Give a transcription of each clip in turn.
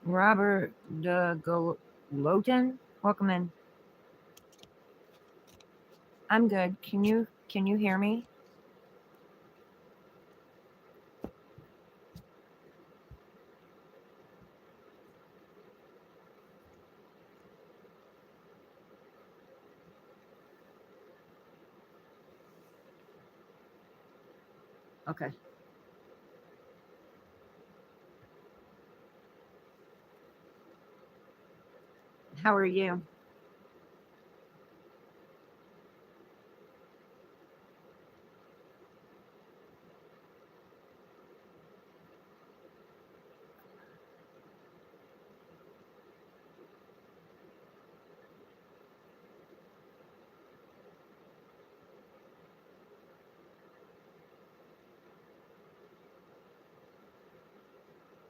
Robert Logan, welcome in. I'm good. Can you hear me? Okay. How are you?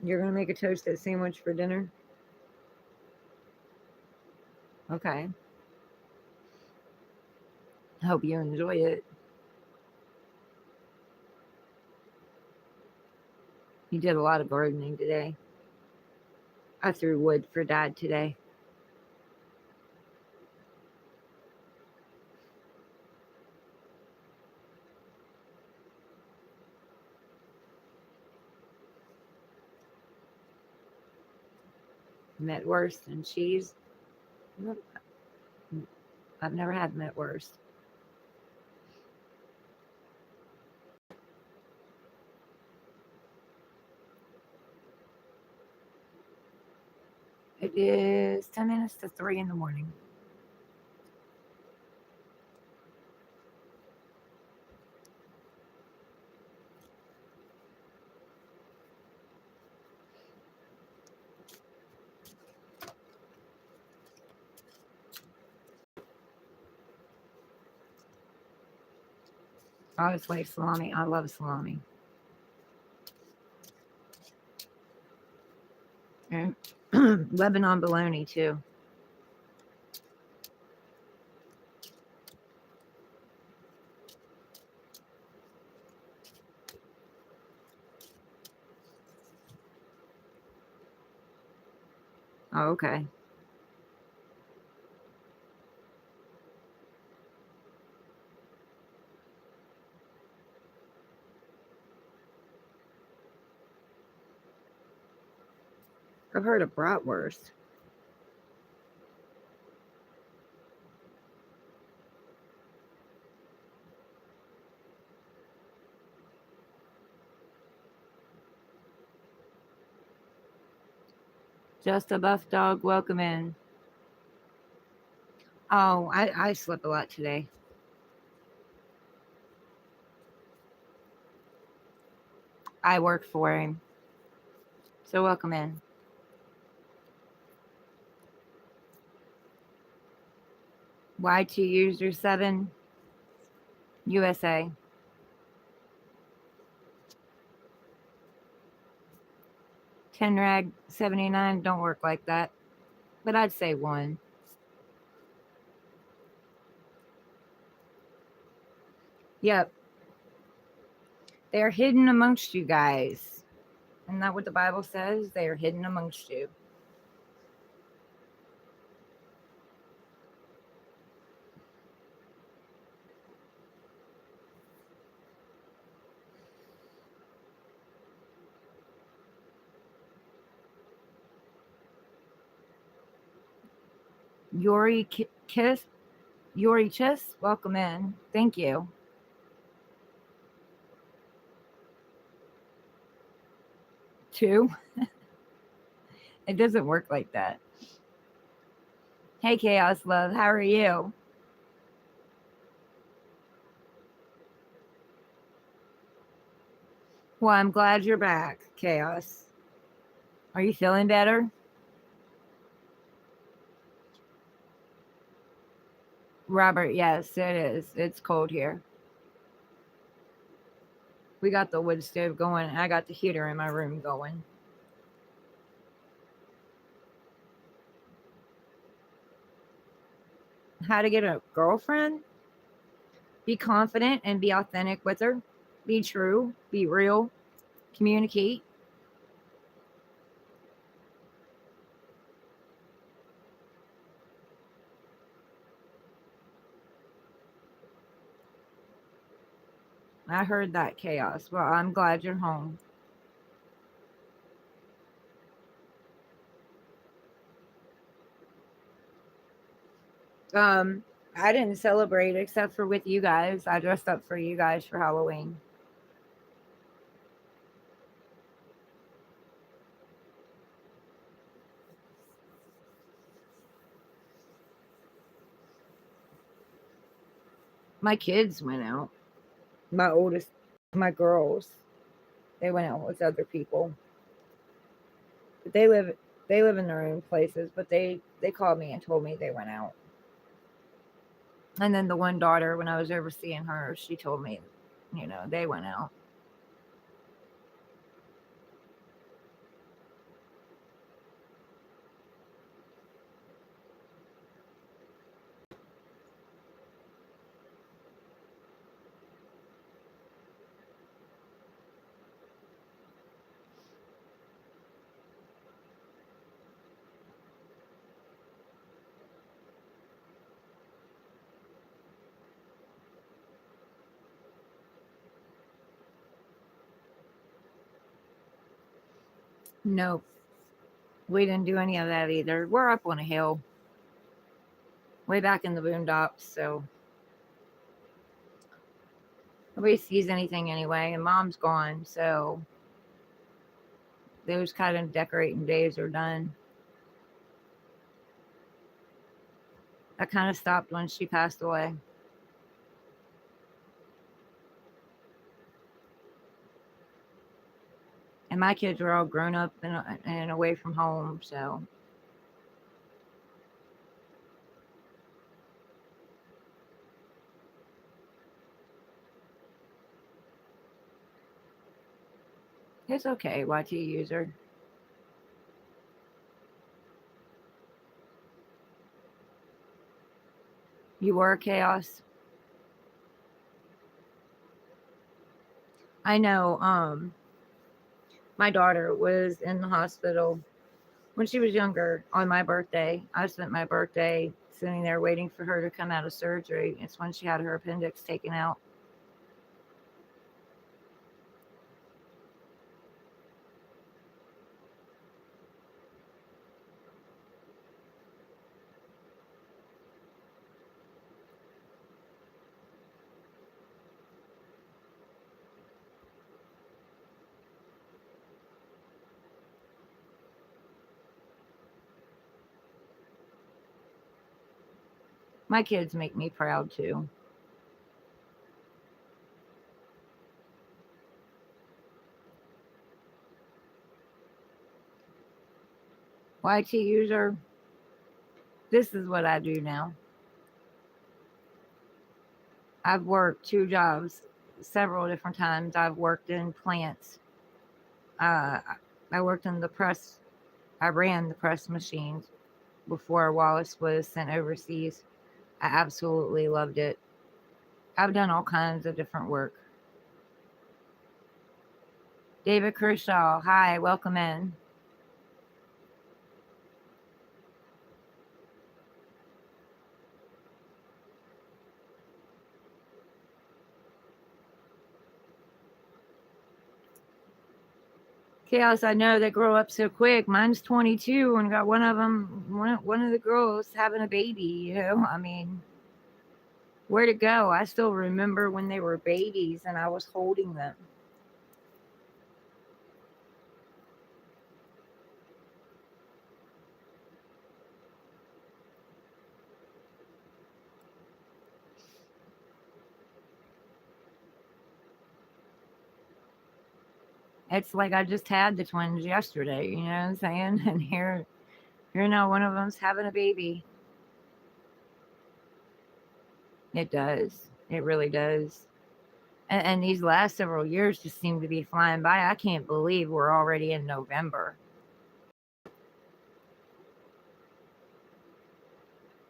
You're gonna make a toasted sandwich for dinner? Okay. Hope you enjoy it. You did a lot of gardening today. I threw wood for Dad today. Metwurst and cheese. Nope, I've never had metwurst. It is 10 minutes to 3 in the morning. I always like salami. I love salami. And Lebanon bologna, too. Oh, okay. I've heard of bratwurst. Just a buff dog, welcome in. Oh, I slept a lot today. I work for him. So welcome in. Y2 user 7 USA. 10 rag 79 don't work like that. But I'd say 1. Yep. They're hidden amongst you guys. Isn't that what the Bible says? They are hidden amongst you. Yori Kiss, Yori Chiss, welcome in. Thank you. Two. It doesn't work like that. Hey, Chaos Love, how are you? Well, I'm glad you're back, Chaos. Are you feeling better? Robert, yes, it is. It's cold here. We got the wood stove going, and I got the heater in my room going. How to get a girlfriend? Be confident and be authentic with her. Be true. Be real. Communicate. I heard that, Chaos. Well, I'm glad you're home. Um, I didn't celebrate except for with you guys. I dressed up for you guys for Halloween. My kids went out. My oldest, my girls, they went out with other people. But they live in their own places, but they called me and told me they went out. And then the one daughter, when I was overseeing her, she told me, they went out. Nope, we didn't do any of that either. We're up on a hill, way back in the boondocks, so nobody sees anything anyway. And Mom's gone, so those kind of decorating days are done. That kind of stopped when she passed away. And my kids were all grown up and away from home, so it's okay. YT user. You were chaos. I know. My daughter was in the hospital when she was younger on my birthday. I spent my birthday sitting there waiting for her to come out of surgery. It's when she had her appendix taken out. My kids make me proud too. YT user, this is what I do now. I've worked 2 jobs several different times. I've worked in plants. Uh, I worked in the press. I ran the press machines before Wallace was sent overseas. I absolutely loved it. I've done all kinds of different work. David Kershaw, hi, welcome in. Chaos, I know they grow up so quick. Mine's 22 and got one of the girls having a baby. I mean, where to go? I still remember when they were babies and I was holding them. It's like I just had the twins yesterday, you know what I'm saying? And here now one of them's having a baby. It does. It really does. And these last several years just seem to be flying by. I can't believe we're already in November.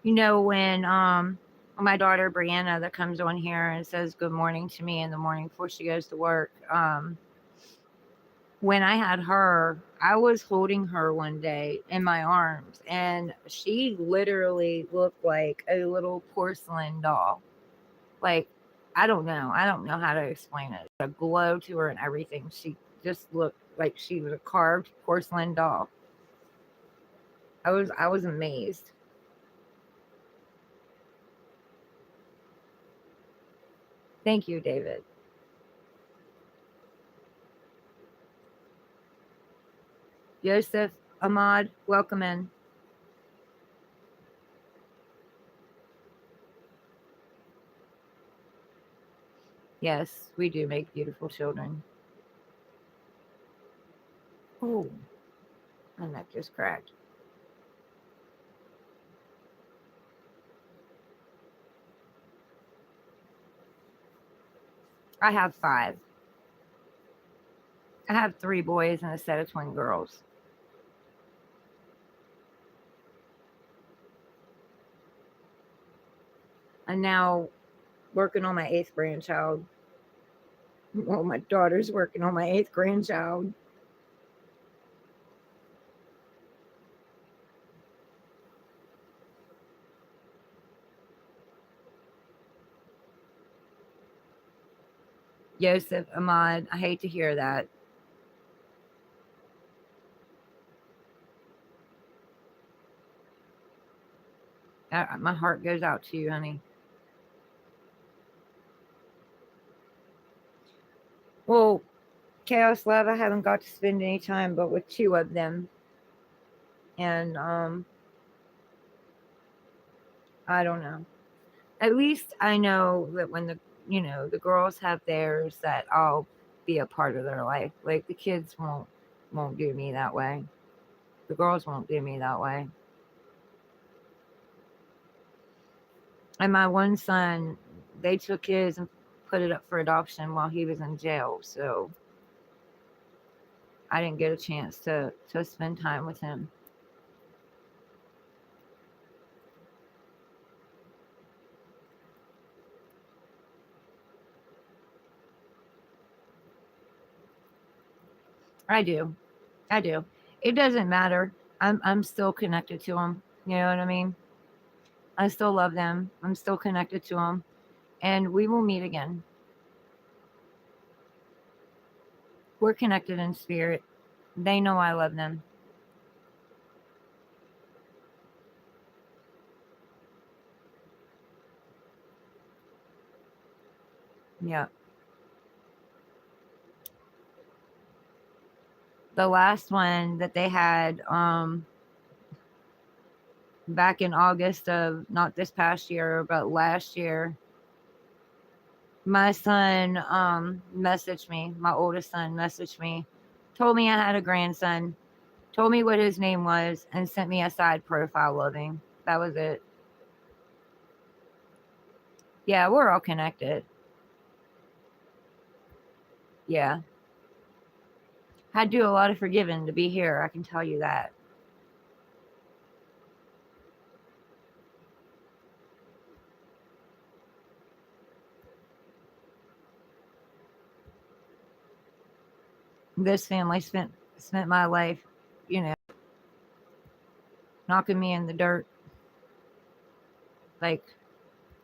When my daughter Brianna that comes on here and says good morning to me in the morning before she goes to work, when I had her, I was holding her one day in my arms and she literally looked like a little porcelain doll. Like I don't know. I don't know how to explain it. A glow to her and everything. She just looked like she was a carved porcelain doll. I was amazed. Thank you, David. Yosef Ahmad, welcome in. Yes, we do make beautiful children. Oh, my neck just cracked. I have 5. I have 3 boys and a set of twin girls. I'm now working on my 8th grandchild. Well, my daughter's working on my 8th grandchild. Yosef Ahmad, I hate to hear that. My heart goes out to you, honey. Well, Chaos Love, I haven't got to spend any time but with 2 of them. And I don't know. At least I know that when the girls have theirs, that I'll be a part of their life. Like the kids won't do me that way. The girls won't do me that way. And my one son, they took his and put it up for adoption while he was in jail. So I didn't get a chance to spend time with him. I do. I do. It doesn't matter. I'm still connected to them. You know what I mean? I still love them. I'm still connected to them. And we will meet again. We're connected in spirit. They know I love them. Yeah. The last one that they had back in August of not this past year, but last year, my son messaged me, my oldest son messaged me, told me I had a grandson, told me what his name was, and sent me a side profile of him. That was it. Yeah, we're all connected. Yeah. Had to do a lot of forgiving to be here, I can tell you that. This family spent my life, you know, knocking me in the dirt, like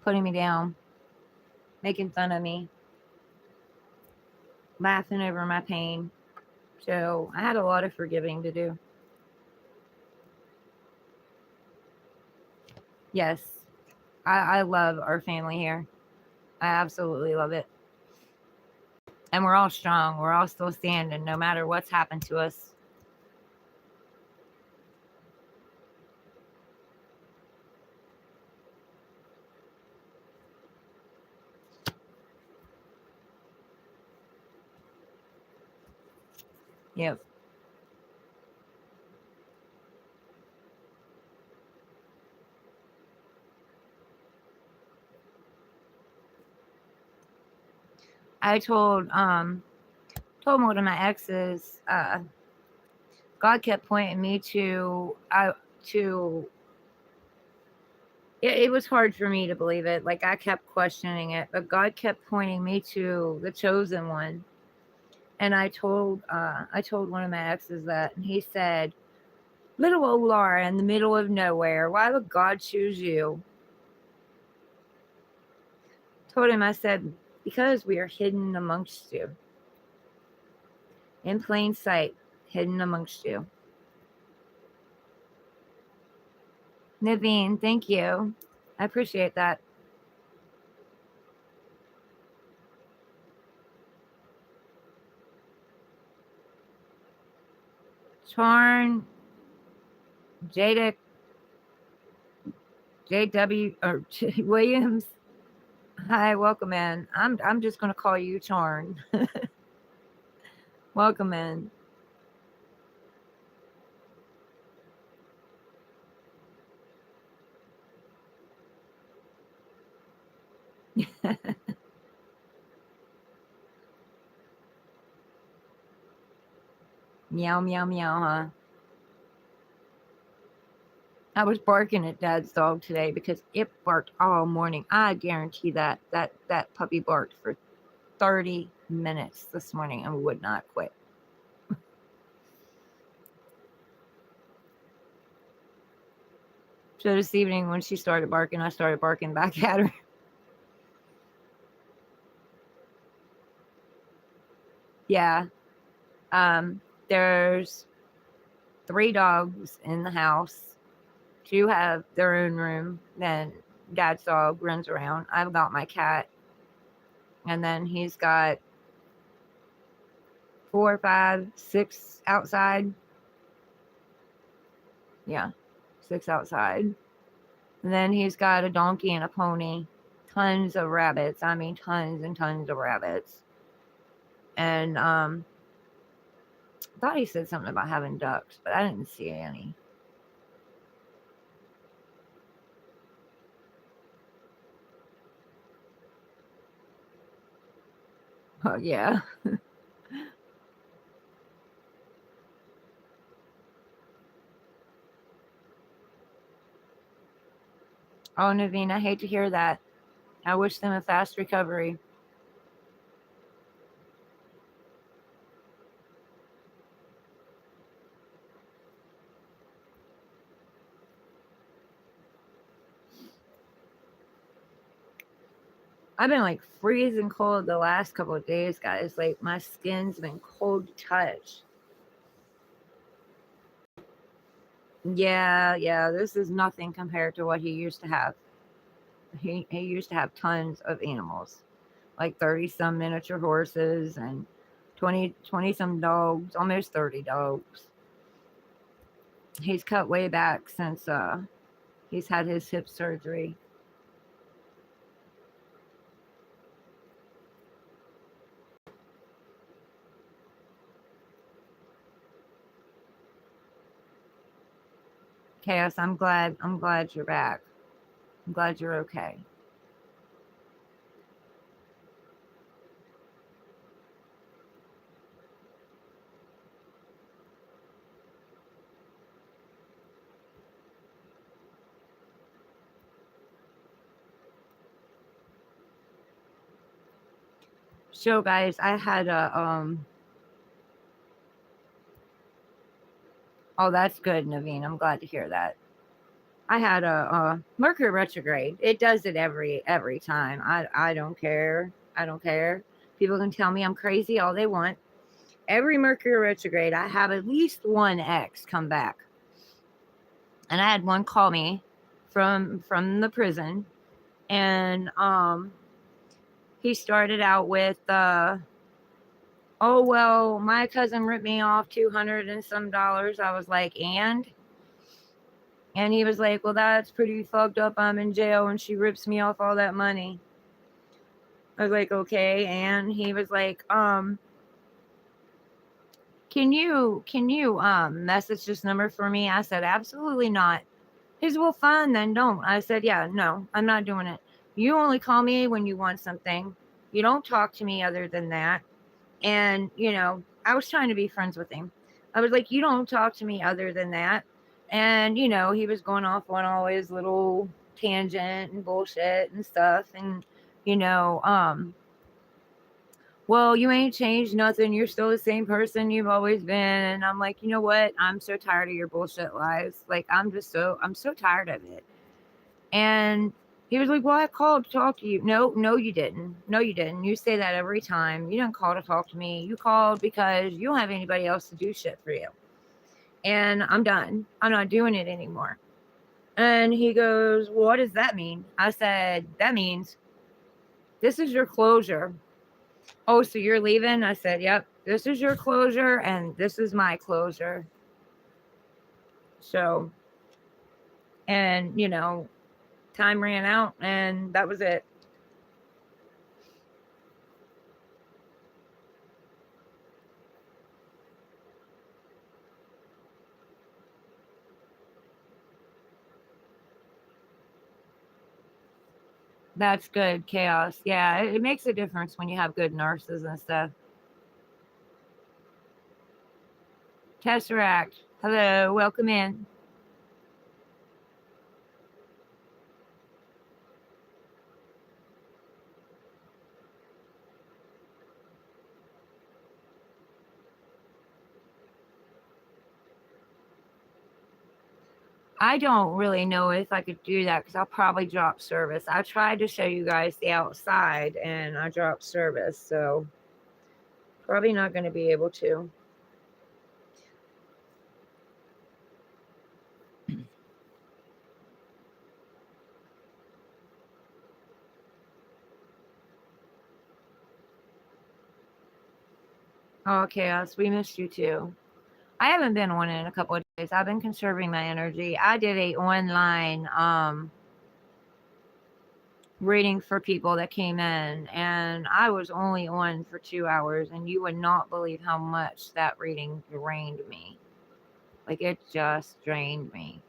putting me down, making fun of me, laughing over my pain. So I had a lot of forgiving to do. Yes, I love our family here. I absolutely love it. And we're all strong. We're all still standing no matter what's happened to us. Yep. I told one of my exes, God kept pointing me to it was hard for me to believe it. Like I kept questioning it, but God kept pointing me to the chosen one. And I told one of my exes that, and he said, "Little old Laura in the middle of nowhere. Why would God choose you?" Told him, I said, Because we are hidden amongst you. In plain sight, hidden amongst you. Naveen, thank you. I appreciate that. Charn, Jada, JW, or Williams. Hi, welcome in. I'm just gonna call you Charn. Welcome in. Meow, meow, meow, huh? I was barking at Dad's dog today because it barked all morning. I guarantee that puppy barked for 30 minutes this morning and would not quit. So this evening when she started barking, I started barking back at her. Yeah. There's 3 dogs in the house. 2 have their own room. Then Dad's dog runs around. I've got my cat. And then he's got 4, 5, 6 outside. Yeah, 6 outside. And then he's got a donkey and a pony. Tons of rabbits. I mean, tons and tons of rabbits. And I thought he said something about having ducks, but I didn't see any. Oh, yeah. Oh, Naveen, I hate to hear that. I wish them a fast recovery. I've been like freezing cold the last couple of days, guys. Like my skin's been cold to touch. Yeah, this is nothing compared to what he used to have. He used to have tons of animals, like 30 some miniature horses and 20 some dogs, almost 30 dogs. He's cut way back since he's had his hip surgery. Chaos, I'm glad you're back. I'm glad you're okay. So guys, I had a oh, that's good, Naveen. I'm glad to hear that. I had a Mercury retrograde. It does it every time. I don't care. I don't care. People can tell me I'm crazy all they want. Every Mercury retrograde, I have at least one ex come back. And I had one call me from the prison, and he started out with oh well, my cousin ripped me off $200 and some dollars. I was like, and he was like, well, that's pretty fucked up. I'm in jail and she rips me off all that money. I was like, okay. And he was like, can you message this number for me? I said, absolutely not. He said, well, fine, then don't. I said, yeah, no, I'm not doing it. You only call me when you want something. You don't talk to me other than that. And, I was trying to be friends with him. I was like, you don't talk to me other than that. And, he was going off on all his little tangent and bullshit and stuff. And, well, you ain't changed nothing. You're still the same person you've always been. And I'm like, you know what? I'm so tired of your bullshit lies. Like, I'm so tired of it. And, He was like, well, I called to talk to you. No, you didn't. No, you didn't. You say that every time. You didn't call to talk to me. You called because you don't have anybody else to do shit for you. And I'm done. I'm not doing it anymore. And he goes, well, what does that mean? I said, that means this is your closure. Oh, so you're leaving? I said, yep, this is your closure and this is my closure. So, and, you know, time ran out and that was it. That's good, Chaos. Yeah, it makes a difference when you have good nurses and stuff. Tesseract, hello, welcome in. I don't really know if I could do that because I'll probably drop service. I tried to show you guys the outside and I dropped service, so probably not going to be able to. Oh, Chaos, we missed you too. I haven't been on in a couple of days. I've been conserving my energy. I did a online reading for people that came in, and I was only on for 2 hours, and you would not believe how much that reading drained me. Like, it just drained me.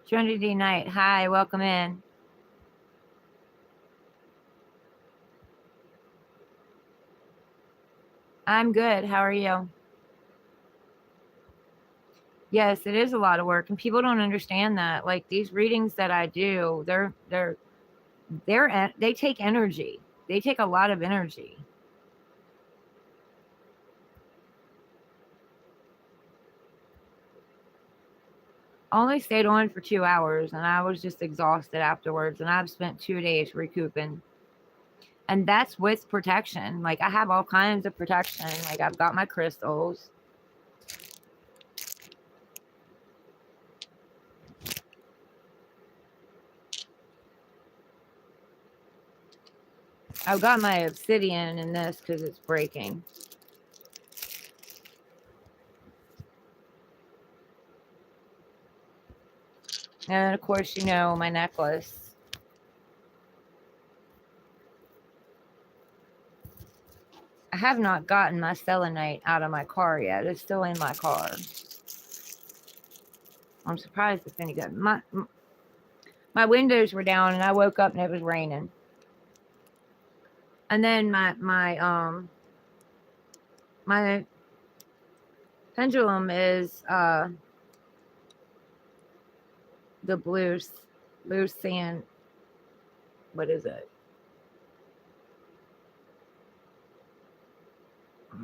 Trinity Knight, hi, welcome in. I'm good. How are you? Yes, it is a lot of work, and people don't understand that. Like, these readings that I do, they take energy. They take a lot of energy. I only stayed on for 2 hours, and I was just exhausted afterwards, and I've spent 2 days recouping. And that's with protection. Like, I have all kinds of protection. Like, I've got my crystals. I've got my obsidian in this because it's breaking. And of course, you know, my necklace. I have not gotten my selenite out of my car yet. It's still in my car. I'm surprised it's any good. My windows were down and I woke up and it was raining. And then my pendulum is the blue sand. What is it?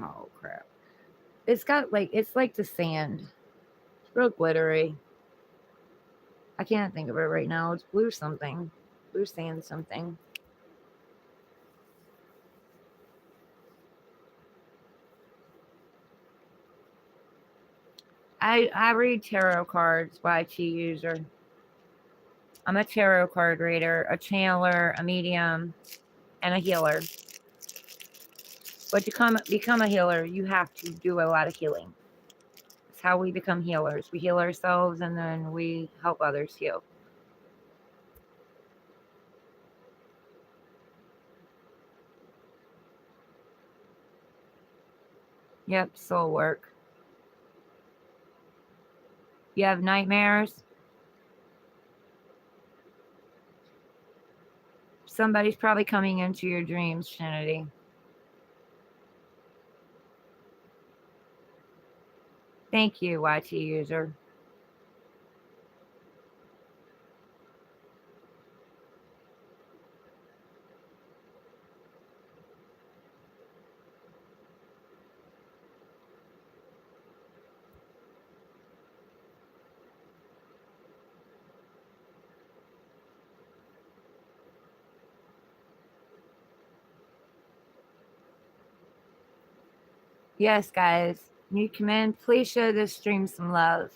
Oh crap. It's got like, it's like the sand. It's real glittery. I can't think of it right now. It's blue something. Blue sand something. I read tarot cards by YT User. I'm a tarot card reader, a channeler, a medium, and a healer. But to become a healer, you have to do a lot of healing. It's how we become healers. We heal ourselves and then we help others heal. Yep, soul work. You have nightmares? Somebody's probably coming into your dreams, Trinity. Thank you, YT User. Yes, guys, you come in. Please show this stream some love.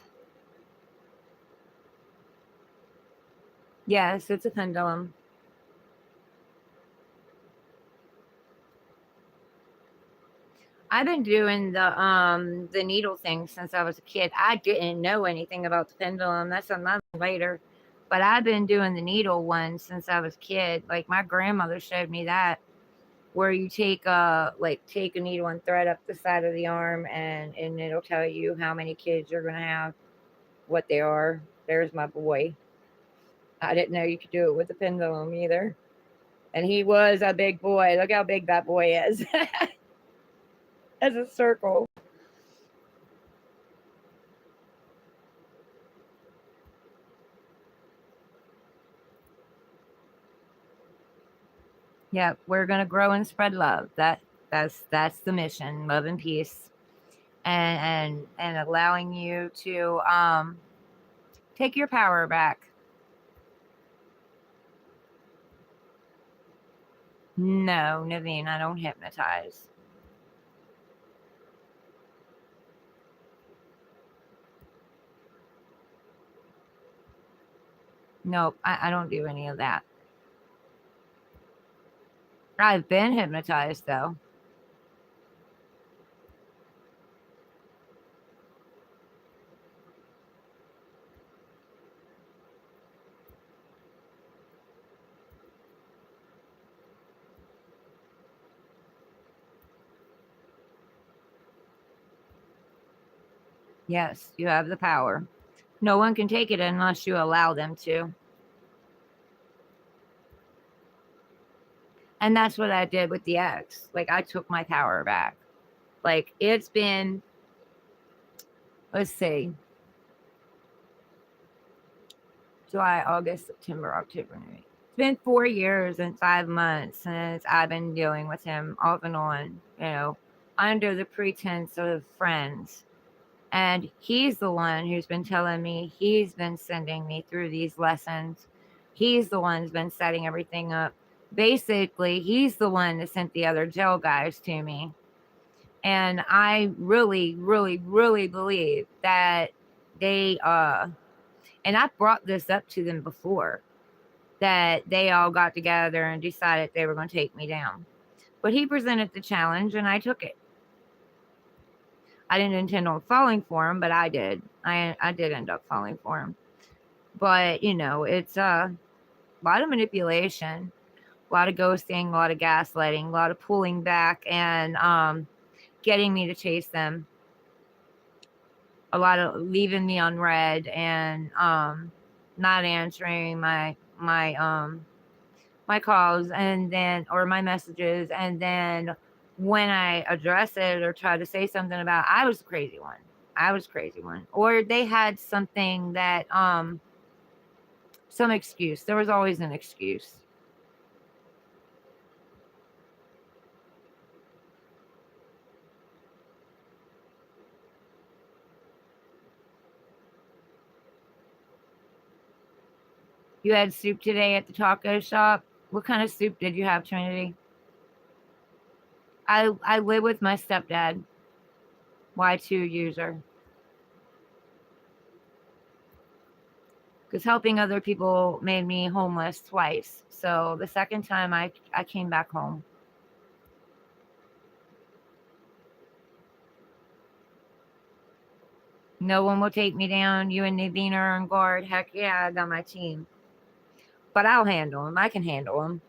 Yes, it's a pendulum. I've been doing the needle thing since I was a kid. I didn't know anything about the pendulum. That's another later. But I've been doing the needle one since I was a kid. Like my grandmother showed me that, where you take a needle and thread up the side of the arm, and it'll tell you how many kids you're gonna have, what they are. There's my boy. I didn't know you could do it with the pendulum either. And he was a big boy. Look how big that boy is. As a circle. Yep, we're gonna grow and spread love. That's the mission. Love and peace. And allowing you to take your power back. No, Naveen, I don't hypnotize. Nope, I don't do any of that. I've been hypnotized though. Yes, you have the power. No one can take it unless you allow them to. And that's what I did with the ex. Like I took my power back. Like it's been, let's see, July, August, September, October, November. It's been 4 years and 5 months since I've been dealing with him off and on, under the pretense of friends. And he's the one who's been telling me, he's been sending me through these lessons. He's the one who's been setting everything up. Basically, he's the one that sent the other gel guys to me. And I really, really, really believe that they, and I brought this up to them before, that they all got together and decided they were going to take me down. But he presented the challenge and I took it. I didn't intend on falling for him, but I did. I did end up falling for him. But, it's a lot of manipulation, a lot of ghosting, a lot of gaslighting, a lot of pulling back and getting me to chase them. A lot of leaving me unread and not answering my calls and then or my messages, and then when I address it or try to say something about I was the crazy one. Or they had something that some excuse. There was always an excuse. You had soup today at the taco shop. What kind of soup did you have, Trinity? I live with my stepdad. Y2 user. Because helping other people made me homeless twice. So the second time I came back home. No one will take me down. You and Naveen are on guard. Heck yeah, I got my team. But I'll handle him. I can handle him.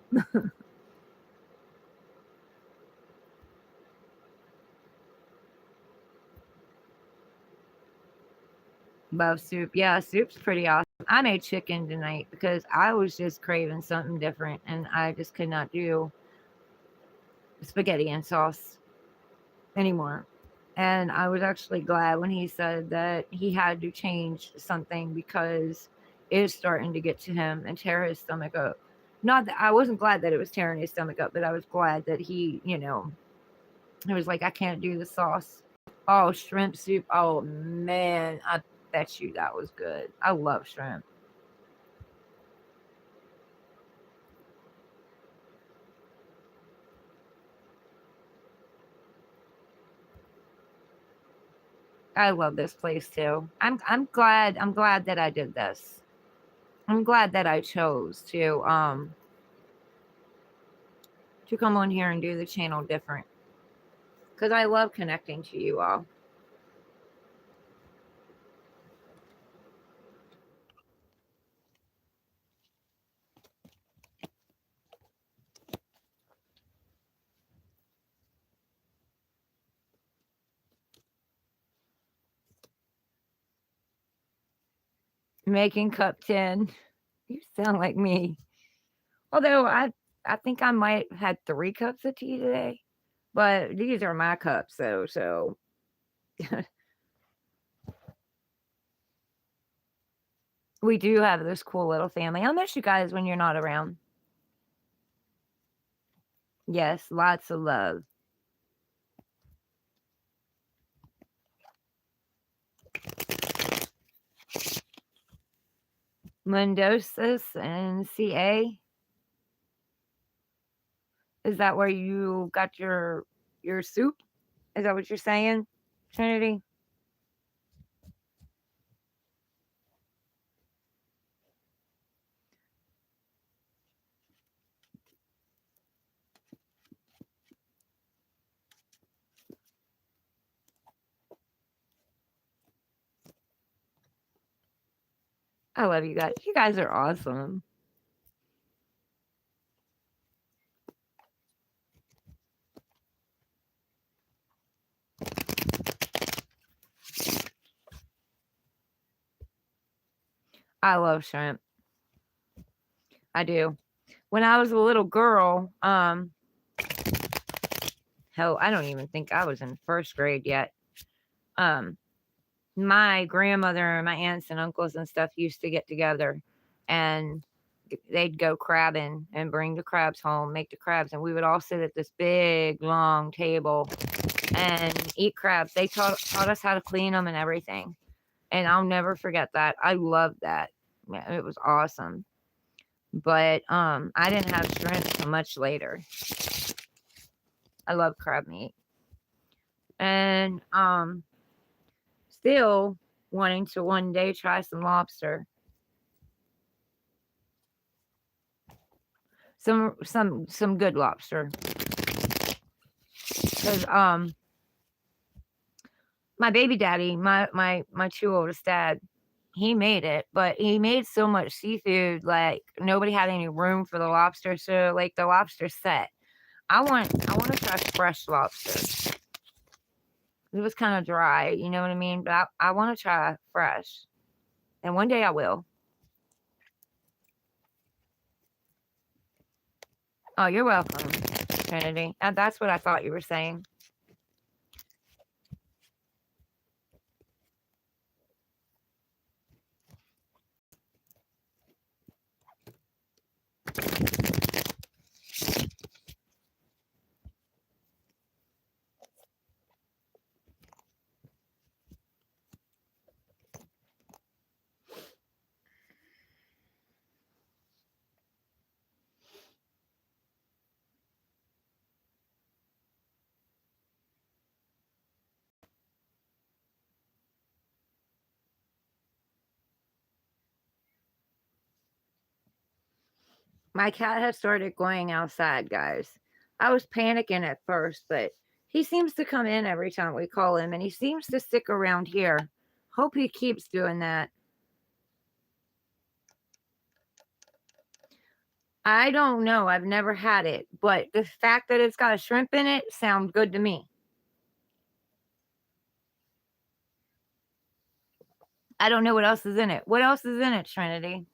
Love soup. Yeah, soup's pretty awesome. I made chicken tonight because I was just craving something different and I just could not do spaghetti and sauce anymore. And I was actually glad when he said that he had to change something because it was starting to get to him and tear his stomach up. Not that I wasn't glad that it was tearing his stomach up, but I was glad that he, it was like, I can't do the sauce. Oh, shrimp soup. Oh, man. I bet you that was good. I love shrimp. I love this place too. I'm glad that I did this. I'm glad that I chose to come on here and do the channel different. Because I love connecting to you all. Making cup 10. You sound like me. Although I think I might have had 3 cups of tea today. But these are my cups though, so we do have this cool little family. I'll miss you guys when you're not around. Yes, lots of love. Mendoza's and CA. Is that where you got your soup? Is that what you're saying, Trinity? I love you guys. You guys are awesome. I love shrimp. I do. When I was a little girl, hell, I don't even think I was in first grade yet. My grandmother and my aunts and uncles and stuff used to get together and they'd go crabbing and bring the crabs home, make the crabs, and we would all sit at this big long table and eat crabs. They taught us how to clean them and everything. And I'll never forget that. I loved that. It was awesome. But I didn't have shrimp so much later. I love crab meat. And still wanting to one day try some lobster. Some good lobster. Cuz my baby daddy, my 2 oldest dad, he made it, but he made so much seafood, like nobody had any room for the lobster, so like the lobster set. I want to try fresh lobster. It was kind of dry, you know what I mean? But I want to try fresh. And one day I will. Oh, you're welcome, Trinity. That's what I thought you were saying. My cat has started going outside, guys. I was panicking at first, but he seems to come in every time we call him, and he seems to stick around here. Hope he keeps doing that. I don't know. I've never had it, but the fact that it's got a shrimp in it sounds good to me. I don't know what else is in it. What else is in it, Trinity?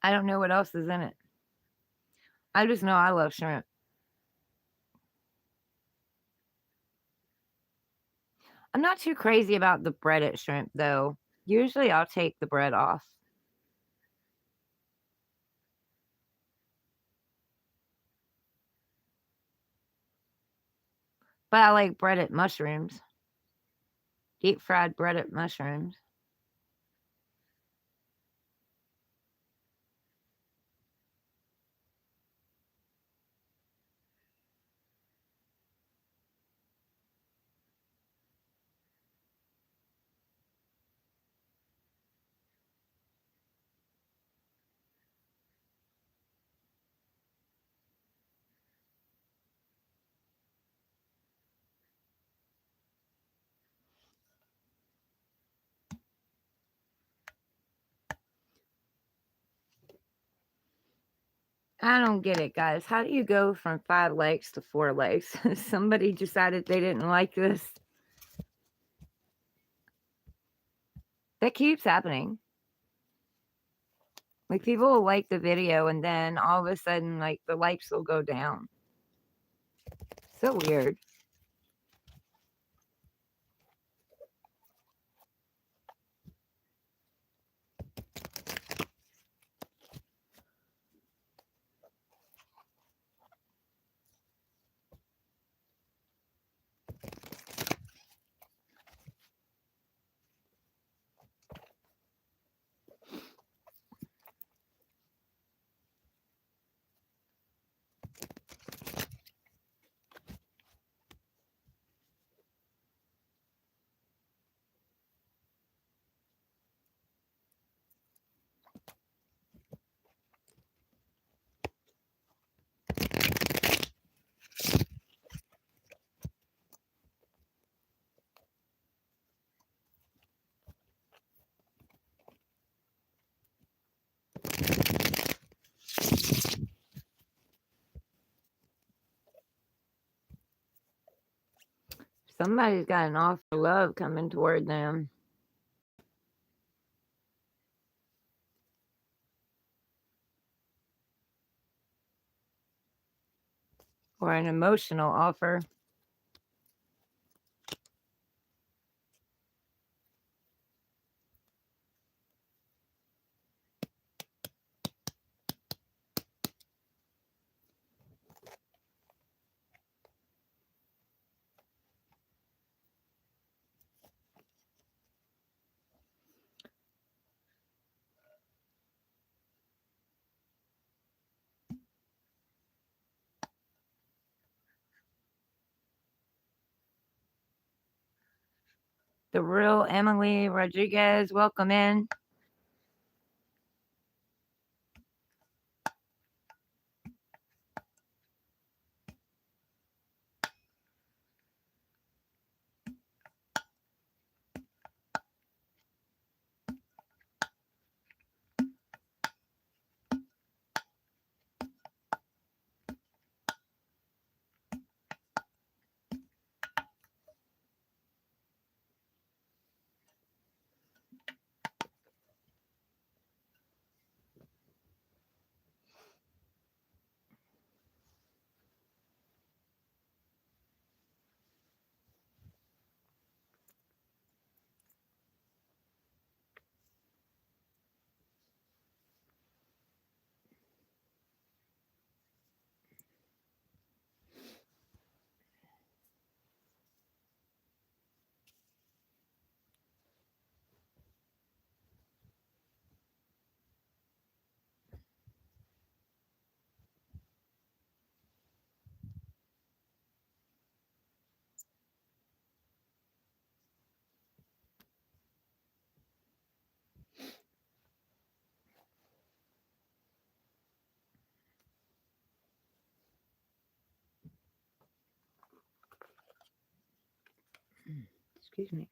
I don't know what else is in it. I just know I love shrimp. I'm not too crazy about the breaded shrimp, though. Usually, I'll take the bread off. But I like breaded mushrooms. Deep fried breaded mushrooms. I don't get it, guys. How do you go from 5 legs to 4 legs? Somebody decided they didn't like this. That keeps happening. Like, people will like the video, and then all of a sudden, like, the likes will go down. So weird. Somebody's got an offer of love coming toward them. Or an emotional offer. The real Emily Rodriguez, welcome in. Excuse me.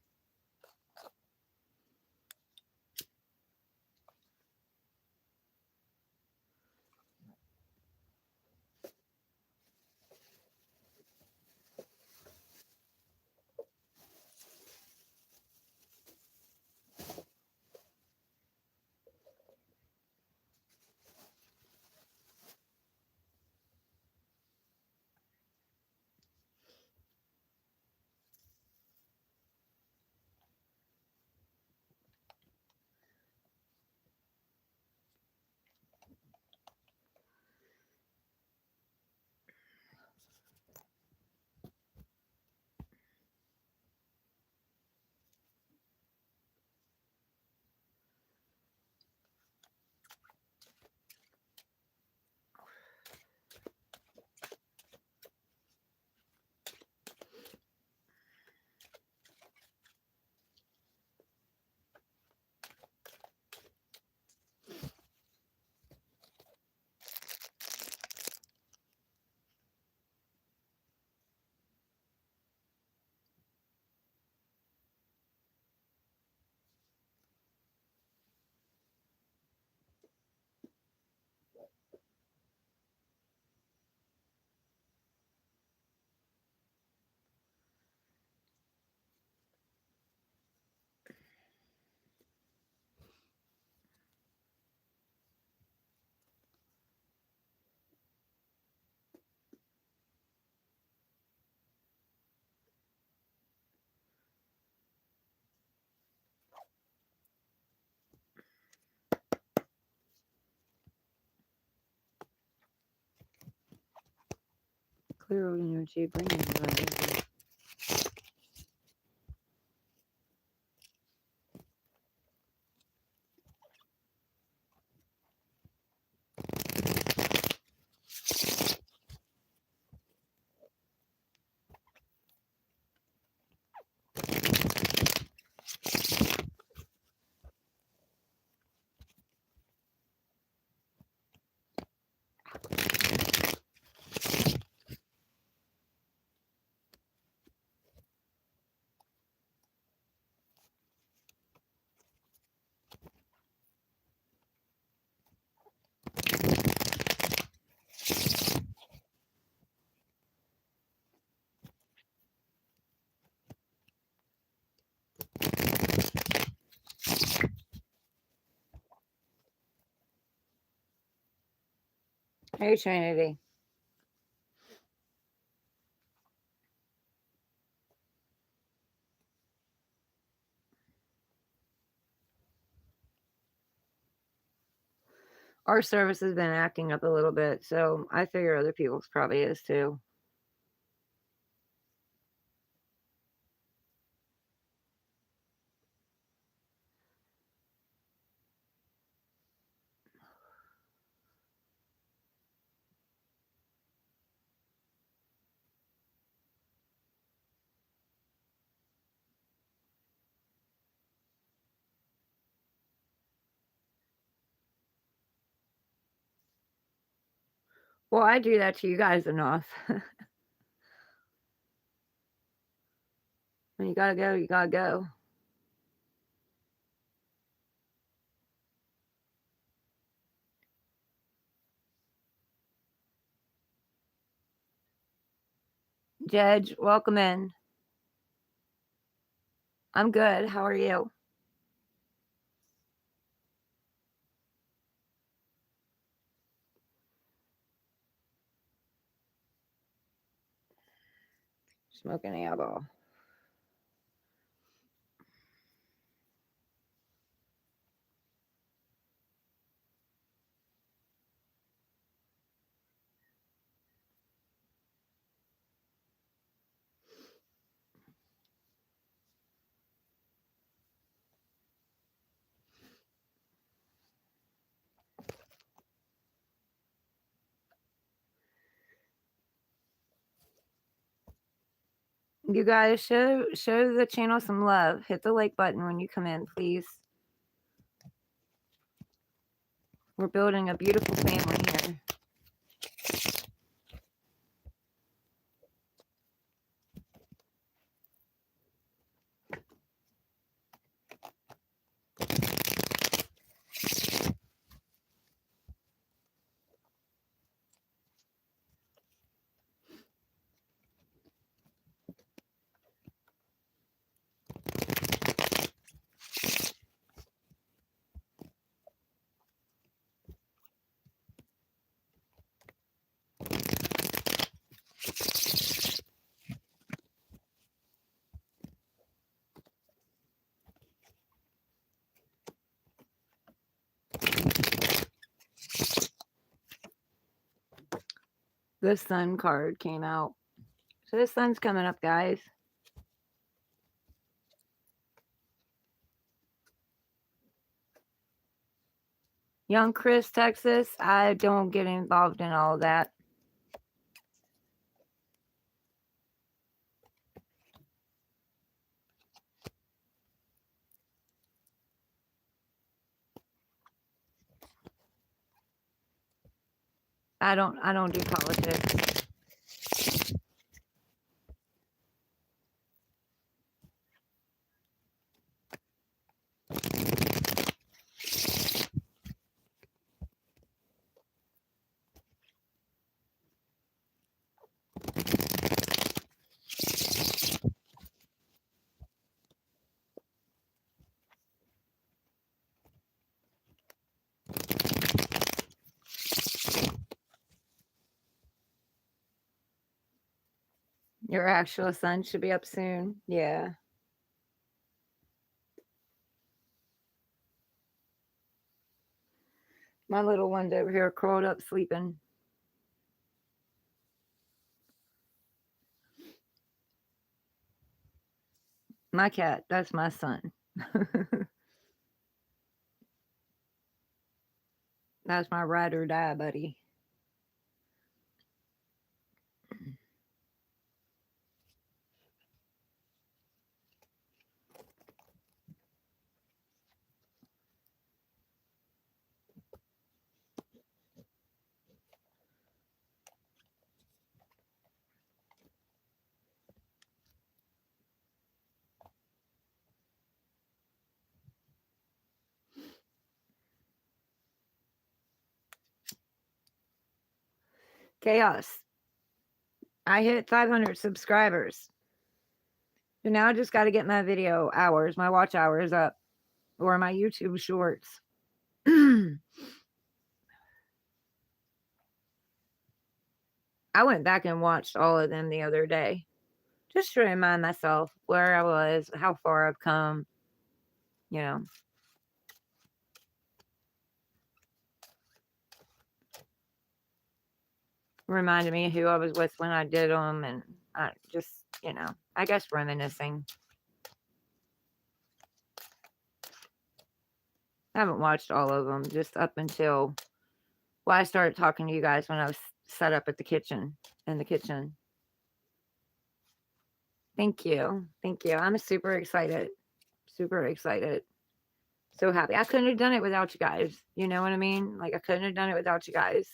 Clear energy, bring in new energy. Hey, Trinity. Our service has been acting up a little bit, so I figure other people's probably is too. Well, I do that to you guys enough. When you gotta go, you gotta go. Jedge, welcome in. I'm good. How are you? Smoking an eyeball. You guys show the channel some love. Hit the like button when you come in, please. We're building a beautiful family here. The sun card came out. So the sun's coming up, guys. Young Chris, Texas. I don't get involved in all that. I don't do politics. Your actual sun should be up soon. Yeah. My little one's over here curled up sleeping. My cat, that's my son. That's my ride or die buddy. Chaos. I hit 500 subscribers. So now I just got to get my video hours, my watch hours up, or my YouTube shorts. I went back and watched all of them the other day just to remind myself where I was, how far I've come, you know. Reminded me who I was with when I did them, and I just, I guess reminiscing. I haven't watched all of them, just up until, well, I started talking to you guys when I was set up at the kitchen, in the kitchen. Thank you. Thank you. I'm super excited. Super excited. So happy. I couldn't have done it without you guys. You know what I mean? Like, I couldn't have done it without you guys.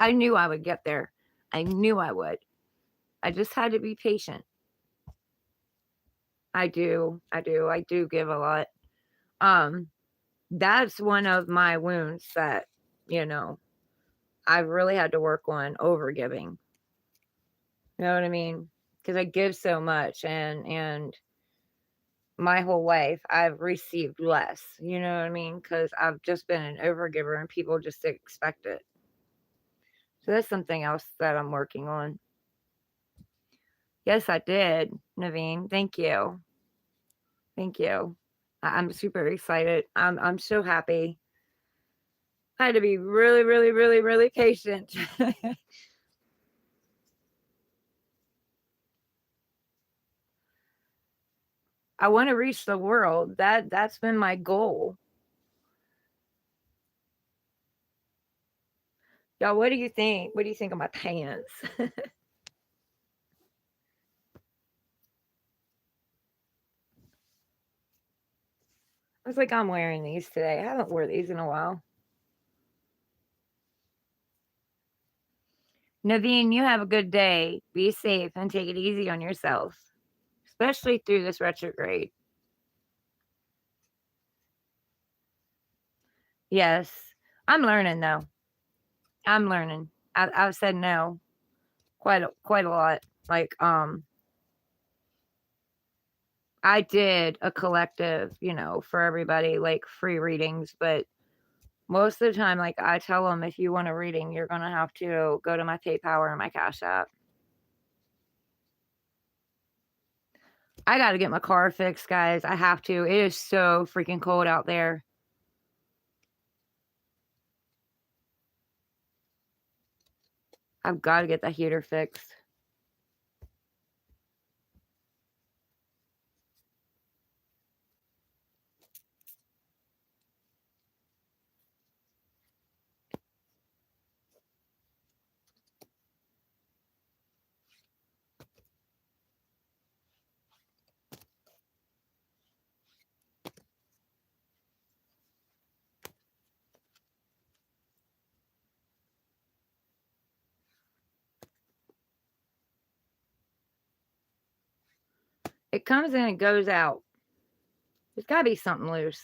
I knew I would get there. I knew I would. I just had to be patient. I do. I do give a lot. That's one of my wounds that, I've really had to work on, over giving. You know what I mean? Because I give so much, and my whole life I've received less. You know what I mean? Because I've just been an overgiver and people just expect it. So that's something else that I'm working on. Yes, I did, Naveen. Thank you. Thank you. I'm super excited. I'm so happy. I had to be really, really, really, really patient. I want to reach the world. That's been my goal. Y'all, what do you think? What do you think of my pants? I was like, I'm wearing these today. I haven't worn these in a while. Naveen, you have a good day. Be safe and take it easy on yourself, especially through this retrograde. Yes, I'm learning though. I'm learning. I've said no quite a lot. Like, I did a collective, for everybody, like free readings, but most of the time, like, I tell them, if you want a reading, you're gonna have to go to my PayPal or my Cash App. I got to get my car fixed, guys. I have to. It is so freaking cold out there. I've got to get the heater fixed. It comes in and goes out. There's got to be something loose.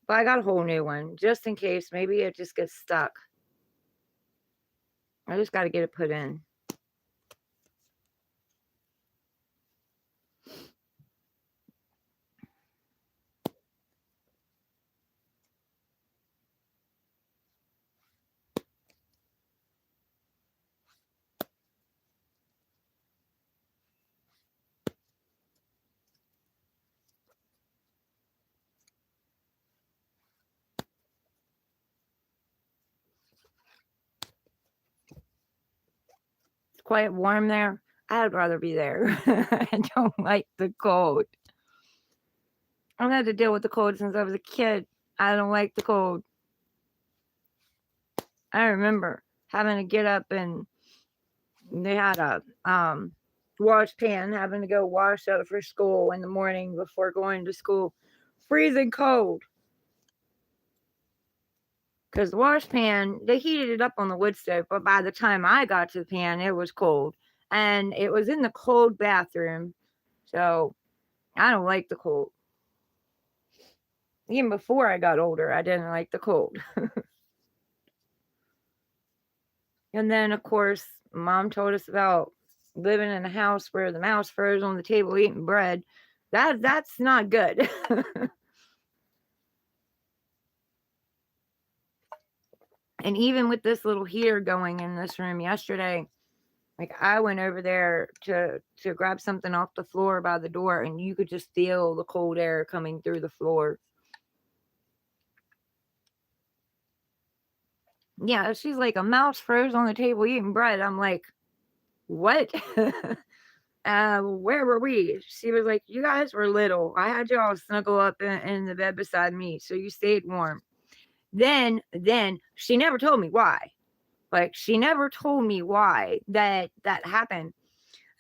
But I got a whole new one just in case. Maybe it just gets stuck. I just got to get it put in. quite warm there. I'd rather be there. I don't like the cold. I've had to deal with the cold since I was a kid. I don't like the cold. I remember having to get up and they had a wash pan, having to go wash up for school in the morning before going to school. Freezing cold. Because the wash pan, they heated it up on the wood stove, but by the time I got to the pan, it was cold. And it was in the cold bathroom. So I don't like the cold. Even before I got older, I didn't like the cold. And then, of course, Mom told us about living in a house where the mouse froze on the table eating bread. That's not good. And even with this little heater going in this room yesterday, like I went over there to grab something off the floor by the door, and you could just feel the cold air coming through the floor. Yeah, she's like, a mouse froze on the table eating bread. I'm like, what? Where were we? She was like, you guys were little. I had y'all snuggle up in the bed beside me, so you stayed warm. Then she never told me why. Like, she never told me why that happened.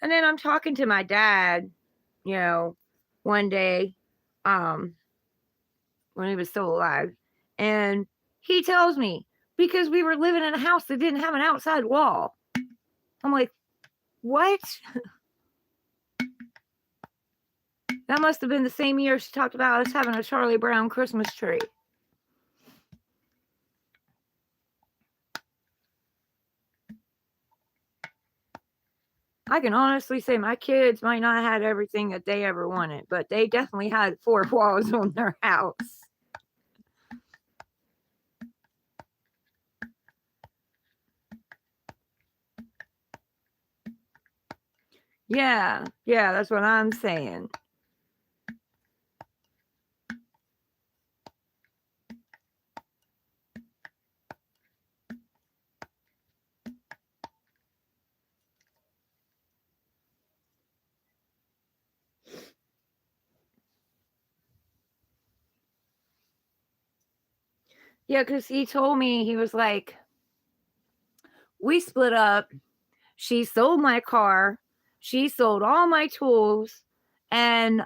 And then I'm talking to my dad, one day, when he was still alive, and he tells me, because we were living in a house that didn't have an outside wall. I'm like, what? That must have been the same year she talked about us having a Charlie Brown Christmas tree. I can honestly say my kids might not have had everything that they ever wanted, but they definitely had 4 walls on their house. Yeah, that's what I'm saying. Yeah, because he told me, he was like, we split up. She sold my car. She sold all my tools. And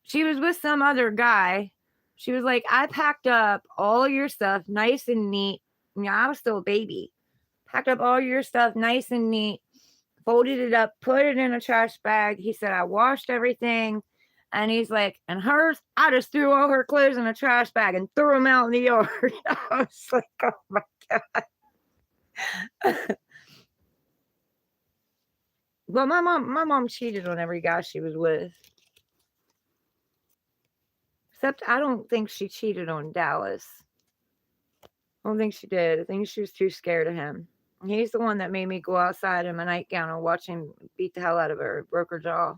she was with some other guy. She was like, I packed up all your stuff nice and neat. I was still a baby. Packed up all your stuff nice and neat, folded it up, put it in a trash bag. He said, I washed everything. And he's like, and hers, I just threw all her clothes in a trash bag and threw them out in the yard. I was like, oh my God. Well, my mom cheated on every guy she was with. Except I don't think she cheated on Dallas. I don't think she did. I think she was too scared of him. He's the one that made me go outside in my nightgown and watch him beat the hell out of her, broke her jaw.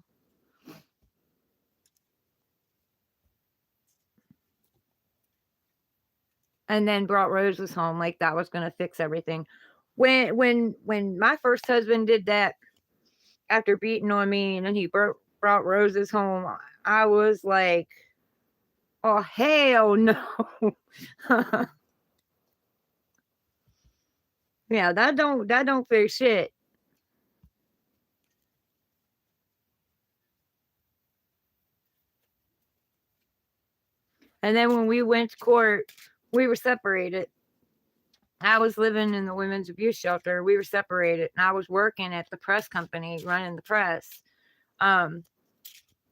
And then brought roses home like that was going to fix everything. When my first husband did that, after beating on me, and then he brought roses home, I was like, oh hell no. Yeah, that don't fix shit. And then when we went to court, we were separated. I was living in the women's abuse shelter. We were separated, and I was working at the press company running the press.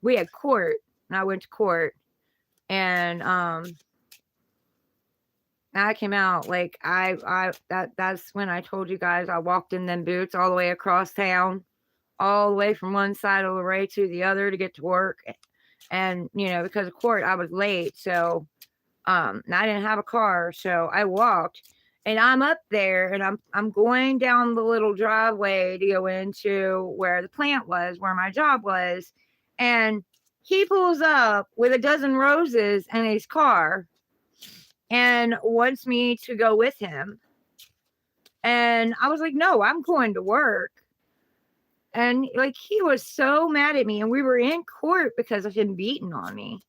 We had court, and I went to court, and I came out like that's when I told you guys I walked in them boots all the way across town, all the way from one side of the way to the other to get to work. And because of court I was late, so I didn't have a car, so I walked. And I'm up there, and I'm going down the little driveway to go into where the plant was, where my job was, and he pulls up with a dozen roses in his car and wants me to go with him. And I was like, no, I'm going to work. And like, he was so mad at me, and we were in court because of him beating on me.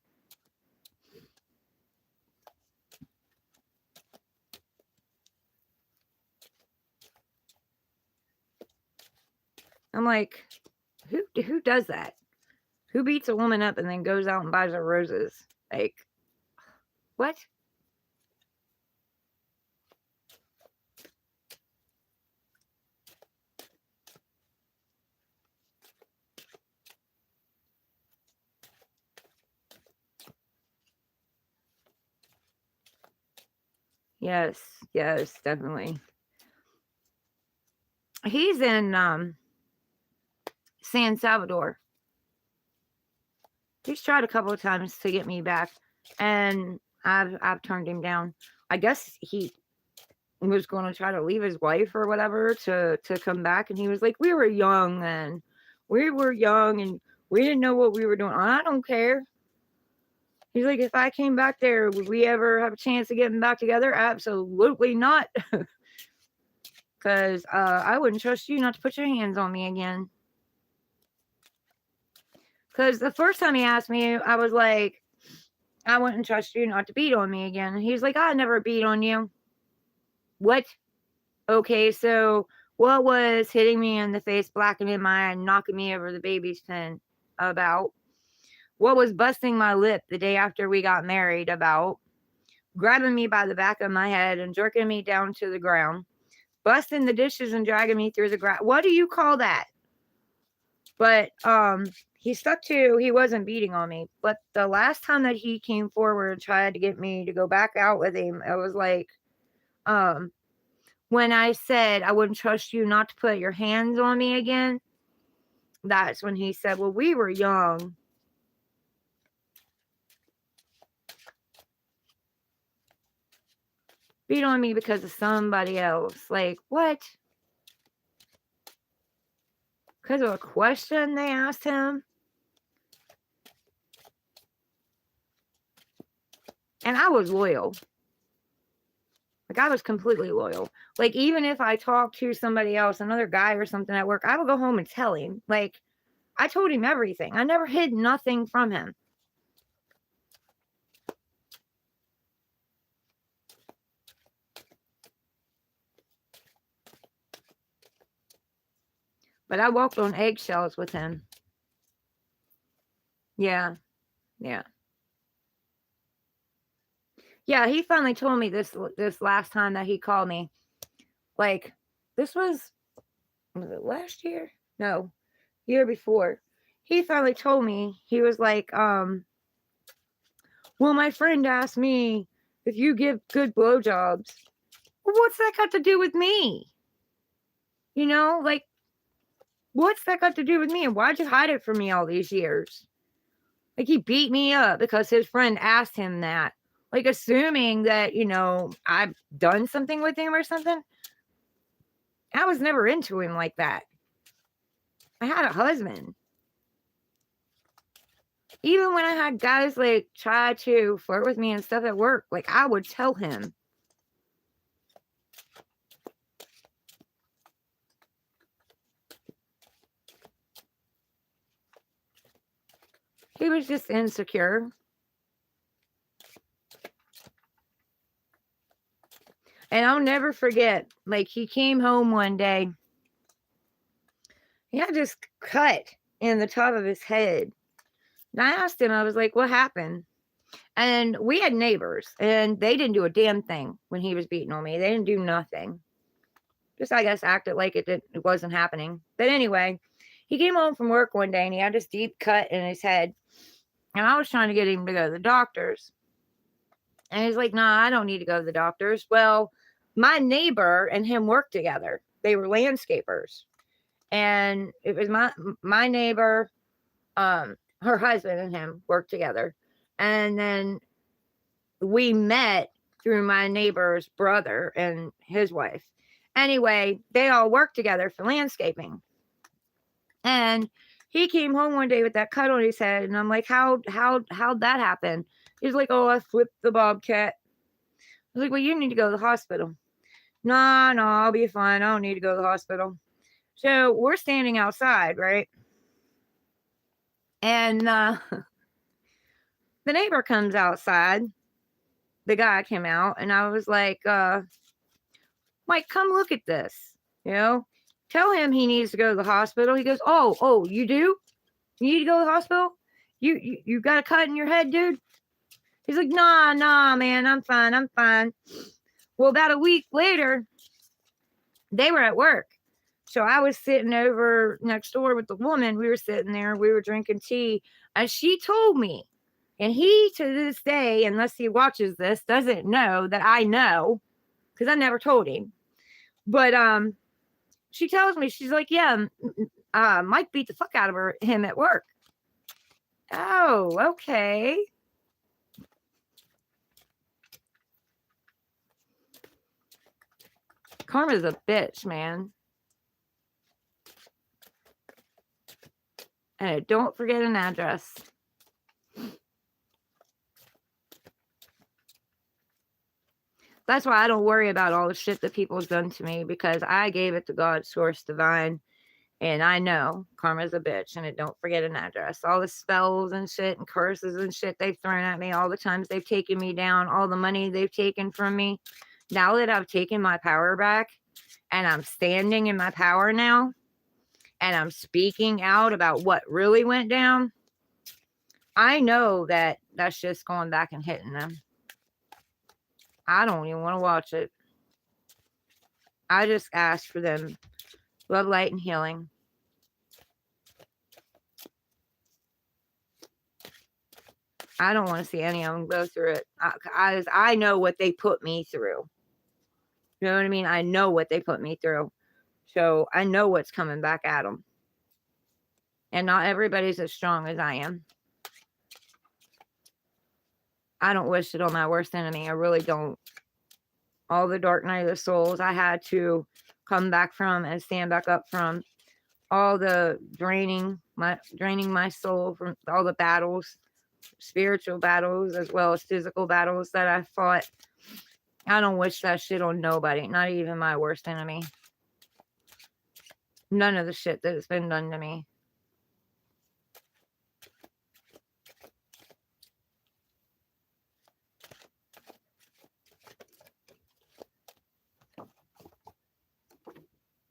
I'm like, who does that? Who beats a woman up and then goes out and buys her roses? Like, what? Yes, yes, definitely. He's in San Salvador. He's tried a couple of times to get me back, and I've turned him down. I guess he was going to try to leave his wife or whatever to come back, and he was like, we were young then. We were young and we didn't know what we were doing. I don't care. He's like, if I came back there, would we ever have a chance of getting back together? Absolutely not. Because I wouldn't trust you not to put your hands on me again. Because the first time he asked me, I was like, I wouldn't trust you not to beat on me again. And he's like, I never beat on you. What? Okay, so what was hitting me in the face, blackening my eye, and knocking me over the baby's pen about? What was busting my lip the day after we got married about? Grabbing me by the back of my head and jerking me down to the ground? Busting the dishes and dragging me through the grass? What do you call that? But he stuck to, he wasn't beating on me. But the last time that he came forward and tried to get me to go back out with him, it was like, when I said I wouldn't trust you not to put your hands on me again, that's when he said, well, we were young. Beat on me because of somebody else. Like, what? Because of a question they asked him? And I was loyal. Like, I was completely loyal. Like, even if I talked to somebody else, another guy or something at work, I would go home and tell him. Like, I told him everything. I never hid nothing from him. But I walked on eggshells with him. Yeah. Yeah. Yeah, he finally told me this last time that he called me. Like, this was it last year? No, year before. He finally told me, he was like, well, my friend asked me if you give good blowjobs. Well, what's that got to do with me? You know, like, what's that got to do with me? And why'd you hide it from me all these years? Like, he beat me up because his friend asked him that. Like, assuming that, you know, I've done something with him or something. I was never into him like that. I had a husband. Even when I had guys like try to flirt with me and stuff at work, like, I would tell him. He was just insecure. And I'll never forget, like, he came home one day. He had this cut in the top of his head. And I asked him, I was like, what happened? And we had neighbors, and they didn't do a damn thing when he was beating on me. They didn't do nothing. Just, I guess, acted like it wasn't happening. But anyway, he came home from work one day, and he had this deep cut in his head. And I was trying to get him to go to the doctors. And he's like, nah, I don't need to go to the doctors. Well, my neighbor and him worked together. They were landscapers. And it was my neighbor, her husband and him worked together. And then we met through my neighbor's brother and his wife. Anyway, they all worked together for landscaping. And he came home one day with that cut on his head, and I'm like, how'd that happen? He's like, oh, I flipped the bobcat. I was like, well, you need to go to the hospital. No, no, I'll be fine. I don't need to go to the hospital. So we're standing outside, right? And the neighbor comes outside. The guy came out, and I was like, Mike, come look at this. You know, tell him he needs to go to the hospital. He goes, oh, you do? You need to go to the hospital? You got a cut in your head, dude? He's like, nah, man, I'm fine. Well, about a week later, they were at work. So I was sitting over next door with the woman. We were sitting there, we were drinking tea, and she told me, and he to this day, unless he watches this, doesn't know that I know, because I never told him. But she tells me, she's like, yeah, Mike beat the fuck out of him at work. Oh, okay. Karma's a bitch, man. And don't forget an address. That's why I don't worry about all the shit that people's done to me, because I gave it to God, source divine, and I know karma's a bitch. And it don't forget an address. All the spells and shit and curses and shit they've thrown at me, all the times they've taken me down, all the money they've taken from me. Now that I've taken my power back and I'm standing in my power now, and I'm speaking out about what really went down, I know that that's just going back and hitting them. I don't even want to watch it. I just ask for them love, light, and healing. I don't want to see any of them go through it. I know what they put me through. You know what I mean? I know what they put me through. So I know what's coming back at them. And not everybody's as strong as I am. I don't wish it on my worst enemy. I really don't. All the dark night of the souls I had to come back from and stand back up from. All the draining my soul from all the battles, spiritual battles as well as physical battles that I fought. I don't wish that shit on nobody, not even my worst enemy. None of the shit that has been done to me.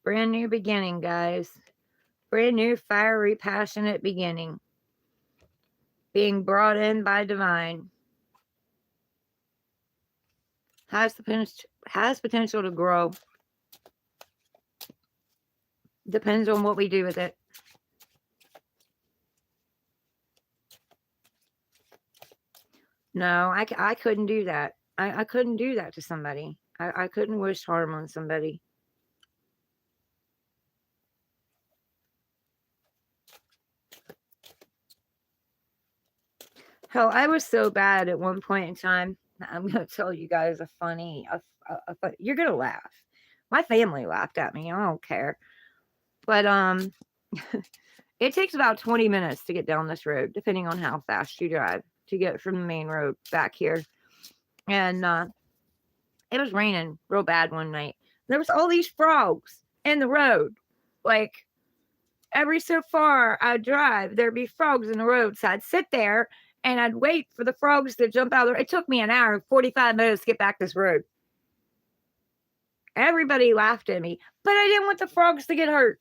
Brand new beginning, guys. Brand new, fiery, passionate beginning. Being brought in by divine. Has potential to grow. Depends on what we do with it. No, I couldn't do that. I couldn't do that to somebody. I couldn't wish harm on somebody. Hell, I was so bad at one point in time. I'm going to tell you guys a funny, you're going to laugh. My family laughed at me. I don't care. But it takes about 20 minutes to get down this road, depending on how fast you drive, to get from the main road back here. And it was raining real bad one night. There was all these frogs in the road. Like, every so far I'd drive, there'd be frogs in the road. So I'd sit there and I'd wait for the frogs to jump out. It took me an hour and 45 minutes to get back this road. Everybody laughed at me, but I didn't want the frogs to get hurt.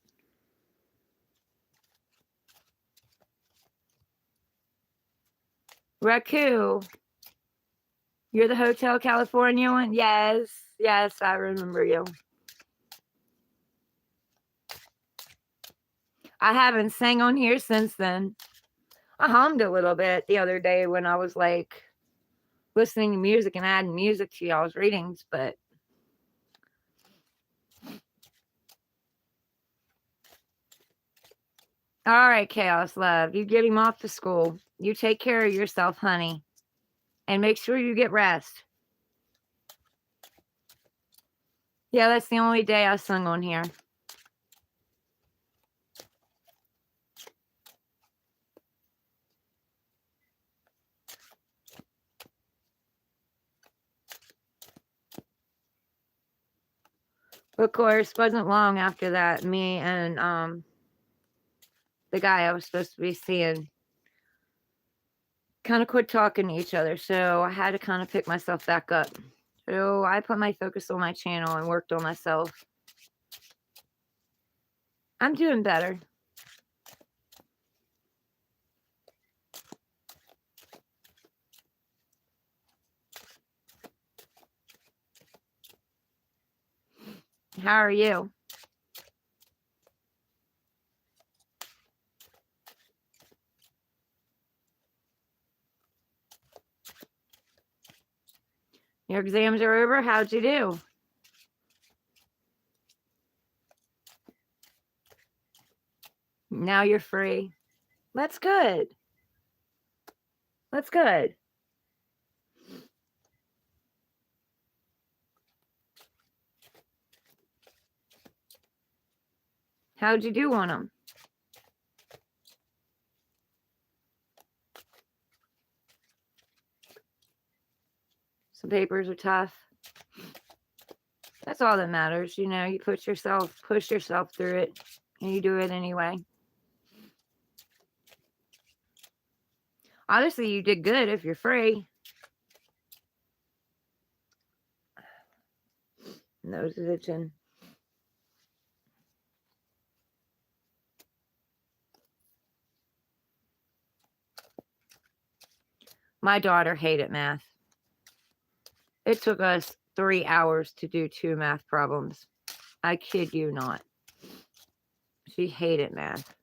Raku, you're the Hotel California one? Yes, I remember you. I haven't sang on here since then. I hummed a little bit the other day when I was like listening to music and adding music to y'all's readings, but all right, Chaos Love, you get him off to school. You take care of yourself, honey, and make sure you get rest. Yeah, that's the only day I sung on here. Of course, wasn't long after that, me and the guy I was supposed to be seeing kind of quit talking to each other. So I had to kind of pick myself back up. So I put my focus on my channel and worked on myself. I'm doing better. How are you? Your exams are over. How'd you do? Now you're free. That's good. That's good. How'd you do on them? Some papers are tough. That's all that matters. You know, you push yourself through it, and you do it anyway. Obviously, you did good if you're free. Nose is itching. My daughter hated math. It took us 3 hours to do 2 math problems. I kid you not. She hated math.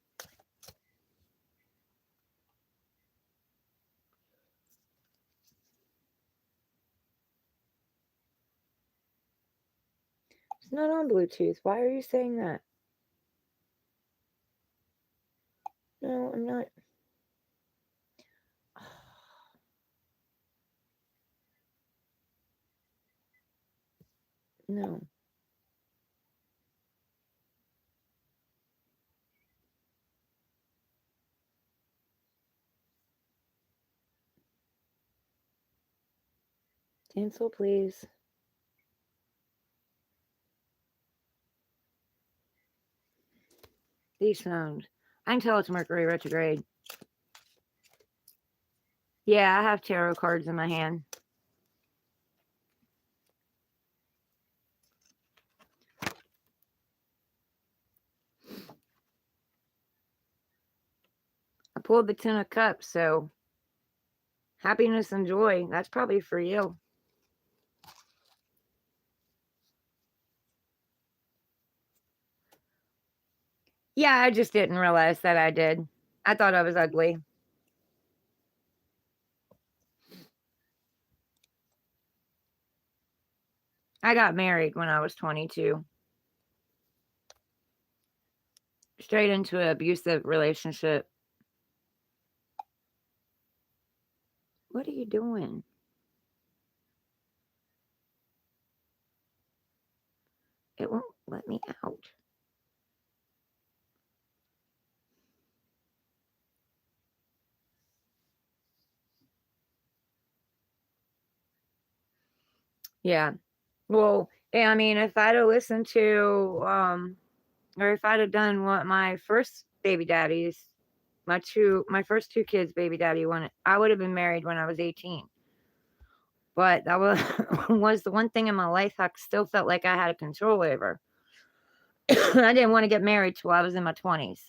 It's not on Bluetooth. Why are you saying that? No, I'm not. No. Cancel, please. These phones. I can tell it's Mercury retrograde. Yeah, I have tarot cards in my hand. I pulled the 10 of Cups, so happiness and joy. That's probably for you. Yeah, I just didn't realize that I did. I thought I was ugly. I got married when I was 22. Straight into an abusive relationship. What are you doing? It won't let me out. Yeah. Well, I mean, if I'd have listened to, or if I'd have done what my first baby daddies, my first 2 kids' baby daddy wanted, I would have been married when I was 18. But that was was the one thing in my life I still felt like I had control over. I didn't want to get married till I was in my 20s.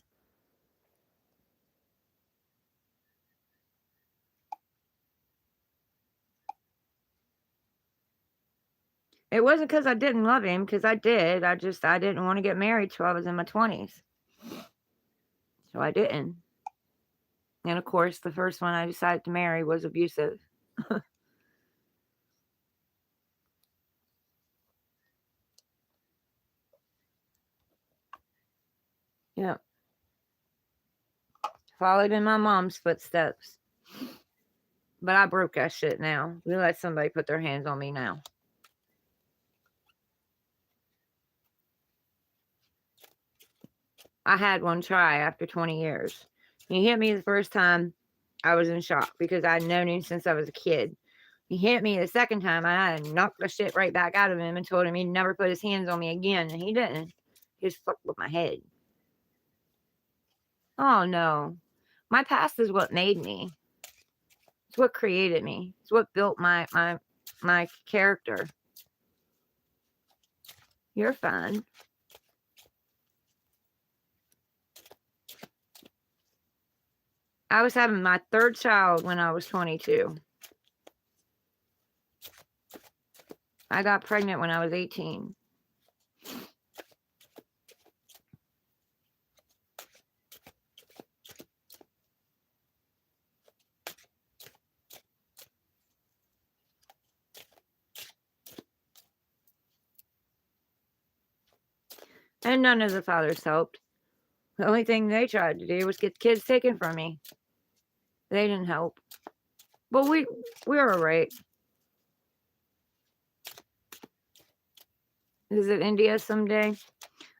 It wasn't because I didn't love him, because I did. I didn't want to get married till I was in my 20s. So I didn't. And of course, the first one I decided to marry was abusive. Yeah. Followed in my mom's footsteps. But I broke that shit now. We let somebody put their hands on me now. I had one try after 20 years. He hit me the first time. I was in shock because I'd known him since I was a kid. He hit me the second time. I knocked the shit right back out of him and told him he'd never put his hands on me again, and he didn't. He just fucked with my head. Oh no. My past is what made me. It's what created me. It's what built my character. You're fine. I was having my third child when I was 22. I got pregnant when I was 18. And none of the fathers helped. The only thing they tried to do was get the kids taken from me. They didn't help. But we were all right. Visit India someday.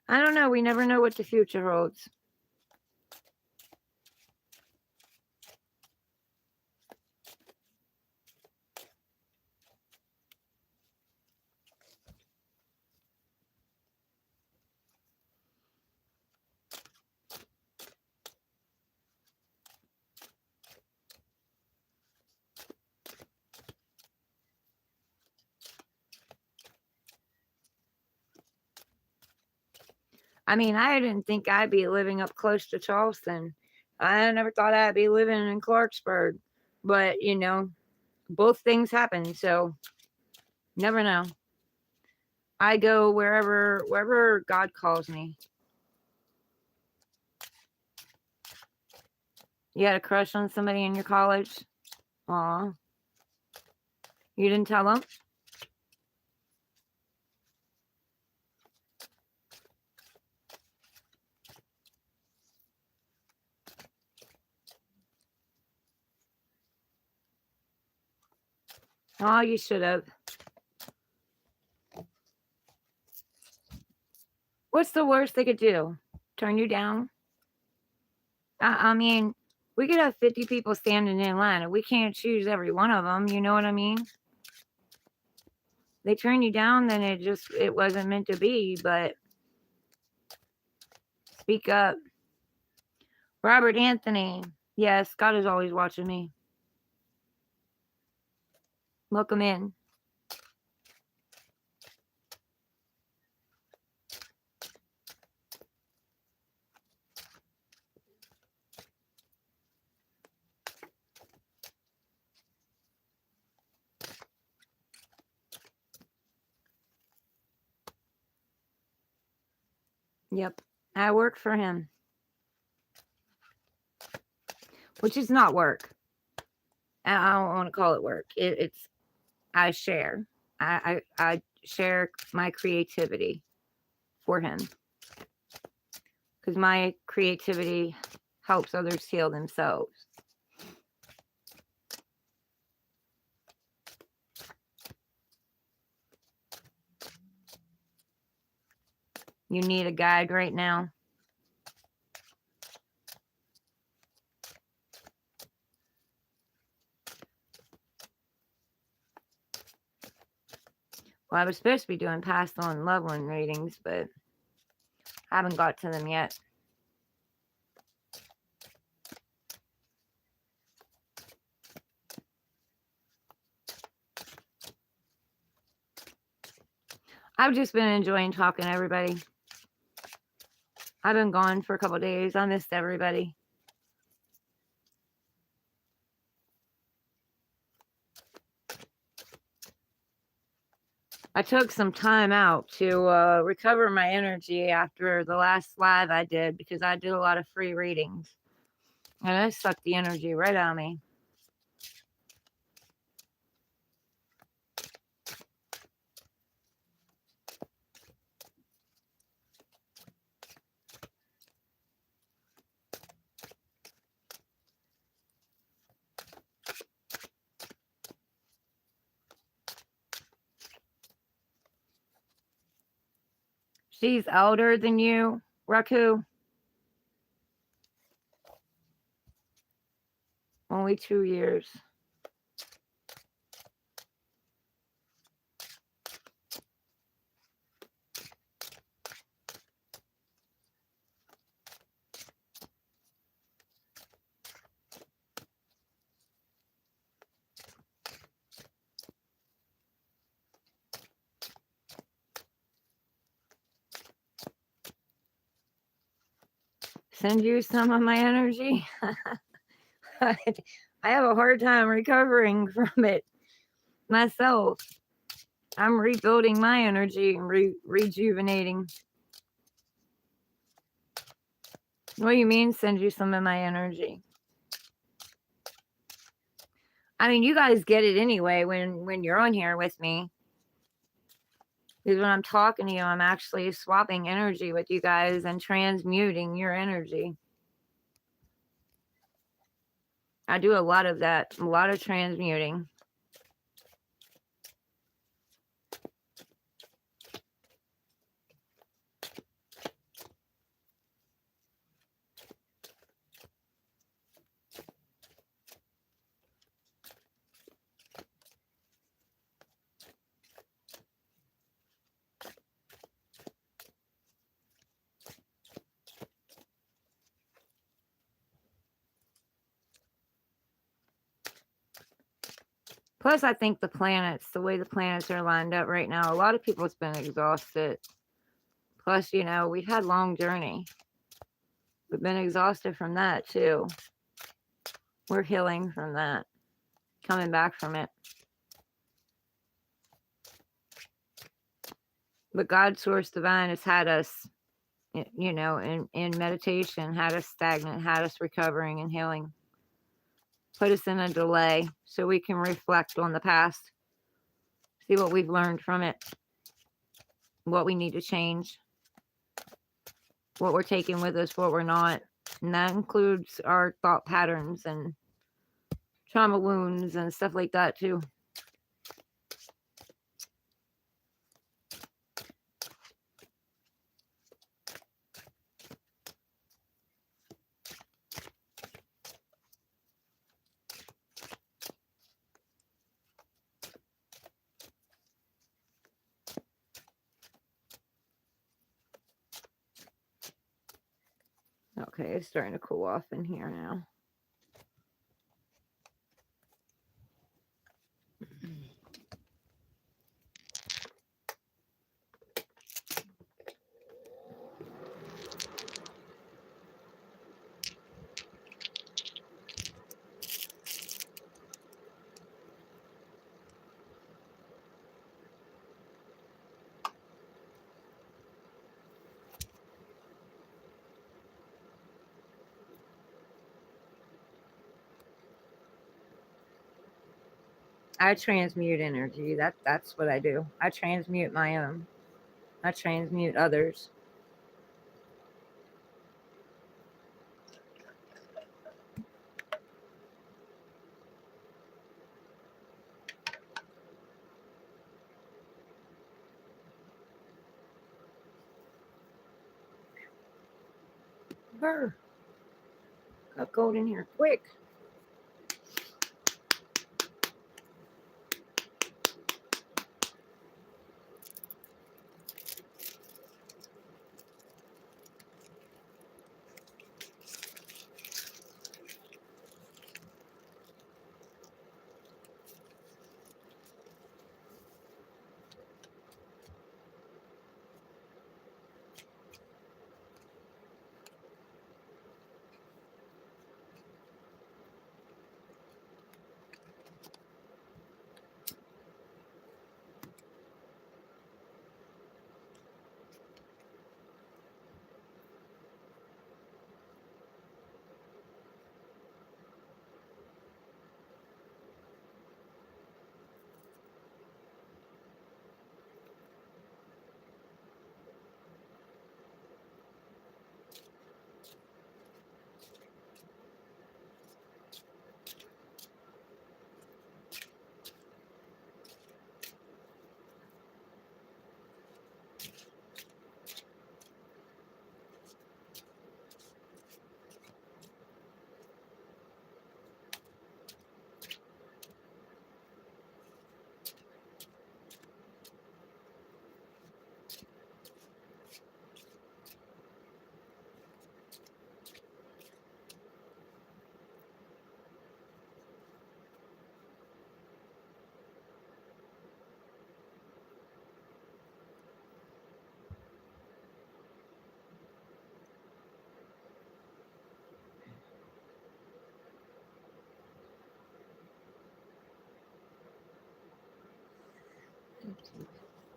I don't know. We never know what the future holds. I mean, I didn't think I'd be living up close to Charleston. I never thought I'd be living in Clarksburg. But, you know, both things happen. So, never know. I go wherever God calls me. You had a crush on somebody in your college? Aw. You didn't tell them? Oh, you should have. What's the worst they could do? Turn you down? I mean, we could have 50 people standing in line and we can't choose every one of them. You know what I mean? They turn you down, then it wasn't meant to be, but speak up. Robert Anthony. Yes, God is always watching me. Welcome in. Yep. I work for him. Which is not work. I don't want to call it work. It's I share. I share my creativity for him. Because my creativity helps others heal themselves. You need a guide right now? Well, I was supposed to be doing past on loved one readings, but I haven't got to them yet. I've just been enjoying talking to everybody. I've been gone for a couple days. I missed everybody. I took some time out to recover my energy after the last live I did because I did a lot of free readings. And it sucked the energy right out of me. She's older than you, Raku. Only 2 years. Send you some of my energy. I have a hard time recovering from it myself. I'm rebuilding my energy and rejuvenating. What do you mean, send you some of my energy? I mean, you guys get it anyway when you're on here with me. Because when I'm talking to you, I'm actually swapping energy with you guys and transmuting your energy. I do a lot of that, a lot of transmuting. Plus, I think the way the planets are lined up right now, a lot of people's been exhausted. Plus, you know, we've had long journey. We've been exhausted from that too. We're healing from that, coming back from it. But God, Source Divine, has had us, you know, in meditation, had us stagnant, had us recovering and healing. Put us in a delay so we can reflect on the past, see what we've learned from it, what we need to change, what we're taking with us, what we're not. And that includes our thought patterns and trauma wounds and stuff like that too. Okay, it's starting to cool off in here now. I transmute energy. That's what I do. I transmute my own. I transmute others. Brr. Got gold in here quick.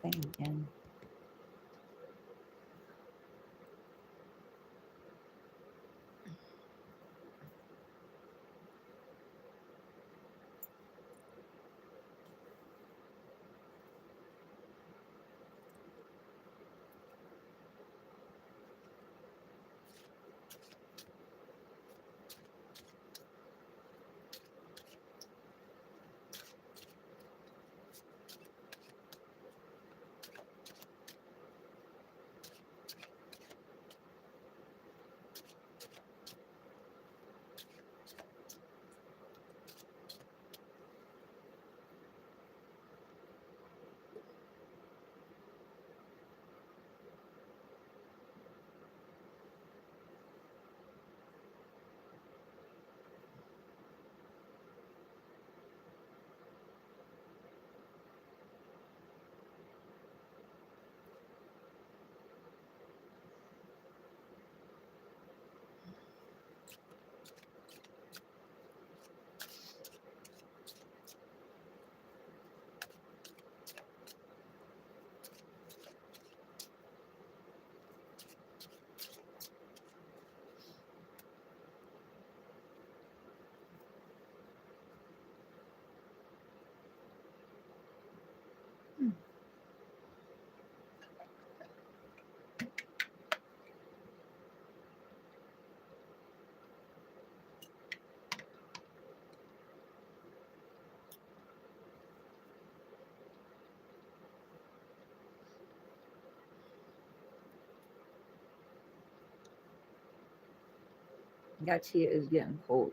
Thing again. That tea is getting cold.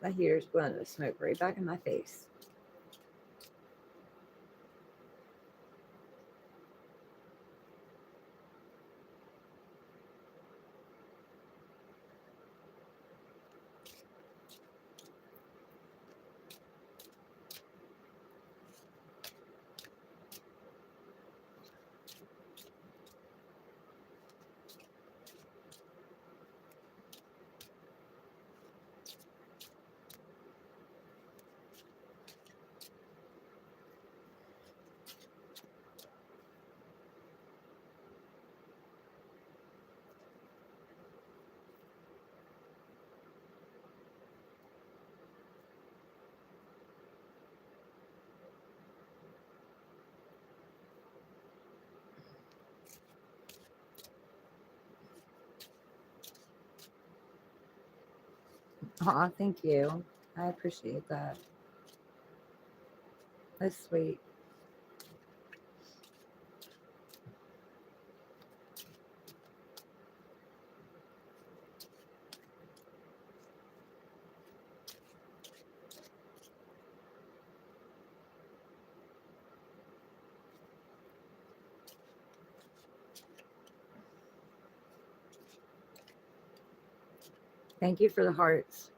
My heater's blowing the smoke right back in my face. Aw, thank you. I appreciate that. That's sweet. Thank you for the hearts.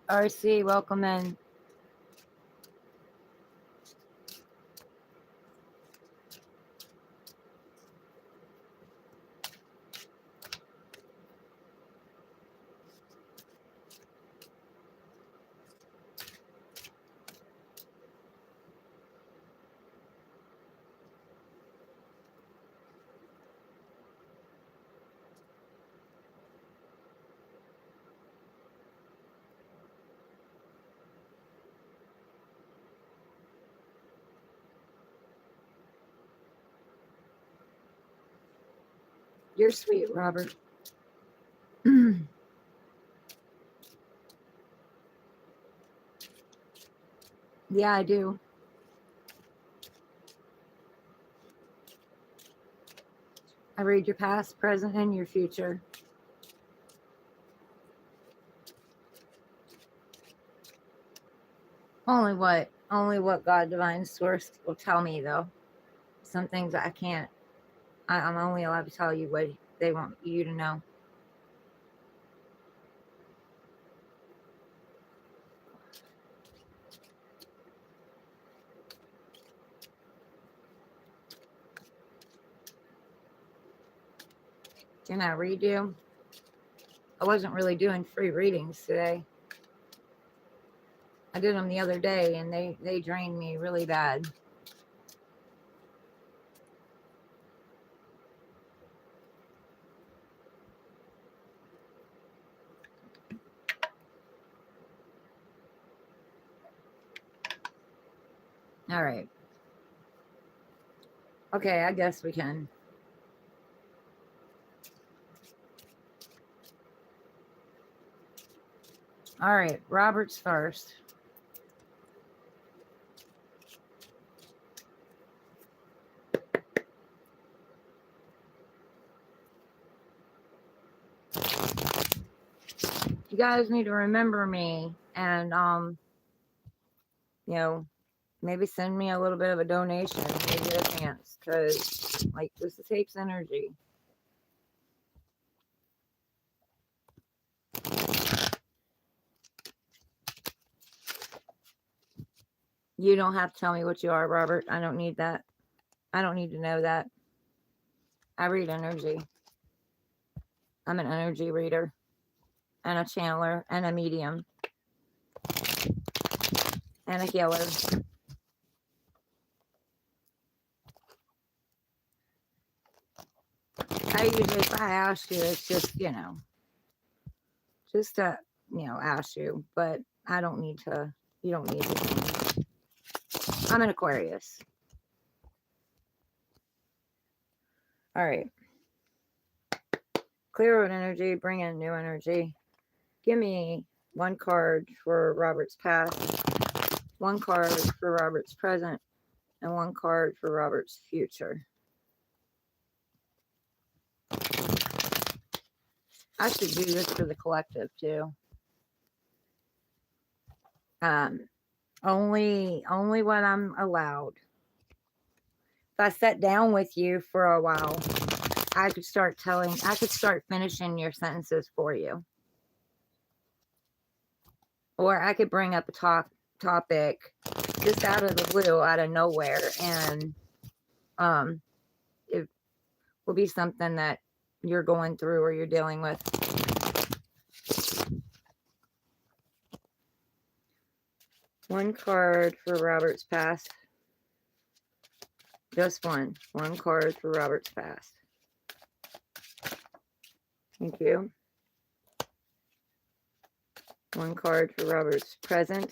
RC, welcome in. You're sweet, Robert. Yeah, I do. I read your past, present, and your future. Only what God Divine Source will tell me, though. Some things I can't. I'm only allowed to tell you what they want you to know. Can I read you? I wasn't really doing free readings today. I did them the other day, and they drained me really bad. All right. Okay, I guess we can. All right, Robert's first. You guys need to remember me and you know, maybe send me a little bit of a donation, maybe a chance, because like this takes energy. You don't have to tell me what you are, Robert. I don't need that. I don't need to know that. I read energy. I'm an energy reader and a channeler and a medium and a healer. I usually, if I ask you, it's just, just to, ask you, but I don't need to, you don't need to. I'm an Aquarius. All right. Clear out energy, bring in new energy. Give me one card for Robert's past, one card for Robert's present, and one card for Robert's future. I should do this for the collective too. Only when I'm allowed. If I sat down with you for a while, I could start finishing your sentences for you. Or I could bring up a topic just out of the blue, out of nowhere, and it will be something that you're going through or you're dealing with. One card for Robert's past. Just one. One card for Robert's past. Thank you. One card for Robert's present.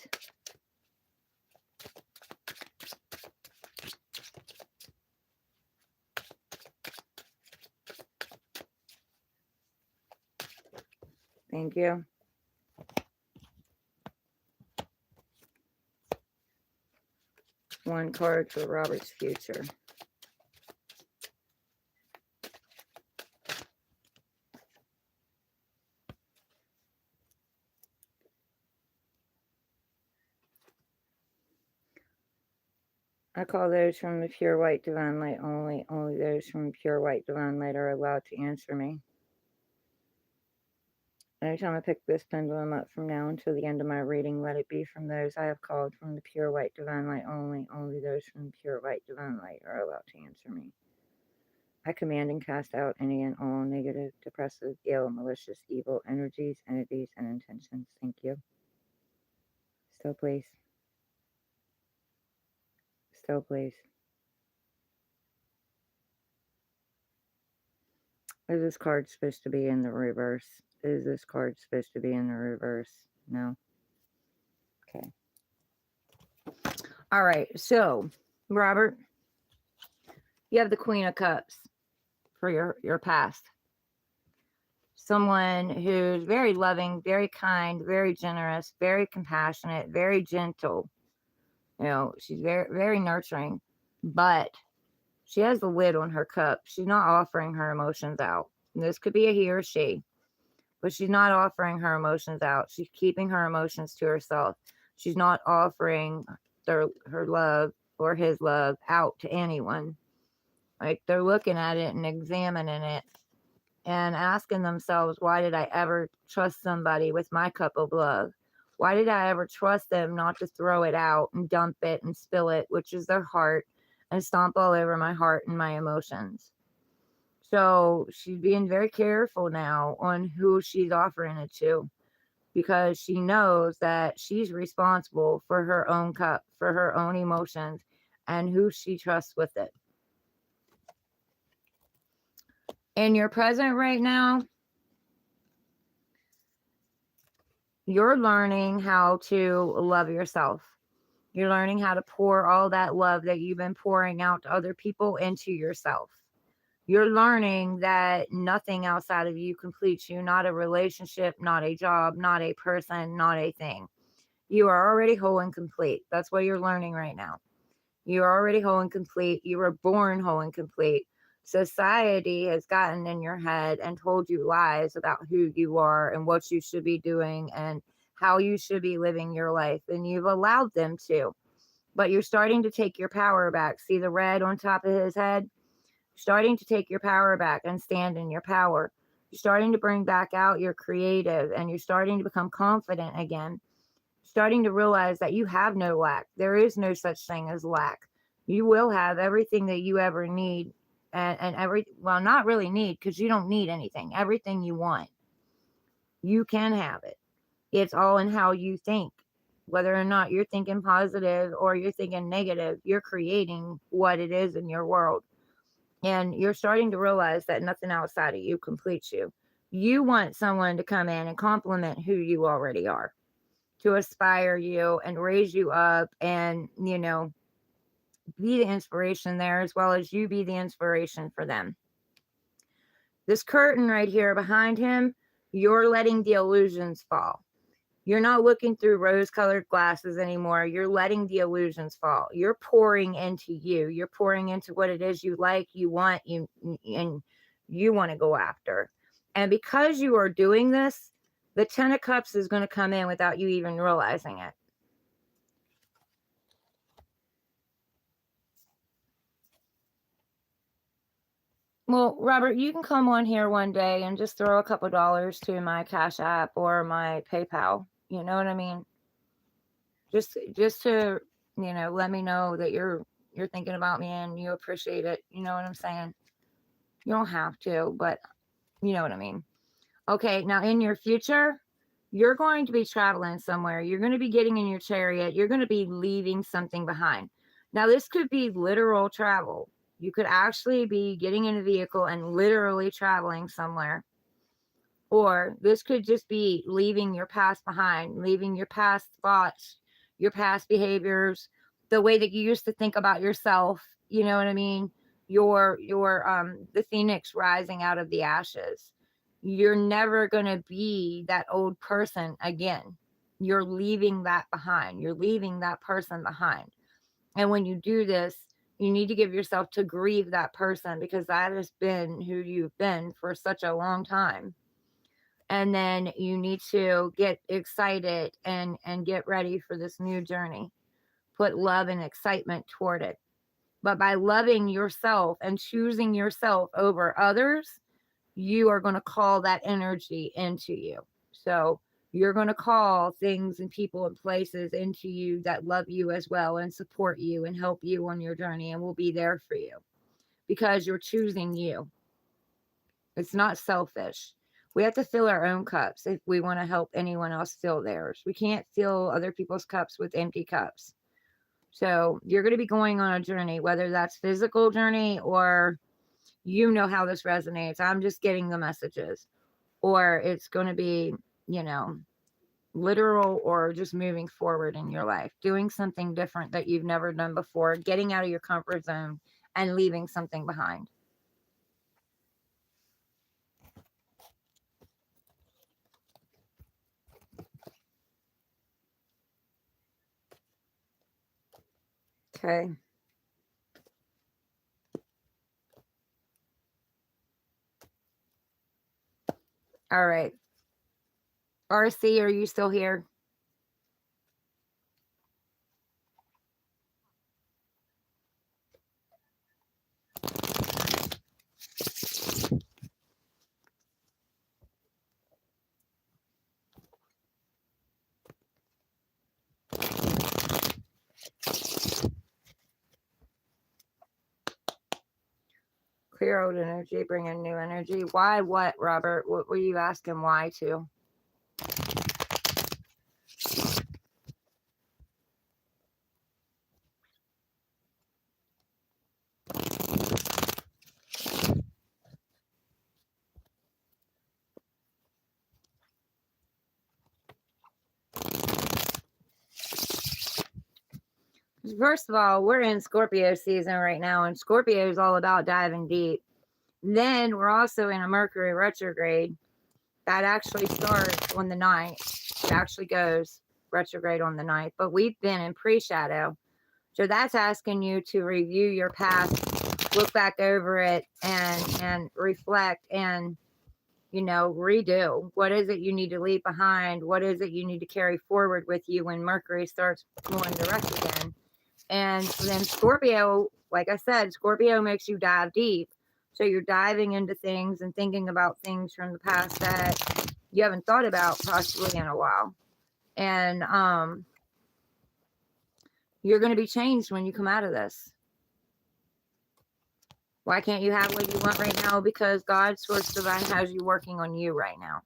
Thank you. One card for Robert's future. I call those from the pure white divine light only. Only those from pure white divine light are allowed to answer me. Anytime I pick this pendulum up from now until the end of my reading, let it be from those I have called from the pure white divine light only. Only those from the pure white divine light are allowed to answer me. I command and cast out any and all negative, depressive, ill, malicious, evil energies, entities, and intentions. Thank you. Still, please. Still, please. Is this card supposed to be in the reverse? Is this card supposed to be in the reverse? No. Okay. All right. So, Robert, you have the Queen of Cups for your past. Someone who's very loving, very kind, very generous, very compassionate, very gentle. You know, she's very, very nurturing, but she has the lid on her cup. She's not offering her emotions out. And this could be a he or she, but she's not offering her emotions out. She's keeping her emotions to herself. She's not offering her love or his love out to anyone. Like, they're looking at it and examining it and asking themselves, why did I ever trust somebody with my cup of love? Why did I ever trust them not to throw it out and dump it and spill it, which is their heart, and stomp all over my heart and my emotions? So she's being very careful now on who she's offering it to, because she knows that she's responsible for her own cup, for her own emotions, and who she trusts with it. In your present right now, you're learning how to love yourself. You're learning how to pour all that love that you've been pouring out to other people into yourself. You're learning that nothing outside of you completes you, not a relationship, not a job, not a person, not a thing. You are already whole and complete. That's what you're learning right now. You're already whole and complete. You were born whole and complete. Society has gotten in your head and told you lies about who you are and what you should be doing and how you should be living your life. And you've allowed them to. But you're starting to take your power back. See the red on top of his head? Starting to take your power back and stand in your power. You're starting to bring back out your creative, and you're starting to become confident again. Starting to realize that you have no lack. There is no such thing as lack. You will have everything that you ever need, and not really need, because you don't need anything. Everything you want, you can have it. It's all in how you think. Whether or not you're thinking positive or you're thinking negative, you're creating what it is in your world. And you're starting to realize that nothing outside of you completes you. You want someone to come in and compliment who you already are, to aspire you and raise you up and, be the inspiration there, as well as you be the inspiration for them. This curtain right here behind him, you're letting the illusions fall. You're not looking through rose-colored glasses anymore. You're letting the illusions fall. You're pouring into you. You're pouring into what it is you like, you want, and you want to go after. And because you are doing this, the Ten of Cups is going to come in without you even realizing it. Well, Robert, you can come on here one day and just throw a couple dollars to my Cash App or my PayPal. You know what I mean? Just to, let me know that you're thinking about me and you appreciate it. You know what I'm saying? You don't have to, but you know what I mean. Okay, now in your future, you're going to be traveling somewhere. You're going to be getting in your chariot. You're going to be leaving something behind. Now, this could be literal travel. You could actually be getting in a vehicle and literally traveling somewhere. Or this could just be leaving your past behind, leaving your past thoughts, your past behaviors, the way that you used to think about yourself. You know what I mean? Your the phoenix rising out of the ashes. You're never going to be that old person again. You're leaving that behind. You're leaving that person behind. And when you do this, you need to give yourself to grieve that person, because that has been who you've been for such a long time. And then you need to get excited and get ready for this new journey. Put love and excitement toward it. But by loving yourself and choosing yourself over others, you are going to call that energy into you. So you're going to call things and people and places into you that love you as well and support you and help you on your journey and will be there for you because you're choosing you. It's not selfish. We have to fill our own cups if we want to help anyone else fill theirs. We can't fill other people's cups with empty cups. So you're going to be going on a journey, whether that's physical journey or you know how this resonates. I'm just getting the messages. Or it's going to be, literal or just moving forward in your life, doing something different that you've never done before, getting out of your comfort zone and leaving something behind. Okay. All right. RC, are you still here? Clear old energy, bring in new energy. Why what, Robert? What were you asking why to? First of all, we're in Scorpio season right now, and Scorpio is all about diving deep. Then we're also in a Mercury retrograde that actually starts on the 9th. It actually goes retrograde on the 9th, but we've been in pre-shadow. So that's asking you to review your past, look back over it and reflect and, redo. What is it you need to leave behind? What is it you need to carry forward with you when Mercury starts going direct again? And then Scorpio, like I said, Scorpio makes you dive deep. So you're diving into things and thinking about things from the past that you haven't thought about possibly in a while. And you're going to be changed when you come out of this. Why can't you have what you want right now? Because God's Source Divine has you working on you right now.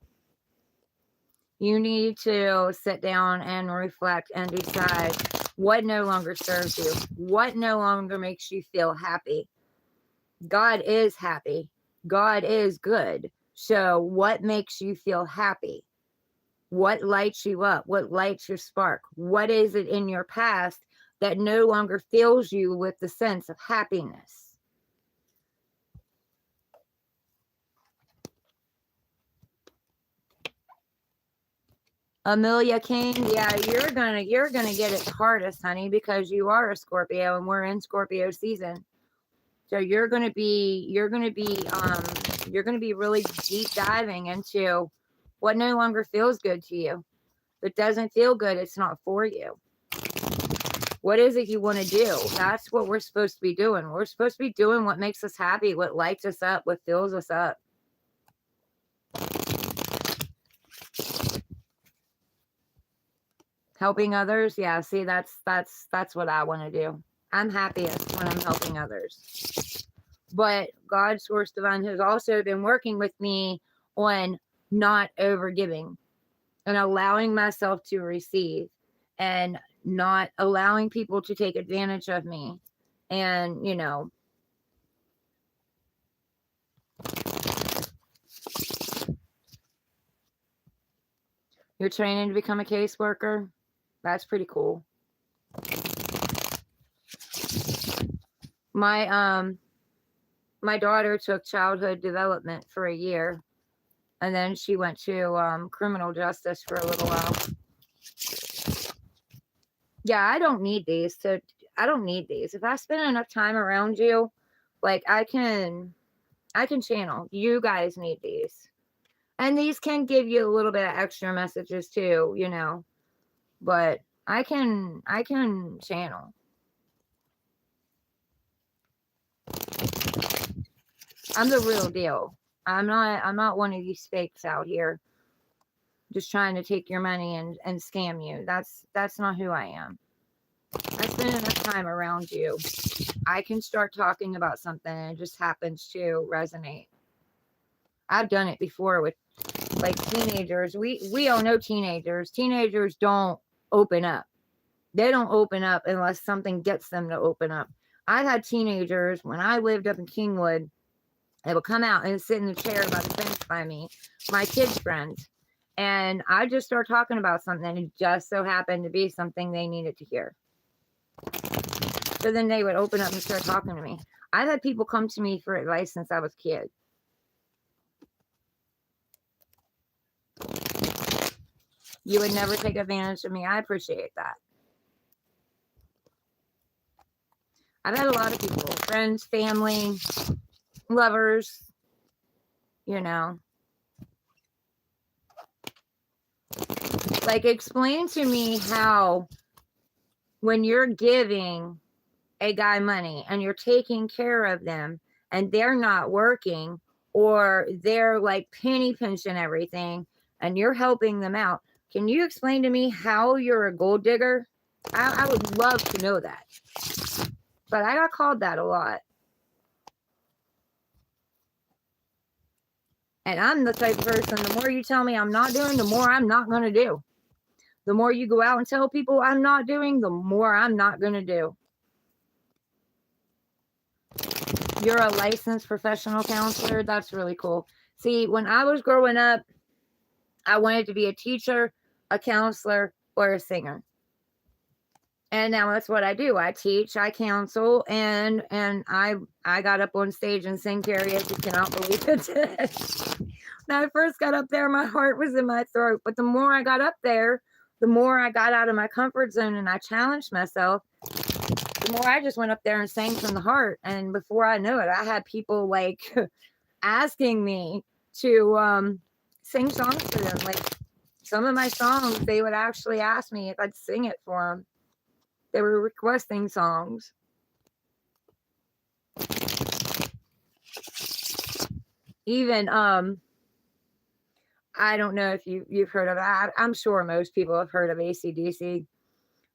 You need to sit down and reflect and decide what no longer serves you, what no longer makes you feel happy. God is happy. God is good. So what makes you feel happy? What lights you up? What lights your spark? What is it in your past that no longer fills you with the sense of happiness? Amelia King, yeah, you're gonna get it hardest, honey, because you are a Scorpio and we're in Scorpio season. So you're gonna be really deep diving into what no longer feels good to you. If it doesn't feel good, it's not for you. What is it you want to do? That's what we're supposed to be doing. We're supposed to be doing what makes us happy, what lights us up, what fills us up. Helping others, yeah, see, that's what I want to do. I'm happiest when I'm helping others. But God's Source Divine has also been working with me on not overgiving and allowing myself to receive and not allowing people to take advantage of me. And, you're training to become a caseworker. That's pretty cool. My daughter took childhood development for a year, and then she went to criminal justice for a little while. Yeah, I don't need these. If I spend enough time around you, like I can channel. You guys need these. And these can give you a little bit of extra messages too, but I can channel. I'm the real deal. I'm not one of these fakes out here. just trying to take your money and scam you. That's not who I am. I spend enough time around you. I can start talking about something and it just happens to resonate. I've done it before with like teenagers. We all know teenagers. Teenagers don't open up. They don't open up unless something gets them to open up. I've had teenagers when I lived up in Kingwood. They would come out and sit in the chair by the fence by me, my kids' friends. And I just start talking about something and it just so happened to be something they needed to hear. So then they would open up and start talking to me. I've had people come to me for advice since I was a kid. You would never take advantage of me. I appreciate that. I've had a lot of people, friends, family, lovers, you know. Like, explain to me how when you're giving a guy money and you're taking care of them and they're not working or they're like penny pinching everything and you're helping them out. Can you explain to me how you're a gold digger? I would love to know that. But I got called that a lot. And I'm the type of person, the more you tell me I'm not doing, the more I'm not going to do. The more you go out and tell people I'm not doing, the more I'm not going to do. You're a licensed professional counselor. That's really cool. See, when I was growing up, I wanted to be a teacher, a counselor, or a singer. And now that's what I do. I teach, I counsel, and I got up on stage and sang karaoke. You cannot believe it. When I first got up there, my heart was in my throat. But the more I got up there, the more I got out of my comfort zone and I challenged myself, the more I just went up there and sang from the heart. And before I knew it, I had people like asking me to sing songs for them. Like some of my songs, they would actually ask me if I'd sing it for them. They were requesting songs. Even I don't know if you've heard of that. I'm sure most people have heard of AC/DC,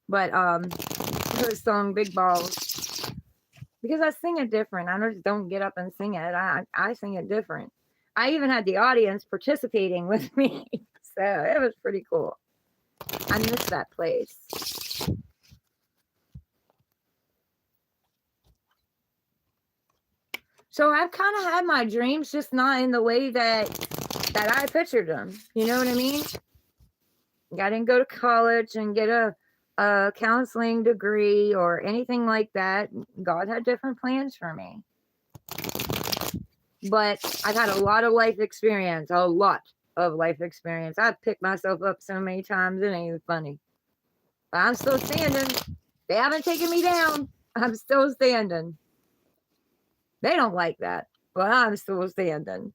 but the song Big Balls, because I sing it different. I just don't get up and sing it. I sing it different. I even had the audience participating with me, so it was pretty cool. I miss that place. So I've kind of had my dreams, just not in the way that I pictured them. You know what I mean? I didn't go to college and get a counseling degree or anything like that. God had different plans for me. But I've had a lot of life experience, I've picked myself up so many times, it ain't even funny. But I'm still standing. They haven't taken me down. I'm still standing. They don't like that, but I'm still standing.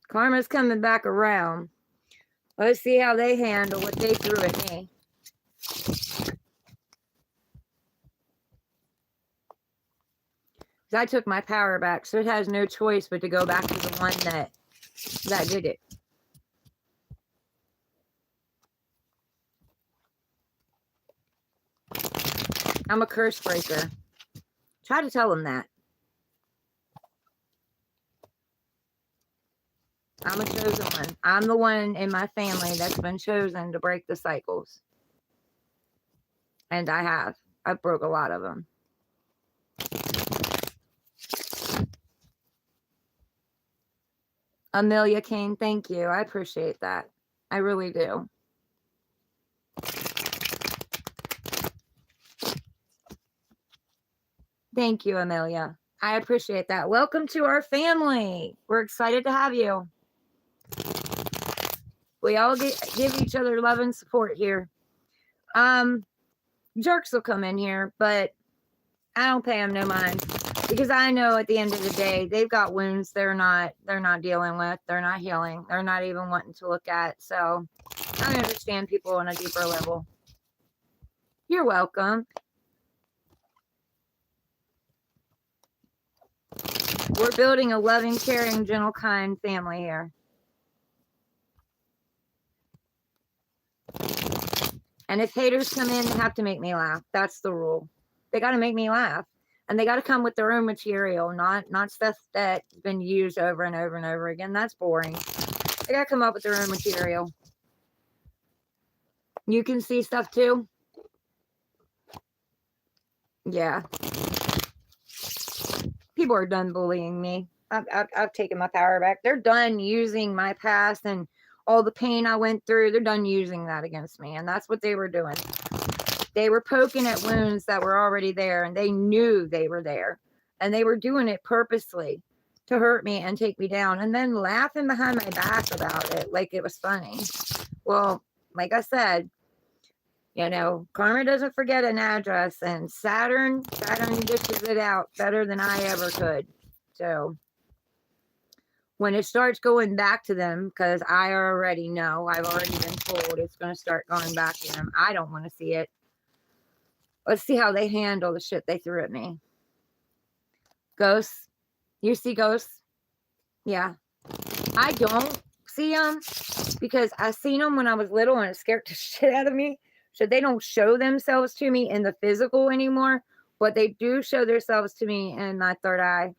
Karma's coming back around. Let's see how they handle what they threw at me. I took my power back, so it has no choice but to go back to the one that did it. I'm a curse breaker. Try to tell them that. I'm a chosen one. I'm the one in my family that's been chosen to break the cycles. And I have. I've broke a lot of them. Amelia Kane, thank you. I appreciate that. I really do. Thank you, Amelia. I appreciate that. Welcome to our family. We're excited to have you. We all give each other love and support here. Jerks will come in here, but I don't pay them no mind because I know at the end of the day they've got wounds they're not dealing with, they're not healing, they're not even wanting to look at. So I understand people on a deeper level. You're welcome. We're building a loving, caring, gentle, kind family here. And if haters come in, they have to make me laugh. That's the rule. They got to make me laugh. And they got to come with their own material, not stuff that's been used over and over and over again. That's boring. They got to come up with their own material. You can see stuff too? Yeah. People are done bullying me. I've taken my power back. They're done using my past and all the pain I went through. They're done using that against me. And that's what they were doing. They were poking at wounds that were already there, and they knew they were there. And they were doing it purposely to hurt me and take me down, and then laughing behind my back about it like it was funny. Well, like I said, you know, karma doesn't forget an address, and Saturn dishes it out better than I ever could. So when it starts going back to them, because I already know, I've already been told it's going to start going back to them. I don't want to see it. Let's see how they handle the shit they threw at me. Ghosts. You see ghosts? Yeah. I don't see them because I seen them when I was little and it scared the shit out of me. So they don't show themselves to me in the physical anymore, but they do show themselves to me in my third eye.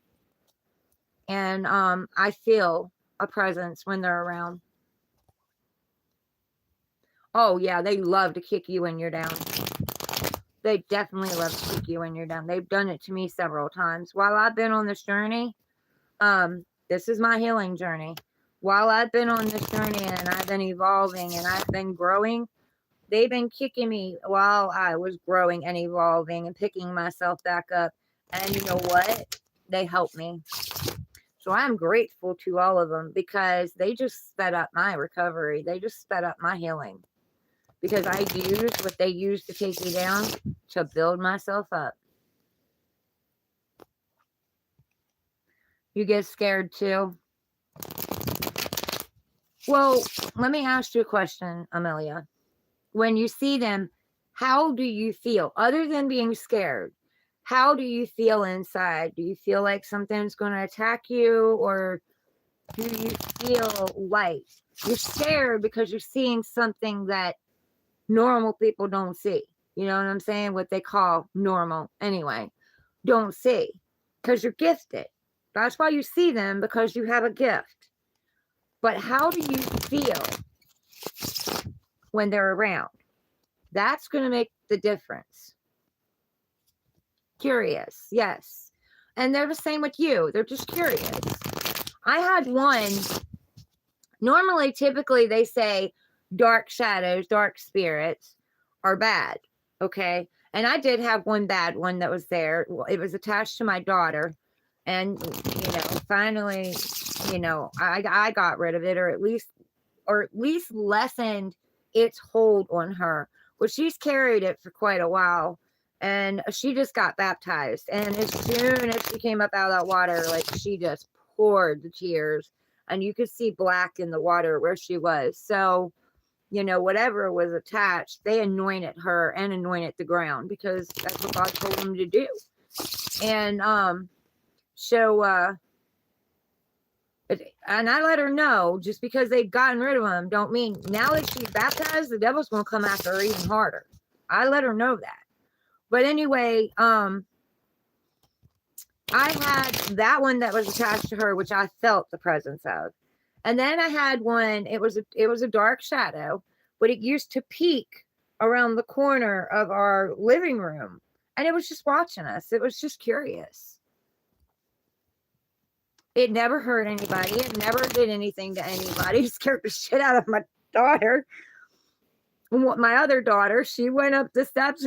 And I feel a presence when they're around. Oh yeah, they love to kick you when you're down. They definitely love to kick you when you're down. They've done it to me several times. While I've been on this journey, this is my healing journey. While I've been on this journey and I've been evolving and I've been growing, they've been kicking me while I was growing and evolving and picking myself back up. And you know what? They helped me. So I'm grateful to all of them because they just sped up my recovery. They just sped up my healing. Because I used what they used to take me down to build myself up. You get scared too? Well, let me ask you a question, Amelia. When you see them, how do you feel? Other than being scared, how do you feel inside? Do you feel like something's going to attack you? Or do you feel light? You're scared because you're seeing something that normal people don't see. You know what I'm saying? What they call normal anyway. Don't see. Because you're gifted. That's why you see them, because you have a gift. But how do you feel when they're around? That's going to make the difference. Curious, yes. And they're the same with you. They're just curious. I had one. Normally, typically, they say dark shadows, dark spirits are bad. Okay. And I did have one bad one that was there. It was attached to my daughter. And, you know, finally, you know, I got rid of it, or at least lessened its hold on her. Well, she's carried it for quite a while. And she just got baptized. And as soon as she came up out of that water, like, she just poured the tears. And you could see black in the water where she was. So, you know, whatever was attached, they anointed her and anointed the ground, because that's what God told them to do. And and I let her know, just because they've gotten rid of them don't mean now that she's baptized, the devil's going to come after her even harder. I let her know that. But anyway, I had that one that was attached to her, which I felt the presence of. And then I had one, it was a dark shadow, but it used to peek around the corner of our living room. And it was just watching us. It was just curious. It never hurt anybody. It never did anything to anybody. It scared the shit out of my daughter. My other daughter, she went up the steps.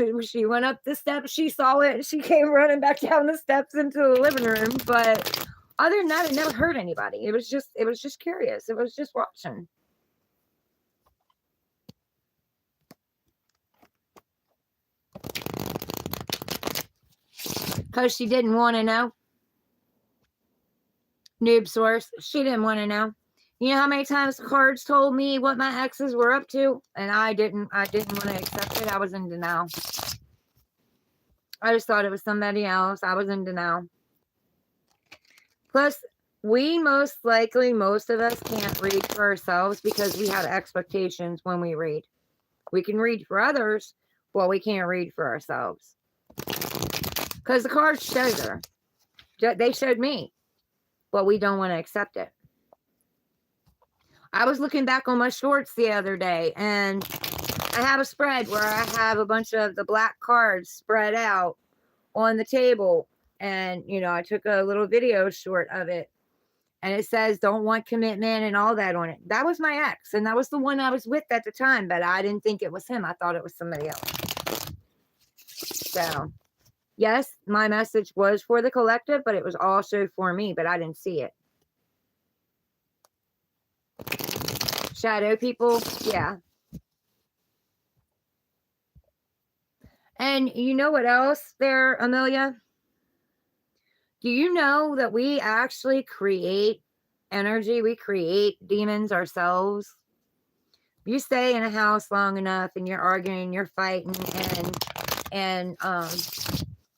She saw it, and she came running back down the steps into the living room. But other than that, it never hurt anybody. It was just curious. It was just watching. Because she didn't want to know. Noob source. She didn't want to know. You know how many times the cards told me what my exes were up to? And I didn't want to accept it. I was in denial. I just thought it was somebody else. I was in denial. Plus, we most likely, most of us can't read for ourselves because we have expectations when we read. We can read for others, but we can't read for ourselves. Because the cards showed her. They showed me, but we don't want to accept it. I was looking back on my shorts the other day, and I have a spread where I have a bunch of the black cards spread out on the table. And, you know, I took a little video short of it. And it says, don't want commitment and all that on it. That was my ex. And that was the one I was with at the time. But I didn't think it was him. I thought it was somebody else. So, yes, my message was for the collective, but it was also for me. But I didn't see it. Shadow people, yeah. And you know what else there, Amelia? Do you know that we actually create energy? We create demons ourselves. You stay in a house long enough and you're arguing, you're fighting and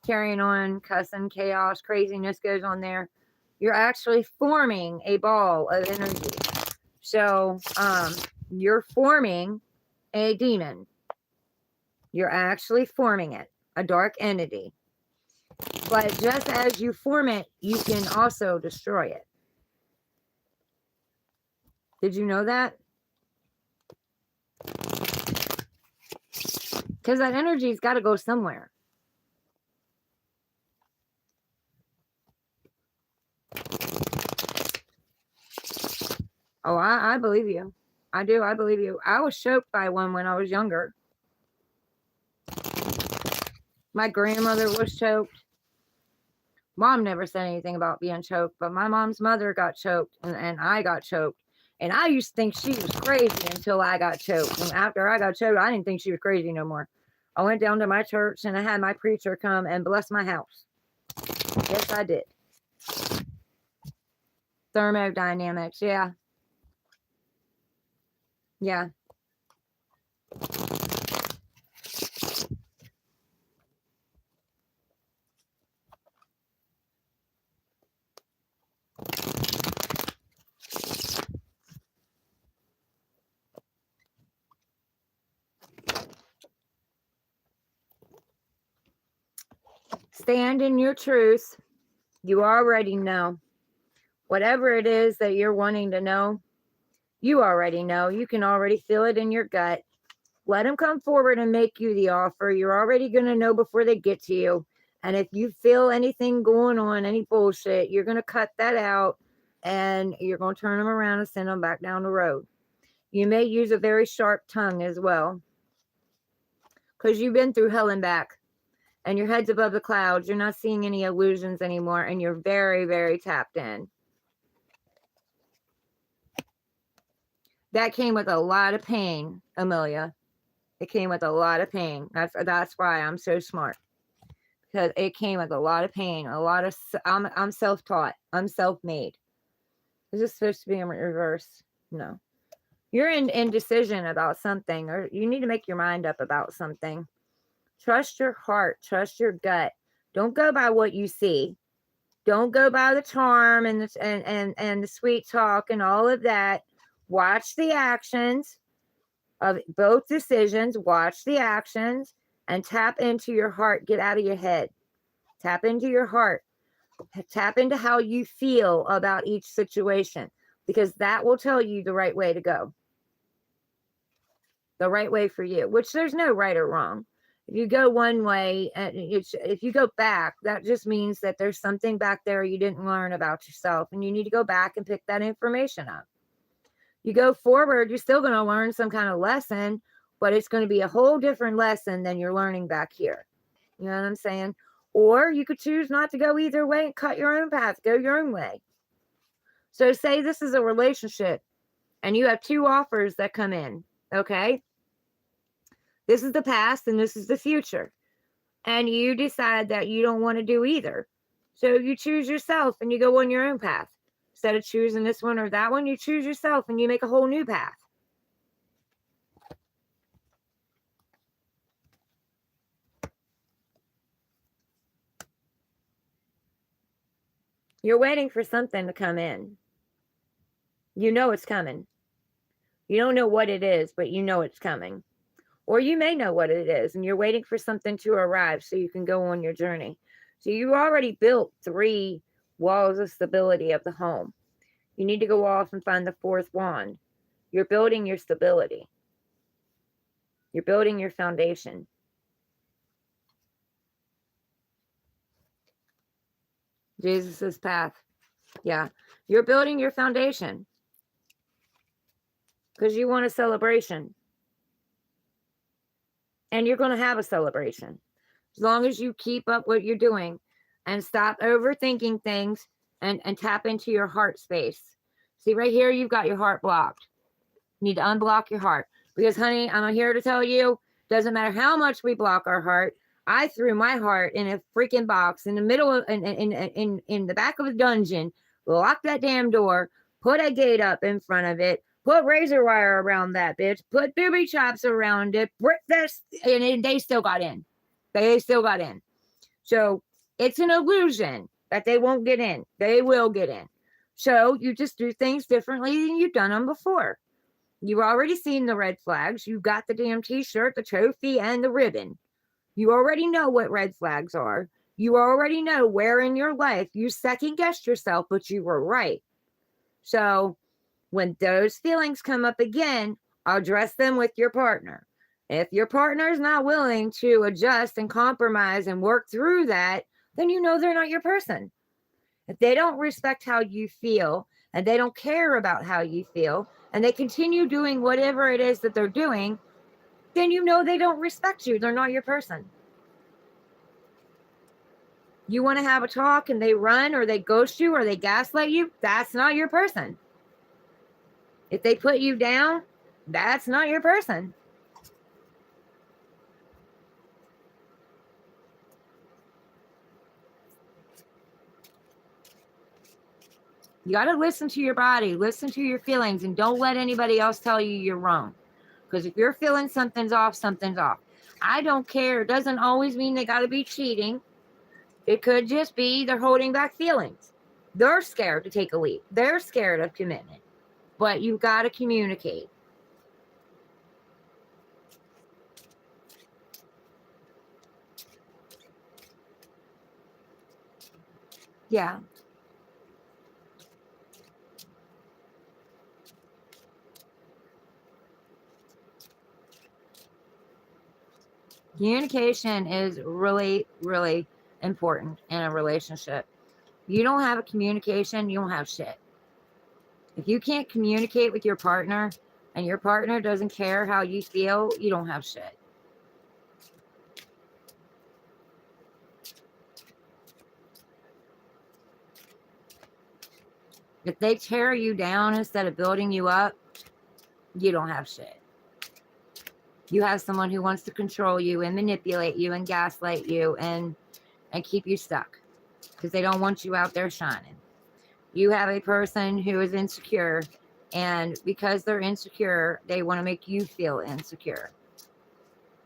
carrying on, cussing, chaos, craziness goes on there. You're actually forming a ball of energy. So you're forming a demon. You're actually forming it, a dark entity. But just as you form it, you can also destroy it. Did you know that? Because that energy's got to go somewhere. Oh, I believe you. I do. I believe you. I was choked by one when I was younger. My grandmother was choked. Mom never said anything about being choked, but my mom's mother got choked and I got choked. And I used to think she was crazy until I got choked. And after I got choked, I didn't think she was crazy no more. I went down to my church and I had my preacher come and bless my house. Yes, I did. Thermodynamics, yeah. Yeah. Stand in your truth. You already know. Whatever it is that you're wanting to know, you already know. You can already feel it in your gut. Let them come forward and make you the offer. You're already going to know before they get to you. And if you feel anything going on, any bullshit, you're going to cut that out and you're going to turn them around and send them back down the road. You may use a very sharp tongue as well, because you've been through hell and back and your head's above the clouds. You're not seeing any illusions anymore and you're very, very tapped in. That came with a lot of pain, Amelia. It came with a lot of pain. That's why I'm so smart. Because it came with a lot of pain, a lot of. I'm self-taught. I'm self-made. Is this supposed to be in reverse? No. You're in indecision about something, or you need to make your mind up about something. Trust your heart. Trust your gut. Don't go by what you see. Don't go by the charm and the sweet talk and all of that. Watch the actions of both decisions. Watch the actions and tap into your heart. Get out of your head. Tap into your heart. Tap into how you feel about each situation, because that will tell you the right way to go. The right way for you, which there's no right or wrong. If you go one way, and if you go back, that just means that there's something back there you didn't learn about yourself, and you need to go back and pick that information up. You go forward, you're still going to learn some kind of lesson, but it's going to be a whole different lesson than you're learning back here. You know what I'm saying? Or you could choose not to go either way and cut your own path. Go your own way. So say this is a relationship and you have two offers that come in. Okay? This is the past and this is the future. And you decide that you don't want to do either. So you choose yourself and you go on your own path. Instead of choosing this one or that one, you choose yourself and you make a whole new path. You're waiting for something to come in. You know it's coming. You don't know what it is, but you know it's coming. Or you may know what it is, and you're waiting for something to arrive so you can go on your journey. So you already built 3 walls of stability of the home. You need to go off and find the 4th wand. You're building your stability. You're building your foundation. Jesus' path. Yeah. You're building your foundation because you want a celebration. And you're going to have a celebration as long as you keep up what you're doing and stop overthinking things and tap into your heart space. See, right here, you've got your heart blocked. You need to unblock your heart because, honey, I'm here to tell you, doesn't matter how much we block our heart. I threw my heart in a freaking box in the middle of in the back of a dungeon, locked that damn door, put a gate up in front of it, put razor wire around that bitch, put booby traps around it, brick this, and they still got in. They still got in. So it's an illusion that they won't get in. They will get in. So you just do things differently than you've done them before. You've already seen the red flags. You got the damn t-shirt, the trophy, and the ribbon. You already know what red flags are. You already know where in your life you second-guessed yourself, but you were right. So when those feelings come up again, address them with your partner. If your partner is not willing to adjust and compromise and work through that, then you know they're not your person. If they don't respect how you feel and they don't care about how you feel and they continue doing whatever it is that they're doing, then you know they don't respect you. They're not your person. You want to have a talk and they run or they ghost you or they gaslight you, that's not your person. If they put you down, that's not your person. You got to listen to your body, listen to your feelings, and don't let anybody else tell you you're wrong. Because if you're feeling something's off, something's off. I don't care. It doesn't always mean they got to be cheating. It could just be they're holding back feelings. They're scared to take a leap. They're scared of commitment. But you've got to communicate. Yeah. Communication is really, really important in a relationship. You don't have a communication, you don't have shit. If you can't communicate with your partner and your partner doesn't care how you feel, you don't have shit. If they tear you down instead of building you up, you don't have shit. You have someone who wants to control you and manipulate you and gaslight you and keep you stuck because they don't want you out there shining. You have a person who is insecure, and because they're insecure, they want to make you feel insecure.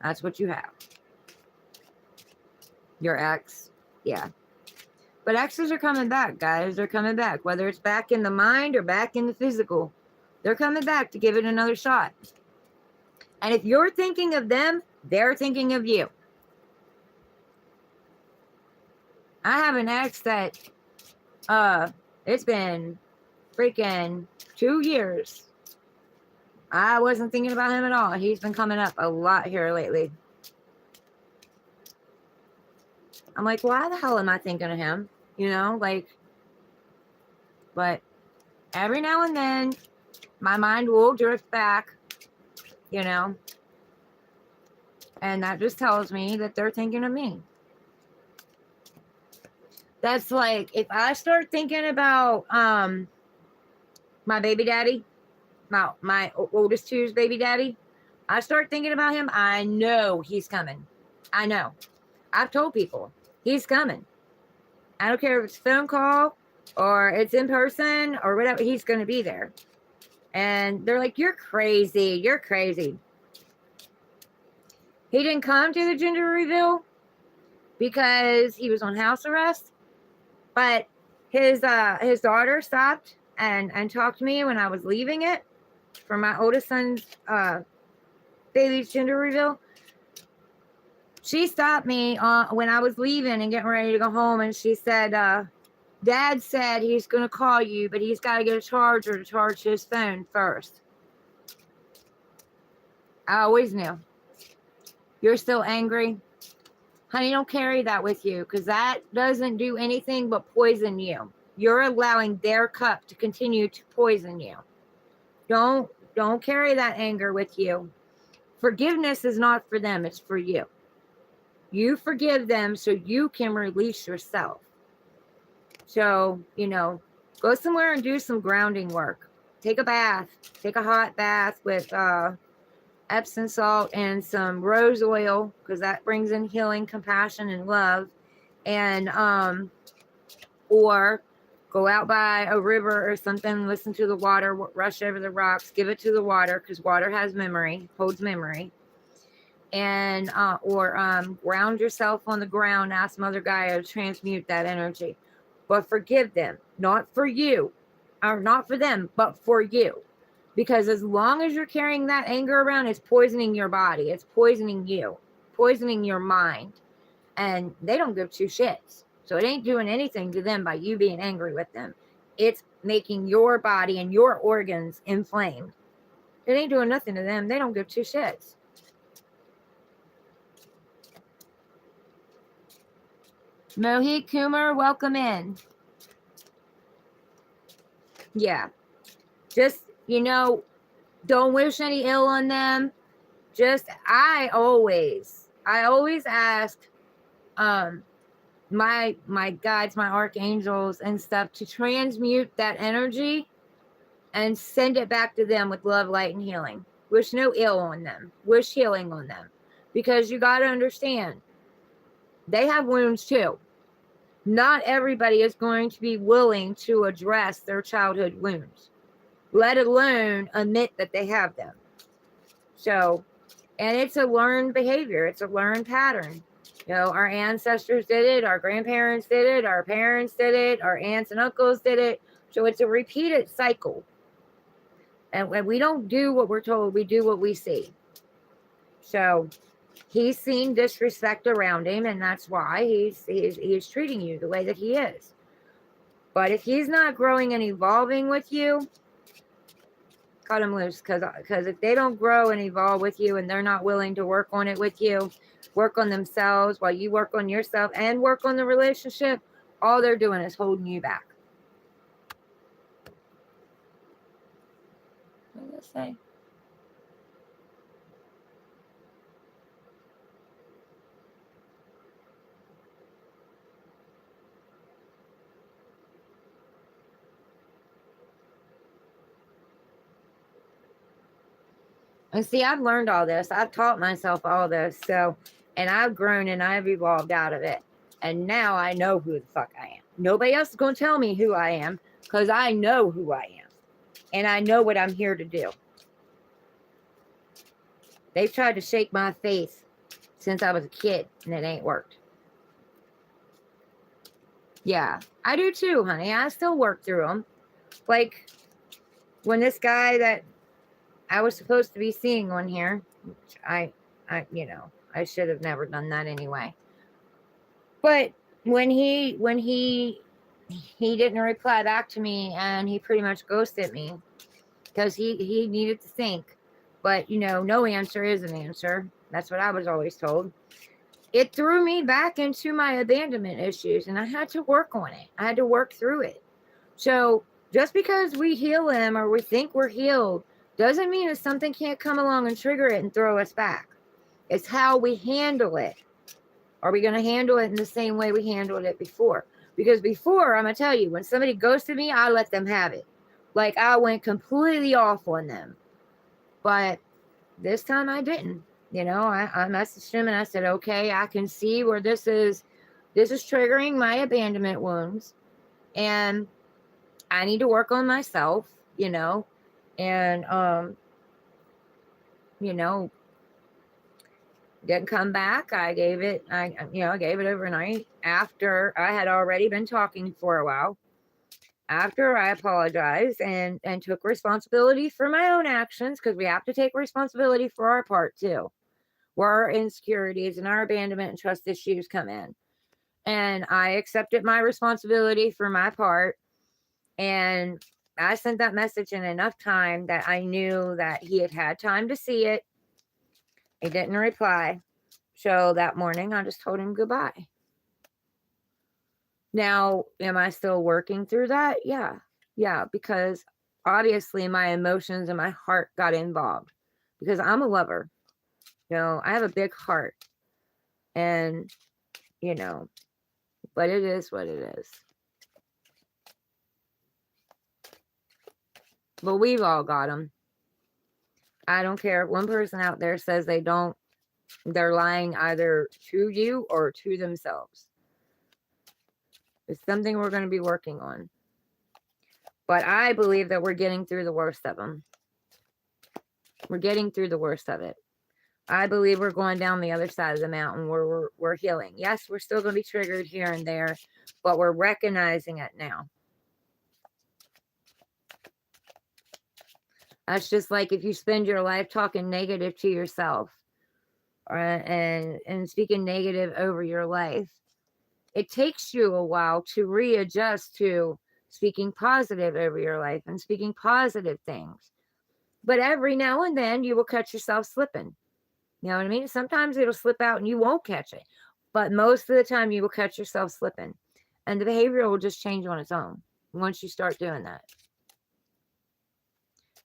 That's what you have. Your ex, yeah. But exes are coming back, guys. They're coming back, whether it's back in the mind or back in the physical. They're coming back to give it another shot. And if you're thinking of them, they're thinking of you. I have an ex that it's been freaking 2 years. I wasn't thinking about him at all. He's been coming up a lot here lately. I'm like, why the hell am I thinking of him? You know, like, but every now and then my mind will drift back, you know, and that just tells me that they're thinking of me. That's like, if I start thinking about my baby daddy, my oldest two's baby daddy, I start thinking about him, I know he's coming. I know. I've told people he's coming. I don't care if it's a phone call or it's in person or whatever, he's going to be there. And they're like, you're crazy. You're crazy. He didn't come to the gender reveal because he was on house arrest. But his daughter stopped and talked to me when I was leaving it for my oldest son's baby's gender reveal. She stopped me when I was leaving and getting ready to go home, and she said, Dad said he's going to call you, but he's got to get a charger to charge his phone first. I always knew. You're still angry? Honey, don't carry that with you, because that doesn't do anything but poison you. You're allowing their cup to continue to poison you. Don't carry that anger with you. Forgiveness is not for them, it's for you. You forgive them so you can release yourself. So, go somewhere and do some grounding work. Take a bath. Take a hot bath with Epsom salt and some rose oil, because that brings in healing, compassion, and love. And or go out by a river or something, listen to the water, rush over the rocks, give it to the water, because water has memory, holds memory. And or ground yourself on the ground, ask Mother Gaia to transmute that energy. But forgive them, not for you, or not for them, but for you. Because as long as you're carrying that anger around, it's poisoning your body. It's poisoning you, poisoning your mind. And they don't give two shits. So it ain't doing anything to them by you being angry with them. It's making your body and your organs inflamed. It ain't doing nothing to them. They don't give two shits. Mohit Kumar, welcome in. Yeah. Just, don't wish any ill on them. Just, I always ask my guides, my archangels and stuff to transmute that energy and send it back to them with love, light, and healing. Wish no ill on them. Wish healing on them. Because you got to understand, they have wounds too. Not everybody is going to be willing to address their childhood wounds, let alone admit that they have them. So, and it's a learned behavior. It's a learned pattern. Our ancestors did it. Our grandparents did it. Our parents did it. Our aunts and uncles did it. So it's a repeated cycle. And when we don't do what we're told, we do what we see. So he's seen disrespect around him, and that's why he's treating you the way that he is. But if he's not growing and evolving with you, cut him loose. Because if they don't grow and evolve with you, and they're not willing to work on it with you, work on themselves while you work on yourself and work on the relationship, all they're doing is holding you back. What does it say? And see, I've learned all this. I've taught myself all this. So, and I've grown and I've evolved out of it. And now I know who the fuck I am. Nobody else is going to tell me who I am, because I know who I am. And I know what I'm here to do. They've tried to shake my faith since I was a kid, and it ain't worked. Yeah, I do too, honey. I still work through them. Like when this guy that I was supposed to be seeing on here, which I should have never done that anyway. But when he didn't reply back to me, and he pretty much ghosted me because he needed to think. But no answer is an answer. That's what I was always told. It threw me back into my abandonment issues, and I had to work on it. I had to work through it. So just because we heal them or we think we're healed doesn't mean that something can't come along and trigger it and throw us back. It's how we handle it. Are we going to handle it in the same way we handled it before? Because before, I'm going to tell you, when somebody ghosted me, I let them have it. Like I went completely off on them. But this time I didn't. I messaged him and I said, okay, I can see where this is triggering my abandonment wounds. And I need to work on myself, and, didn't come back. I gave it overnight after I had already been talking for a while. after I apologized and took responsibility for my own actions, because we have to take responsibility for our part too, where our insecurities and our abandonment and trust issues come in. And I accepted my responsibility for my part, and I sent that message in enough time that I knew that he had had time to see it. He didn't reply. So that morning, I just told him goodbye. Now, am I still working through that? Yeah. Yeah, because obviously my emotions and my heart got involved, because I'm a lover. I have a big heart, and, but it is what it is. But we've all got them. I don't care if one person out there says they don't. They're lying either to you or to themselves. It's something we're going to be working on. But I believe that we're getting through the worst of them. We're getting through the worst of it. I believe we're going down the other side of the mountain where we're healing. Yes, we're still going to be triggered here and there, but we're recognizing it now. That's just like if you spend your life talking negative to yourself, and speaking negative over your life. It takes you a while to readjust to speaking positive over your life and speaking positive things. But every now and then you will catch yourself slipping. You know what I mean? Sometimes it'll slip out and you won't catch it. But most of the time you will catch yourself slipping. And the behavior will just change on its own once you start doing that.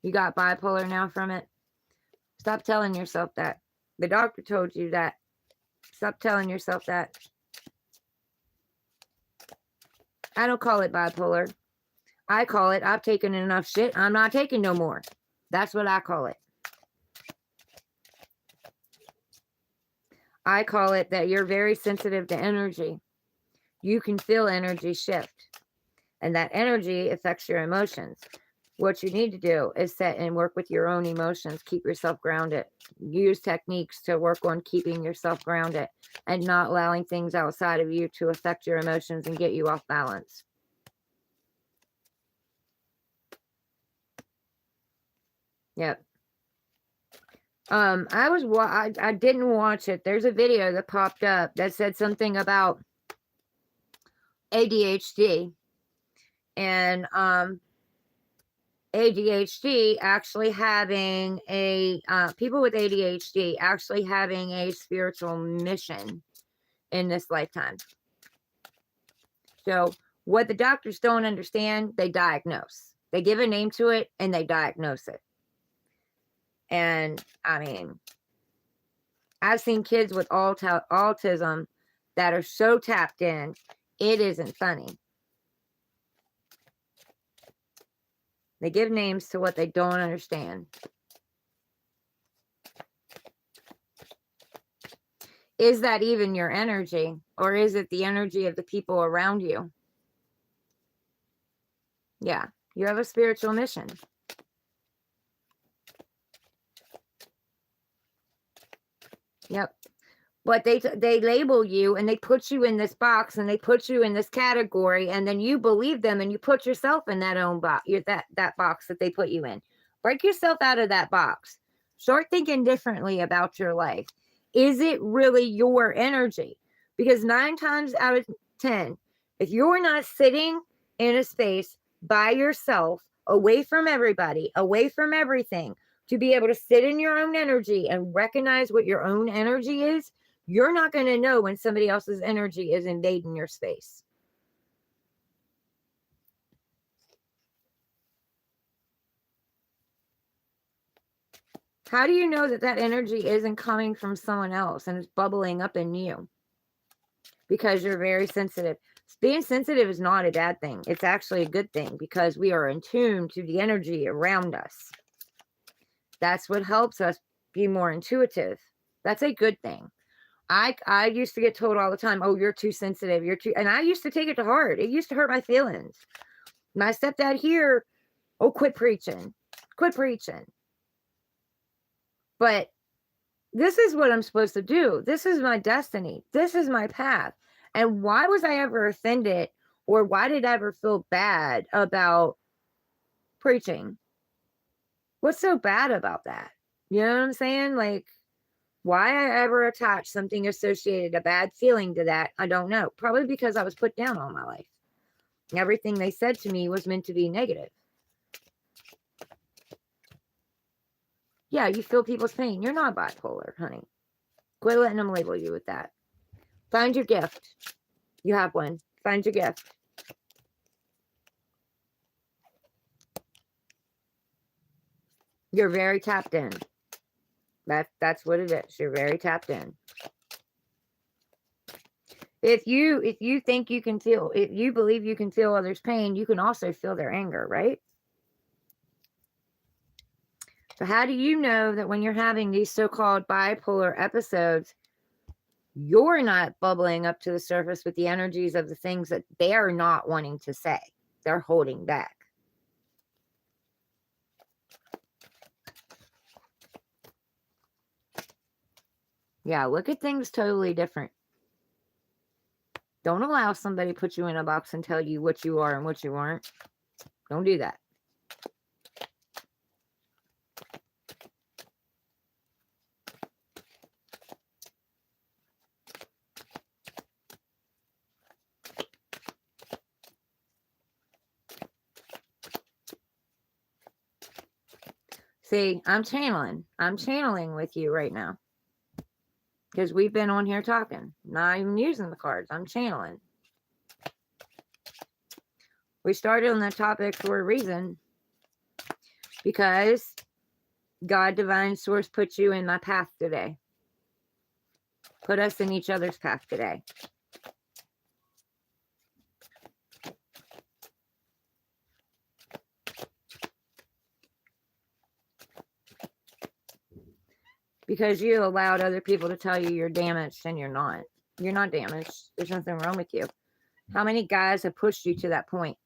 You got bipolar now from it? Stop telling yourself that. The doctor told you that. Stop telling yourself that. I don't call it bipolar. I call it, I've taken enough shit. I'm not taking no more. That's what I call it. I call it that you're very sensitive to energy. You can feel energy shift. And that energy affects your emotions. What you need to do is set and work with your own emotions. Keep yourself grounded. Use techniques to work on keeping yourself grounded and not allowing things outside of you to affect your emotions and get you off balance. Yep. I didn't watch it. There's a video that popped up that said something about ADHD, and ADHD actually having people with ADHD actually having a spiritual mission in this lifetime. So what the doctors don't understand, they diagnose. They give a name to it and they diagnose it. And I mean, I've seen kids with autism that are so tapped in, it isn't funny. They give names to what they don't understand. Is that even your energy, or is it the energy of the people around you? Yeah, you have a spiritual mission. Yep. But they label you and they put you in this box and they put you in this category, and then you believe them and you put yourself in that own box, that box that they put you in. Break yourself out of that box. Start thinking differently about your life. Is it really your energy? Because 9 times out of 10, if you're not sitting in a space by yourself, away from everybody, away from everything, to be able to sit in your own energy and recognize what your own energy is, you're not going to know when somebody else's energy is invading your space. How do you know that that energy isn't coming from someone else and it's bubbling up in you? Because you're very sensitive. Being sensitive is not a bad thing. It's actually a good thing, because we are in tune to the energy around us. That's what helps us be more intuitive. That's a good thing. I used to get told all the time, oh, you're too sensitive. And I used to take it to heart. It used to hurt my feelings. My stepdad here, oh, quit preaching. Quit preaching. But this is what I'm supposed to do. This is my destiny. This is my path. And why was I ever offended Or why did I ever feel bad about preaching? What's so bad about that? You know what I'm saying? Like, why I ever attached something associated a bad feeling to that, I don't know. Probably because I was put down all my life. Everything they said to me was meant to be negative. Yeah, you feel people's pain. You're not bipolar, honey. Quit letting them label you with that. Find your gift. You have one. Find your gift. You're very tapped in. That's what it is. You're very tapped in. If you think you can feel, if you believe you can feel others' pain, you can also feel their anger, right? So how do you know that when you're having these so-called bipolar episodes, you're not bubbling up to the surface with the energies of the things that they're not wanting to say? They're holding back. Yeah, look at things totally different. Don't allow somebody to put you in a box and tell you what you are and what you aren't. Don't do that. See, I'm channeling with you right now. Because we've been on here talking. Not even using the cards. I'm channeling. We started on that topic for a reason. Because God, Divine Source, put you in my path today. Put us in each other's path today. Because you allowed other people to tell you you're damaged, and you're not. You're not damaged. There's nothing wrong with you. How many guys have pushed you to that point?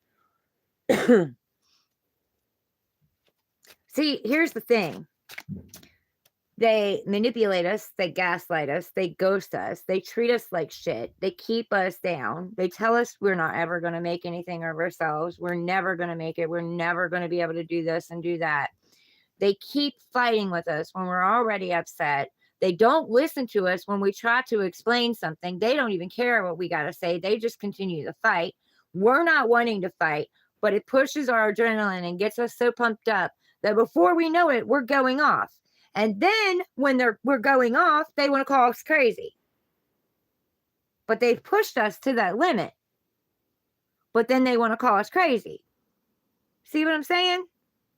See, here's the thing. They manipulate us, they gaslight us, they ghost us, they treat us like shit, they keep us down, they tell us we're not ever going to make anything of ourselves, we're never going to make it, we're never going to be able to do this and do that. They keep fighting with us when we're already upset. They don't listen to us when we try to explain something. They don't even care what we got to say. They just continue to fight. We're not wanting to fight, but it pushes our adrenaline and gets us so pumped up that before we know it, we're going off. And then when we're going off, they want to call us crazy. But they've pushed us to that limit. But then they want to call us crazy. See what I'm saying?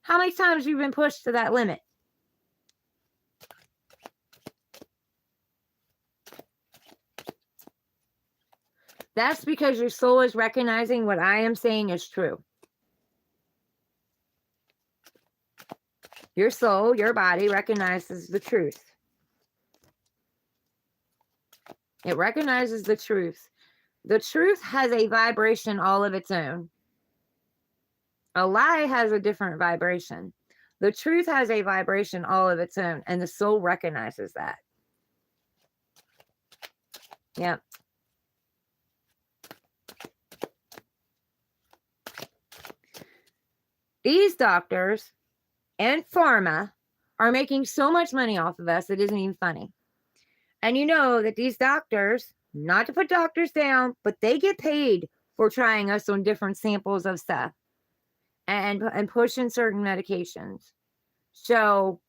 How many times have you been pushed to that limit? That's because your soul is recognizing what I am saying is true. Your soul, your body recognizes the truth. It recognizes the truth. The truth has a vibration all of its own. A lie has a different vibration. The truth has a vibration all of its own, and the soul recognizes that. Yep. These doctors and pharma are making so much money off of us, it isn't even funny. And you know that these doctors, not to put doctors down, but they get paid for trying us on different samples of stuff and pushing certain medications. So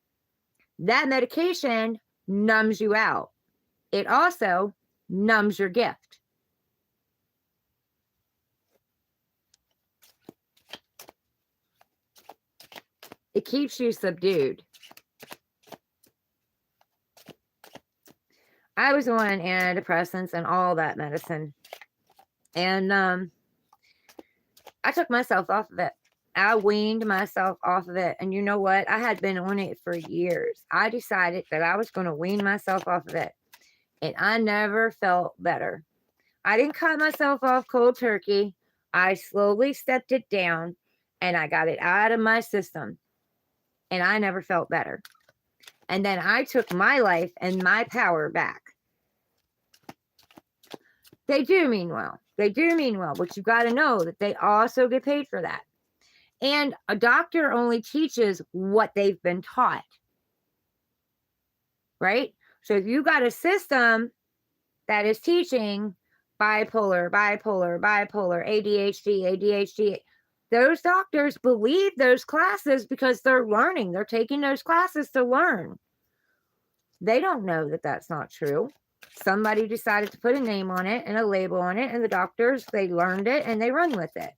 that medication numbs you out. It also numbs your gift. It keeps you subdued. I was on antidepressants and all that medicine. And I took myself off of it. I weaned myself off of it. And you know what? I had been on it for years. I decided that I was going to wean myself off of it. And I never felt better. I didn't cut myself off cold turkey. I slowly stepped it down and I got it out of my system. And I never felt better. And then I took my life and my power back. They do mean well. They do mean well, but you've got to know that they also get paid for that. And a doctor only teaches what they've been taught, right? So if you got a system that is teaching bipolar, ADHD, those doctors believe those classes because they're learning. They're taking those classes to learn. They don't know that that's not true. Somebody decided to put a name on it and a label on it, and the doctors, they learned it and they run with it.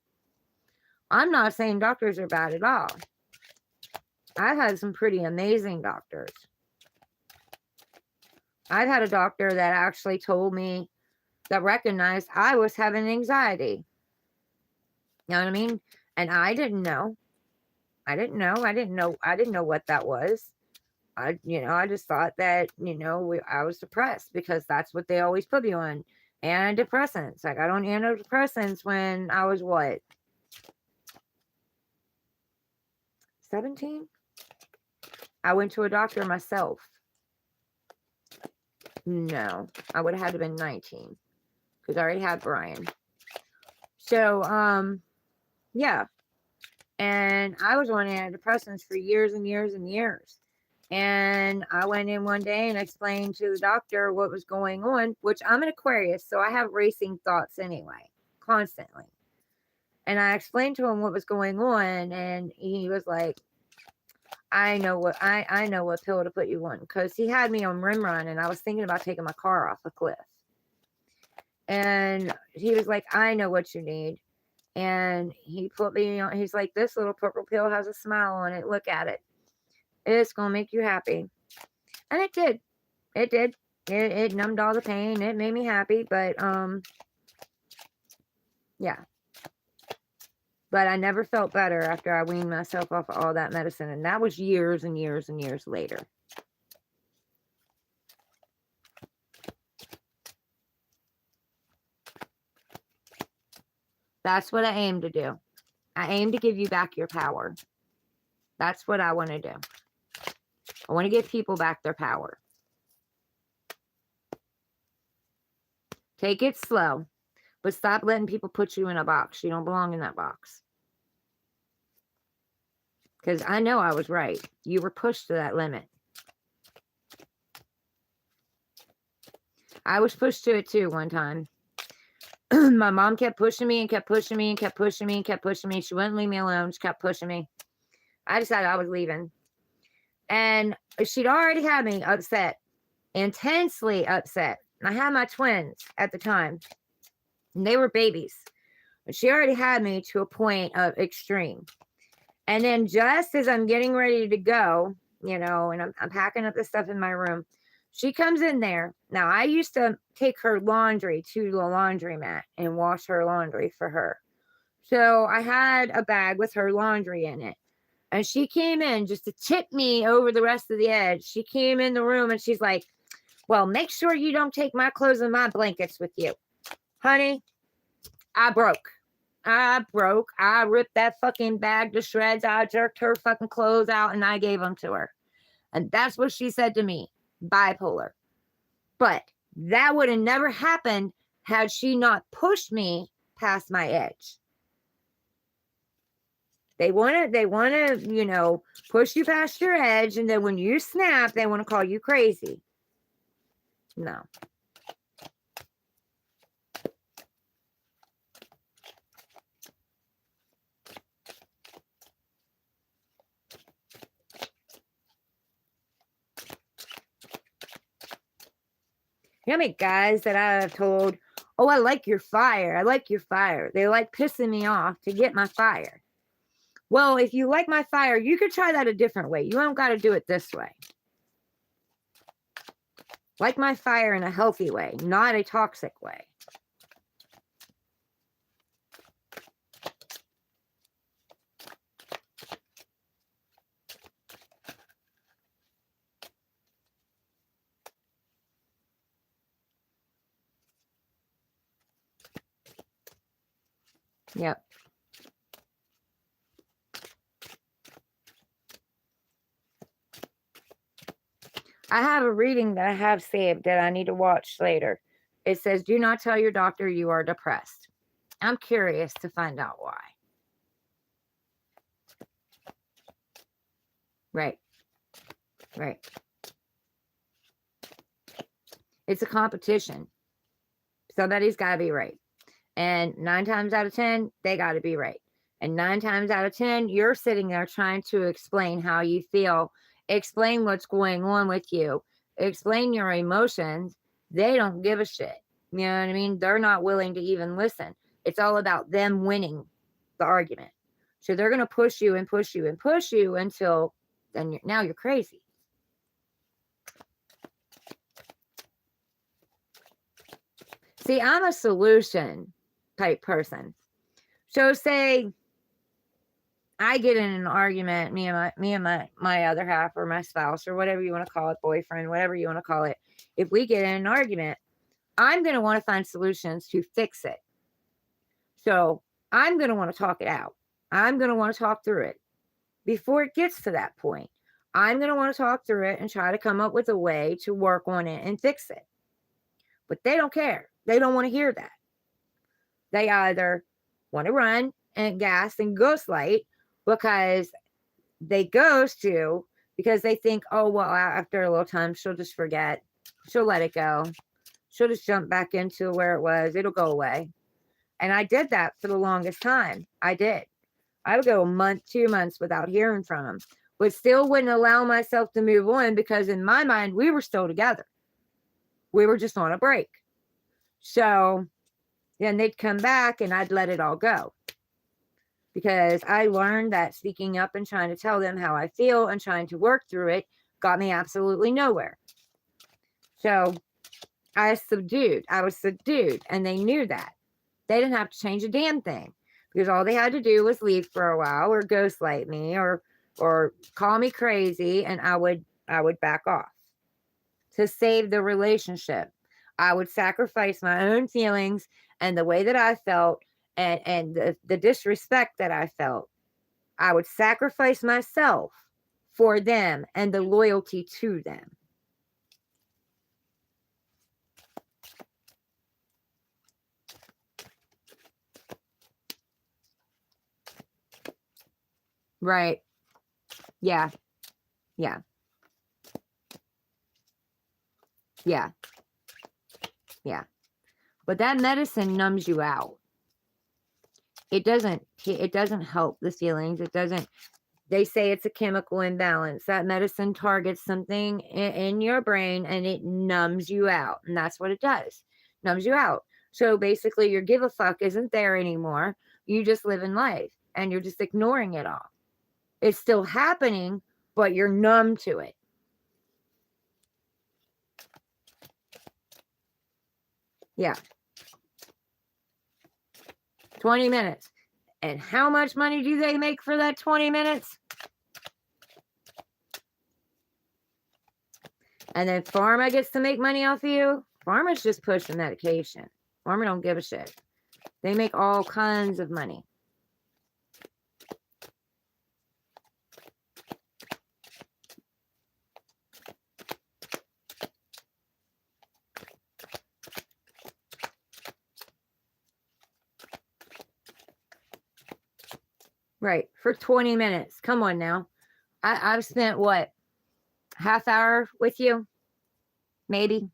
I'm not saying doctors are bad at all. I've had some pretty amazing doctors. I've had a doctor that actually told me, that recognized I was having anxiety. You know what I mean? And I didn't know. I didn't know what that was. I just thought that, I was depressed because that's what they always put me on. Antidepressants. I got on antidepressants when I was what? 17? I went to a doctor myself. No, I would have had to been 19 because I already had Brian. So, yeah. And I was on antidepressants for years and years and years. And I went in one day and explained to the doctor what was going on, which I'm an Aquarius, so I have racing thoughts anyway, constantly. And I explained to him what was going on, and he was like, I know what pill to put you on, because he had me on Rimrun, and I was thinking about taking my car off a cliff. And he was like, I know what you need. And he put me on, he's like, this little purple pill has a smile on it. Look at it. It's going to make you happy. And it did. It did. It numbed all the pain. It made me happy. But, yeah. But I never felt better after I weaned myself off of all that medicine. And that was years and years and years later. That's what I aim to do. I aim to give you back your power. That's what I want to do. I want to give people back their power. Take it slow, but stop letting people put you in a box. You don't belong in that box. Because I know I was right. You were pushed to that limit. I was pushed to it too one time. My mom kept pushing me and kept pushing me and kept pushing me and kept pushing me. She wouldn't leave me alone. She kept pushing me. I decided I was leaving. And she'd already had me upset, intensely upset. I had my twins at the time, and they were babies. But she already had me to a point of extreme. And then just as I'm getting ready to go, and I'm packing up the stuff in my room, she comes in there. Now, I used to take her laundry to the laundromat and wash her laundry for her. So I had a bag with her laundry in it. And she came in just to tip me over the rest of the edge. She came in the room and she's like, well, make sure you don't take my clothes and my blankets with you. Honey, I broke. I ripped that fucking bag to shreds. I jerked her fucking clothes out and I gave them to her. And that's what she said to me. Bipolar. But that would have never happened had she not pushed me past my edge. They want to, push you past your edge. And then when you snap, they want to call you crazy. No. You know how many guys that I have told, oh, I like your fire. I like your fire. They like pissing me off to get my fire. Well, if you like my fire, you could try that a different way. You don't got to do it this way. Like my fire in a healthy way, not a toxic way. Yep. I have a reading that I have saved that I need to watch later. It says, do not tell your doctor you are depressed. I'm curious to find out why. Right. Right. It's a competition. Somebody's got to be right. And 9 times out of 10, they got to be right. And 9 times out of 10, you're sitting there trying to explain how you feel, explain what's going on with you, explain your emotions. They don't give a shit. You know what I mean? They're not willing to even listen. It's all about them winning the argument. So they're going to push you and push you and push you until then now you're crazy. See, I'm a solution type person. So say I get in an argument, me and my other half or my spouse or whatever you want to call it, boyfriend, whatever you want to call it. If we get in an argument, I'm going to want to find solutions to fix it. So I'm going to want to talk it out. I'm going to want to talk through it before it gets to that point. I'm going to want to talk through it and try to come up with a way to work on it and fix it. But they don't care. They don't want to hear that. They either want to run and gas and ghostlight because they ghost you because they think, oh, well, after a little time, she'll just forget. She'll let it go. She'll just jump back into where it was. It'll go away. And I did that for the longest time. I did. I would go a month, 2 months without hearing from him, but still wouldn't allow myself to move on because in my mind, we were still together. We were just on a break. So then they'd come back and I'd let it all go. Because I learned that speaking up and trying to tell them how I feel and trying to work through it got me absolutely nowhere. So I was subdued, and they knew that. They didn't have to change a damn thing because all they had to do was leave for a while or ghostlight me or call me crazy, and I would back off to save the relationship. I would sacrifice my own feelings and the way that I felt and the disrespect that I felt. I would sacrifice myself for them and the loyalty to them. Right. Yeah. Yeah. Yeah. Yeah. But that medicine numbs you out. It doesn't help the feelings. It doesn't. They say it's a chemical imbalance. That medicine targets something in your brain and it numbs you out. And that's what it does. Numbs you out. So basically your give a fuck isn't there anymore. You just live in life and you're just ignoring it all. It's still happening, but you're numb to it. Yeah. 20 minutes. And how much money do they make for that 20 minutes? And then pharma gets to make money off of you. Pharma's just pushing medication. Pharma don't give a shit. They make all kinds of money. Right. For 20 minutes. Come on now. I've spent what? Half hour with you? Maybe.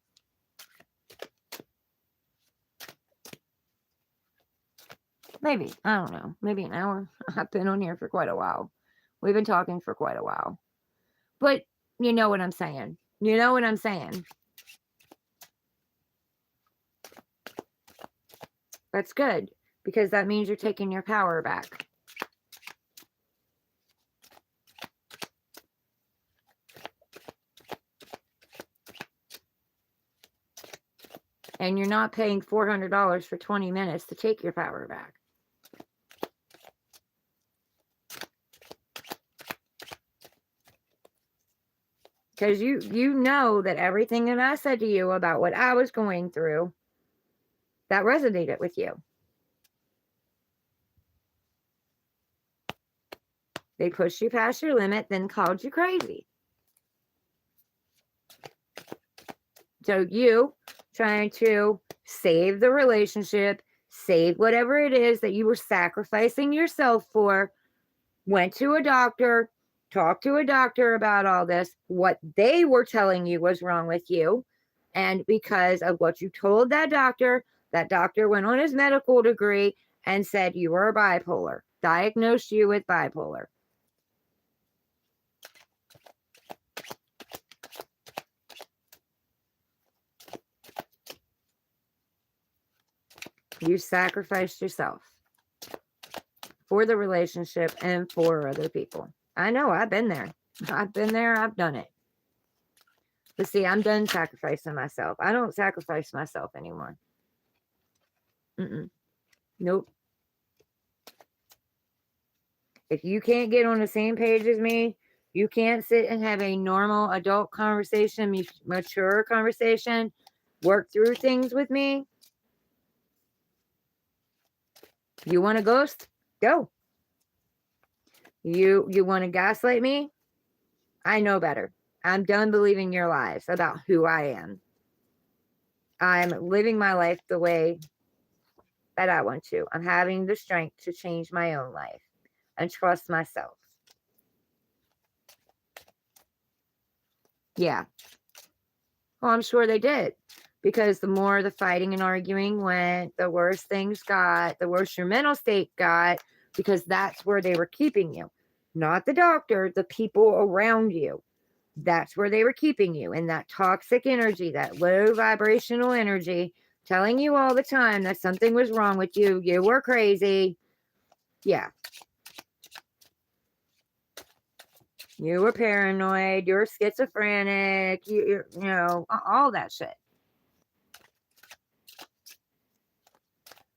Maybe. I don't know. Maybe an hour. I've been on here for quite a while. We've been talking for quite a while. But you know what I'm saying. You know what I'm saying. That's good. Because that means you're taking your power back. And you're not paying $400 for 20 minutes to take your power back. Because you know that everything that I said to you about what I was going through, that resonated with you. They pushed you past your limit, then called you crazy. So you trying to save the relationship, save whatever it is that you were sacrificing yourself for, went to a doctor, talked to a doctor about all this, what they were telling you was wrong with you. And because of what you told that doctor went on his medical degree and said you were bipolar, diagnosed you with bipolar. You sacrificed yourself for the relationship and for other people. I know, I've been there. I've been there, I've done it. But see, I'm done sacrificing myself. I don't sacrifice myself anymore. Nope. If you can't get on the same page as me, you can't sit and have a normal adult conversation, mature conversation, work through things with me. You want to ghost? Go. You want to gaslight me? I know better. I'm done believing your lies about who I am. I'm living my life the way that I want to. I'm having the strength to change my own life and trust myself. Yeah. Well, I'm sure they did. Because the more the fighting and arguing went, the worse things got, the worse your mental state got, because that's where they were keeping you. Not the doctor, the people around you. That's where they were keeping you, in that toxic energy, that low vibrational energy, telling you all the time that something was wrong with you. You were crazy. Yeah. You were paranoid. You're schizophrenic. You know, all that shit.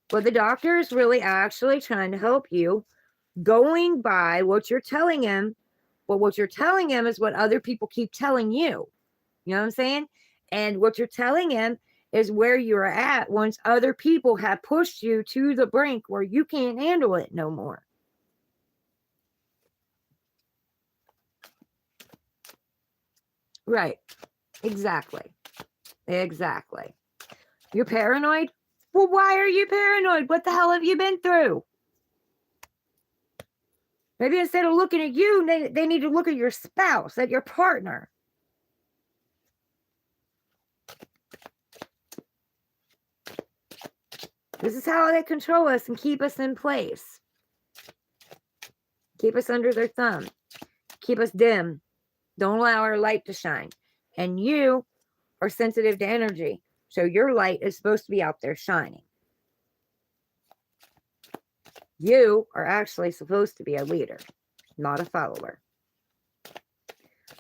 But the doctor is really actually trying to help you, going by what you're telling him. But what you're telling him is what other people keep telling you. You know what I'm saying? And what you're telling him is where you're at once other people have pushed you to the brink where you can't handle it no more. Right. Exactly. Exactly. You're paranoid? Well, why are you paranoid? What the hell have you been through? Maybe instead of looking at you, they need to look at your spouse, at your partner. This is how they control us and keep us in place. Keep us under their thumb. Keep us dim. Don't allow our light to shine. And you are sensitive to energy. So your light is supposed to be out there shining. You are actually supposed to be a leader, not a follower.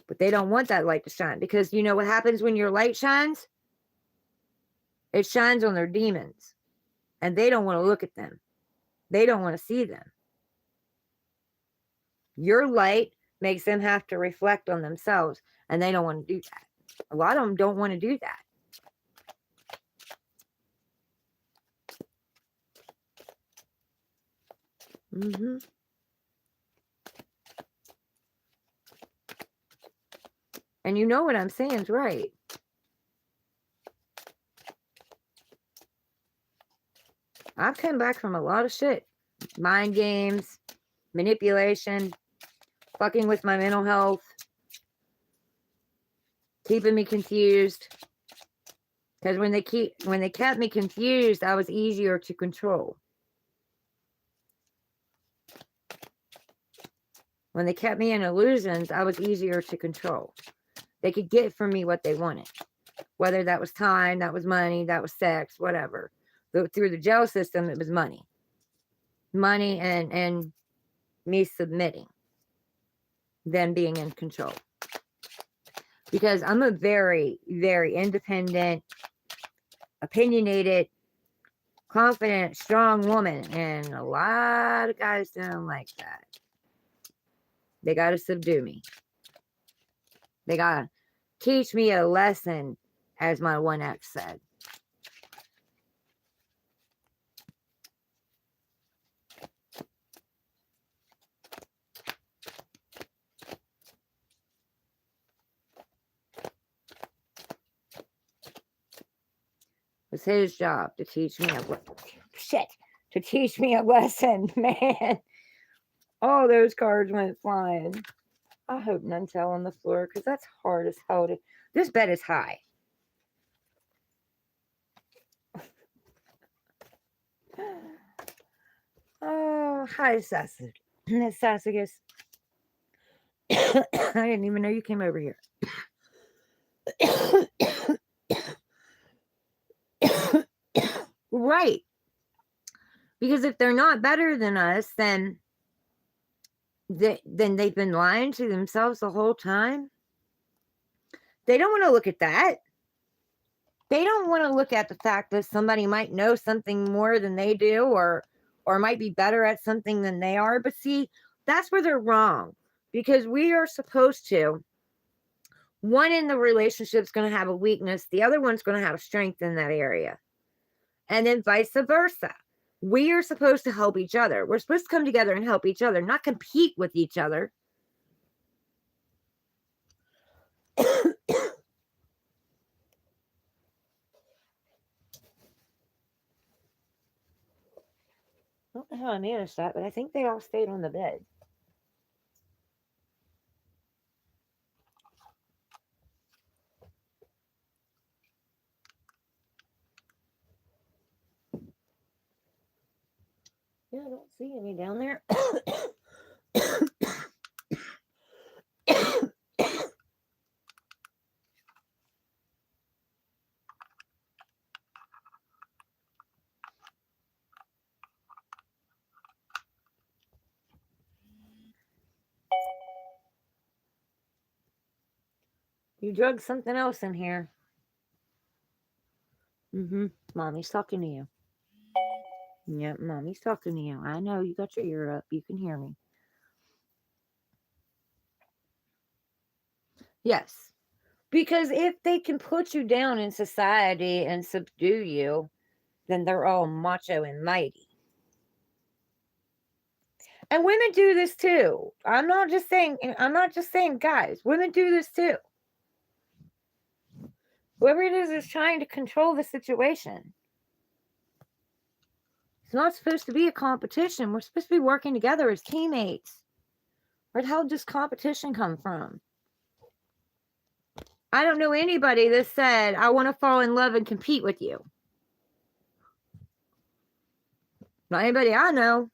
But they don't want that light to shine, because you know what happens when your light shines? It shines on their demons. And they don't want to look at them. They don't want to see them. Your light makes them have to reflect on themselves, and they don't want to do that. A lot of them don't want to do that. And you know what I'm saying is right. I've come back from a lot of shit. Mind games, manipulation, fucking with my mental health, keeping me confused. Because when they kept me confused, I was easier to control. When they kept me in illusions, I was easier to control. They could get from me what they wanted. Whether that was time, that was money, that was sex, whatever. Through the jail system, it was money. Money and me submitting. Them being in control. Because I'm a very, very independent, opinionated, confident, strong woman. And a lot of guys don't like that. They got to subdue me. They got to teach me a lesson, as my one ex said. It's his job to teach me to teach me a lesson, man. All those cards went flying. I hope none fell on the floor because that's hard as hell to. This bed is high. Oh, hi, Sassicus. I didn't even know you came over here. Right. Because if they're not better than us, then they've been lying to themselves the whole time. They don't want to look at that. They don't want to look at the fact that somebody might know something more than they do, or might be better at something than they are. But see, that's where they're wrong, because we are supposed to. One in the relationship is going to have a weakness. The other one's going to have a strength in that area. And then vice versa. We are supposed to help each other. We're supposed to come together and help each other, not compete with each other. I don't know how I managed that, but I think they all stayed on the bed. Yeah, I don't see any down there. You drugged something else in here. Mommy's talking to you. Yep, Mommy's talking to you. I know, you got your ear up. You can hear me. Yes. Because if they can put you down in society and subdue you, then they're all macho and mighty. And women do this too. I'm not just saying guys. Women do this too. Whoever it is trying to control the situation. It's not supposed to be a competition. We're supposed to be working together as teammates. Where the hell does competition come from? I don't know anybody that said, I want to fall in love and compete with you. Not anybody I know.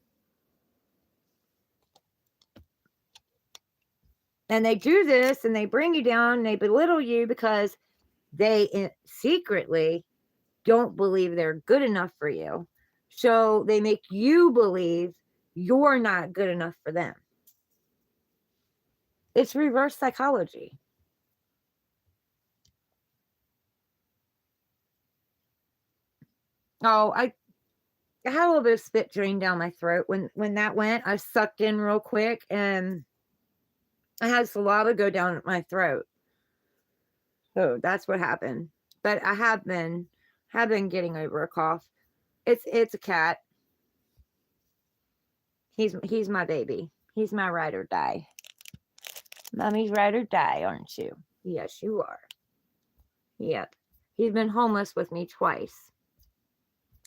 And they do this and they bring you down and they belittle you because they secretly don't believe they're good enough for you. So they make you believe you're not good enough for them. It's reverse psychology. Oh, I had a little bit of spit drain down my throat when that went. I sucked in real quick and I had saliva go down my throat. So that's what happened. But I have been getting over a cough. It's a cat. He's my baby. He's my ride or die. Mommy's ride or die, aren't you? Yes, you are. Yep. He's been homeless with me twice.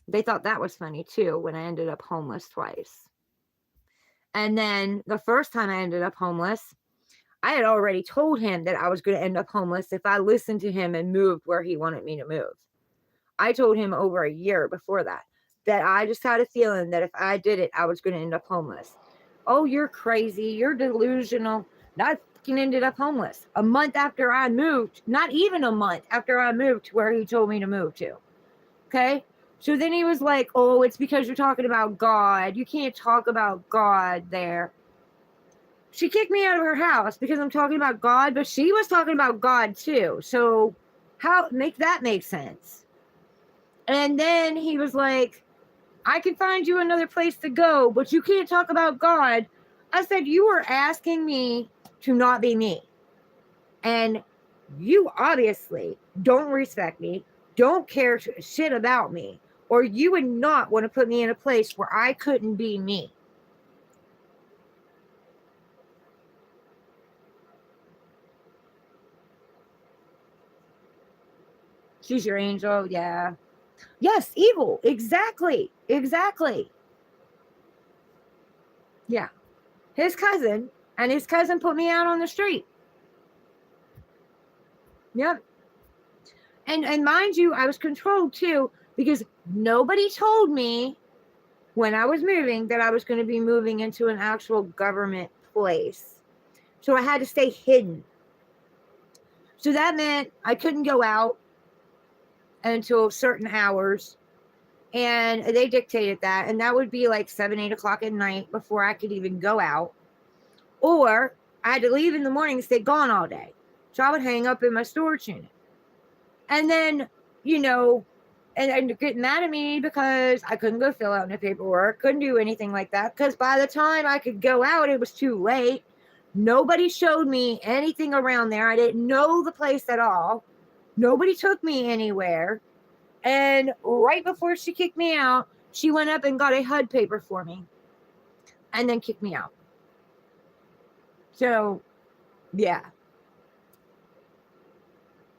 They thought that was funny too when I ended up homeless twice. And then the first time I ended up homeless, I had already told him that I was going to end up homeless if I listened to him and moved where he wanted me to move. I told him over a year before that I just had a feeling that if I did it, I was going to end up homeless. Oh, you're crazy. You're delusional. I fucking ended up homeless a month after I moved. Not even a month after I moved to where he told me to move to. Okay. So then he was like, oh, it's because you're talking about God. You can't talk about God there. She kicked me out of her house because I'm talking about God, but she was talking about God too. So how make that make sense? And then he was like, I can find you another place to go, but you can't talk about God. I said, you are asking me to not be me. And you obviously don't respect me, don't care shit about me, or you would not want to put me in a place where I couldn't be me. She's your angel, yeah. Yes, evil. Exactly. Exactly. Yeah. His cousin, and his cousin put me out on the street. Yep. And mind you, I was controlled too, because nobody told me when I was moving that I was going to be moving into an actual government place. So I had to stay hidden. So that meant I couldn't go out until certain hours. And they dictated that. And that would be like 7, 8 o'clock at night before I could even go out. Or I had to leave in the morning and stay gone all day. So I would hang up in my storage unit. And then, you know, and getting mad at me because I couldn't go fill out any paperwork, couldn't do anything like that. Because by the time I could go out, it was too late. Nobody showed me anything around there. I didn't know the place at all. Nobody took me anywhere. And right before she kicked me out, she went up and got a HUD paper for me and then kicked me out. So, yeah.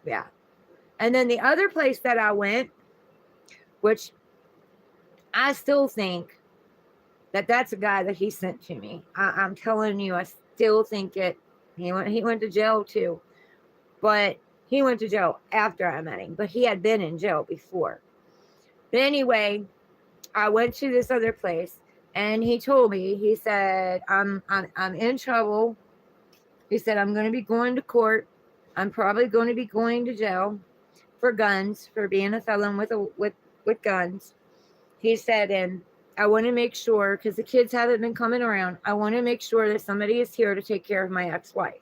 Yeah. And then the other place that I went, which I still think that that's a guy that he sent to me. I'm telling you, I still think it. He went to jail too, but he went to jail after I met him. But he had been in jail before. But anyway, I went to this other place, and he told me. He said, "I'm in trouble." He said, "I'm going to be going to court. I'm probably going to be going to jail for guns, for being a felon with guns." He said, "And I want to make sure, because the kids haven't been coming around, I want to make sure that somebody is here to take care of my ex-wife."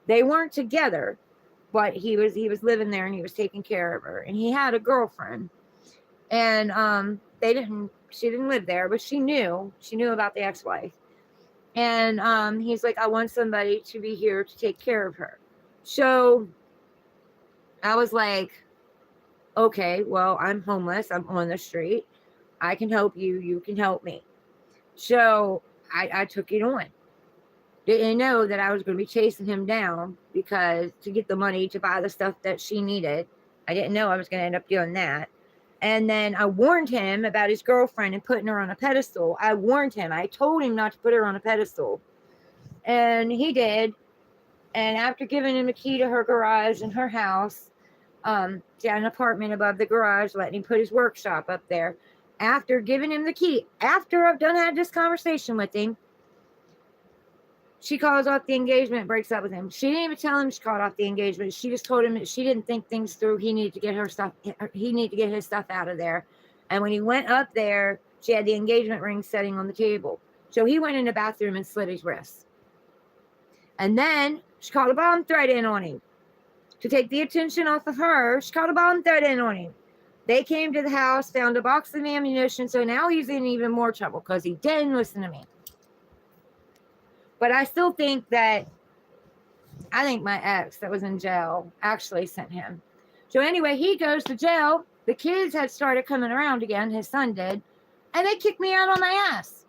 They weren't together, but he was living there and he was taking care of her. And he had a girlfriend. And she didn't live there, but she knew about the ex-wife. And he's like, "I want somebody to be here to take care of her." So I was like, "Okay, well, I'm homeless. I'm on the street. I can help you. You can help me." So I took it on. Didn't know that I was going to be chasing him down because to get the money to buy the stuff that she needed. I didn't know I was going to end up doing that. And then I warned him about his girlfriend and putting her on a pedestal. I warned him. I told him not to put her on a pedestal. And he did. And after giving him a key to her garage and her house, she had an apartment above the garage, letting him put his workshop up there. After giving him the key, after I've done had this conversation with him, she calls off the engagement, breaks up with him. She didn't even tell him she called off the engagement. She just told him that she didn't think things through. He needed to get his stuff out of there. And when he went up there, she had the engagement ring sitting on the table. So he went in the bathroom and slit his wrist. And then she called a bomb threat in on him. To take the attention off of her, she called a bomb threat in on him. They came to the house, found a box of ammunition. So now he's in even more trouble because he didn't listen to me. But I still think that, I think my ex that was in jail actually sent him. So anyway, he goes to jail. The kids had started coming around again. His son did. And they kicked me out on my ass.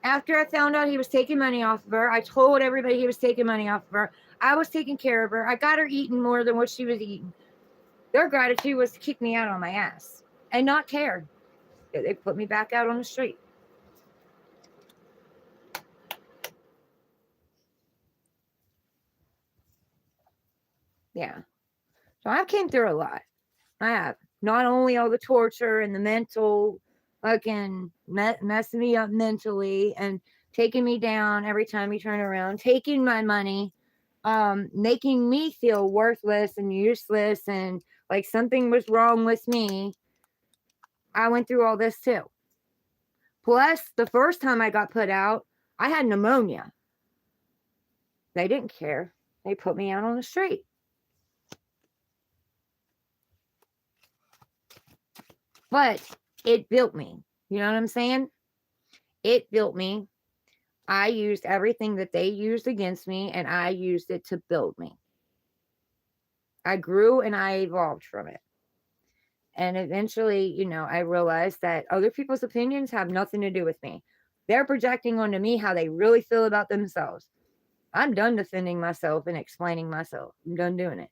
After I found out he was taking money off of her, I told everybody he was taking money off of her. I was taking care of her. I got her eating more than what she was eating. Their gratitude was to kick me out on my ass and not care. They put me back out on the street. Yeah. So I've came through a lot. I have. Not only all the torture and the mental fucking messing me up mentally and taking me down every time you turn around, taking my money, making me feel worthless and useless and like something was wrong with me. I went through all this too. Plus, the first time I got put out, I had pneumonia. They didn't care. They put me out on the street. But it built me. You know what I'm saying? It built me. I used everything that they used against me, and I used it to build me. I grew and I evolved from it. And eventually, I realized that other people's opinions have nothing to do with me. They're projecting onto me how they really feel about themselves. I'm done defending myself and explaining myself. I'm done doing it.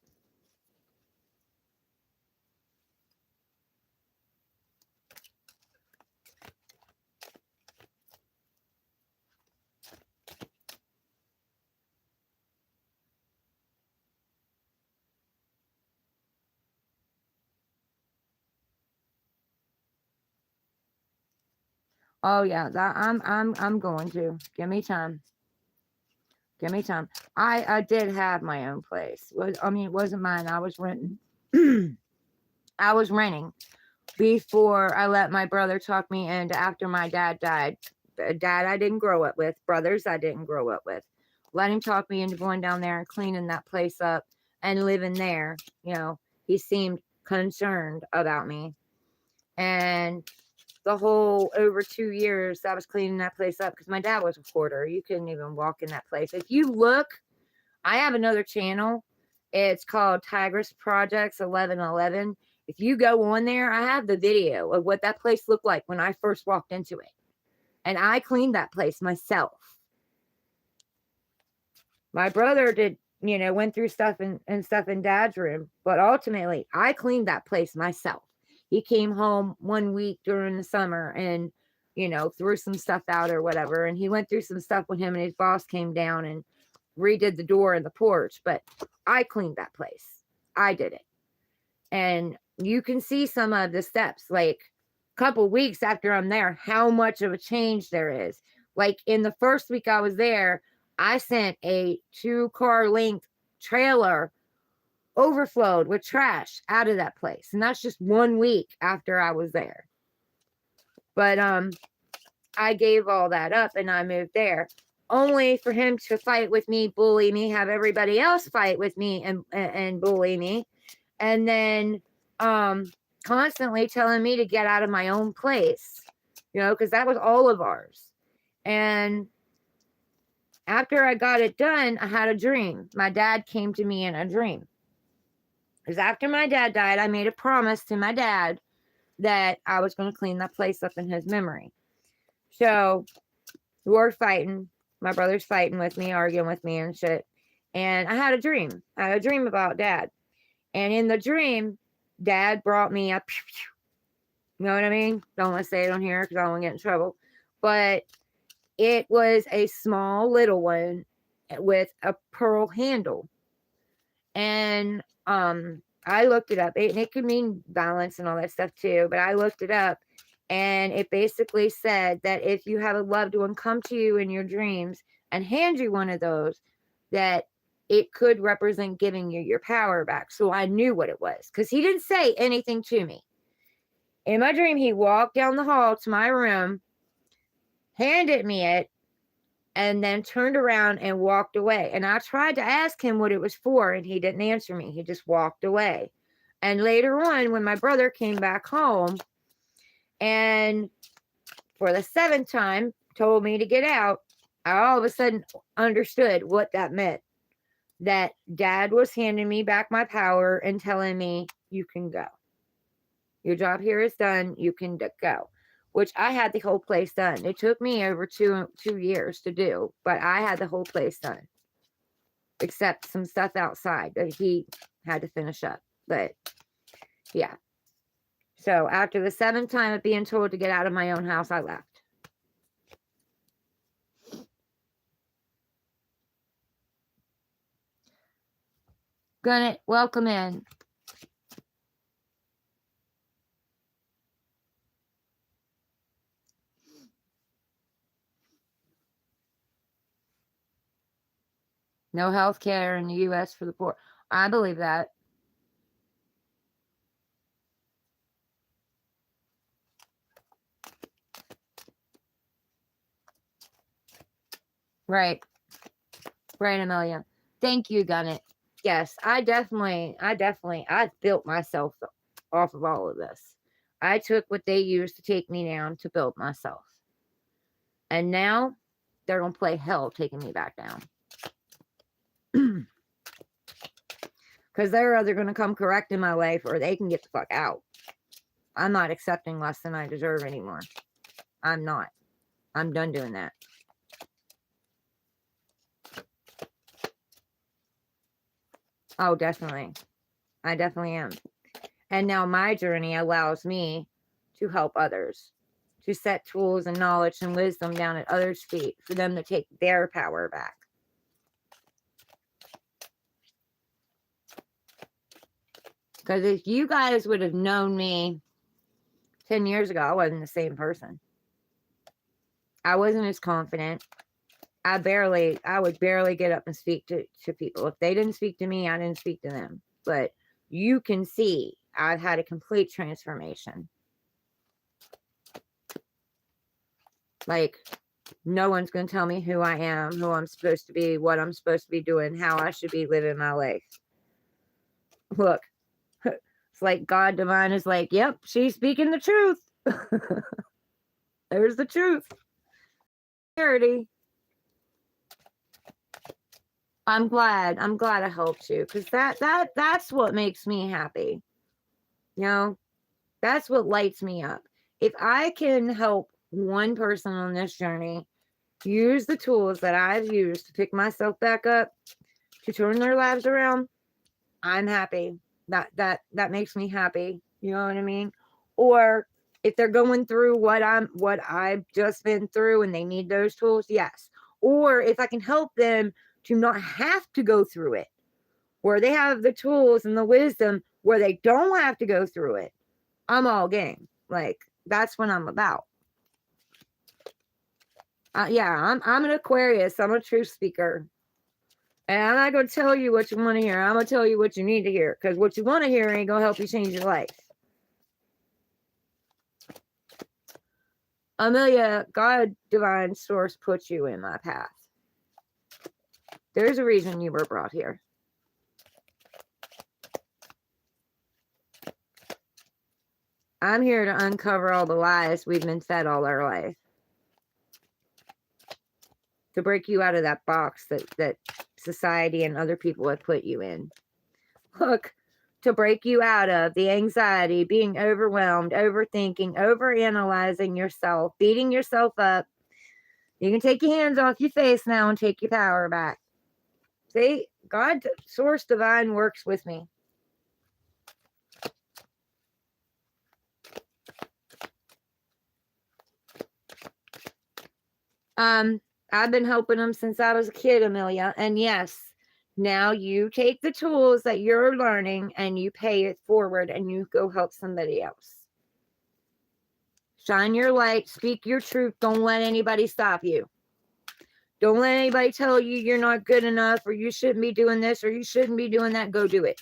Oh yeah, that I'm going to. Give me time. Give me time. I did have my own place. It wasn't mine. I was renting. I was renting before I let my brother talk me into after my dad died. Dad I didn't grow up with, brothers I didn't grow up with. Let him talk me into going down there and cleaning that place up and living there. He seemed concerned about me. And the whole over 2 years I was cleaning that place up because my dad was a hoarder. You couldn't even walk in that place. If you look, I have another channel. It's called Tigress Projects 1111. If you go on there, I have the video of what that place looked like when I first walked into it. And I cleaned that place myself. My brother did, went through stuff and stuff in Dad's room. But ultimately, I cleaned that place myself. He came home 1 week during the summer and, threw some stuff out or whatever. And he went through some stuff when him and his boss came down and redid the door and the porch. But I cleaned that place. I did it. And you can see some of the steps, like a couple weeks after I'm there, how much of a change there is. Like in the first week I was there, I sent a 2-car length trailer overflowed with trash out of that place. And that's just 1 week after I was there. But I gave all that up and I moved there, only for him to fight with me, bully me, have everybody else fight with me and bully me. And then constantly telling me to get out of my own place, because that was all of ours. And after I got it done, I had a dream. My dad came to me in a dream. Because after my dad died, I made a promise to my dad that I was going to clean that place up in his memory. So we're fighting. My brother's fighting with me, arguing with me and shit. And I had a dream. I had a dream about Dad. And in the dream, Dad brought me a, you know what I mean? Don't want to say it on here because I don't want to get in trouble. But it was a small little one with a pearl handle. And I looked it up. It could mean balance and all that stuff too. But I looked it up. And it basically said that if you have a loved one come to you in your dreams and hand you one of those, that it could represent giving you your power back. So I knew what it was because he didn't say anything to me. In my dream, he walked down the hall to my room, handed me it, and then turned around and walked away. And I tried to ask him what it was for, and he didn't answer me. He just walked away. And later on, when my brother came back home, and for the 7th time told me to get out, I all of a sudden understood what that meant. That Dad was handing me back my power and telling me, you can go. Your job here is done. You can go. Which I had the whole place done. It took me over two years to do, but I had the whole place done. Except some stuff outside that he had to finish up. But yeah. So after the 7th time of being told to get out of my own house, I left. Gunnet, welcome in. No health care in the U.S. for the poor. I believe that. Right. Right, Amelia. Thank you, Gunnet. Yes, I built myself off of all of this. I took what they used to take me down to build myself. And now they're going to play hell taking me back down. Because they're either going to come correct in my life or they can get the fuck out. I'm not accepting less than I deserve anymore. I'm not. I'm done doing that. Oh, definitely. I definitely am. And now my journey allows me to help others, to set tools and knowledge and wisdom down at others' feet for them to take their power back. Because if you guys would have known me 10 years ago, I wasn't the same person. I wasn't as confident. I would barely get up and speak to people. If they didn't speak to me, I didn't speak to them. But you can see I've had a complete transformation. Like, no one's going to tell me who I am, who I'm supposed to be, what I'm supposed to be doing, how I should be living my life. Look, it's like God divine is like, yep, she's speaking the truth. There's the truth. Charity. I'm glad I helped you, because that's what makes me happy. You know, that's what lights me up. If I can help one person on this journey use the tools that I've used to pick myself back up, to turn their lives around, I'm happy. That makes me happy. You know what I mean? Or if they're going through what I've just been through and they need those tools, yes. Or if I can help them to not have to go through it, where they have the tools and the wisdom where they don't have to go through it, I'm all game. Like, that's what I'm about. Yeah, I'm an Aquarius. I'm a truth speaker. And I'm not going to tell you what you want to hear. I'm going to tell you what you need to hear. Because what you want to hear ain't going to help you change your life. Amelia, God, divine source, put you in my path. There's a reason you were brought here. I'm here to uncover all the lies we've been fed all our life. To break you out of that box that society and other people have put you in. Look, to break you out of the anxiety, being overwhelmed, overthinking, overanalyzing yourself, beating yourself up. You can take your hands off your face now and take your power back. See, God, source divine works with me. I've been helping them since I was a kid, Amelia. And yes, now you take the tools that you're learning and you pay it forward and you go help somebody else. Shine your light, speak your truth. Don't let anybody stop you. Don't let anybody tell you you're not good enough, or you shouldn't be doing this, or you shouldn't be doing that. Go do it.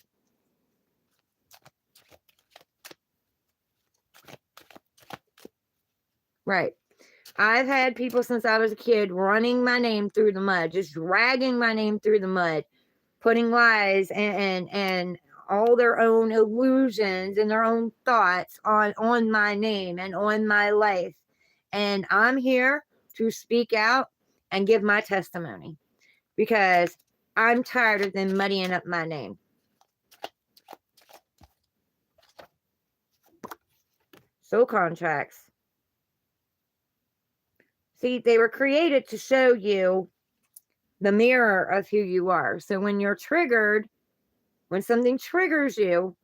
Right. I've had people since I was a kid running my name through the mud, just dragging my name through the mud, putting lies and all their own illusions and their own thoughts on my name and on my life. And I'm here to speak out and give my testimony, because I'm tired of them muddying up my name. Soul contracts. See, they were created to show you the mirror of who you are. So when you're triggered, when something triggers you,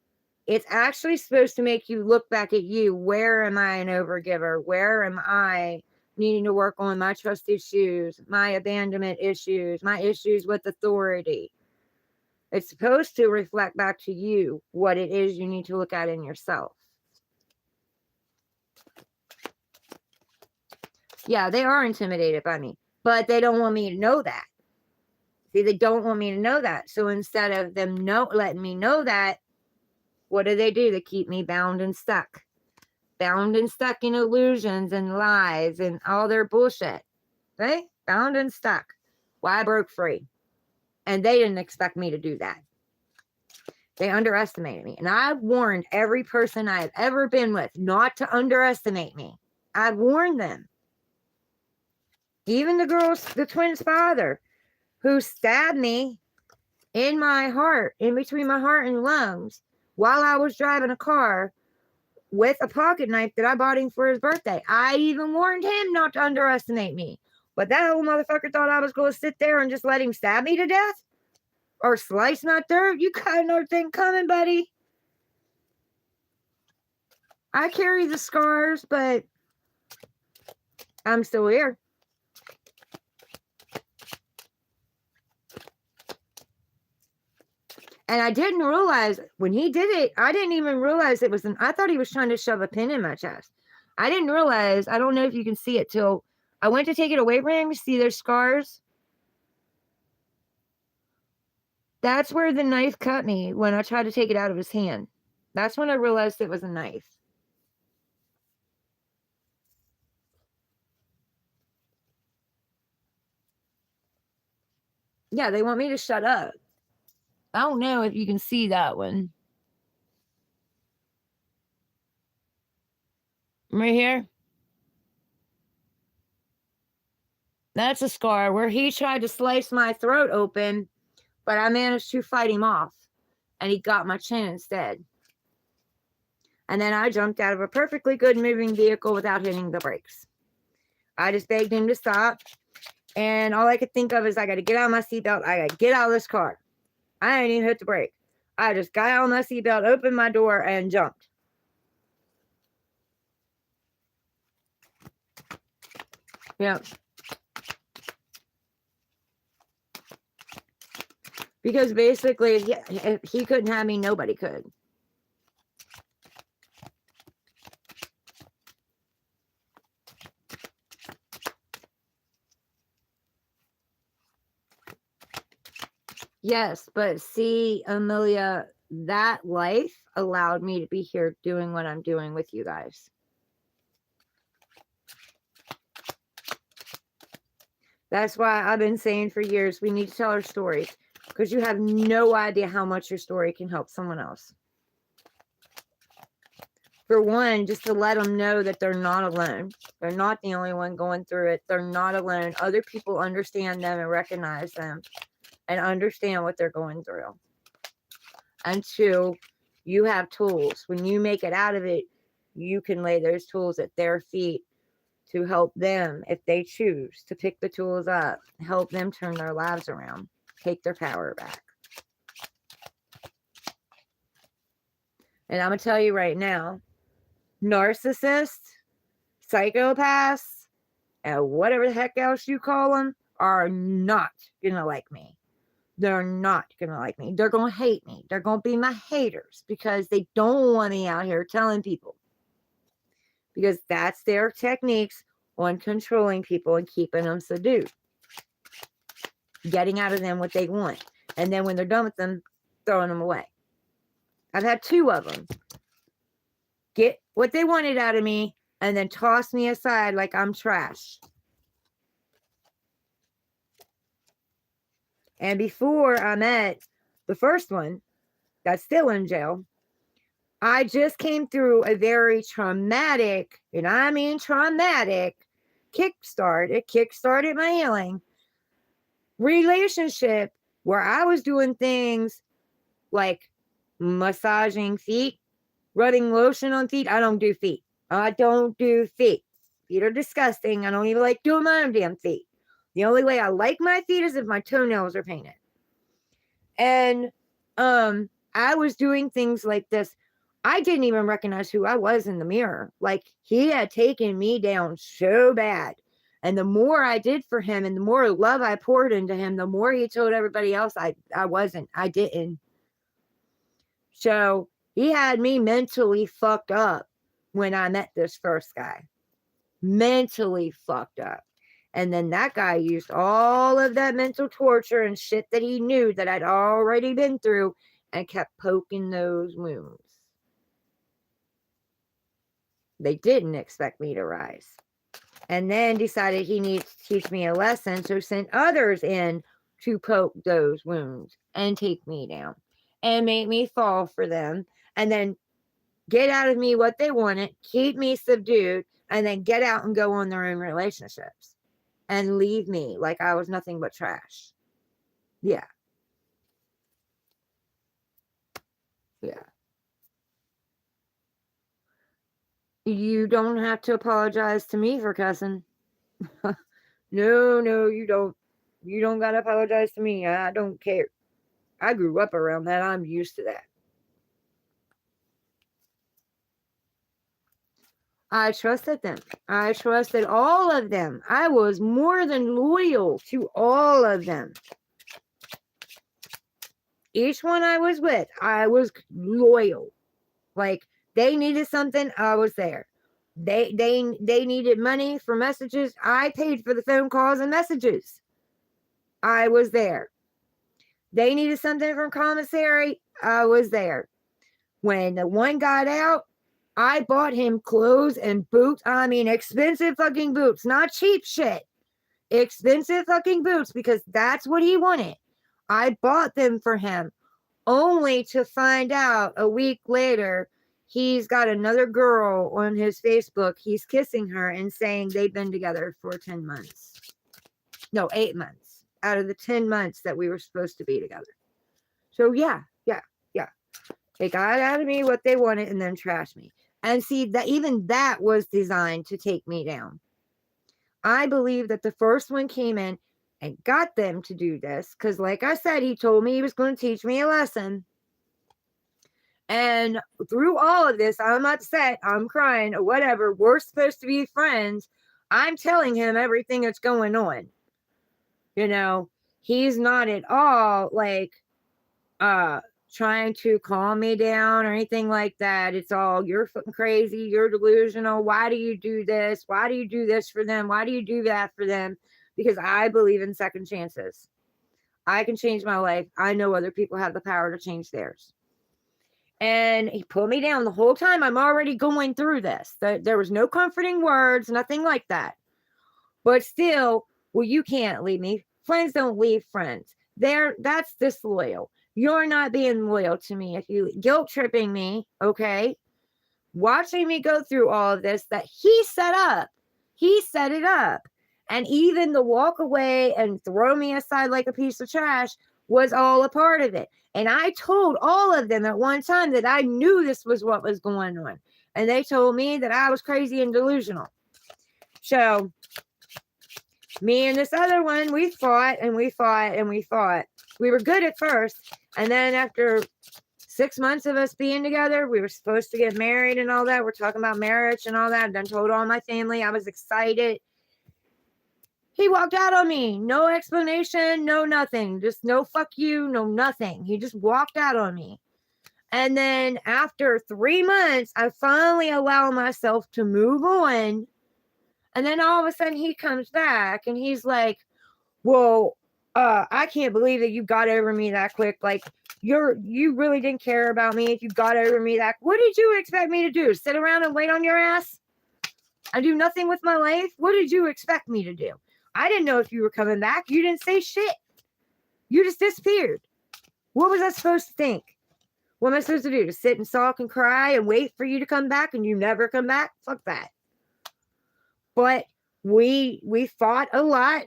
it's actually supposed to make you look back at you. Where am I an overgiver? Where am I needing to work on my trust issues, my abandonment issues, my issues with authority? It's supposed to reflect back to you what it is you need to look at in yourself. Yeah, they are intimidated by me, but they don't want me to know that. See, they don't want me to know that. So instead of them letting me know that, what do? They keep me bound and stuck. Bound and stuck in illusions and lies and all their bullshit. Right? Bound and stuck. Why I broke free. And they didn't expect me to do that. They underestimated me. And I've warned every person I've ever been with not to underestimate me. I've warned them. Even the twins' father, who stabbed me in my heart, in between my heart and lungs, while I was driving a car with a pocket knife that I bought him for his birthday. I even warned him not to underestimate me. But that old motherfucker thought I was going to sit there and just let him stab me to death? Or slice my throat? You got another thing coming, buddy. I carry the scars, but I'm still here. And I didn't realize when he did it, I didn't even realize it was I thought he was trying to shove a pin in my chest. I didn't realize, I don't know if you can see it till I went to take it away from him. See those scars? That's where the knife cut me when I tried to take it out of his hand. That's when I realized it was a knife. Yeah, they want me to shut up. I don't know if you can see that one. Right here. That's a scar where he tried to slice my throat open, but I managed to fight him off, and he got my chin instead. And then I jumped out of a perfectly good moving vehicle without hitting the brakes. I just begged him to stop, and all I could think of is I got to get out of my seatbelt. I got to get out of this car. I didn't even hit the brake. I just got out of my seatbelt, opened my door, and jumped. Yeah. Because basically, if he couldn't have me, nobody could. Yes, but see, Amelia, that life allowed me to be here doing what I'm doing with you guys. That's why I've been saying for years, we need to tell our stories, because you have no idea how much your story can help someone else. For one, just to let them know that they're not alone. They're not the only one going through it. They're not alone. Other people understand them and recognize them and understand what they're going through. And two, you have tools. When you make it out of it, you can lay those tools at their feet to help them, if they choose to pick the tools up, help them turn their lives around, take their power back. And I'm going to tell you right now, narcissists, psychopaths, and whatever the heck else you call them are not going to like me. They're not going to like me. They're going to hate me. They're going to be my haters because they don't want me out here telling people. Because that's their techniques on controlling people and keeping them subdued. Getting out of them what they want. And then when they're done with them, throwing them away. I've had 2 of them get what they wanted out of me and then toss me aside like I'm trash. And before I met the first one that's still in jail, I just came through a very traumatic, and I mean traumatic, kickstart. It kickstarted my healing relationship where I was doing things like massaging feet, rubbing lotion on feet. I don't do feet. I don't do feet. Feet are disgusting. I don't even like doing my own damn feet. The only way I like my feet is if my toenails are painted. And I was doing things like this. I didn't even recognize who I was in the mirror. Like, he had taken me down so bad. And the more I did for him and the more love I poured into him, the more he told everybody else I didn't. So he had me mentally fucked up when I met this first guy. Mentally fucked up. And then that guy used all of that mental torture and shit that he knew that I'd already been through and kept poking those wounds. They didn't expect me to rise. And then decided he needs to teach me a lesson, so sent others in to poke those wounds and take me down and make me fall for them, and then get out of me what they wanted, keep me subdued, and then get out and go on their own relationships and leave me like I was nothing but trash. Yeah. Yeah. You don't have to apologize to me for cussing. No, you don't. You don't gotta apologize to me. I don't care. I grew up around that. I'm used to that. I trusted them. I trusted all of them. I was more than loyal to all of them. Each one I was with, I was loyal. Like, they needed something, I was there. They needed money for messages. I paid for the phone calls and messages. I was there. They needed something from commissary. I was there. When the one got out, I bought him clothes and boots. I mean, expensive fucking boots, not cheap shit. Expensive fucking boots, because that's what he wanted. I bought them for him, only to find out a week later he's got another girl on his Facebook. He's kissing her and saying they've been together for 10 months. No, 8 months out of the 10 months that we were supposed to be together. So yeah. They got out of me what they wanted and then trashed me. And see, that even that was designed to take me down. I believe that the first one came in and got them to do this, because like I said, he told me he was going to teach me a lesson. And through all of this, I'm upset, I'm crying, or whatever. We're supposed to be friends. I'm telling him everything that's going on. You know, he's not at all like trying to calm me down or anything like that. It's all, you're fucking crazy, you're delusional. Why do you do this? Why do you do this for them? Why do you do that for them? Because I believe in second chances. I can change my life. I know other people have the power to change theirs. And he pulled me down the whole time. I'm already going through this. There was no comforting words, nothing like that. But still, well, you can't leave me. Friends don't leave friends. That's disloyal. You're not being loyal to me if you guilt tripping me, okay? Watching me go through all of this that he set up. He set it up. And even the walk away and throw me aside like a piece of trash was all a part of it. And I told all of them at one time that I knew this was what was going on. And they told me that I was crazy and delusional. So me and this other one, we fought and we fought and we fought. We were good at first. And then after 6 months of us being together, we were supposed to get married and all that. We're talking about marriage and all that. I done told all my family. I was excited. He walked out on me. No explanation, no nothing. Just no fuck you, no nothing. He just walked out on me. And then after 3 months, I finally allow myself to move on. And then all of a sudden he comes back and he's like, well, I can't believe that you got over me that quick. Like, you really didn't care about me if you got over me that. What did you expect me to do? Sit around and wait on your ass? I do nothing with my life? What did you expect me to do? I didn't know if you were coming back. You didn't say shit. You just disappeared. What was I supposed to think? What am I supposed to do? To sit and sulk and cry and wait for you to come back and you never come back? Fuck that. But we fought a lot.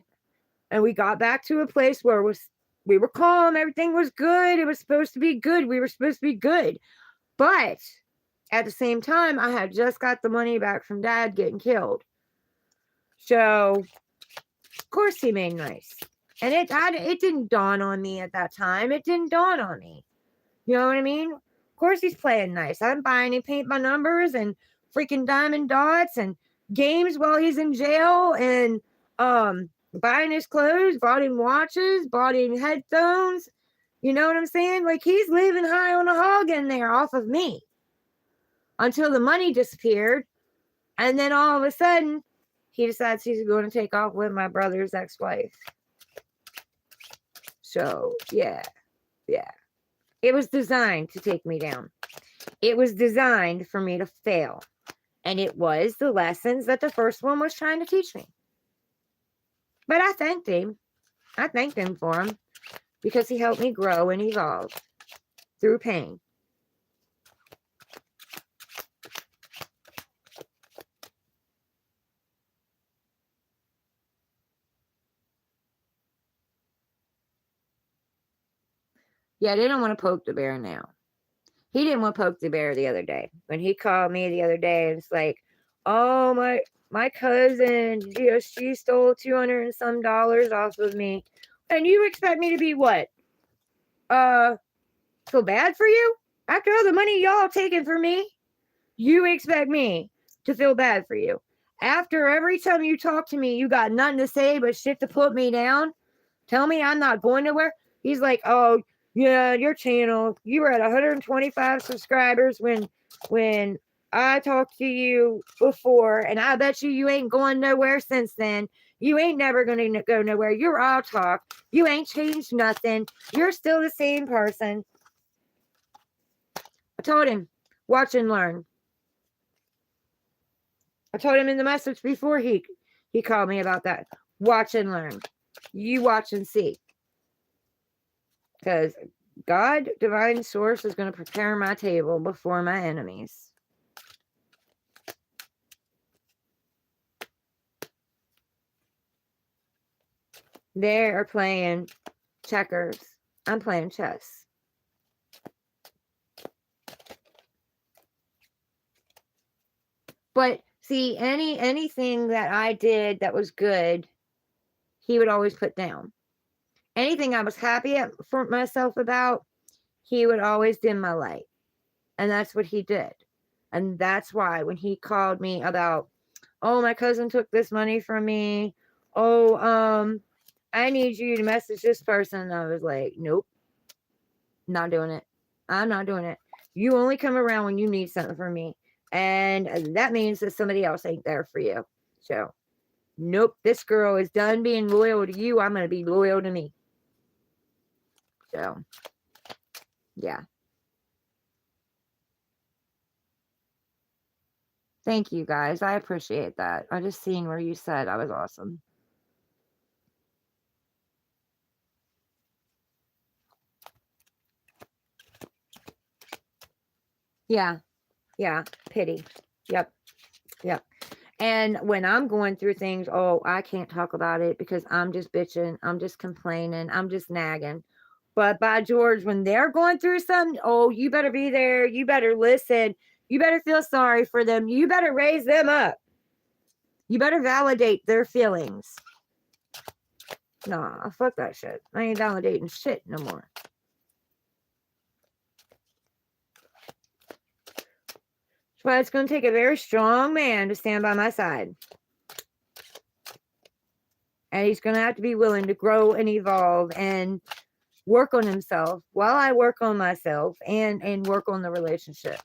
And we got back to a place where we were calm. Everything was good. It was supposed to be good. We were supposed to be good. But at the same time, I had just got the money back from Dad getting killed. So, of course, he made nice. And it didn't dawn on me at that time. It didn't dawn on me. You know what I mean? Of course, he's playing nice. I'm buying him paint by numbers and freaking diamond dots and games while he's in jail and buying his clothes, bought him watches, bought him headphones. You know what I'm saying? Like, he's living high on a hog in there off of me until the money disappeared. And then all of a sudden, he decides he's going to take off with my brother's ex-wife. So, yeah. It was designed to take me down. It was designed for me to fail. And it was the lessons that the first one was trying to teach me. But I thanked him. I thanked him for him because he helped me grow and evolve through pain. Yeah, they don't want to poke the bear now. He didn't want to poke the bear the other day. When he called me the other day and it's like, oh, my cousin, she stole $200 and some off of me. And you expect me to be what? Feel bad for you? After all the money y'all taking from me, you expect me to feel bad for you. After every time you talk to me, you got nothing to say but shit to put me down. Tell me I'm not going nowhere. He's like, oh, yeah, your channel, you were at 125 subscribers when I talked to you before, and I bet you ain't going nowhere since then. You ain't never going to go nowhere. You're all talk. You ain't changed nothing. You're still the same person. I told him, watch and learn. I told him in the message before he called me about that. Watch and learn. You watch and see. Because God, divine source, is going to prepare my table before my enemies. They are playing checkers. I'm playing chess. But see, anything that I did that was good, he would always put down. Anything I was happy for myself about, he would always dim my light. And that's what he did. And that's why when he called me about, oh, my cousin took this money from me. Oh, I need you to message this person. I was like, nope, not doing it. I'm not doing it. You only come around when you need something from me. And that means that somebody else ain't there for you. So, nope, this girl is done being loyal to you. I'm going to be loyal to me. So, yeah. Thank you, guys. I appreciate that. I just seen where you said I was awesome. Yeah. Yeah. Pity. Yep. Yep. And when I'm going through things, oh, I can't talk about it because I'm just bitching. I'm just complaining. I'm just nagging. But by George, when they're going through something, oh, you better be there. You better listen. You better feel sorry for them. You better raise them up. You better validate their feelings. Nah, fuck that shit. I ain't validating shit no more. But it's going to take a very strong man to stand by my side. And he's going to have to be willing to grow and evolve and work on himself while I work on myself and work on the relationship.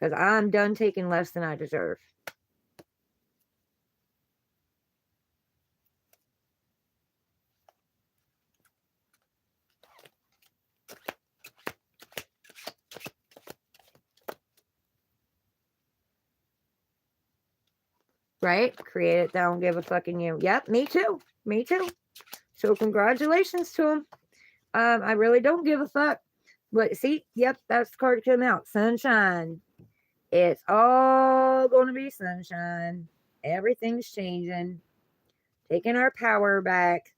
Because I'm done taking less than I deserve. Right? Create it, don't give a fucking you. Yep, me too. Me too. So congratulations to him. I really don't give a fuck. But see, yep, that's the card to come out. Sunshine. It's all going to be sunshine. Everything's changing. Taking our power back.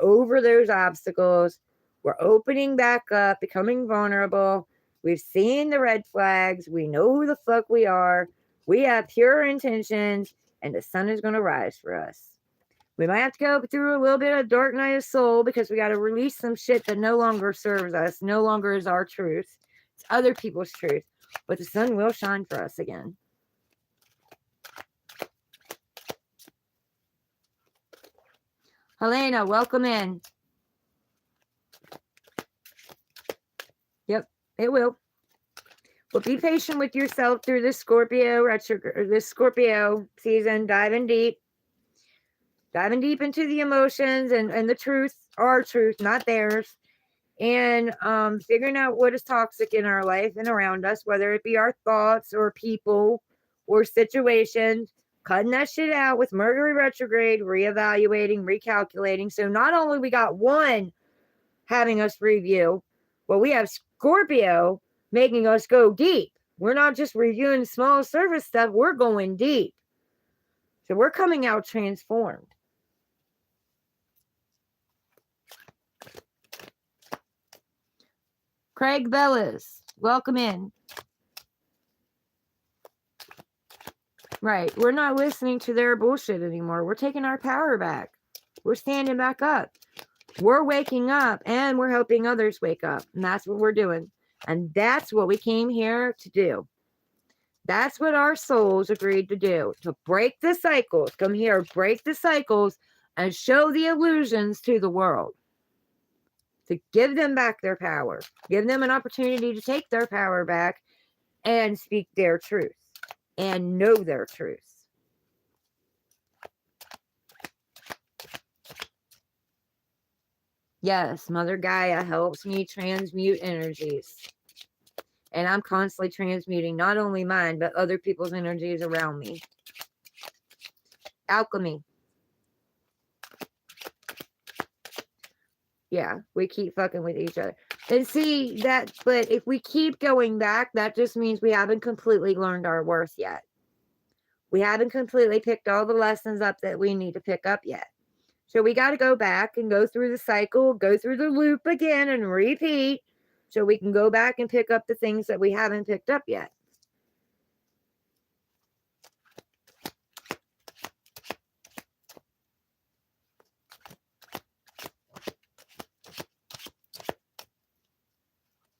Over those obstacles. We're opening back up, becoming vulnerable. We've seen the red flags. We know who the fuck we are. We have pure intentions, and the sun is going to rise for us. We might have to go through a little bit of dark night of soul because we got to release some shit that no longer serves us, no longer is our truth. It's other people's truth. But the sun will shine for us again. Helena, welcome in. Yep, it will. But be patient with yourself through this Scorpio season, diving deep into the emotions and the truth, our truth, not theirs, and figuring out what is toxic in our life and around us, whether it be our thoughts or people or situations, cutting that shit out with Mercury retrograde, reevaluating, recalculating. So not only we got one having us review, but we have Scorpio making us go deep. We're not just reviewing small surface stuff, we're going deep. So we're coming out transformed. Craig Bellis, welcome in. Right. We're not listening to their bullshit anymore. We're taking our power back. We're standing back up. We're waking up and we're helping others wake up. And that's what we're doing. And that's what we came here to do. That's what our souls agreed to do. To break the cycles. Come here, break the cycles and show the illusions to the world. To give them back their power. Give them an opportunity to take their power back and speak their truth and know their truth. Yes, Mother Gaia helps me transmute energies. And I'm constantly transmuting not only mine, but other people's energies around me. Alchemy. Yeah, we keep fucking with each other. And see that, but if we keep going back, that just means we haven't completely learned our worth yet. We haven't completely picked all the lessons up that we need to pick up yet. So we got to go back and go through the cycle, go through the loop again and repeat so we can go back and pick up the things that we haven't picked up yet.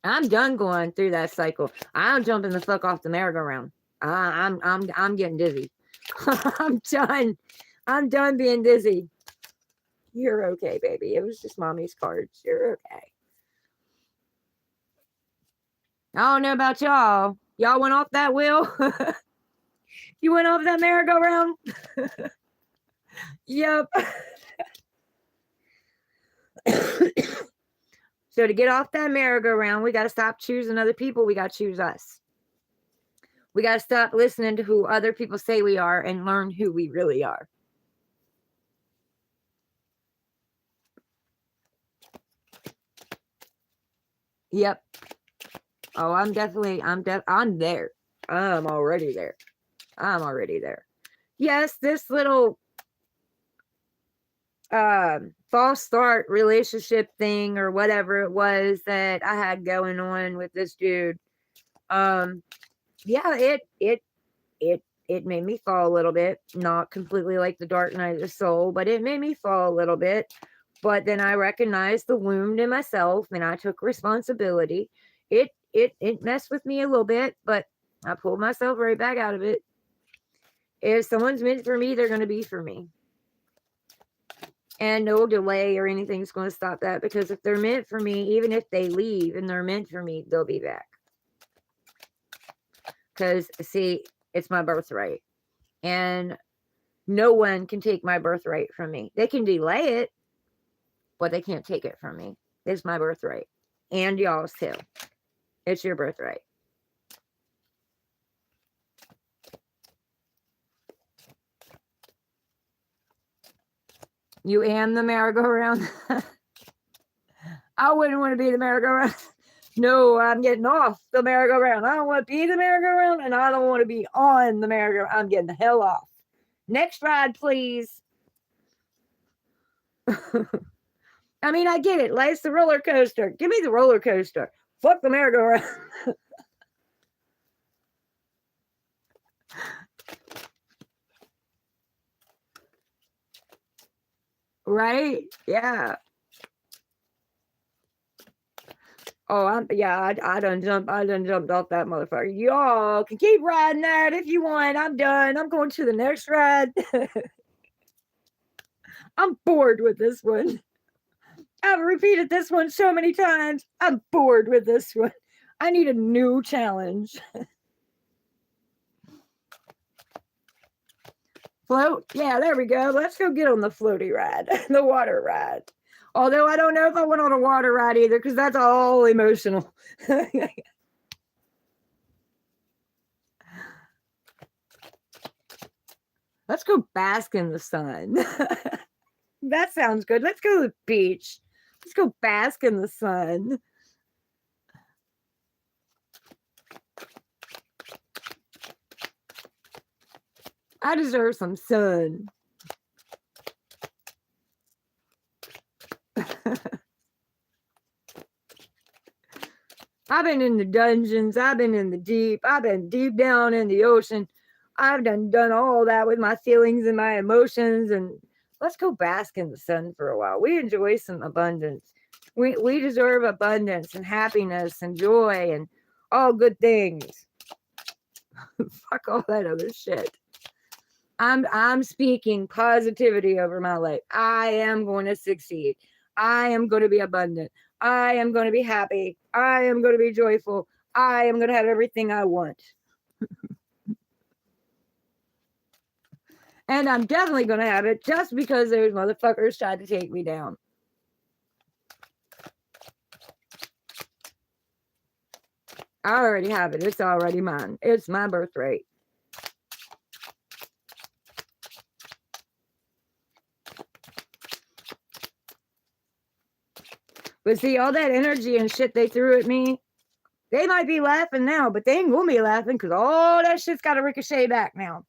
I'm done going through that cycle. I'm jumping the fuck off the merry-go-round. I'm getting dizzy. I'm done. I'm done being dizzy. You're okay, baby. It was just mommy's cards. You're okay. I don't know about y'all. Y'all went off that wheel? You went off that merry-go-round? Yep. So to get off that merry-go-round, we got to stop choosing other people. We got to choose us. We got to stop listening to who other people say we are and learn who we really are. Yep. Oh, I'm there. I'm already there. I'm already there. Yes, this little false start relationship thing or whatever it was that I had going on with this dude. Yeah, it made me fall a little bit, not completely like the dark night of the soul, but it made me fall a little bit. But then I recognized the wound in myself and I took responsibility. It messed with me a little bit, but I pulled myself right back out of it. If someone's meant for me, they're going to be for me. And no delay or anything's going to stop that, because if they're meant for me, even if they leave and they're meant for me, they'll be back. Because, see, it's my birthright. And no one can take my birthright from me. They can delay it, but they can't take it from me. It's my birthright. And y'all's too. It's your birthright. You and the merry-go-round? I wouldn't want to be the merry-go-round. No, I'm getting off the merry-go-round. I don't want to be the merry-go-round, and I don't want to be on the merry-go-round. I'm getting the hell off. Next ride, please. I mean, I get it. Life's the roller coaster. Give me the roller coaster. Fuck the merry-go-round. Right? Yeah. Oh, I done jumped off that motherfucker. Y'all can keep riding that if you want. I'm done. I'm going to the next ride. I'm bored with this one. I've repeated this one so many times. I'm bored with this one. I need a new challenge. Float? Yeah, there we go. Let's go get on the floaty ride, the water ride. Although I don't know if I went on a water ride either, because that's all emotional. Let's go bask in the sun. That sounds good. Let's go to the beach. Let's go bask in the sun. I deserve some sun. I've been in the dungeons. I've been in the deep. I've been deep down in the ocean. I've done all that with my feelings and my emotions. And let's go bask in the sun for a while. We enjoy some abundance. We deserve abundance and happiness and joy and all good things. Fuck all that other shit. I'm speaking positivity over my life. I am going to succeed. I am going to be abundant. I am going to be happy. I am going to be joyful. I am going to have everything I want. And I'm definitely going to have it just because those motherfuckers tried to take me down. I already have it. It's already mine. It's my birthright. But see, all that energy and shit they threw at me, they might be laughing now, but they ain't gonna be laughing because all that shit's got to ricochet back now.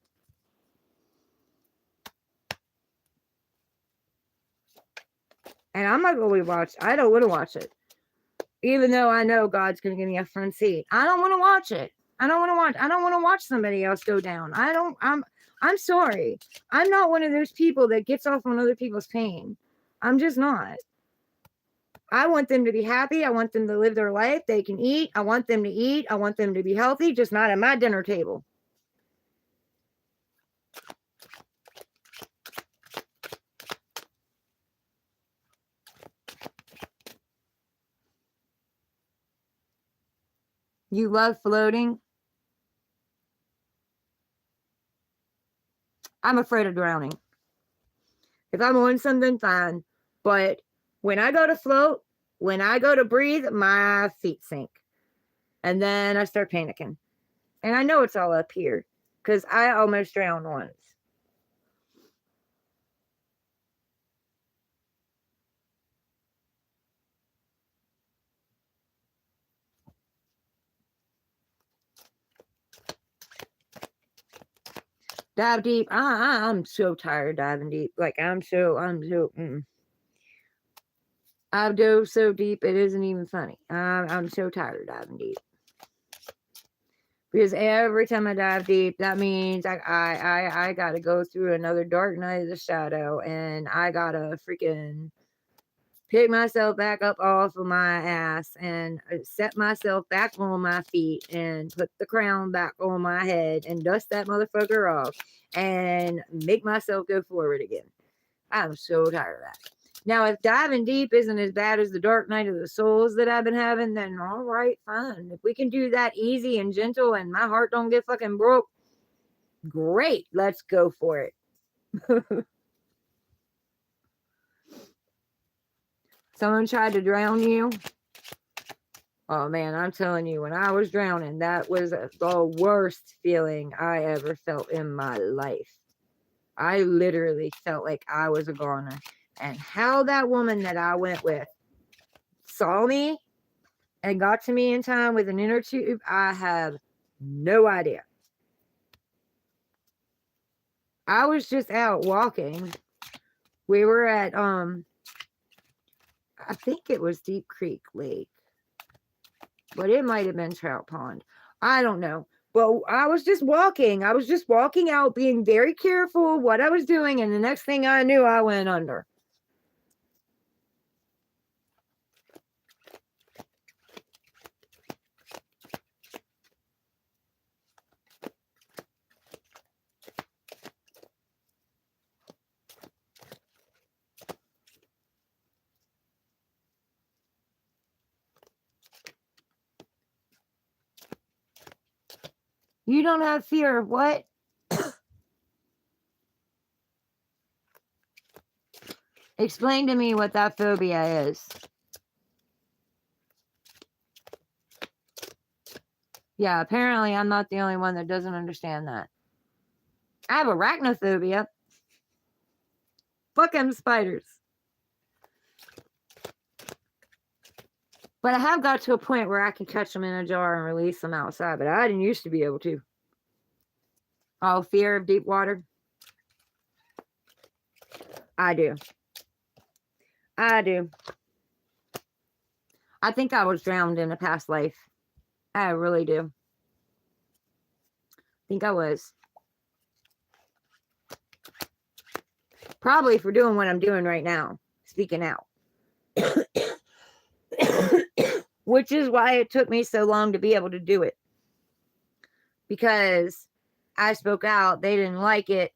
And I'm not going to watch. I don't want to watch it. Even though I know God's going to give me a front seat. I don't want to watch it. I don't want to watch somebody else go down. I'm sorry. I'm not one of those people that gets off on other people's pain. I'm just not. I want them to be happy. I want them to live their life. They can eat. I want them to eat. I want them to be healthy, just not at my dinner table. You love floating? I'm afraid of drowning. If I'm on something, fine. But when I go to float, when I go to breathe, my feet sink. And then I start panicking. And I know it's all up here because I almost drowned once. Dive deep. I'm so tired of diving deep. Like I dove so deep it isn't even funny. I'm so tired of diving deep. Because every time I dive deep, that means I gotta go through another dark night of the shadow, and I gotta freaking pick myself back up off of my ass and set myself back on my feet and put the crown back on my head and dust that motherfucker off and make myself go forward again. I'm so tired of that. Now, if diving deep isn't as bad as the dark night of the souls that I've been having, then all right, fine. If we can do that easy and gentle and my heart don't get fucking broke, great. Let's go for it. Someone tried to drown you? Oh man, I'm telling you, when I was drowning, that was the worst feeling I ever felt in my life. I literally felt like I was a goner. And how that woman that I went with saw me and got to me in time with an inner tube, I have no idea. I was just out walking. We were at I think it was Deep Creek Lake, but it might have been Trout Pond. I don't know. But I was just walking. I was just walking out, being very careful what I was doing, and the next thing I knew, I went under. You don't have fear of what? Explain to me what that phobia is. Yeah, apparently I'm not the only one that doesn't understand that. I have arachnophobia. Fuck them spiders. But I have got to a point where I can catch them in a jar and release them outside, but I didn't used to be able to. Oh, fear of deep water? I do. I do. I think I was drowned in a past life. I really do. I think I was. Probably for doing what I'm doing right now, speaking out. Which is why it took me so long to be able to do it. Because I spoke out, they didn't like it.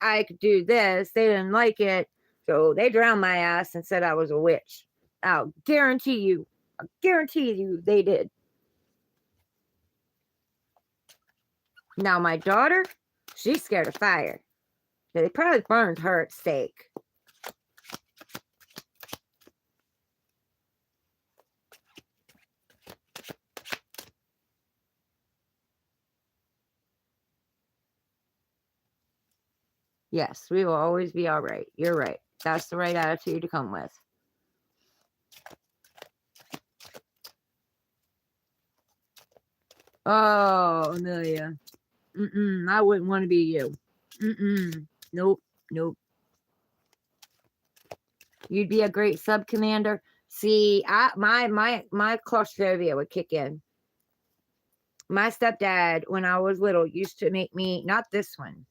I could do this, they didn't like it. So they drowned my ass and said I was a witch. I'll guarantee you they did. Now, my daughter, she's scared of fire. They probably burned her at stake. Yes, we will always be all right. You're right. That's the right attitude to come with. Oh, Amelia. I wouldn't want to be you. Nope. You'd be a great sub commander. See, my claustrophobia would kick in. My stepdad, when I was little, used to make me, not this one,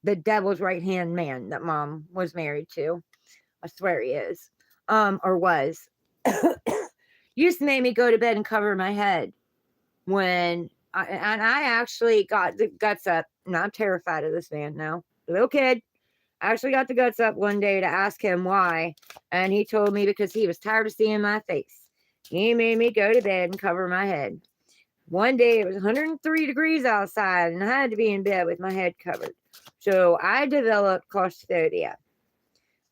the devil's right hand man that mom was married to. I swear he is. Or was. Used to make me go to bed and cover my head when I actually got the guts up. And I'm terrified of this man now. A little kid. I actually got the guts up one day to ask him why. And he told me because he was tired of seeing my face. He made me go to bed and cover my head. One day it was 103 degrees outside and I had to be in bed with my head covered. So I developed claustrophobia.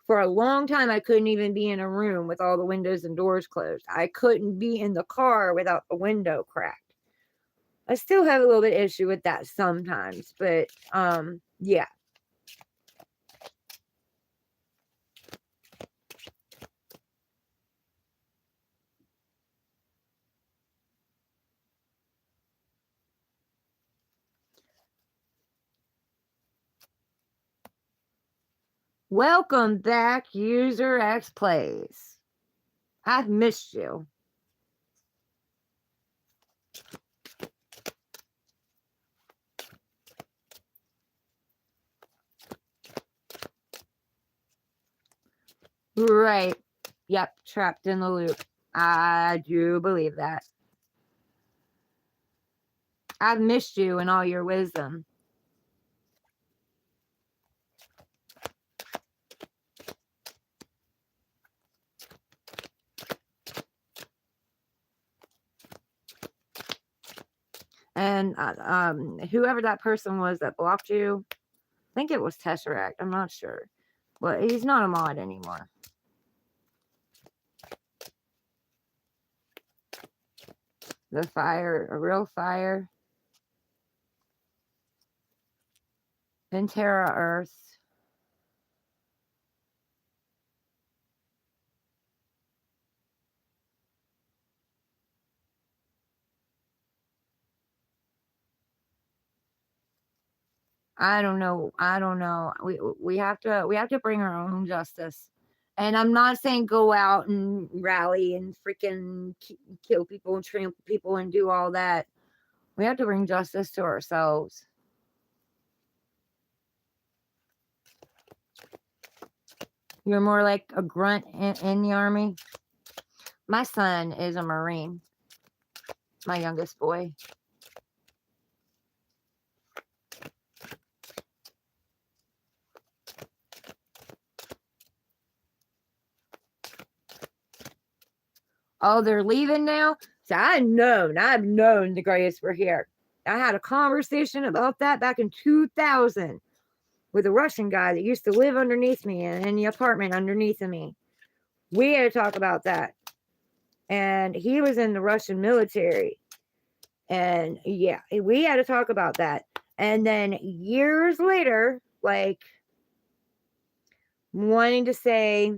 For a long time, I couldn't even be in a room with all the windows and doors closed. I couldn't be in the car without the window cracked. I still have a little bit of issue with that sometimes, but yeah. Welcome back, User X Plays. I've missed you. Right. Yep, trapped in the loop. I do believe that. I've missed you and all your wisdom. And whoever that person was that blocked you, I think it was Tesseract. I'm not sure. Well, he's not a mod anymore. The fire, a real fire. Pantera Earth. I don't know. We have to bring our own justice. And I'm not saying go out and rally and freaking kill people and trample people and do all that. We have to bring justice to ourselves. You're more like a grunt in the army. My son is a Marine. My youngest boy. Oh, they're leaving now? So I've known the Greys were here. I had a conversation about that back in 2000 with a Russian guy that used to live underneath me in the apartment underneath of me. We had to talk about that. And he was in the Russian military. And yeah, we had to talk about that. And then years later, like wanting to say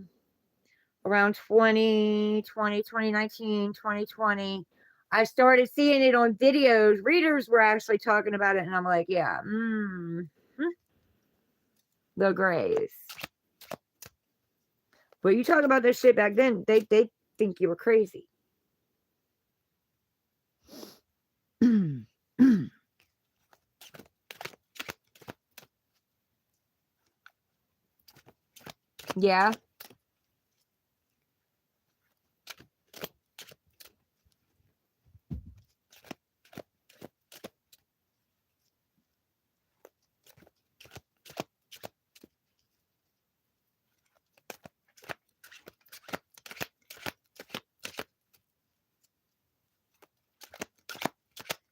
around 2020, I started seeing it on videos. Readers were actually talking about it. And I'm like, yeah, the Greys. But you talk about this shit back then, they think you were crazy. Yeah.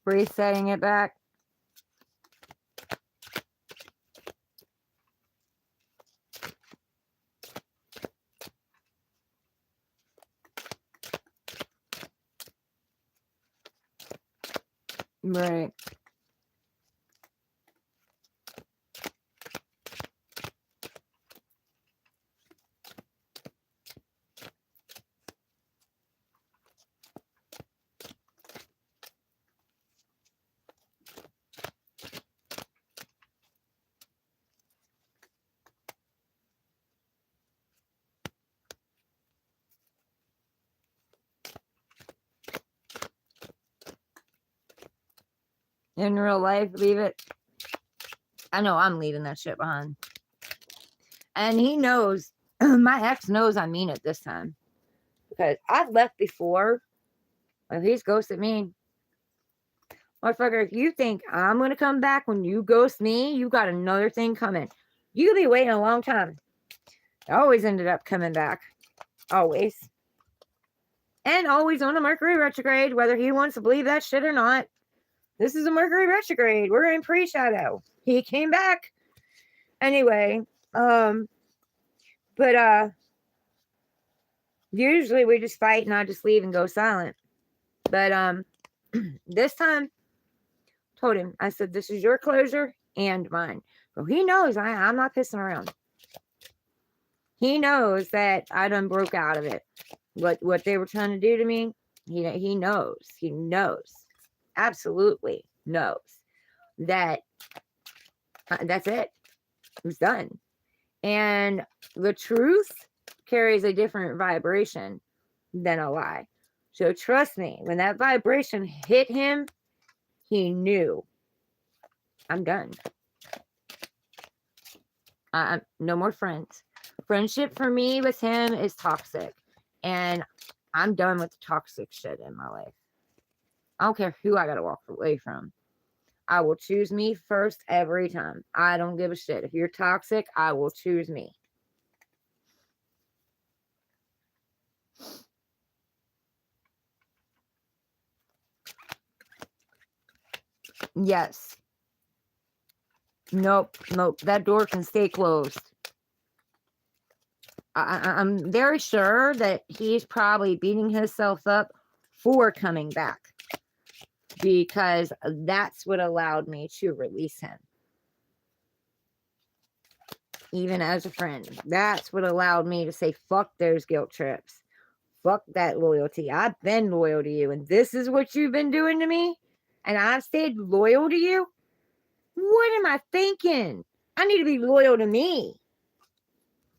Resetting it back. Right. In real life, leave it. I know I'm leaving that shit behind. And he knows, my ex knows I mean it this time. Because I've left before. If he's ghosted me, motherfucker, if you think I'm going to come back when you ghost me, you got another thing coming. You could be waiting a long time. I always ended up coming back. Always. And always on a Mercury retrograde, whether he wants to believe that shit or not. This is a Mercury retrograde. We're in pre-shadow. He came back. Anyway, usually we just fight and I just leave and go silent. But this time, told him, I said, this is your closure and mine. So he knows I'm not pissing around. He knows that I done broke out of it. What they were trying to do to me, he knows. He knows. Absolutely knows that that's it. It's done. And the truth carries a different vibration than a lie. So trust me, when that vibration hit him, he knew. I'm done. I'm no more friends. Friendship for me with him is toxic. And I'm done with the toxic shit in my life. I don't care who I gotta walk away from. I will choose me first every time. I don't give a shit. If you're toxic, I will choose me. Yes. Nope. That door can stay closed. I'm very sure that he's probably beating himself up for coming back. Because that's what allowed me to release him. Even as a friend. That's what allowed me to say, fuck those guilt trips. Fuck that loyalty. I've been loyal to you. And this is what you've been doing to me? And I've stayed loyal to you? What am I thinking? I need to be loyal to me.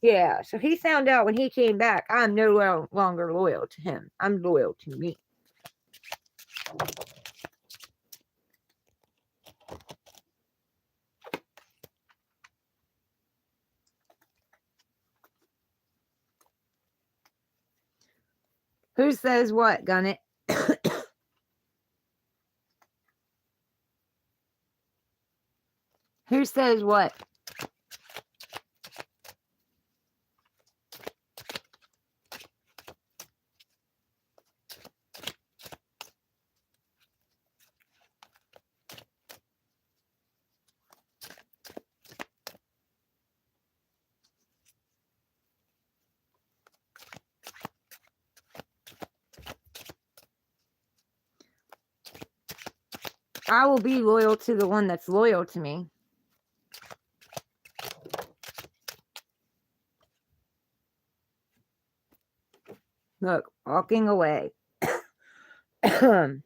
Yeah, so he found out when he came back, I'm no longer loyal to him. I'm loyal to me. Who says what, Gunnet? Who says what? I will be loyal to the one that's loyal to me. Look, walking away. I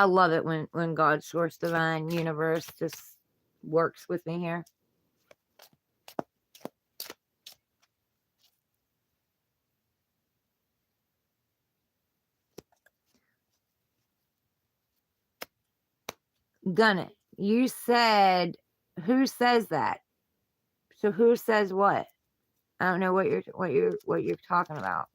love it when God, source, divine, universe just works with me here. Gunnet, you said, who says that? So who says what? I don't know what you're talking about.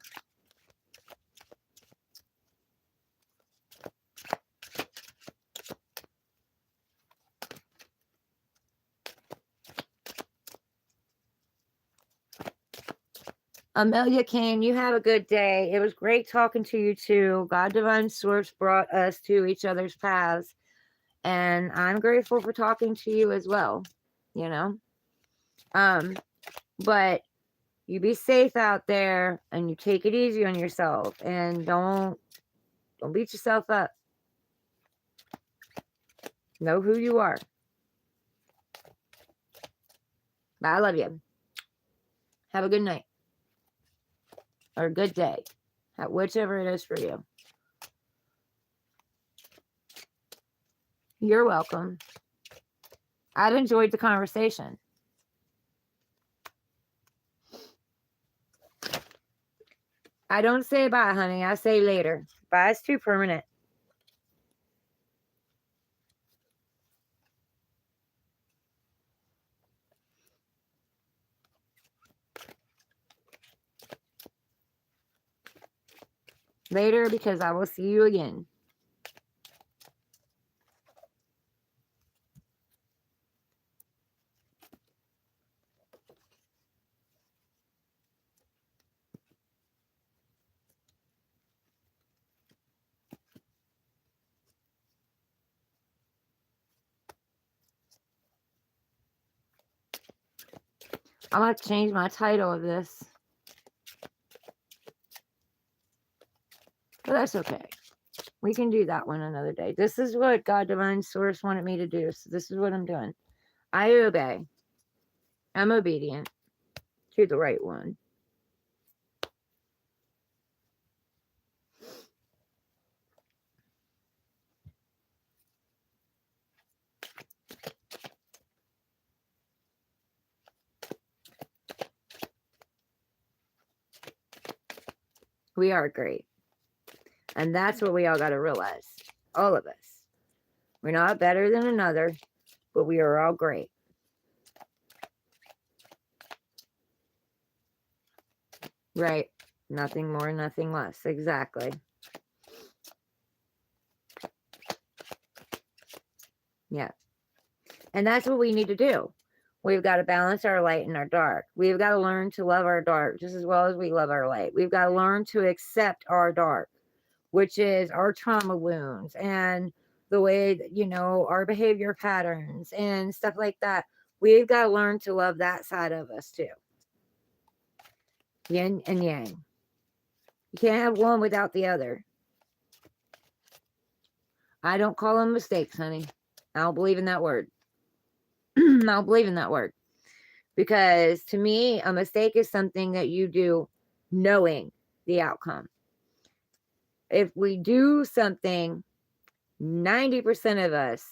Amelia Kane, you have a good day. It was great talking to you too. God Divine Source brought us to each other's paths. And I'm grateful for talking to you as well. You know? But you be safe out there and you take it easy on yourself and don't beat yourself up. Know who you are. I love you. Have a good night. Or a good day. Whichever it is for you. You're welcome. I've enjoyed the conversation. I don't say bye, honey. I say later. Bye is too permanent. Later, because I will see you again. I'm going to change my title of this. But that's okay. We can do that one another day. This is what God Divine Source wanted me to do. So this is what I'm doing. I obey. I'm obedient to the right one. We are great. And that's what we all got to realize. All of us. We're not better than another, but we are all great. Right. Nothing more, nothing less. Exactly. Yeah. And that's what we need to do. We've got to balance our light and our dark. We've got to learn to love our dark just as well as we love our light. We've got to learn to accept our dark, which is our trauma wounds and the way that, you know, our behavior patterns and stuff like that. We've got to learn to love that side of us too. Yin and yang. You can't have one without the other. I don't call them mistakes, honey. I don't believe in that word. I don't believe in that word. Because to me, a mistake is something that you do knowing the outcome. If we do something, 90% of us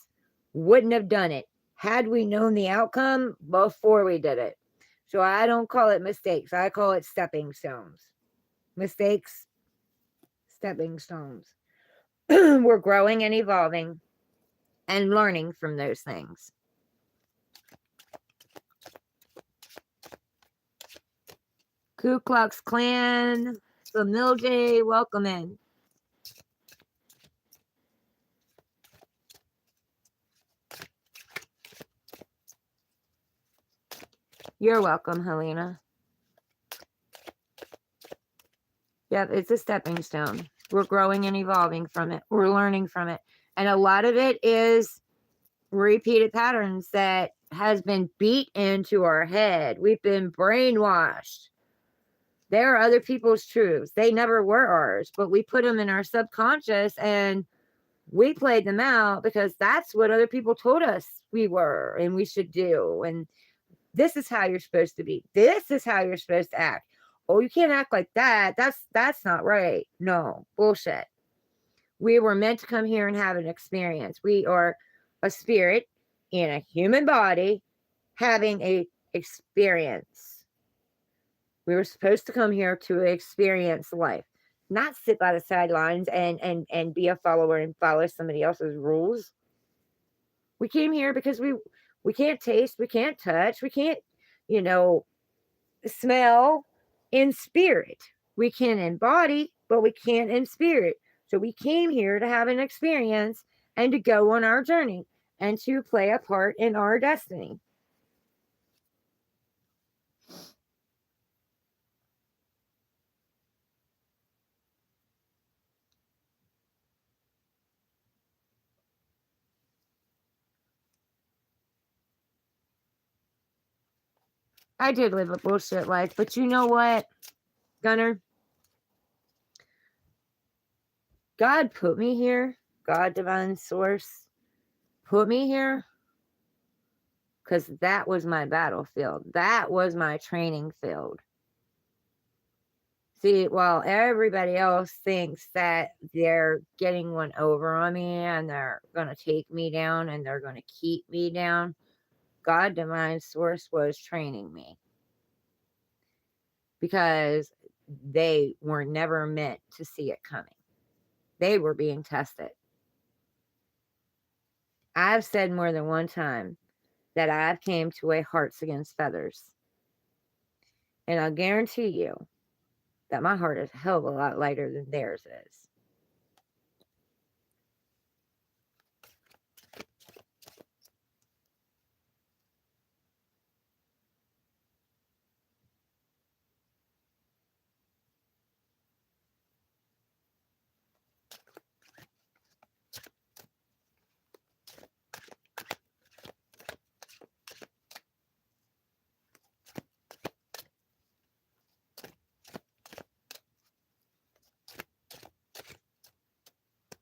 wouldn't have done it had we known the outcome before we did it. So I don't call it mistakes. I call it stepping stones. Mistakes, stepping stones. We're growing and evolving and learning from those things. Ku Klux Klan, Samil J, welcome in. You're welcome, Helena. Yep, it's a stepping stone. We're growing and evolving from it. We're learning from it. And a lot of it is repeated patterns that has been beat into our head. We've been brainwashed. There are other people's truths. They never were ours, but we put them in our subconscious and we played them out because that's what other people told us we were and we should do. And this is how you're supposed to be. This is how you're supposed to act. Oh, you can't act like that. That's not right. No, bullshit. We were meant to come here and have an experience. We are a spirit in a human body having a experience. We were supposed to come here to experience life, not sit by the sidelines and be a follower and follow somebody else's rules. We came here because we can't taste, we can't touch, we can't, you know, smell in spirit. We can in body, but we can't in spirit. So we came here to have an experience and to go on our journey and to play a part in our destiny. I did live a bullshit life, but you know what, Gunner? God put me here. God, divine source, put me here because that was my battlefield. That was my training field. See, while everybody else thinks that they're getting one over on me and they're going to take me down and they're going to keep me down, God, divine source, was training me because they were never meant to see it coming. They were being tested. I've said more than one time that I've came to a hearts against feathers. And I'll guarantee you that my heart is a hell of a lot lighter than theirs is.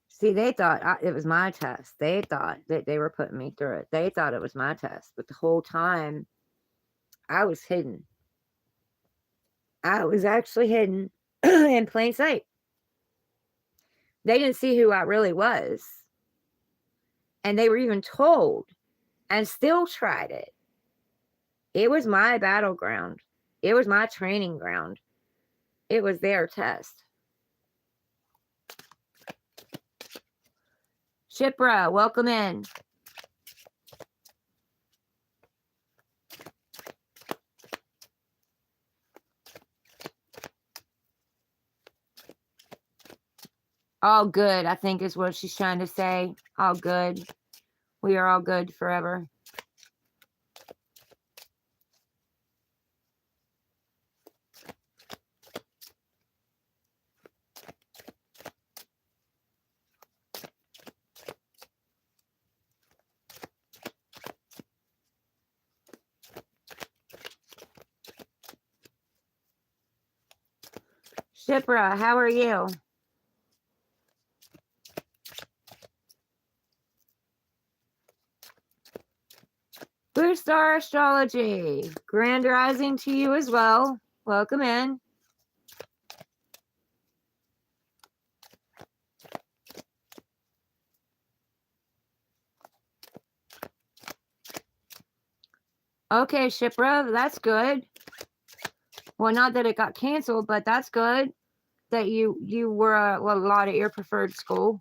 See, they thought it was my test. They thought that they were putting me through it. They thought it was my test. But the whole time, I was hidden. I was actually hidden in plain sight. They didn't see who I really was. And they were even told and still tried it. It was my battleground. It was my training ground. It was their test. Shipra, welcome in. All good, I think is what she's trying to say. All good. We are all good forever. Shipra, how are you? Blue Star Astrology. Grand rising to you as well. Welcome in. Okay, Shipra, that's good. Well, not that it got canceled, but that's good that you were a lot at your preferred school.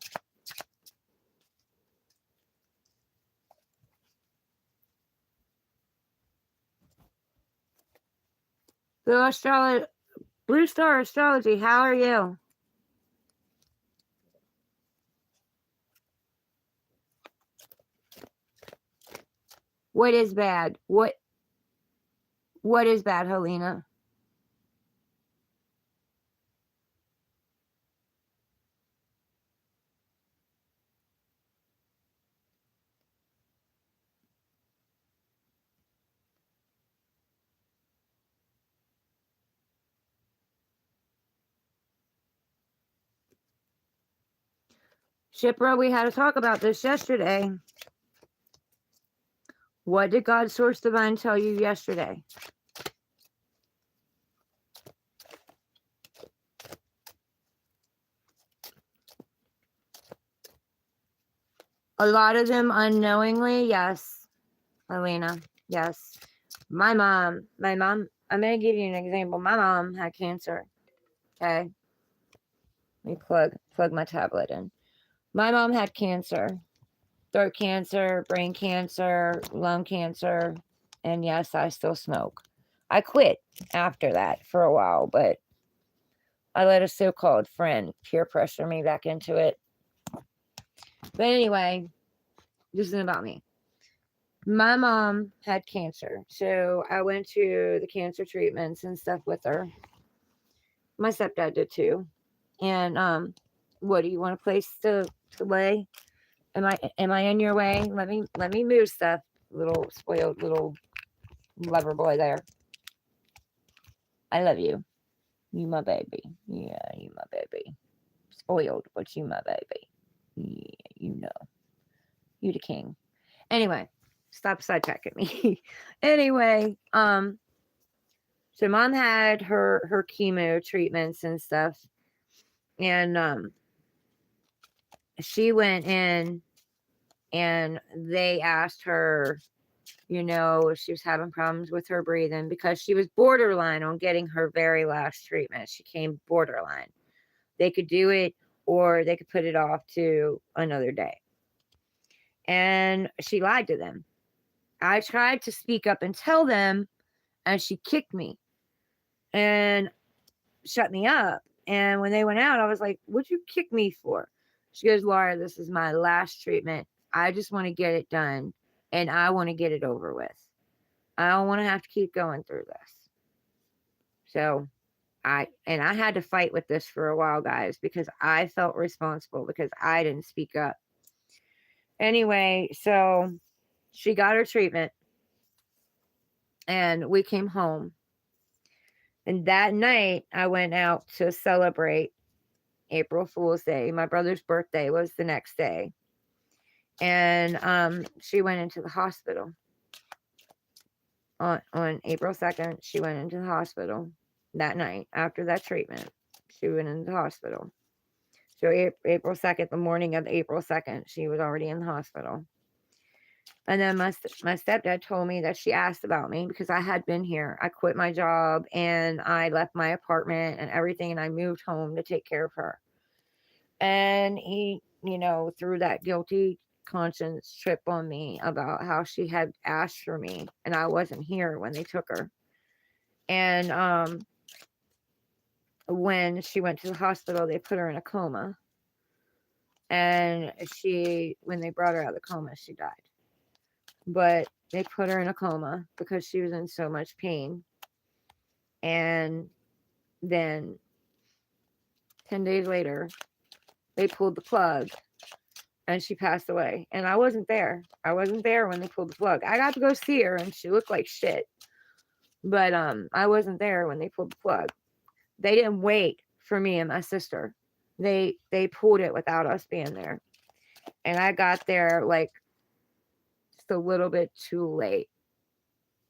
Blue Star Astrology, how are you? What is bad? What is bad, Helena? Shipra, we had to talk about this yesterday. What did God Source Divine tell you yesterday? A lot of them unknowingly, yes. Elena, yes. My mom, I'm going to give you an example. My mom had cancer. Okay. Let me plug my tablet in. My mom had cancer. Throat cancer, brain cancer, lung cancer. And yes, I still smoke. I quit after that for a while, but I let a so-called friend peer pressure me back into it. But anyway, this isn't about me. My mom had cancer, so I went to the cancer treatments and stuff with her. My stepdad did too. And what do you want a place to lay? Am I in your way? Let me move stuff. Little spoiled little lover boy there. I love you. You my baby. Yeah, you my baby. Spoiled, but you my baby. Yeah, you know. You the king. Anyway, stop sidetracking me. Anyway, so mom had her chemo treatments and stuff, and she went in and they asked her, if she was having problems with her breathing because she was borderline on getting her very last treatment. She came borderline. They could do it or they could put it off to another day. And she lied to them. I tried to speak up and tell them, and she kicked me and shut me up. And when they went out, I was like, what'd you kick me for? She goes, Laura, this is my last treatment. I just want to get it done and I want to get it over with. I don't want to have to keep going through this. So I had to fight with this for a while, guys, because I felt responsible because I didn't speak up. Anyway, so she got her treatment and we came home. And that night I went out to celebrate April Fool's Day. My brother's birthday was the next day. And she went into the hospital. On April 2nd, she went into the hospital that night after that treatment. She went into the hospital. So April 2nd, the morning of April 2nd, she was already in the hospital. And then my stepdad told me that she asked about me because I had been here. I quit my job and I left my apartment and everything and I moved home to take care of her. And he, threw that guilty conscience trip on me about how she had asked for me and I wasn't here when they took her. And when she went to the hospital, they put her in a coma. And when they brought her out of the coma, she died. But they put her in a coma because she was in so much pain. And then 10 days later, they pulled the plug and she passed away. And I wasn't there. I wasn't there when they pulled the plug. I got to go see her and she looked like shit. But I wasn't there when they pulled the plug. They didn't wait for me and my sister. They pulled it without us being there. And I got there like just a little bit too late.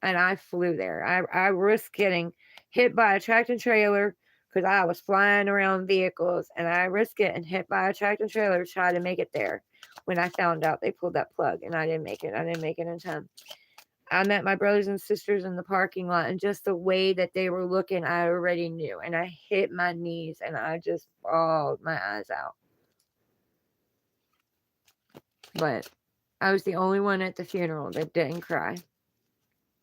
And I flew there. I risked getting hit by a tractor trailer because I was flying around vehicles, and I risked getting hit by a tractor trailer to try to make it there when I found out they pulled that plug, and I didn't make it. I didn't make it in time. I met my brothers and sisters in the parking lot, and just the way that they were looking, I already knew. And I hit my knees, and I just bawled my eyes out. But I was the only one at the funeral that didn't cry.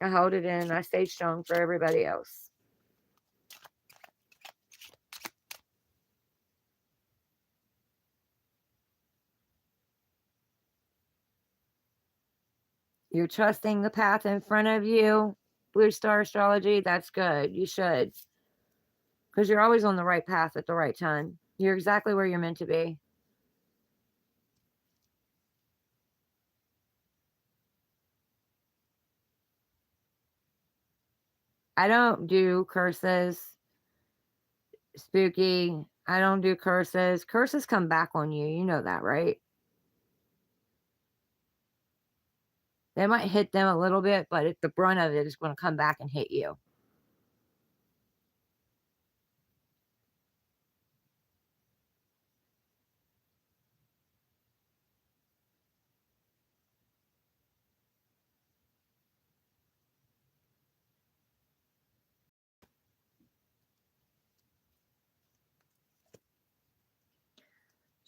I held it in. I stayed strong for everybody else. You're trusting the path in front of you. Blue Star Astrology, that's good. You should. Because you're always on the right path at the right time. You're exactly where you're meant to be. I don't do curses. Spooky. I don't do curses. Curses come back on you. You know that, right? They might hit them a little bit, but the brunt of it is going to come back and hit you.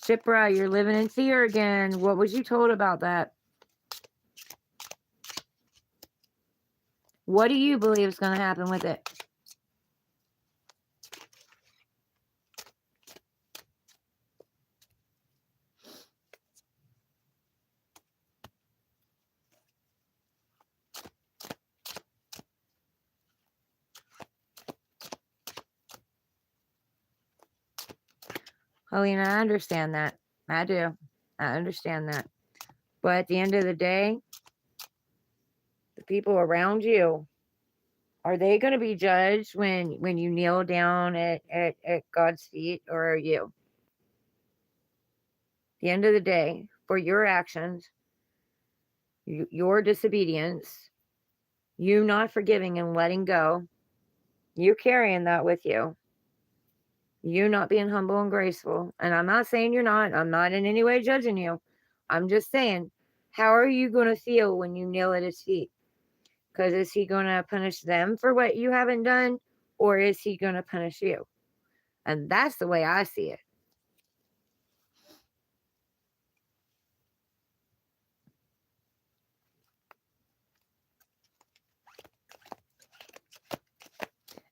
Shipra, you're living in fear again. What was you told about that? What do you believe is going to happen with it? Helena, I understand that. I do. I understand that. But at the end of the day, the people around you Are they going to be judged when you kneel down at God's feet, or are you? At the end of the day, for your actions, your disobedience, you not forgiving and letting go, you carrying that with you not being humble and graceful. And I'm not saying you're not. I'm not in any way judging you. I'm just saying, how are you going to feel when you kneel at his feet? Because is he going to punish them for what you haven't done? Or is he going to punish you? And that's the way I see it.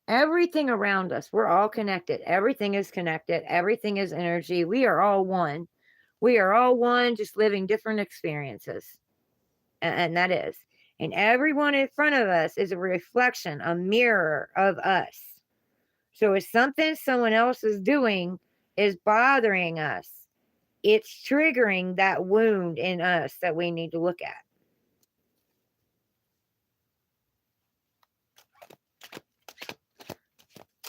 Everything around us, we're all connected. Everything is connected. Everything is energy. We are all one. We are all one, just living different experiences. And that is. And everyone in front of us is a reflection, a mirror of us. So if something someone else is doing is bothering us, it's triggering that wound in us that we need to look at.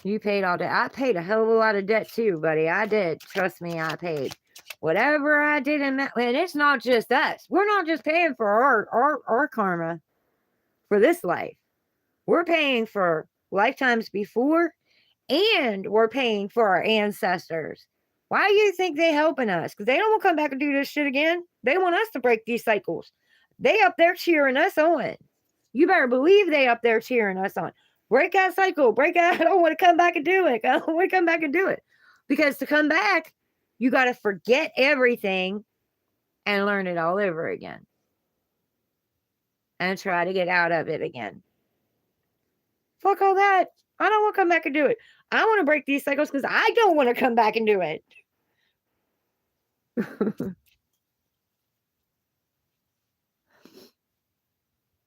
You paid all debt. I paid a hell of a lot of debt too, buddy. I did. Trust me, I paid. Whatever I did in that, and it's not just us. We're not just paying for our karma for this life. We're paying for lifetimes before, and we're paying for our ancestors. Why do you think they helping us? Because they don't want to come back and do this shit again. They want us to break these cycles. They up there cheering us on. You better believe they up there cheering us on. Break that cycle. Break that. I don't want to come back and do it. I don't want to come back and do it. Because to come back, you got to forget everything and learn it all over again. And try to get out of it again. Fuck all that. I don't want to come back and do it. I want to break these cycles because I don't want to come back and do it.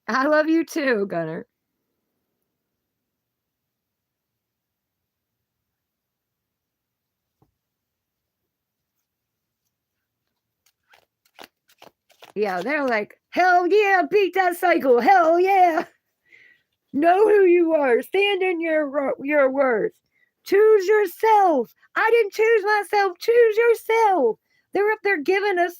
I love you too, Gunner. Yeah, they're like, hell yeah, beat that cycle. Hell yeah. Know who you are. Stand in your worth. Choose yourself. I didn't choose myself. Choose yourself. They're up there giving us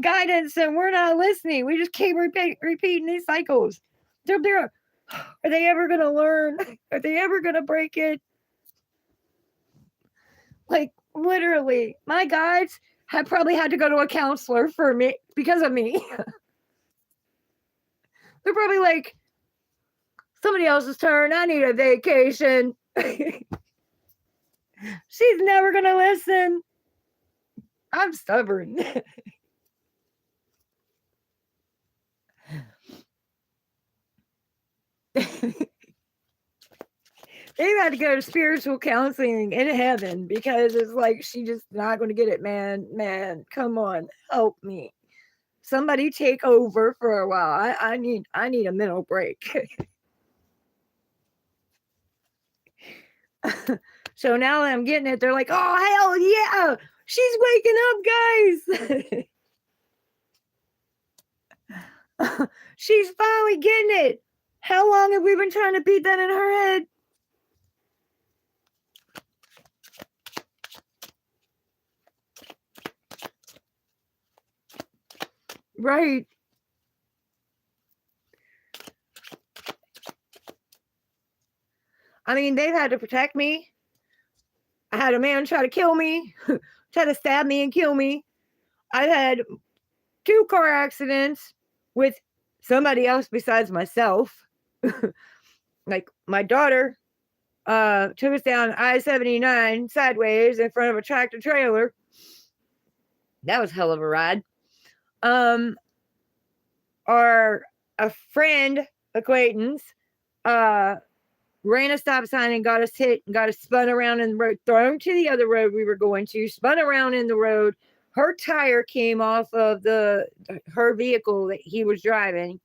guidance and we're not listening. We just keep repeating these cycles. They're there. Are they ever going to learn? Are they ever going to break it? Like, literally, my guides have probably had to go to a counselor for me because of me. They're probably like, somebody else's turn. I need a vacation. She's never going to listen. I'm stubborn. They've had to go to spiritual counseling in heaven because it's like she just not going to get it, man. Man, come on, help me. Somebody take over for a while. I need a mental break. So now that I'm getting it, they're like, oh hell yeah, she's waking up, guys. She's finally getting it. How long have we been trying to beat that in her head? Right. I mean, they've had to protect me. I had a man try to kill me, try to stab me and kill me. I've had 2 car accidents with somebody else besides myself. Like my daughter took us down I-79 sideways in front of a tractor trailer. That was a hell of a ride. Or a friend, acquaintance, ran a stop sign and got us hit and got us spun around in the road, thrown to the other road we were going to, spun around in the road. Her tire came off of her vehicle that he was driving,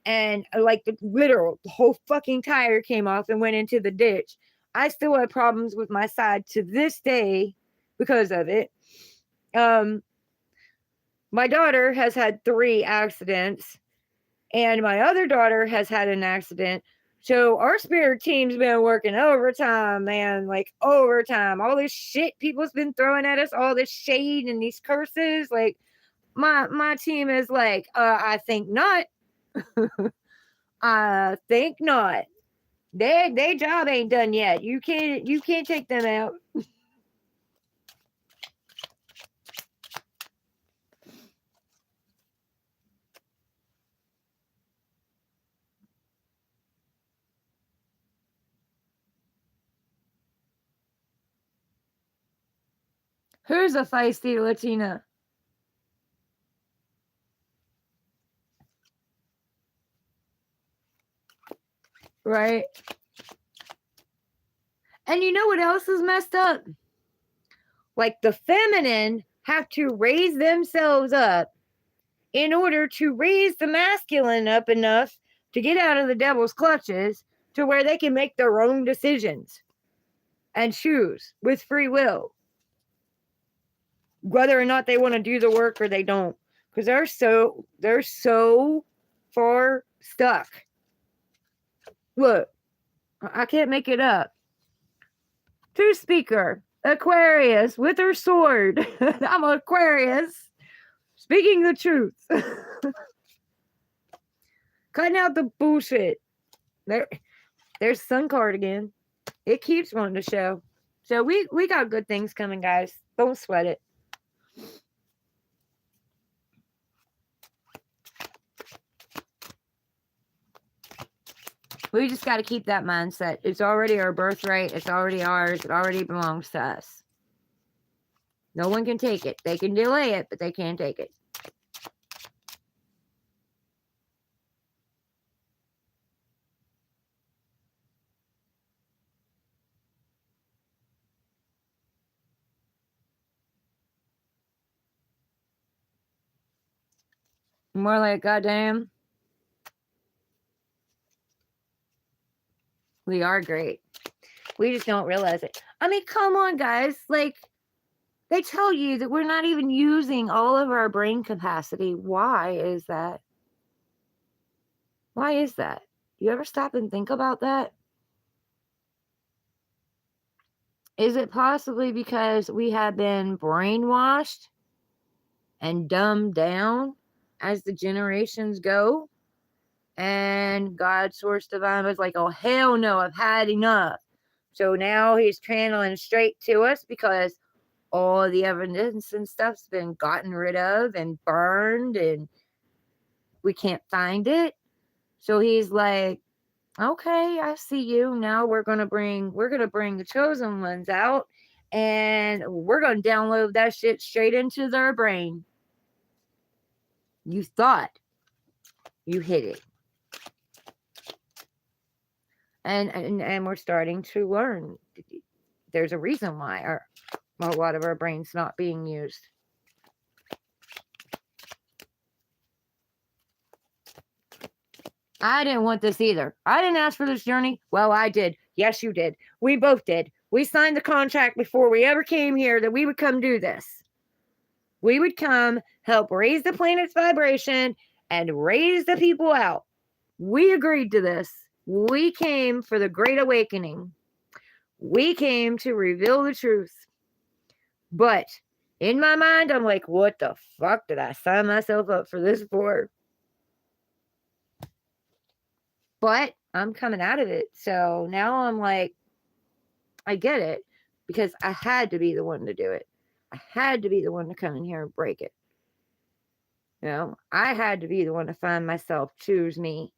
and like the whole fucking tire came off and went into the ditch. I still have problems with my side to this day because of it. My daughter has had 3 accidents, and my other daughter has had an accident. So our spirit team's been working overtime, man, like overtime. All this shit people's been throwing at us, all this shade and these curses. Like my team is like, I think not. I think not. Their job ain't done yet. You can't take them out. Who's a feisty Latina? Right? And you know what else is messed up? Like the feminine have to raise themselves up in order to raise the masculine up enough to get out of the devil's clutches to where they can make their own decisions and choose with free will whether or not they want to do the work or they don't, because they're so far stuck. Look, I can't make it up. Two speaker Aquarius with her sword. I'm Aquarius speaking the truth. Cutting out the bullshit. There's Sun card again. It keeps wanting to show. So we got good things coming, guys. Don't sweat it. We just got to keep that mindset. It's already our birthright. It's already ours. It already belongs to us. No one can take it. They can delay it, but they can't take it. More like, goddamn, we are great. We just don't realize it. I mean, come on, guys. Like, they tell you that we're not even using all of our brain capacity. Why is that? Why is that? You ever stop and think about that? Is it possibly because we have been brainwashed and dumbed down as the generations go? And God, Source Divine, was like, oh, hell no, I've had enough. So now he's channeling straight to us because all the evidence and stuff's been gotten rid of and burned and we can't find it. So he's like, okay, I see you. Now we're gonna bring the chosen ones out and we're gonna download that shit straight into their brain. You thought you hit it. And we're starting to learn there's a reason why a lot of our brains not being used. I didn't want this either. I didn't ask for this journey. Well, I did. Yes, you did. We both did. We signed the contract before we ever came here that we would come do this. We would come help raise the planet's vibration and raise the people out. We agreed to this. We came for the Great Awakening. We came to reveal the truth. But in my mind, I'm like, what the fuck did I sign myself up for this for? But I'm coming out of it. So now I'm like, I get it because I had to be the one to do it. I had to be the one to come in here and break it. You know, I had to be the one to find myself, choose me,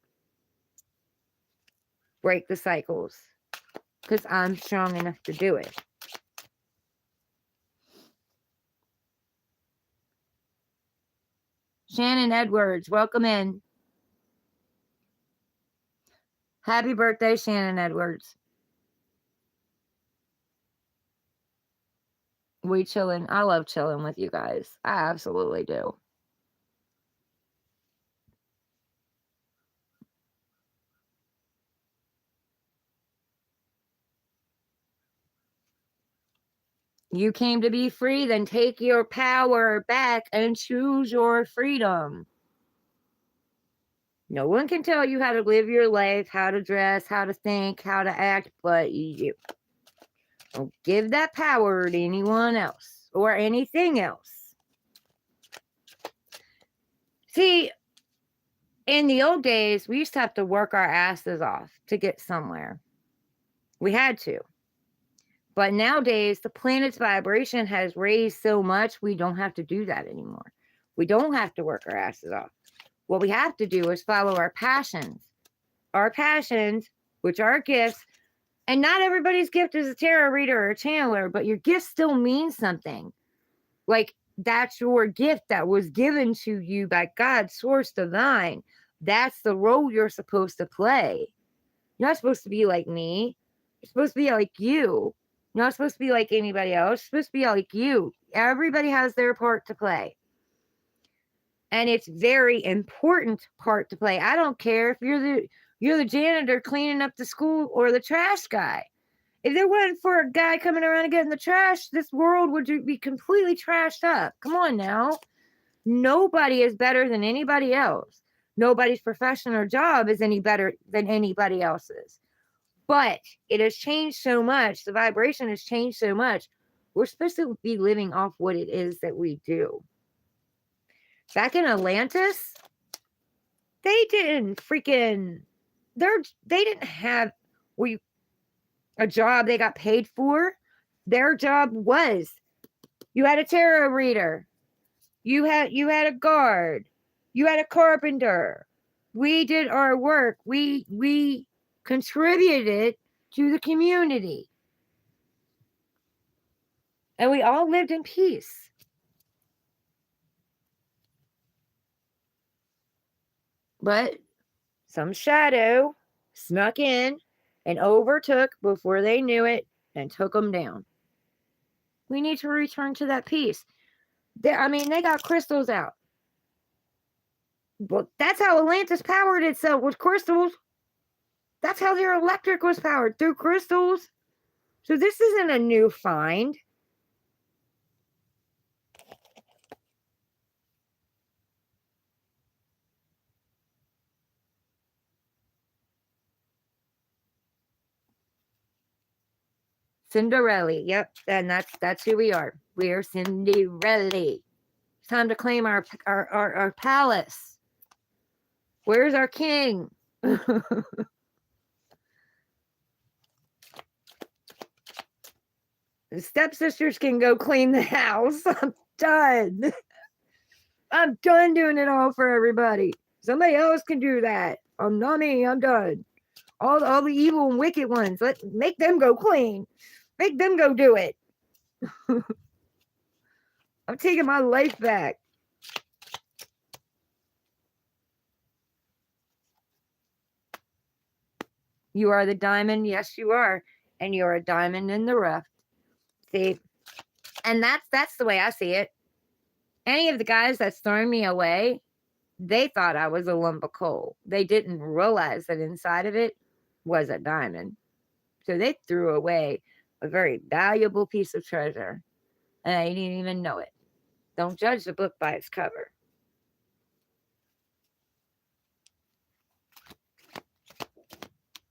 break the cycles because I'm strong enough to do it. Shannon Edwards, welcome in. Happy birthday, Shannon Edwards. We chilling. I love chilling with you guys. I absolutely do. You came to be free, then take your power back and choose your freedom. No one can tell you how to live your life, how to dress, how to think, how to act, but you. Don't give that power to anyone else or anything else. See, in the old days, we used to have to work our asses off to get somewhere. We had to. But nowadays, the planet's vibration has raised so much, we don't have to do that anymore. We don't have to work our asses off. What we have to do is follow our passions. Our passions, which are gifts, and not everybody's gift is a tarot reader or a channeler, but your gift still means something. Like, that's your gift that was given to you by God, source divine. That's the role you're supposed to play. You're not supposed to be like me. You're supposed to be like you. You're not supposed to be like anybody else. You're supposed to be like you. Everybody has their part to play. And it's very important part to play. I don't care if you're the janitor cleaning up the school or the trash guy. If there wasn't for a guy coming around and getting the trash, this world would be completely trashed up. Come on now. Nobody is better than anybody else. Nobody's profession or job is any better than anybody else's. But it has changed so much. The vibration has changed so much. We're supposed to be living off what it is that we do. Back in Atlantis, they didn't have a job they got paid for. Their job was, you had a tarot reader, you had a guard, you had a carpenter. We did our work. We contributed to the community. And we all lived in peace. But some shadow snuck in and overtook before they knew it and took them down. We need to return to that peace. They got crystals out. Well, that's how Atlantis powered itself, with crystals. That's how their electric was powered, through crystals. So this isn't a new find. Cinderella. Yep, and that's who we are. We are Cinderella. It's time to claim our palace. Where's our king? The stepsisters can go clean the house. I'm done. I'm done doing it all for everybody. Somebody else can do that. I'm not me. I'm done. All the evil and wicked ones, make them go clean. Make them go do it. I'm taking my life back. You are the diamond. Yes, you are. And you're a diamond in the rough. See? And that's the way I see it. Any of the guys that's throwing me away, they thought I was a lump of coal. They didn't realize that inside of it was a diamond. So they threw away a very valuable piece of treasure. And I didn't even know it. Don't judge the book by its cover.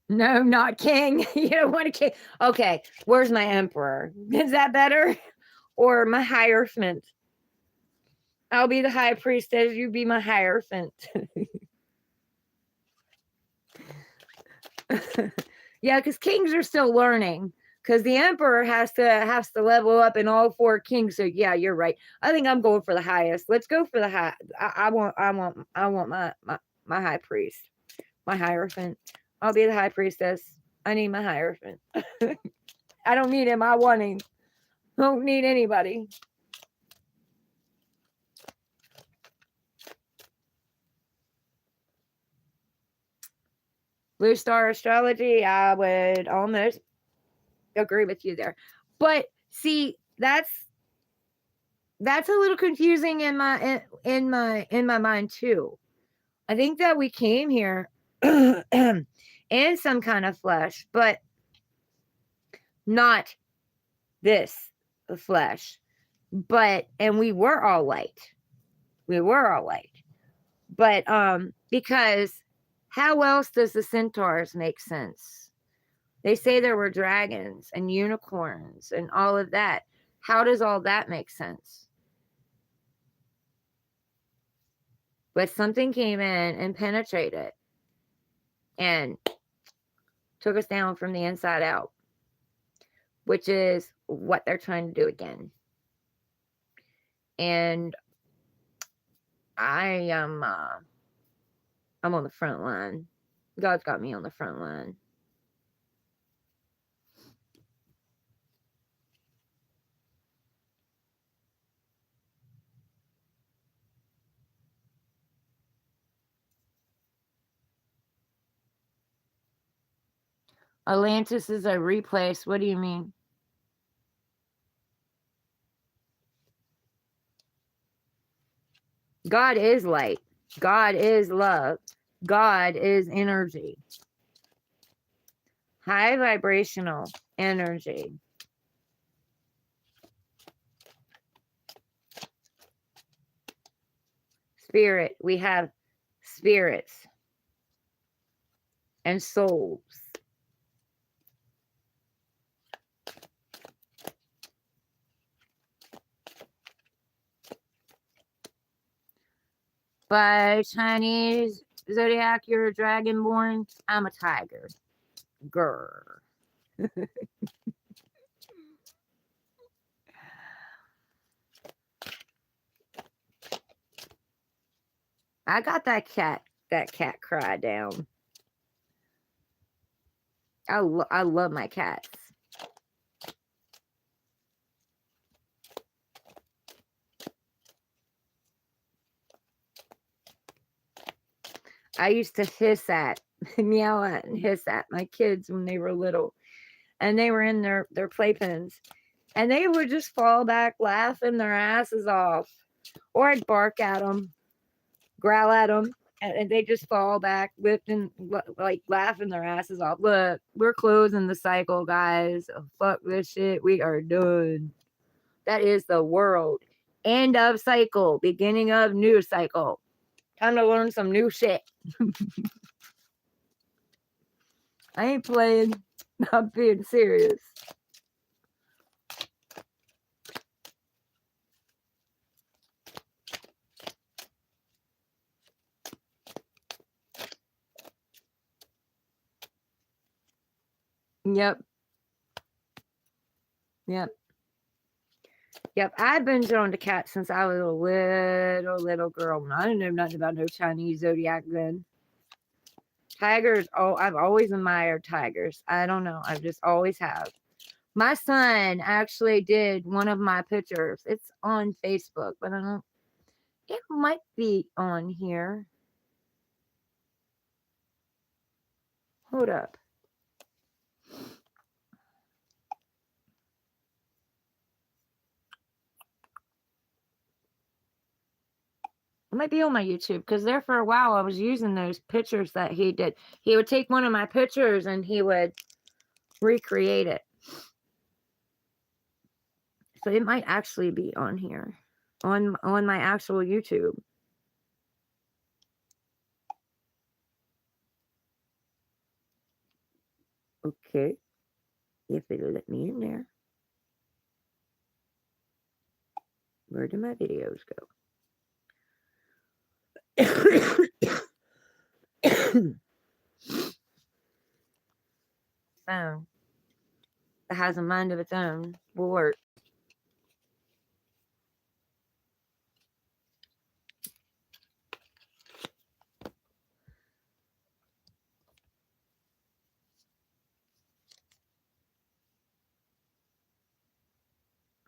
No, not king. You don't want a king. Okay, where's my emperor? Is that better? Or my hierophant? I'll be the high priestess. You be my hierophant. Yeah, because kings are still learning. Because the emperor has to level up in all four kings. So yeah, you're right. I think I'm going for the highest. Let's go for the high. I want my high priest, my hierophant. I'll be the high priestess. I need my hierophant. I don't need him. I want him. Don't need anybody. Blue Star Astrology, I would almost agree with you there. But see, that's a little confusing in my mind too. I think that we came here in some kind of flesh, but not this flesh. And we were all light. But because How else does the centaurs make sense? They say there were dragons and unicorns and all of that. How does all that make sense? But something came in and penetrated and took us down from the inside out, which is what they're trying to do again. And I am I'm on the front line. God's got me on the front line. Atlantis is a replace. What do you mean? God is light. God is love. God is energy. High vibrational energy. Spirit. We have spirits and souls. By Chinese zodiac, you're a dragonborn. I'm a tiger. Grr. I got that cat cry down. I love my cats. I used to hiss at, meow at, and hiss at my kids when they were little, and they were in their playpens, and they would just fall back laughing their asses off, or I'd bark at them, growl at them, and they just fall back, lifting, like laughing their asses off. Look, we're closing the cycle, guys. Oh, fuck this shit. We are done. That is the world. End of cycle. Beginning of new cycle. Time to learn some new shit. I ain't playing. I'm being serious. Yep. I've been drawn to cats since I was a little girl. I didn't know nothing about no Chinese zodiac then. Tigers, I've always admired tigers. I don't know. I just always have. My son actually did one of my pictures. It's on Facebook, but I don't. It might be on here. Hold up. It might be on my YouTube because there for a while I was using those pictures that he did. He would take one of my pictures and he would recreate it. So it might actually be on here, on my actual YouTube. Okay, if it'll let me in there. Where do my videos go? Phone that has a mind of its own will work.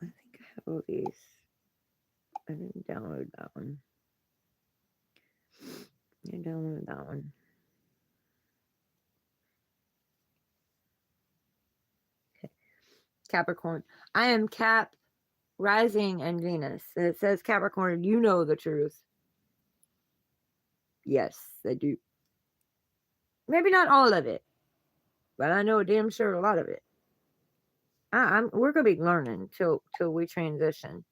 I think I have all these. I didn't download that one. I downloaded that one. Okay. Capricorn. I am Cap, Rising, and Venus. And it says Capricorn, you know the truth. Yes, I do. Maybe not all of it, but I know damn sure a lot of it. We're gonna be learning till we transition,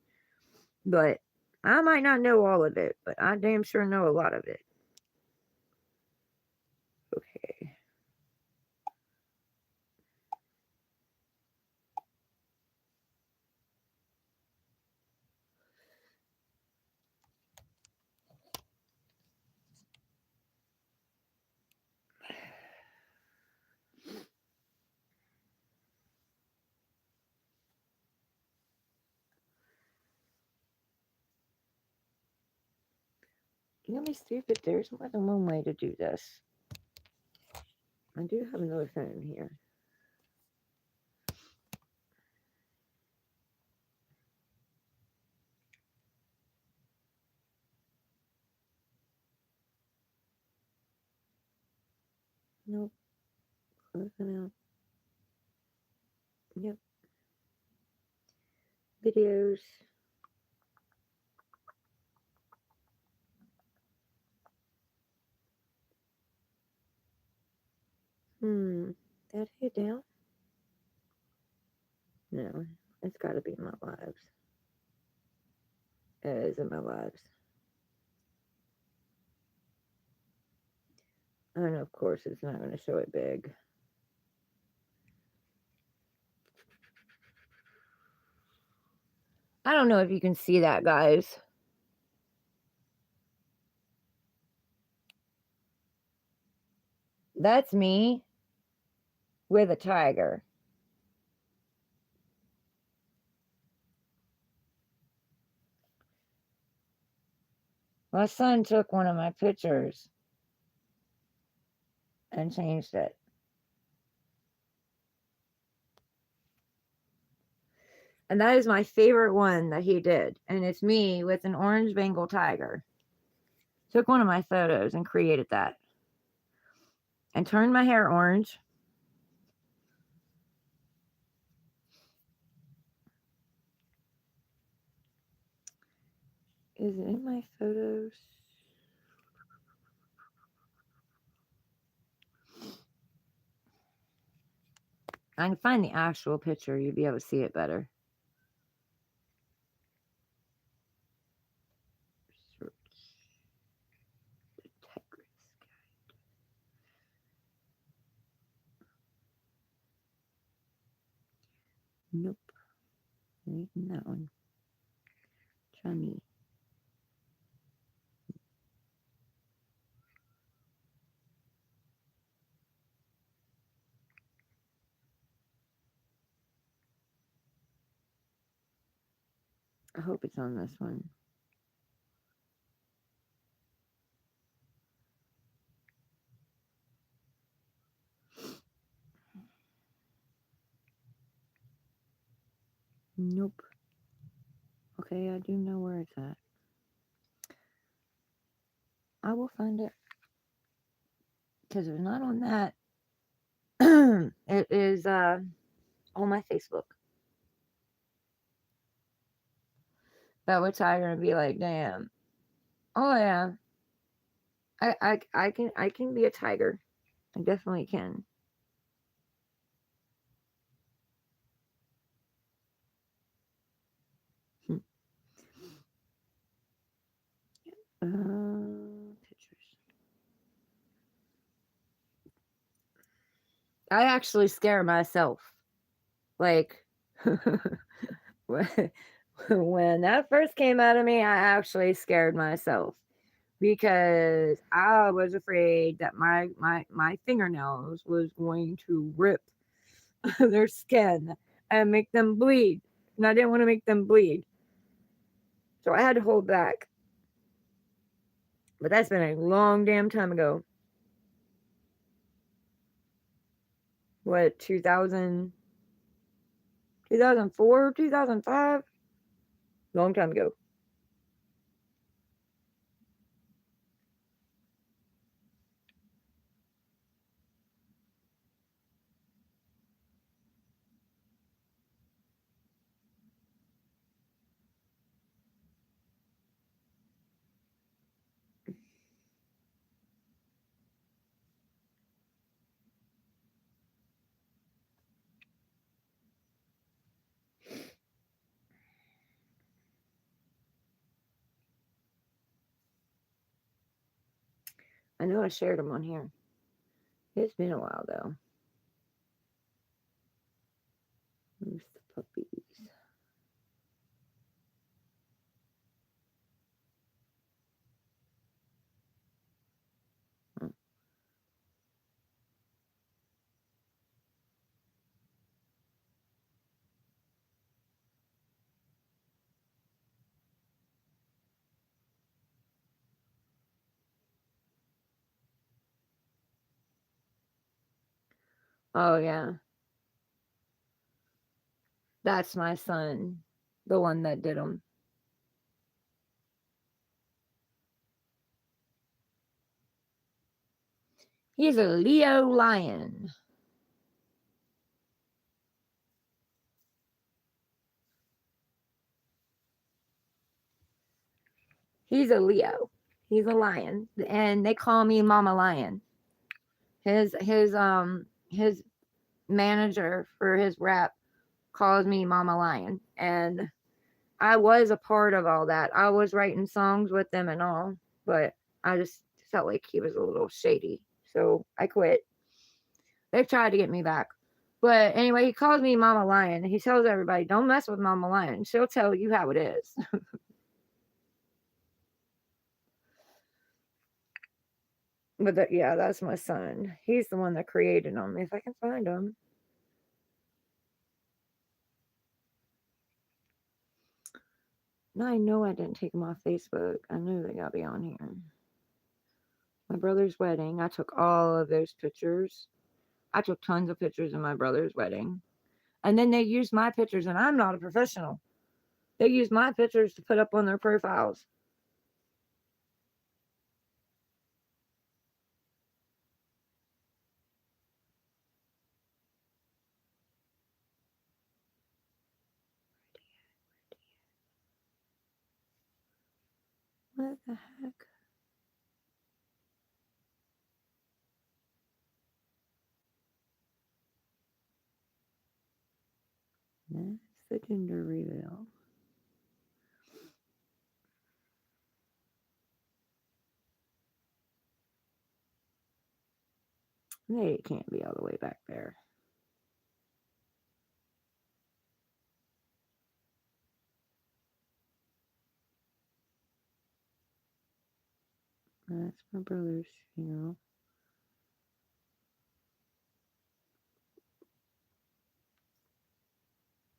but I might not know all of it, but I damn sure know a lot of it. Let me see if there's more than one way to do this. I do have another phone here. Nope. Closing out. Yep. Videos. That hit down? No, it's got to be my lives. It is in my lives. And of course, it's not going to show it big. I don't know if you can see that, guys. That's me with a tiger. My son took one of my pictures and changed it. And that is my favorite one that he did. And it's me with an orange Bengal tiger. Took one of my photos and created that. And turned my hair orange. Is it in my photos? I can find the actual picture. You'll be able to see it better. Search the tigress guide. Nope. Leaving that one. Try me. I hope it's on this one. Nope. Okay, I do know where it's at. I will find it. Because it's not on that. It is on my Facebook. That would tiger and be like, damn. Oh yeah. I can be a tiger. I definitely can. Pictures. I actually scare myself. Like when that first came out of me, I actually scared myself because I was afraid that my fingernails was going to rip their skin and make them bleed. And I didn't want to make them bleed. So I had to hold back. But that's been a long damn time ago. What, 2000, 2004, 2005? Long time ago. I know I shared them on here. It's been a while though. Where's the puppies? Oh. Oh, yeah. That's my son, the one that did them. He's a Leo lion. He's a Leo. He's a lion, and they call me Mama Lion. His manager for his rap calls me Mama Lion, and I was a part of all that. I was writing songs with them and all, but I just felt like he was a little shady, so I quit. They've tried to get me back. But anyway, he calls me Mama Lion. He tells everybody, don't mess with Mama Lion. She'll tell you how it is. But yeah, that's my son. He's the one that created them. If I can find him. No, I know I didn't take them off Facebook. I knew they got to be on here. My brother's wedding. I took all of those pictures. I took tons of pictures of my brother's wedding. And then they used my pictures, and I'm not a professional. They used my pictures to put up on their profiles. What the heck? That's the gender reveal. They can't be all the way back there. That's my brother's funeral.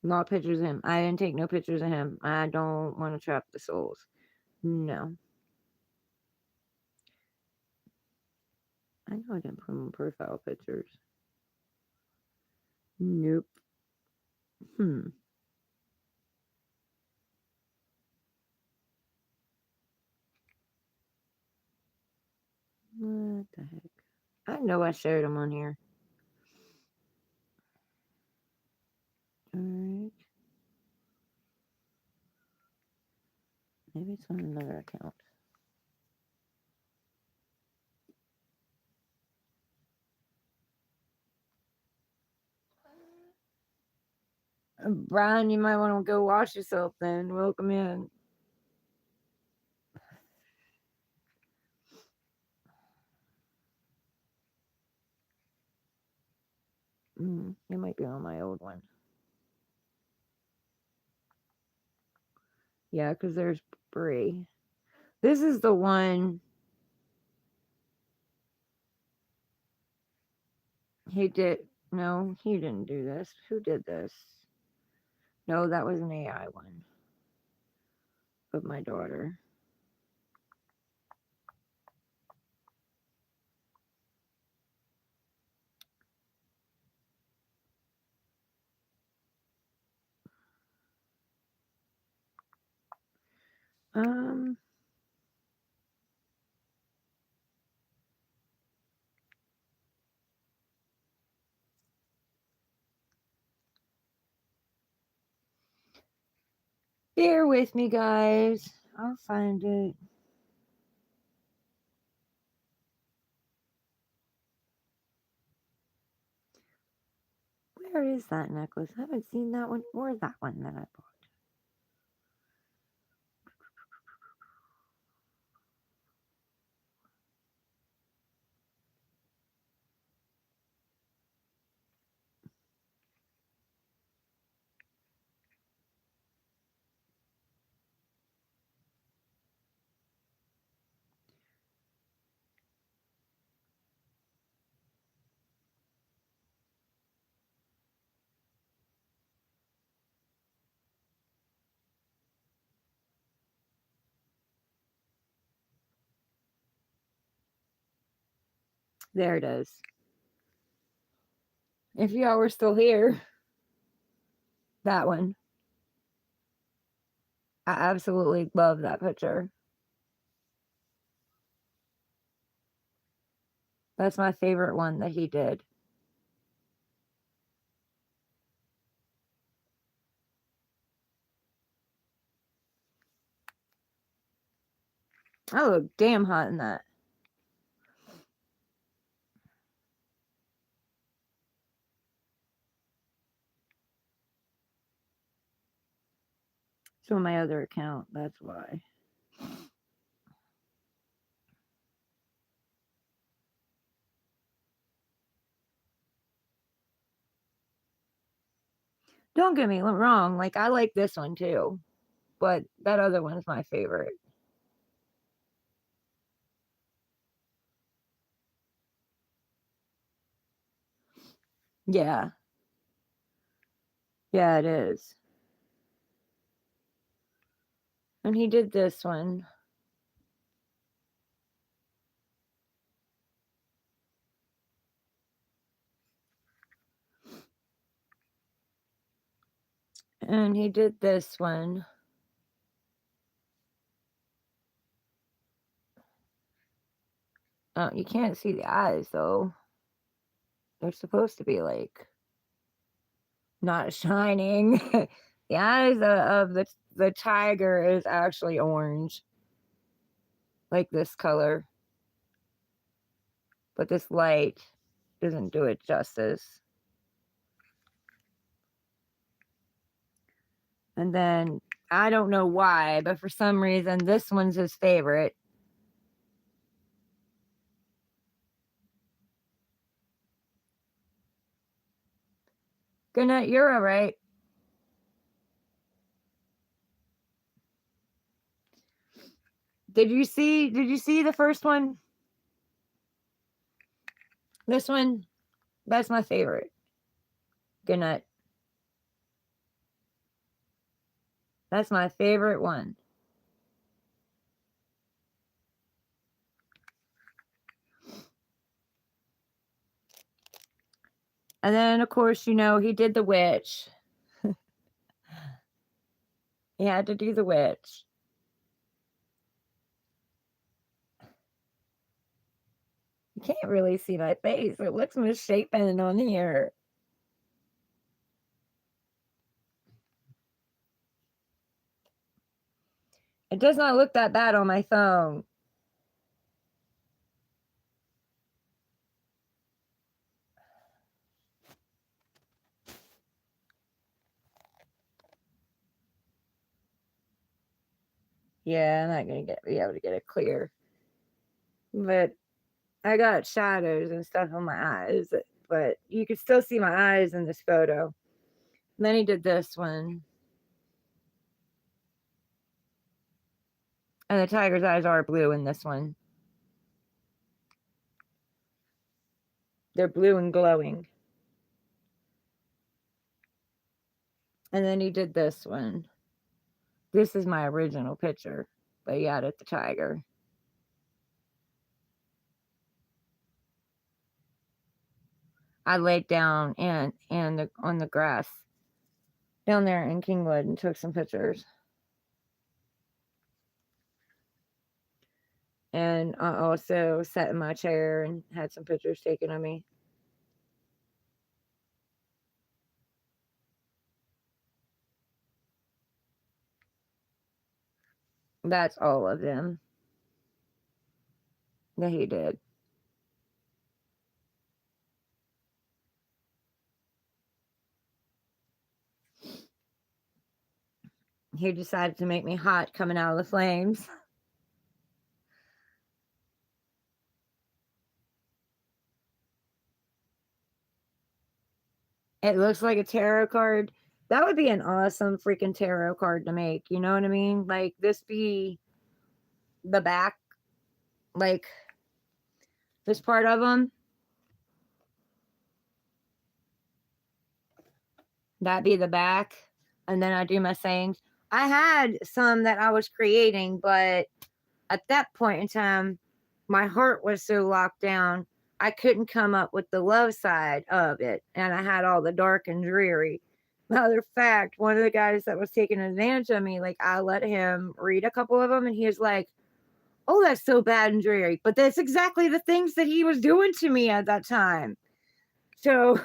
Not pictures of him. I didn't take no pictures of him. I don't want to trap the souls. No. I know I didn't put him on profile pictures. Nope. Hmm. What the heck? I know I shared him on here. Alright. Maybe it's on another account. Brian, you might want to go wash yourself then. Welcome in. It might be on my old one. Yeah, because there's Brie. This is the one he did. No, he didn't do this. Who did this? No, that was an AI one of my daughter. Um, bear with me, guys. I'll find it. Where is that necklace? I haven't seen that one or that one that I bought. There it is. If y'all were still here, that one. I absolutely love that picture. That's my favorite one that he did. I look damn hot in that. It's on my other account, that's why. Don't get me wrong, like I like this one too, but that other one's my favorite. Yeah. Yeah, it is. And he did this one. And he did this one. Oh, you can't see the eyes though. They're supposed to be like not shining. The eyes of the tiger is actually orange, like this color. But this light doesn't do it justice. And then I don't know why, but for some reason this one's his favorite. Good night, you're all right. Did you see the first one? This one, that's my favorite. Good night. That's my favorite one. And then, of course, you know, he did the witch. He had to do the witch. You can't really see my face. It looks misshapen on here. It does not look that bad on my phone. Yeah, I'm not gonna be able to get it clear. But I got shadows and stuff on my eyes, but you can still see my eyes in this photo. And then he did this one. And the tiger's eyes are blue in this one. They're blue and glowing. And then he did this one. This is my original picture, but he added the tiger. I laid down and on the grass down there in Kingwood and took some pictures. And I also sat in my chair and had some pictures taken of me. That's all of them that he did. He decided to make me hot coming out of the flames. It looks like a tarot card. That would be an awesome freaking tarot card to make. You know what I mean? Like this be the back, like this part of them. That be the back. And then I do my sayings. I had some that I was creating, but at that point in time, my heart was so locked down. I couldn't come up with the love side of it, and I had all the dark and dreary. Matter of fact, one of the guys that was taking advantage of me, like, I let him read a couple of them, and he was like, "Oh, that's so bad and dreary," but that's exactly the things that he was doing to me at that time. So,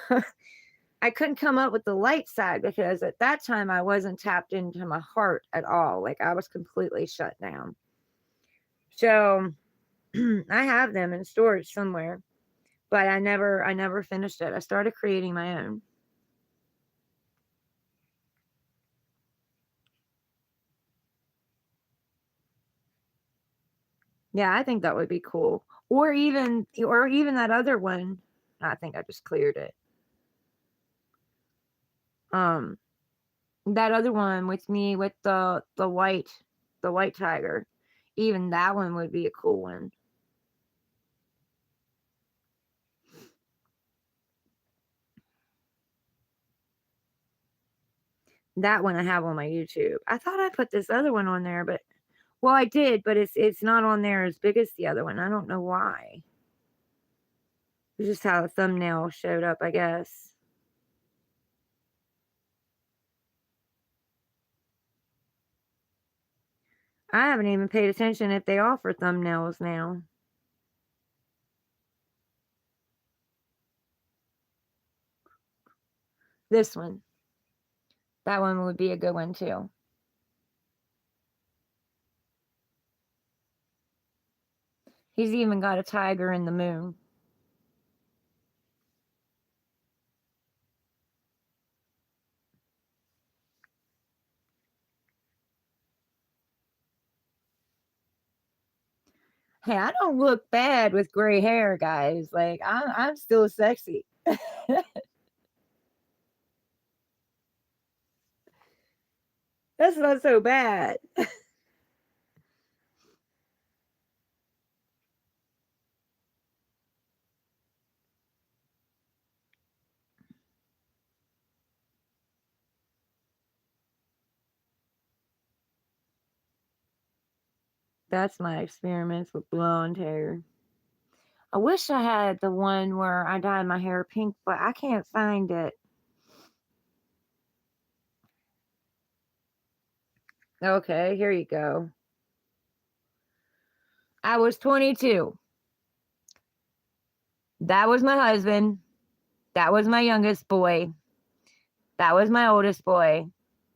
I couldn't come up with the light side because at that time, I wasn't tapped into my heart at all, like, I was completely shut down. So, I have them in storage somewhere, but I never finished it. I started creating my own. Yeah, I think that would be cool. Or even that other one. I think I just cleared it. Um, that other one with me with the white tiger. Even that one would be a cool one. That one I have on my YouTube. I thought I put this other one on there, but well, I did, but it's not on there as big as the other one. I don't know why. It's just how the thumbnail showed up, I guess. I haven't even paid attention if they offer thumbnails now. This one. That one would be a good one too. He's even got a tiger in the moon. Hey, I don't look bad with gray hair, guys. Like I'm still sexy. That's not so bad. That's my experiments with blonde hair. I wish I had the one where I dyed my hair pink, but I can't find it. Okay, here you go. I was 22. That was my husband. That was my youngest boy. That was my oldest boy.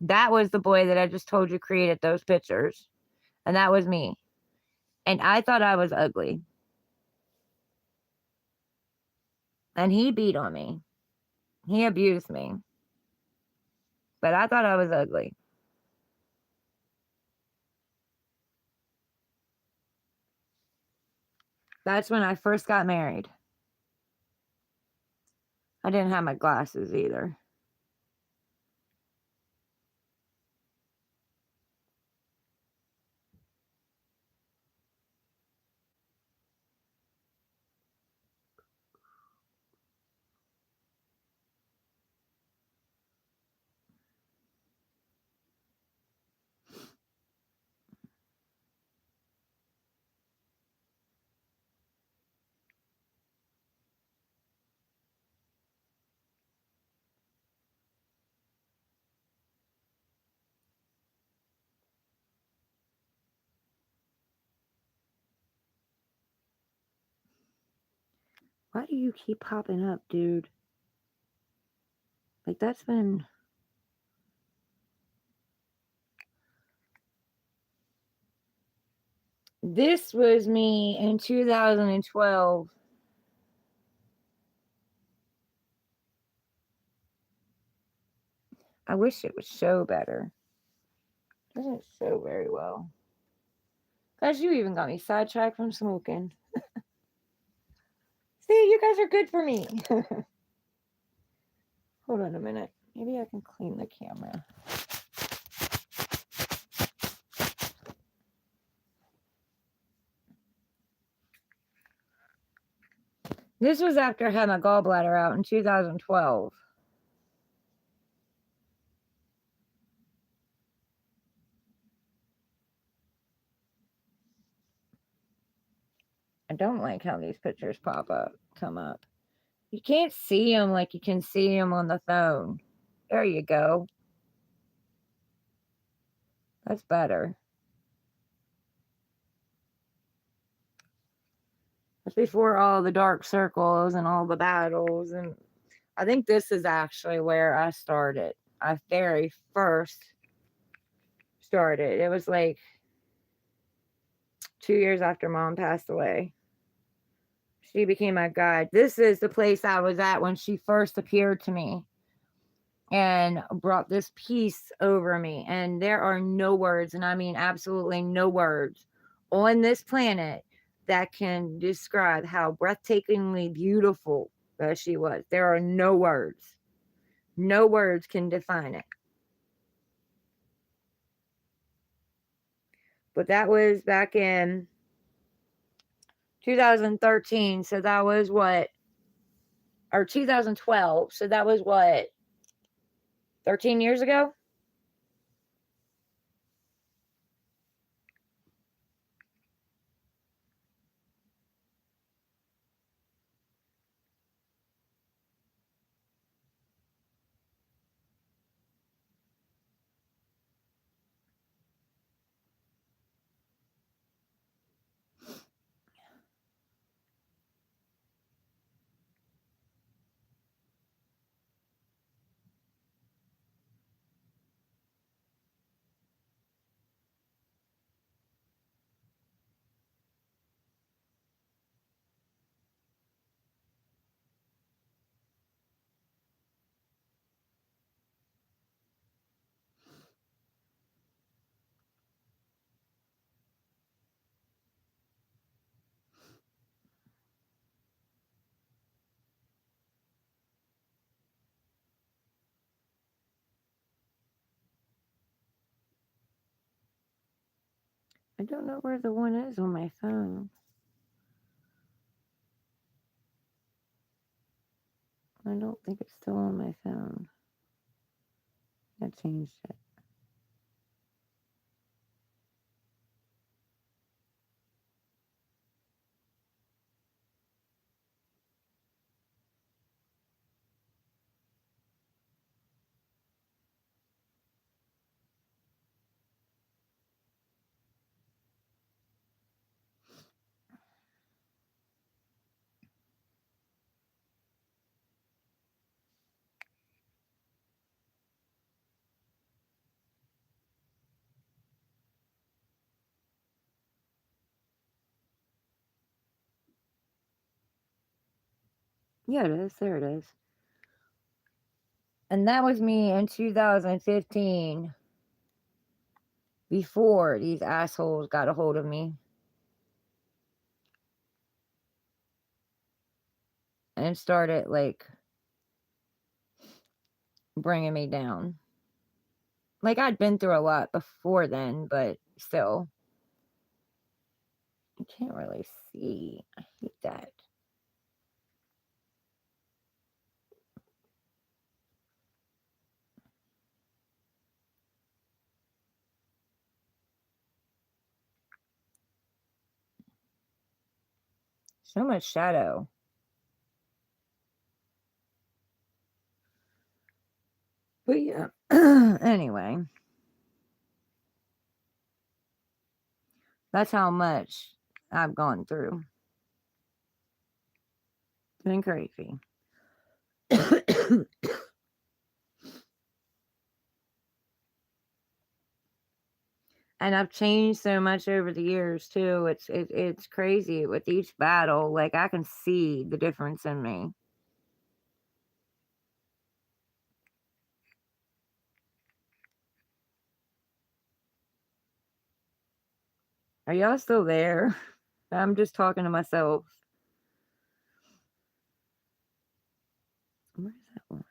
That was the boy that I just told you created those pictures. And that was me. And I thought I was ugly. And he beat on me. He abused me. But I thought I was ugly. That's when I first got married. I didn't have my glasses either. Why do you keep popping up, dude? Like, that's been. This was me in 2012. I wish it would show better. Doesn't show very well. Guys, you even got me sidetracked from smoking. See, you guys are good for me. Hold on a minute. Maybe I can clean the camera. This was after I had my gallbladder out in 2012. I don't like how these pictures come up. You can't see them like you can see them on the phone. There you go. That's better. That's before all the dark circles and all the battles. And I think this is actually where I started. I very first started. It was like 2 years after mom passed away. She became my guide. This is the place I was at when she first appeared to me and brought this peace over me. And there are no words, and I mean absolutely no words on this planet that can describe how breathtakingly beautiful that she was. There are no words. No words can define it. But that was back in 2013. So that was what, or 2012. So that was what, 13 years ago? I don't know where the one is on my phone. I don't think it's still on my phone. I changed it. Yeah, it is. There it is. And that was me in 2015 before these assholes got a hold of me and started like bringing me down. Like I'd been through a lot before then, but still. I can't really see. I hate that. So much shadow. But yeah. Anyway, that's how much I've gone through. It's been crazy. And I've changed so much over the years too. It's crazy with each battle. Like I can see the difference in me. Are y'all still there? I'm just talking to myself. Where's that one?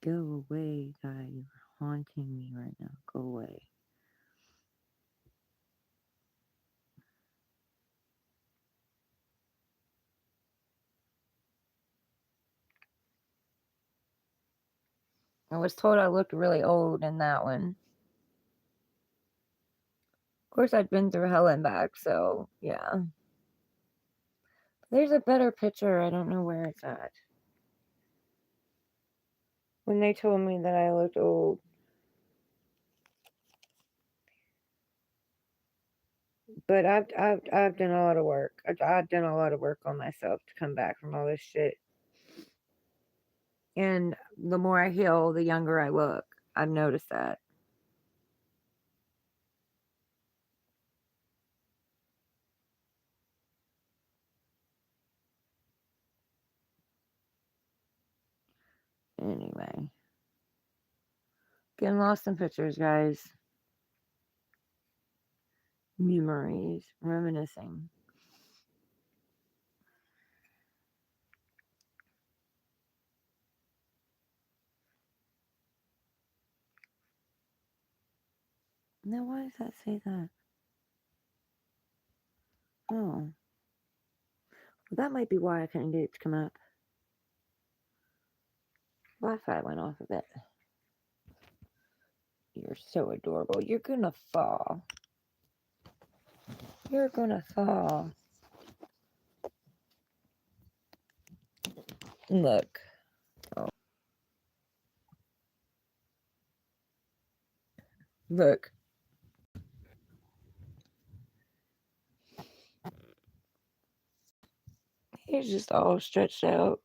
Go away, guy. You're haunting me right now. Go away. I was told I looked really old in that one. Of course, I'd been through hell and back, so yeah. There's a better picture. I don't know where it's at. When they told me that I looked old. But I've done a lot of work. I've done a lot of work on myself to come back from all this shit. And the more I heal, the younger I look. I've noticed that. Anyway. Getting lost in pictures, guys. Memories. Reminiscing. Now, why does that say that? Oh. Well, that might be why I couldn't get it to come up. Wi-Fi went off of it. You're so adorable. You're gonna fall. You're gonna fall. Look. Oh. Look. He's just all stretched out.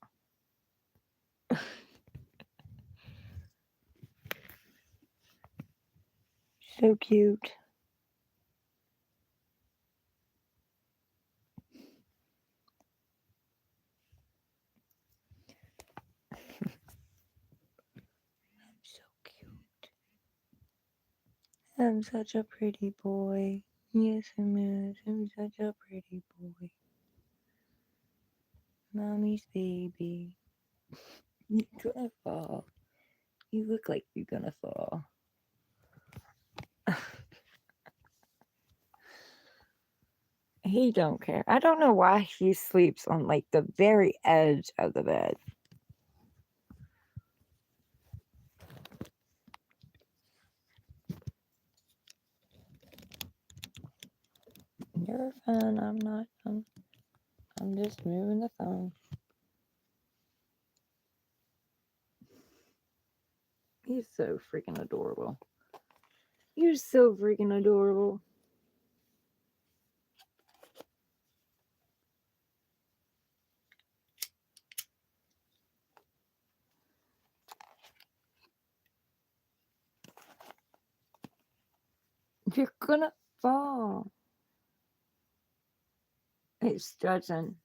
So cute. So cute. I'm such a pretty boy. Yes, I'm such a pretty boy. Mommy's baby. You're gonna fall. You look like you're gonna fall. He don't care. I don't know why he sleeps on like the very edge of the bed. You're fine. I'm not. I'm just moving the phone. He's so freaking adorable. You're so freaking adorable. You're gonna fall. It's stretching.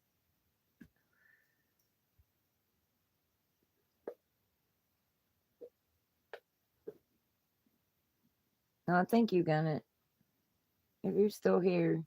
I think you got it. If you're still here.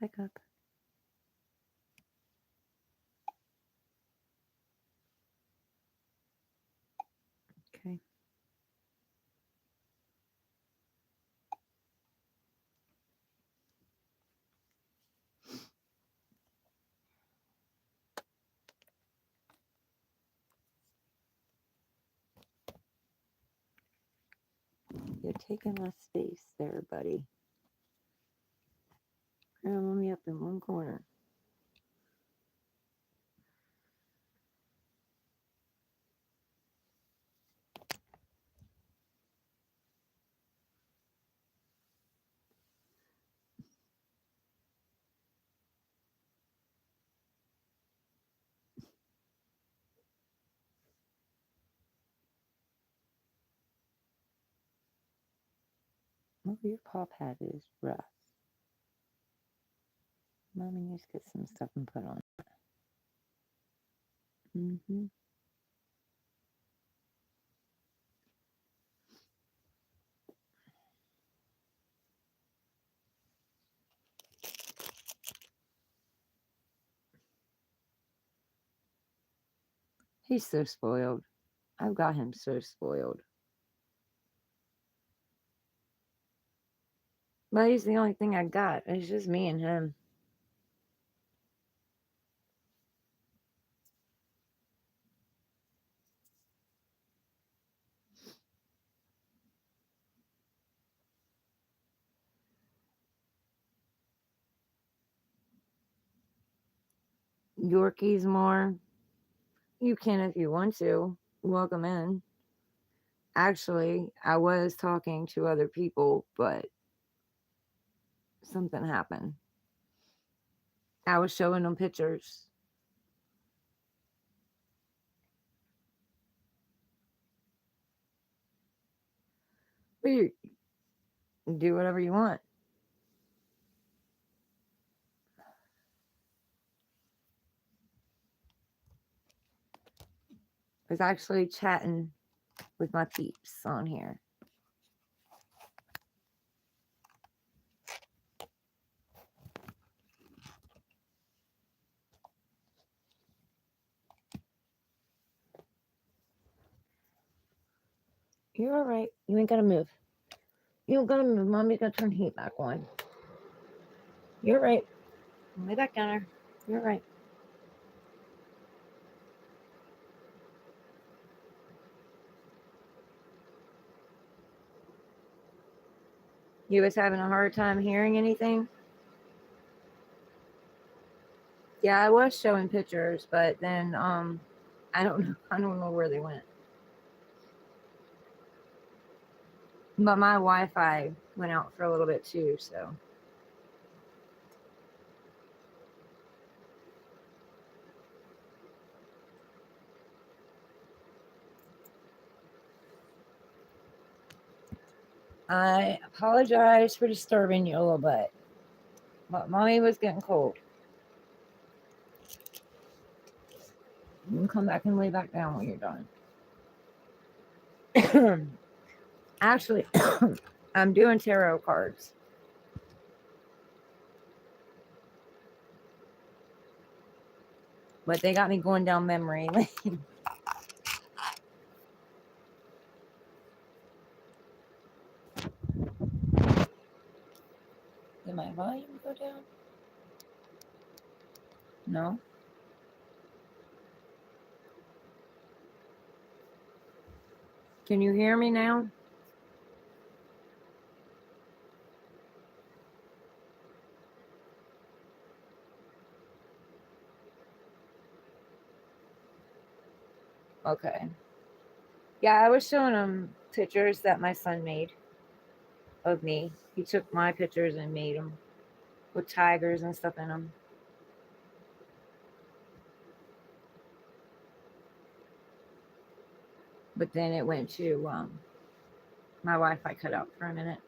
Back up. Okay. You're taking my space there, buddy. Grandma me up in one corner. Oh, your paw pad is rough. Mommy needs to get some stuff and put on it. Mm-hmm. He's so spoiled. I've got him so spoiled. But he's the only thing I got. It's just me and him. Yorkies more. You can if you want to. Welcome in. Actually, I was talking to other people, but something happened. I was showing them pictures. But you do whatever you want. I was actually chatting with my peeps on here. You're all right. You ain't gotta move. You don't gotta move. Mommy's gonna turn heat back on. You're right. Lay back down there. You're right. You was having a hard time hearing anything? Yeah, I was showing pictures, but then I don't know. I don't know where they went. But my Wi-Fi went out for a little bit too, so. I apologize for disturbing you a little bit, but mommy was getting cold. You can come back and lay back down when you're done. Actually, I'm doing tarot cards. But they got me going down memory lane. Did my volume go down? No. Can you hear me now? Okay. Yeah, I was showing them pictures that my son made of me. He took my pictures and made them with tigers and stuff in them. But then it went to my Wi-Fi cut out for a minute.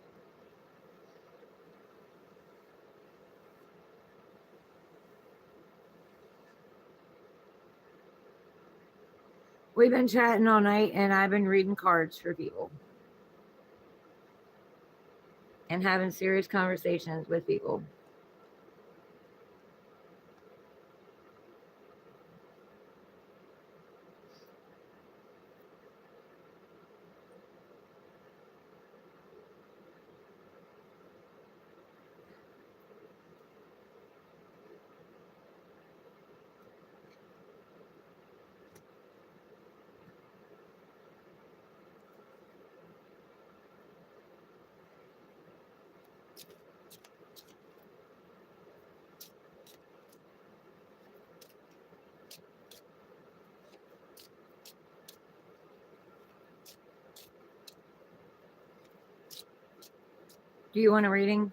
We've been chatting all night, and I've been reading cards for people and having serious conversations with people. Do you want a reading?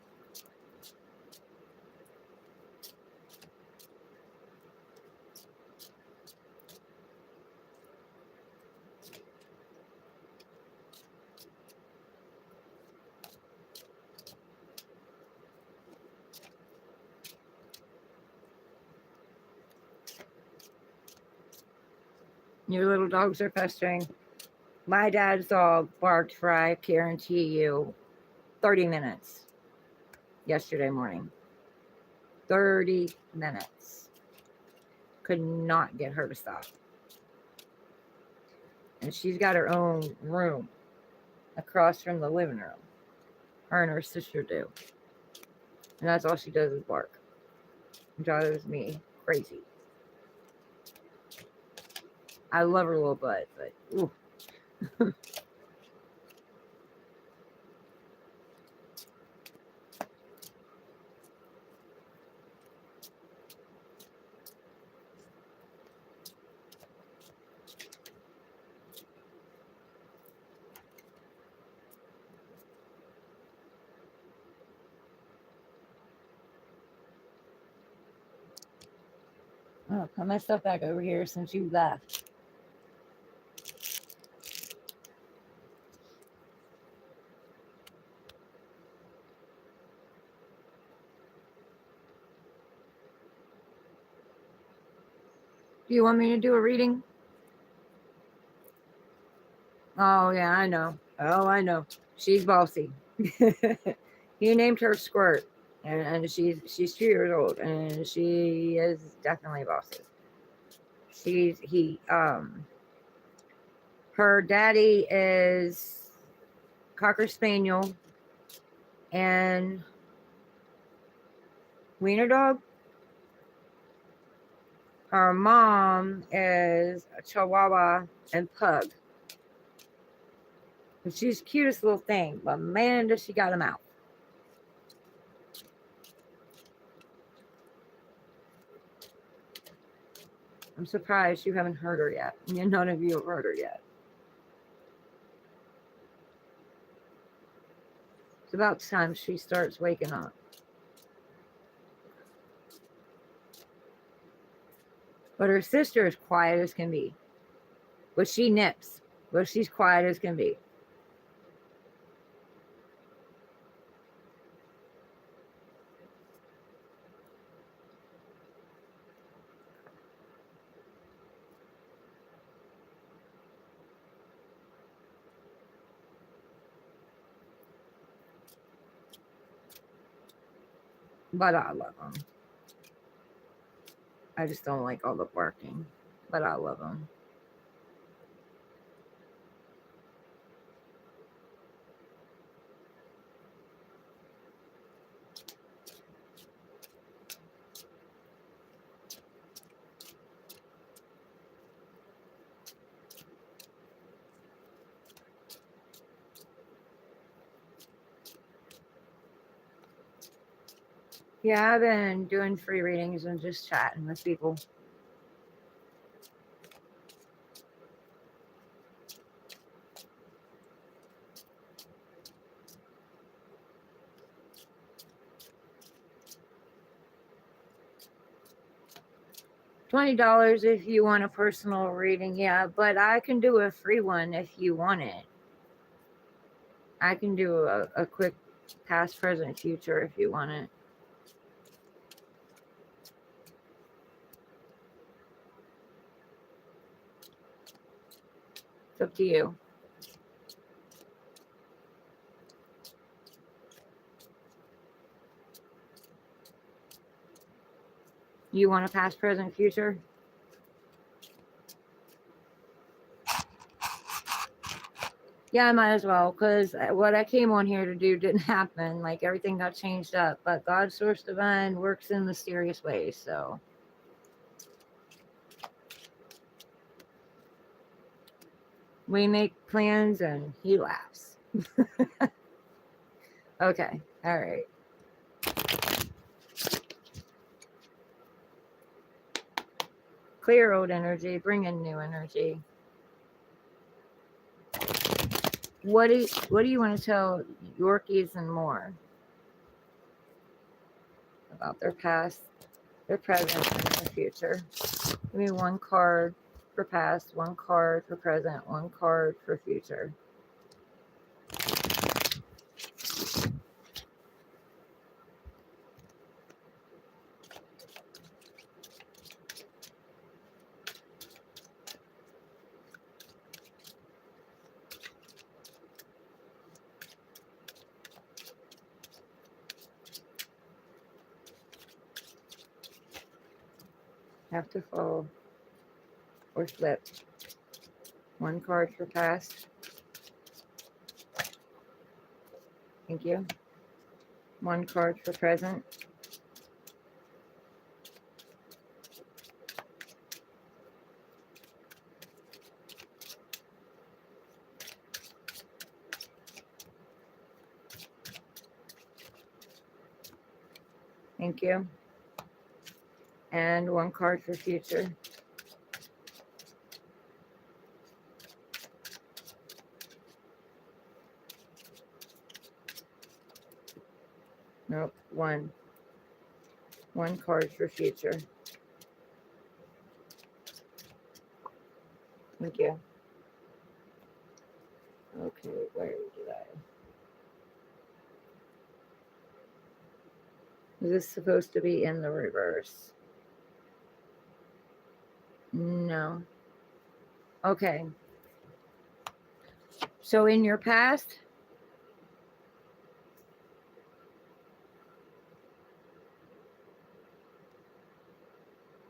Your little dogs are pestering. My dad's dog barked for, I guarantee you, 30 minutes yesterday morning. 30 minutes. Could not get her to stop. And she's got her own room across from the living room. Her and her sister do. And that's all she does is bark. It drives me crazy. I love her little butt, but ooh. Oh, put my stuff back over here since you left. Do you want me to do a reading? Oh, yeah, I know. Oh, I know. She's bossy. You named her Squirt, and she's 2 years old, and she is definitely bossy. Her daddy is Cocker Spaniel and Wiener Dog. Her mom is a Chihuahua and Pug. And she's the cutest little thing, but man, does she got a mouth. I'm surprised you haven't heard her yet. None of you have heard her yet. It's about time she starts waking up. But her sister is quiet as can be. But she nips. But she's quiet as can be. But I love them. I just don't like all the barking. But I love them. Yeah, I've been doing free readings and just chatting with people. $20 if you want a personal reading, yeah, but I can do a free one if you want it. I can do a quick past, present, future if you want it. It's up to you. You want a past, present, future? Yeah, I might as well, because what I came on here to do didn't happen. Like, everything got changed up. But God's source divine works in mysterious ways, so. We make plans and he laughs. Okay, all right. Clear old energy, bring in new energy. What do you want to tell Yorkies and more about their past, their present, and their future? Give me one card for past, one card for present, one card for future. have to fall or flip. One card for past. Thank you. One card for present. Thank you. And one card for future. Nope, one. One card for future. Thank you. Okay, where did I? Is this supposed to be in the reverse? No. Okay. So in your past,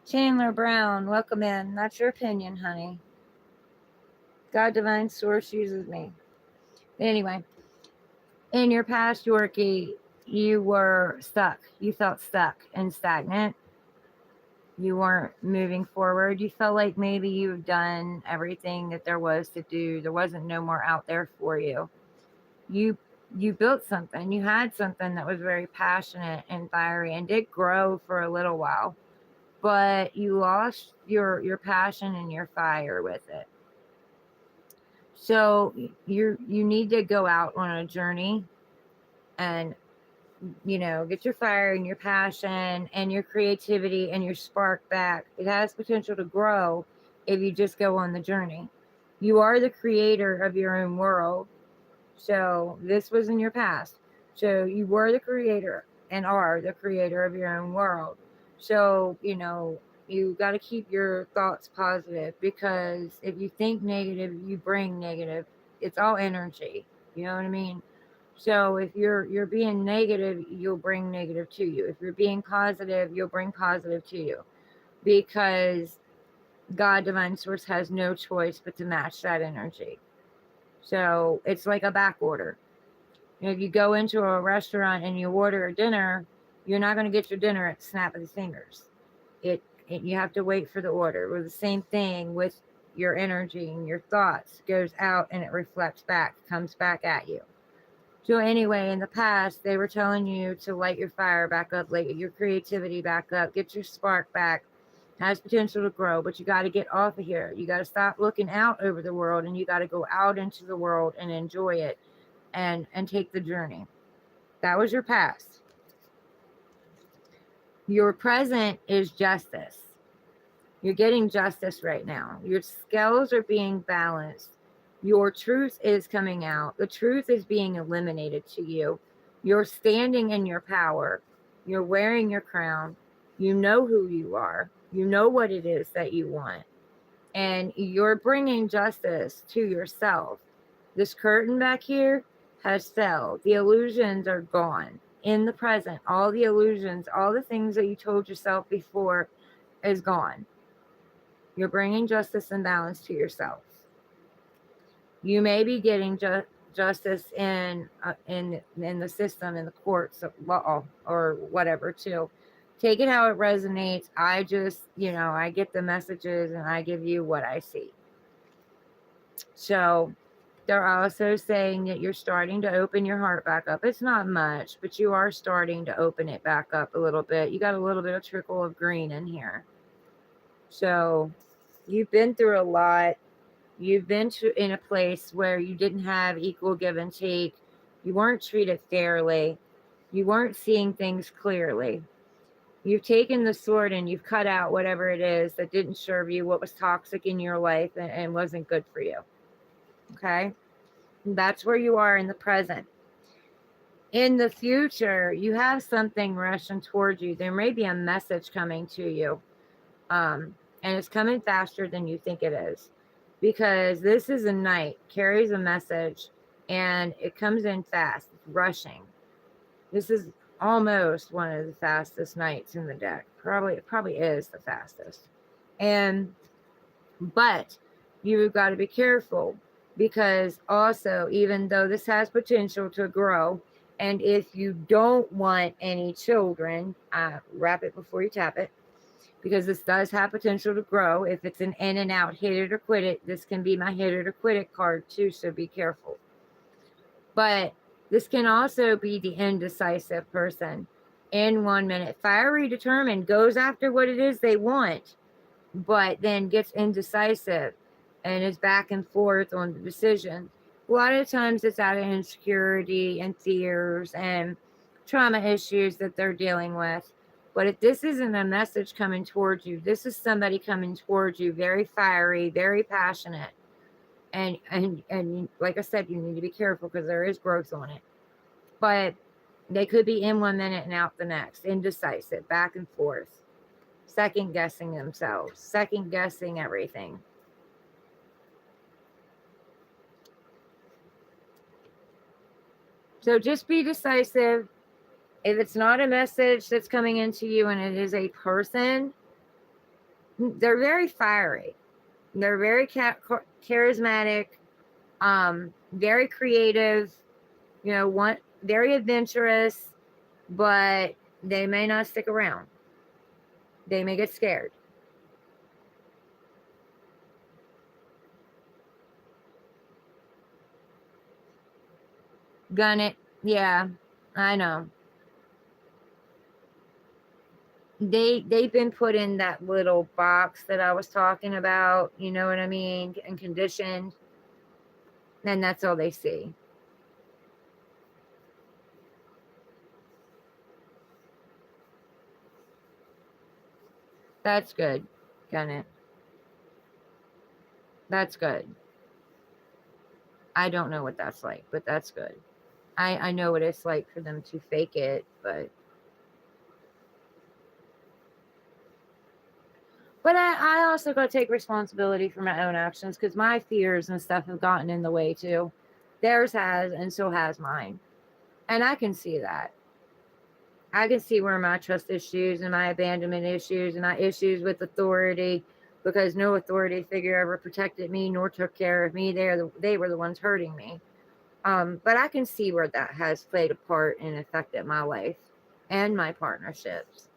Chandler Brown, welcome in. That's your opinion, honey. God Divine Source uses me. Anyway, in your past, Yorkie, you were stuck. You felt stuck and stagnant. You weren't moving forward. You felt like maybe you've done everything that there was to do. There wasn't no more out there for you. You built something. You had something that was very passionate and fiery and did grow for a little while. But you lost your passion and your fire with it. So you need to go out on a journey and get your fire and your passion and your creativity and your spark back. It has potential to grow if you just go on the journey. You are the creator of your own world. So this was in your past. So you were the creator and are the creator of your own world. So, you got to keep your thoughts positive, because if you think negative, you bring negative. It's all energy. You know what I mean? So if you're being negative, you'll bring negative to you. If you're being positive, you'll bring positive to you, because God Divine Source has no choice but to match that energy. So it's like a back order. If you go into a restaurant and you order a dinner, you're not going to get your dinner at the snap of the fingers. You have to wait for the order. Well, the same thing with your energy and your thoughts. It goes out and it reflects back, comes back at you. So anyway, in the past, they were telling you to light your fire back up, light your creativity back up, get your spark back. Has potential to grow, but you got to get off of here. You got to stop looking out over the world, and you got to go out into the world and enjoy it and take the journey. That was your past. Your present is justice. You're getting justice right now. Your scales are being balanced. Your truth is coming out. The truth is being eliminated to you. You're standing in your power. You're wearing your crown. You know who you are. You know what it is that you want. And you're bringing justice to yourself. This curtain back here has fell. The illusions are gone. In the present, all the illusions, all the things that you told yourself before is gone. You're bringing justice and balance to yourself. You may be getting justice in the system, in the courts of law or whatever too. Take it how it resonates. I just, I get the messages and I give you what I see. So they're also saying that you're starting to open your heart back up. It's not much, but you are starting to open it back up a little bit. You got a little bit of trickle of green in here. So you've been through a lot. You've been in a place where you didn't have equal give and take. You weren't treated fairly. You weren't seeing things clearly. You've taken the sword and you've cut out whatever it is that didn't serve you, what was toxic in your life and wasn't good for you. Okay? That's where you are in the present. In the future, you have something rushing towards you. There may be a message coming to you. And it's coming faster than you think it is. Because this is a knight, carries a message, and it comes in fast, it's rushing. This is almost one of the fastest knights in the deck. It probably is the fastest. But you've got to be careful, because also, even though this has potential to grow, and if you don't want any children, wrap it before you tap it, because this does have potential to grow. If it's an in and out, hit it or quit it, this can be my hit it or quit it card too, so be careful. But this can also be the indecisive person. In 1 minute, fiery, determined, goes after what it is they want, but then gets indecisive and is back and forth on the decision. A lot of times it's out of insecurity and fears and trauma issues that they're dealing with. But if this isn't a message coming towards you, this is somebody coming towards you very fiery, very passionate. And like I said, you need to be careful because there is growth on it. But they could be in 1 minute and out the next, indecisive, back and forth, second guessing themselves, second guessing everything. So just be decisive. If it's not a message that's coming into you and it is a person, they're very fiery. They're very charismatic, very creative, very adventurous, but they may not stick around. They may get scared. Gun it. Yeah, I know. They've been put in that little box that I was talking about, you know what I mean, and conditioned, and that's all they see. That's good. Gun it. That's good. I don't know what that's like, but that's good. I know what it's like for them to fake it, but I also got to take responsibility for my own actions, because my fears and stuff have gotten in the way too. Theirs has, and so has mine. And I can see that. I can see where my trust issues and my abandonment issues and my issues with authority, because no authority figure ever protected me nor took care of me. They were the ones hurting me. But I can see where that has played a part and affected my life and my partnerships.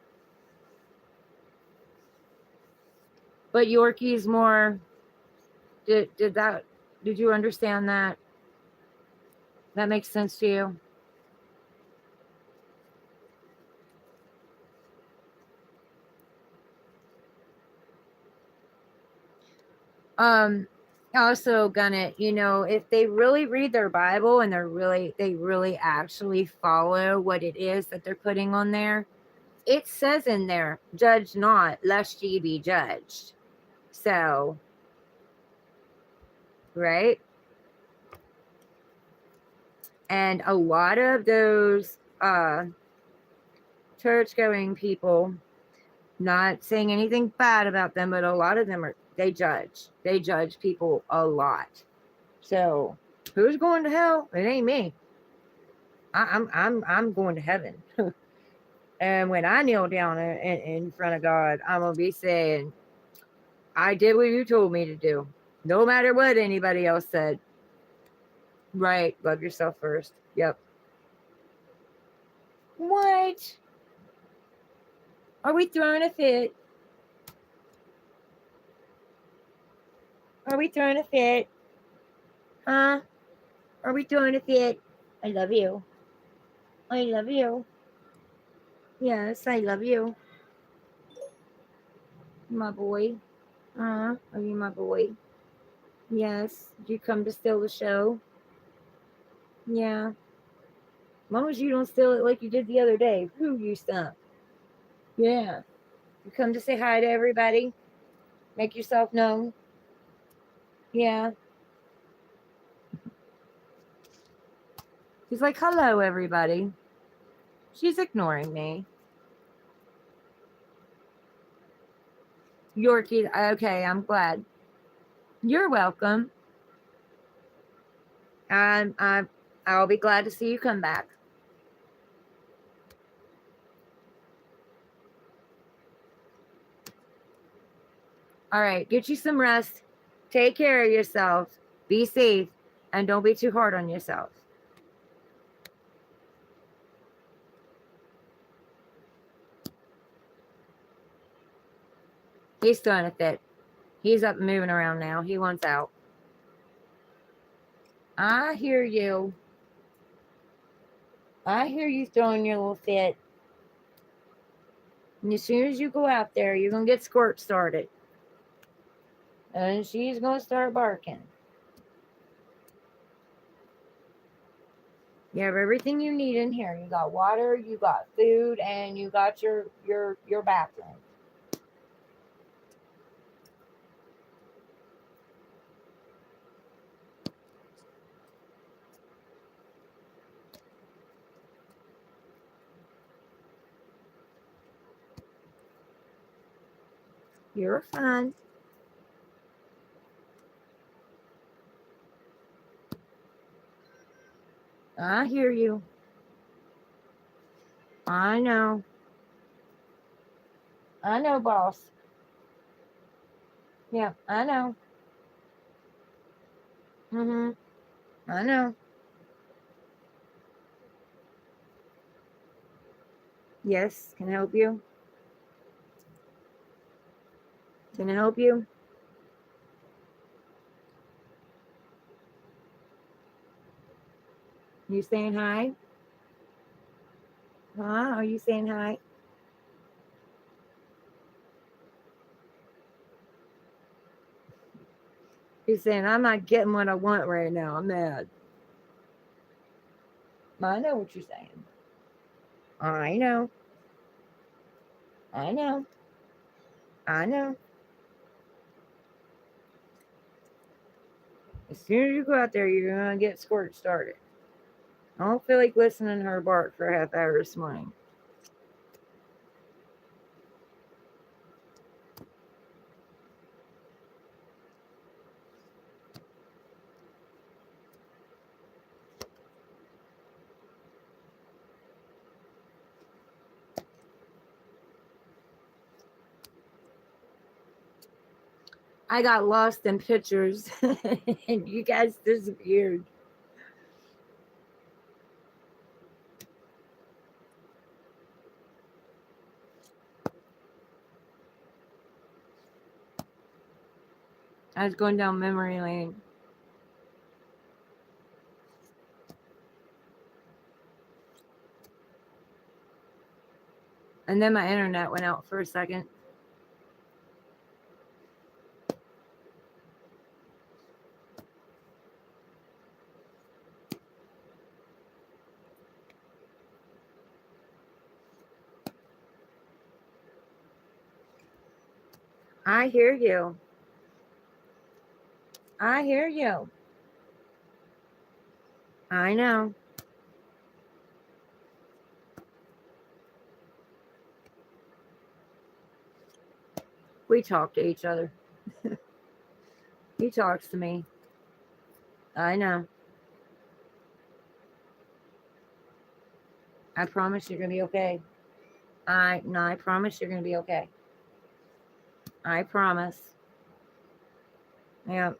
But Yorkie's more, did you understand that? That makes sense to you? Also gonna, if they really read their Bible and they really actually follow what it is that they're putting on there, it says in there, judge not lest ye be judged. So, right? And a lot of those church going people, not saying anything bad about them, but a lot of them they judge people a lot. So who's going to hell? It ain't me. I'm going to heaven. And when I kneel down in front of God, I'm gonna be saying, I did what you told me to do, no matter what anybody else said. Right, love yourself first. Yep. What? Are we throwing a fit? Are we throwing a fit? Huh? Are we throwing a fit? I love you. I love you. Yes, I love you. My boy. Are you my boy? Yes. Did you come to steal the show? Yeah. As long as you don't steal it like you did the other day. Who you stunk? Yeah. You come to say hi to everybody? Make yourself known? Yeah. He's like, hello, everybody. She's ignoring me. Yorkie, okay, I'm glad. You're welcome. I'll be glad to see you come back. All right, get you some rest. Take care of yourself. Be safe. And don't be too hard on yourself. He's throwing a fit. He's up and moving around now. He wants out. I hear you. I hear you throwing your little fit. And as soon as you go out there, you're going to get Squirt started. And she's going to start barking. You have everything you need in here. You got water, you got food, and you got your bathroom. You're fine. I hear you. I know. I know, boss. Yeah, I know. Mm-hmm. I know. Yes, can I help you? Can I help you? You saying hi? Huh? Are you saying hi? He's saying, I'm not getting what I want right now. I'm mad. I know what you're saying. I know. I know. I know. As soon as you go out there, you're going to get Squirt started. I don't feel like listening to her bark for a half hour this morning. I got lost in pictures and you guys disappeared. I was going down memory lane. And then my internet went out for a second. I hear you. I hear you. I know. We talk to each other. He talks to me. I know. I promise you're going to be okay. I promise you're going to be okay. I promise. Yeah.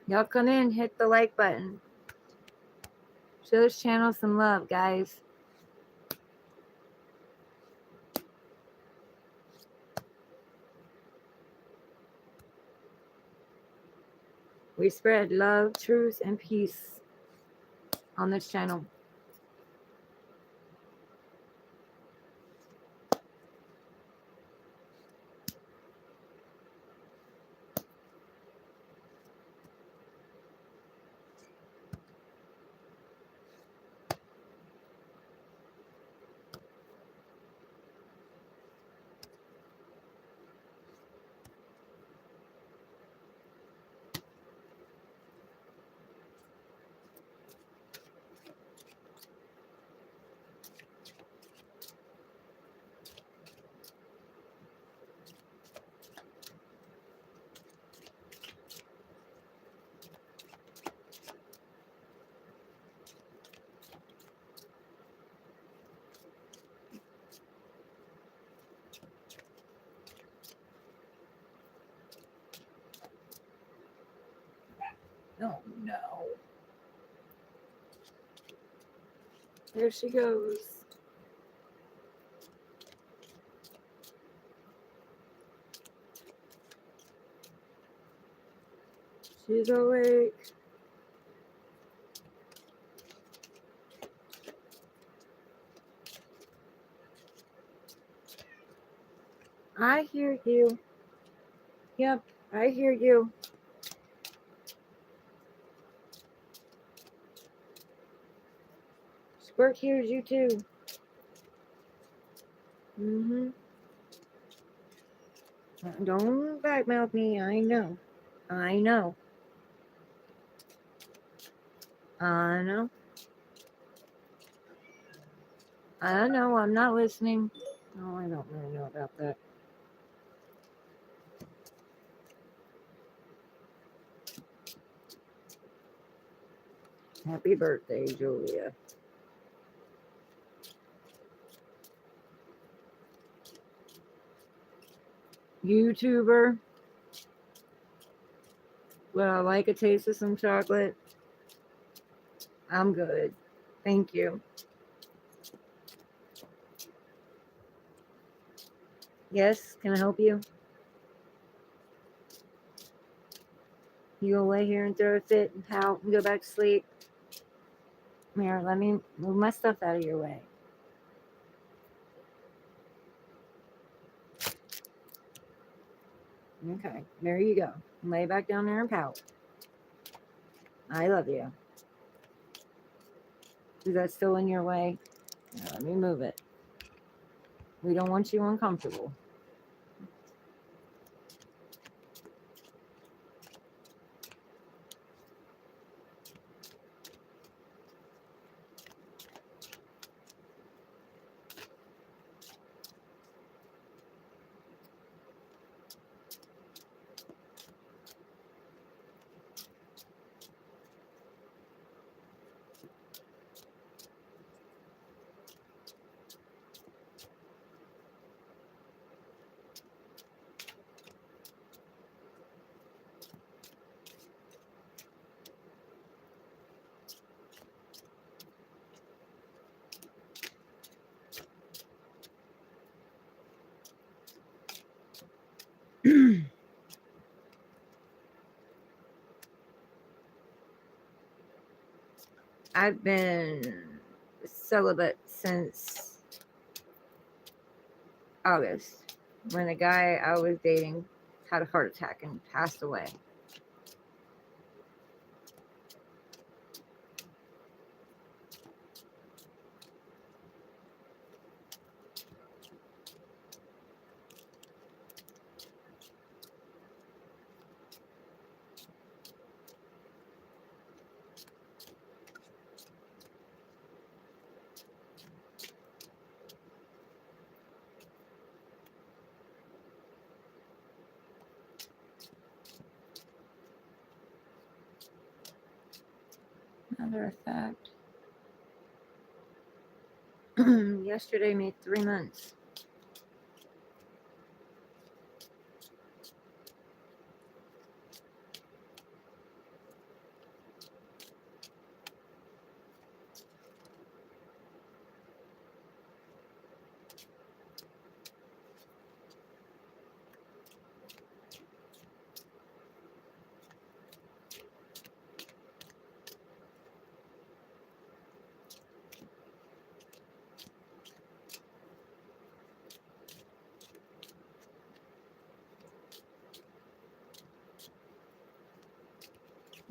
Y'all come in, hit the like button. Show this channel some love, guys. We spread love, truth, and peace on this channel. Oh no. There she goes. She's awake. I hear you. Yep, I hear you. Squirt hears you too. Mm-hmm. Don't backmouth me. I know. I know. I know. I know. I'm not listening. Oh, I don't really know about that. Happy birthday, Julia. YouTuber. Would I like a taste of some chocolate? I'm good. Thank you. Yes, can I help you? You go lay here and throw a fit and pout and go back to sleep? Here, let me move my stuff out of your way. Okay, there you go. Lay back down there and pout. I love you. Is that still in your way? Now, let me move it. We don't want you uncomfortable. I've been celibate since August when the guy I was dating had a heart attack and passed away. Matter of fact, yesterday made 3 months.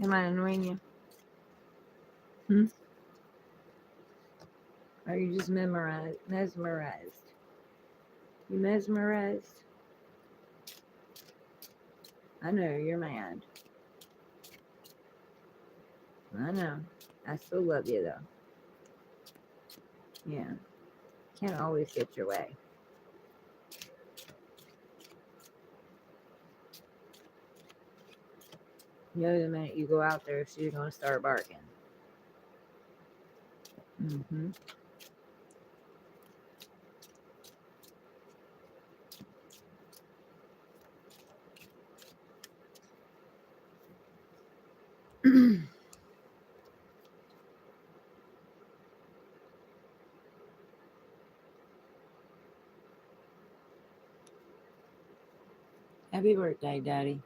Am I annoying you? Or are you just mesmerized? You mesmerized? I know, you're mad. I know. I still love you though. Yeah. Can't always get your way. You know, the minute you go out there, she's going to start barking. Mm-hmm. Happy birthday, Daddy.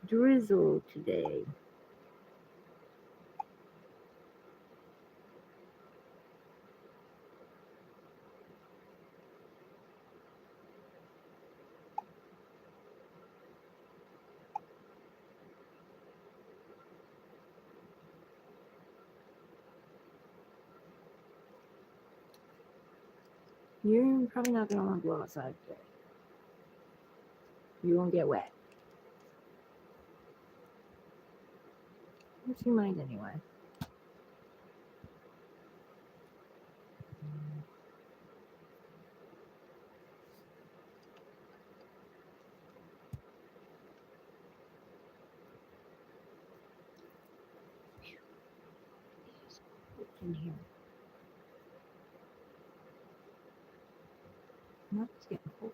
Drizzle today. You're probably not going to want to go outside today. You won't get wet. What's your mind anyway? What's in here? Now it's getting cold.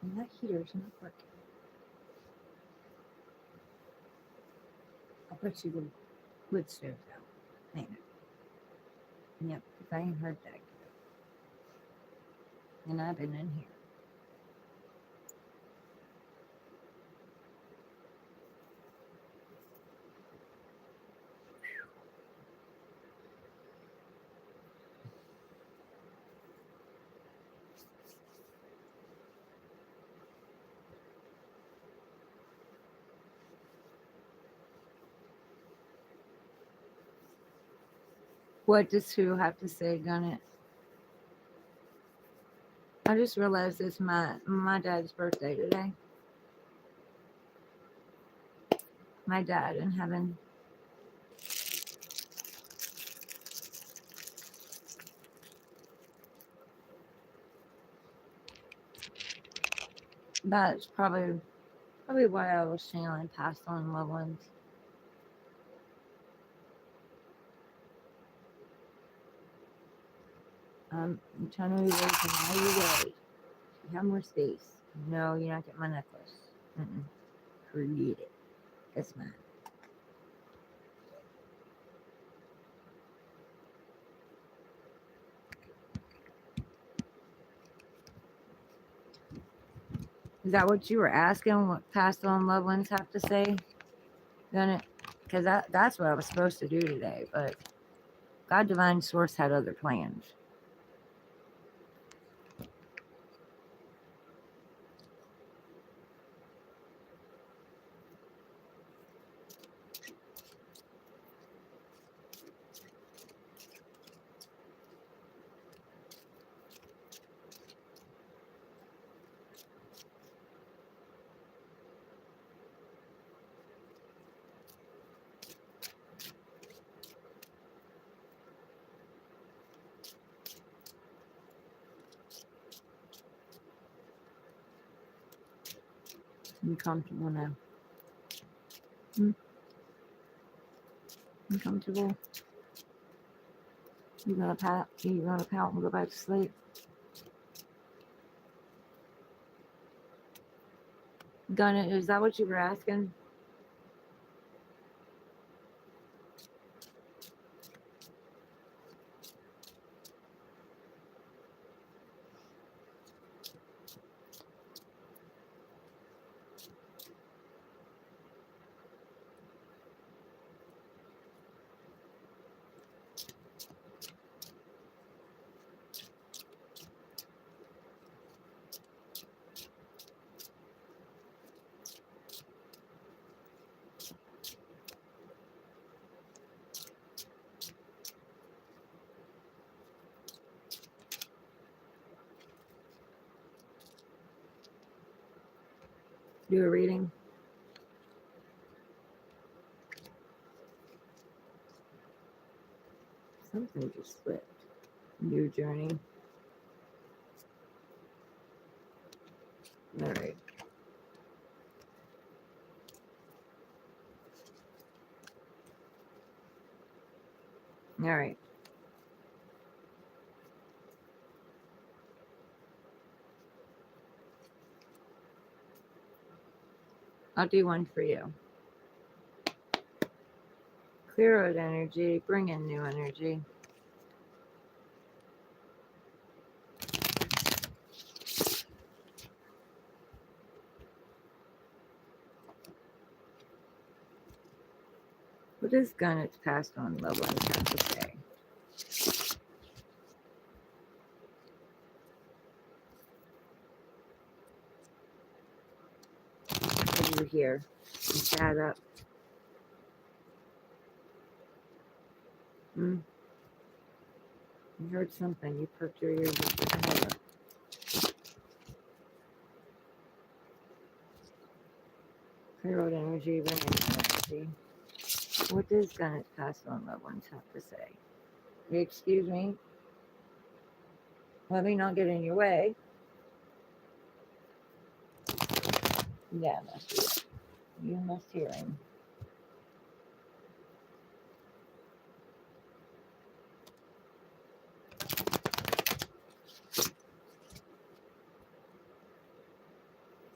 And that heater's not working. I'll bet you the wood stove's out. Ain't it? Yep, because I ain't heard that. And I've been in here. What does Sue have to say, Gunnet? I just realized it's my dad's birthday today. My dad in heaven. That's probably why I was channeling past on loved ones. I'm trying to erase them out of your way. You have more space. No, you're not getting my necklace. Forget it. It's mine. Is that what you were asking? What past on loved ones have to say? Then because that's what I was supposed to do today, but God Divine Source had other plans. You comfortable now? You comfortable? You gonna pout? You gonna pout and go back to sleep? Gunna, is that what you were asking? Do a reading. Something just slipped. New journey. All right. All right. I'll do one for you. Clear out energy, bring in new energy. What is Gunnet's passed on loved ones have to say? What do you hear? You sat up. You heard something. You perked your ears up. With the Clear out energy, bring in energy. What does Gunnet's passed on loved ones have to say? Excuse me? Let me not get in your way. Yeah, must be it. You must hear him.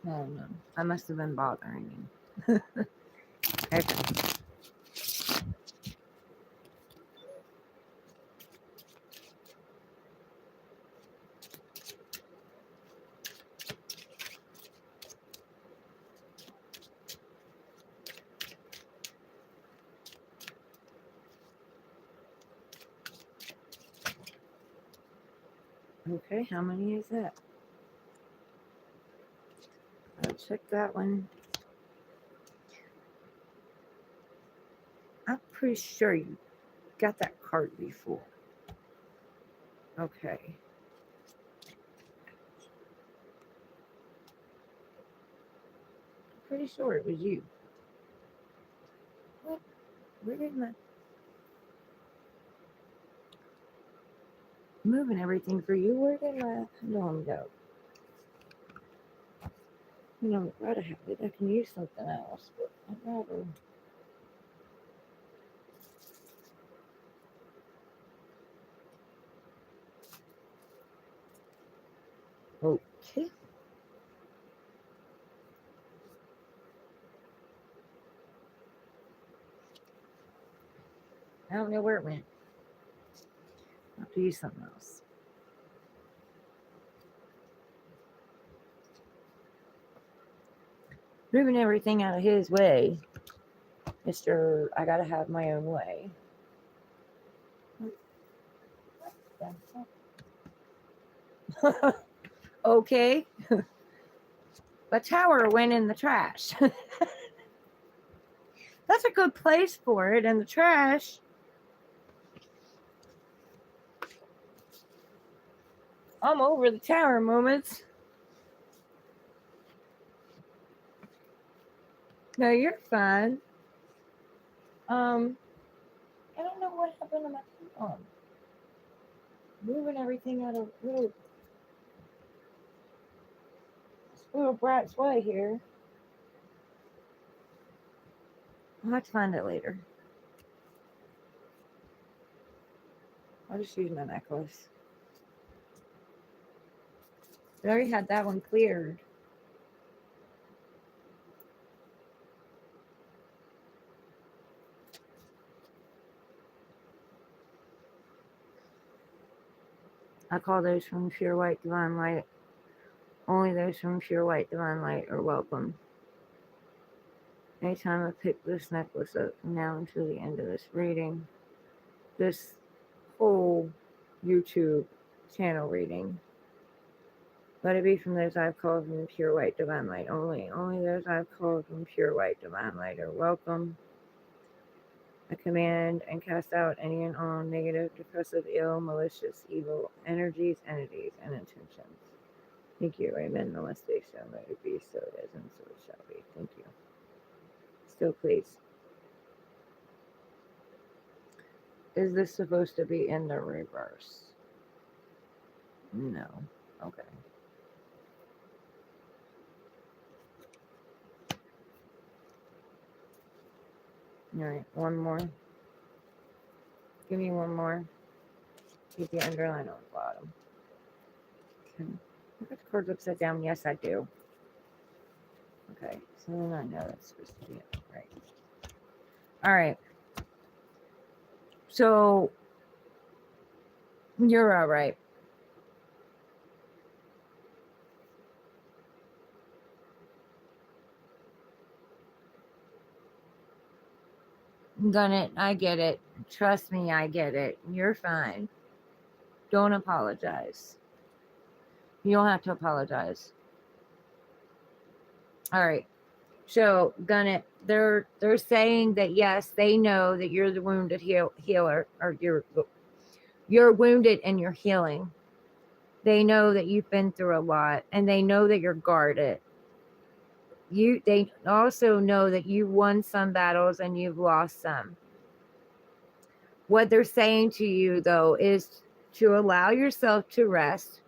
Oh no, I must have been bothering you. Okay. Okay, how many is that? I'll check that one. I'm pretty sure you got that card before. Okay. Pretty sure it was you. What? Where did my moving everything for you? Where did my pendulum go? You know, I'd rather have it. I can use something else, but I'd rather. Okay. I don't know where it went. I'll have to use something else. Moving everything out of his way, Mr. I gotta have my own way. Okay. The tower went in the trash. That's a good place for it in the trash. I'm over the tower moments. No, you're fine. I don't know what happened to my moving everything out of little brat's way here. I'll have to find it later. I'll just use my necklace. I already had that one cleared. I call those from pure white divine light. Only those from pure white divine light are welcome. Anytime I pick this necklace up from now until the end of this reading, this whole YouTube channel reading, let it be from those I've called from pure white divine light only. Only those I've called from pure white divine light are welcome. I command and cast out any and all negative, depressive, ill, malicious, evil energies, entities, and intentions. Thank you. Amen. Namaste. So let it be, so it is, and so it shall be. Thank you. Still, please. Is this supposed to be in the reverse? No. Okay. All right. One more. Give me one more. Keep the underline on the bottom. Okay. I got the cards upside down. Yes, I do. Okay. So then I know that's supposed to be it. Right. All right. So you're all right. Done it. I get it. Trust me, I get it. You're fine. Don't apologize. You don't have to apologize. All right. So, Gunnet, they're saying that yes, they know that you're the wounded healer, or you're wounded and you're healing. They know that you've been through a lot, and they know that you're guarded. They also know that you've won some battles and you've lost some. What they're saying to you, though, is to allow yourself to rest,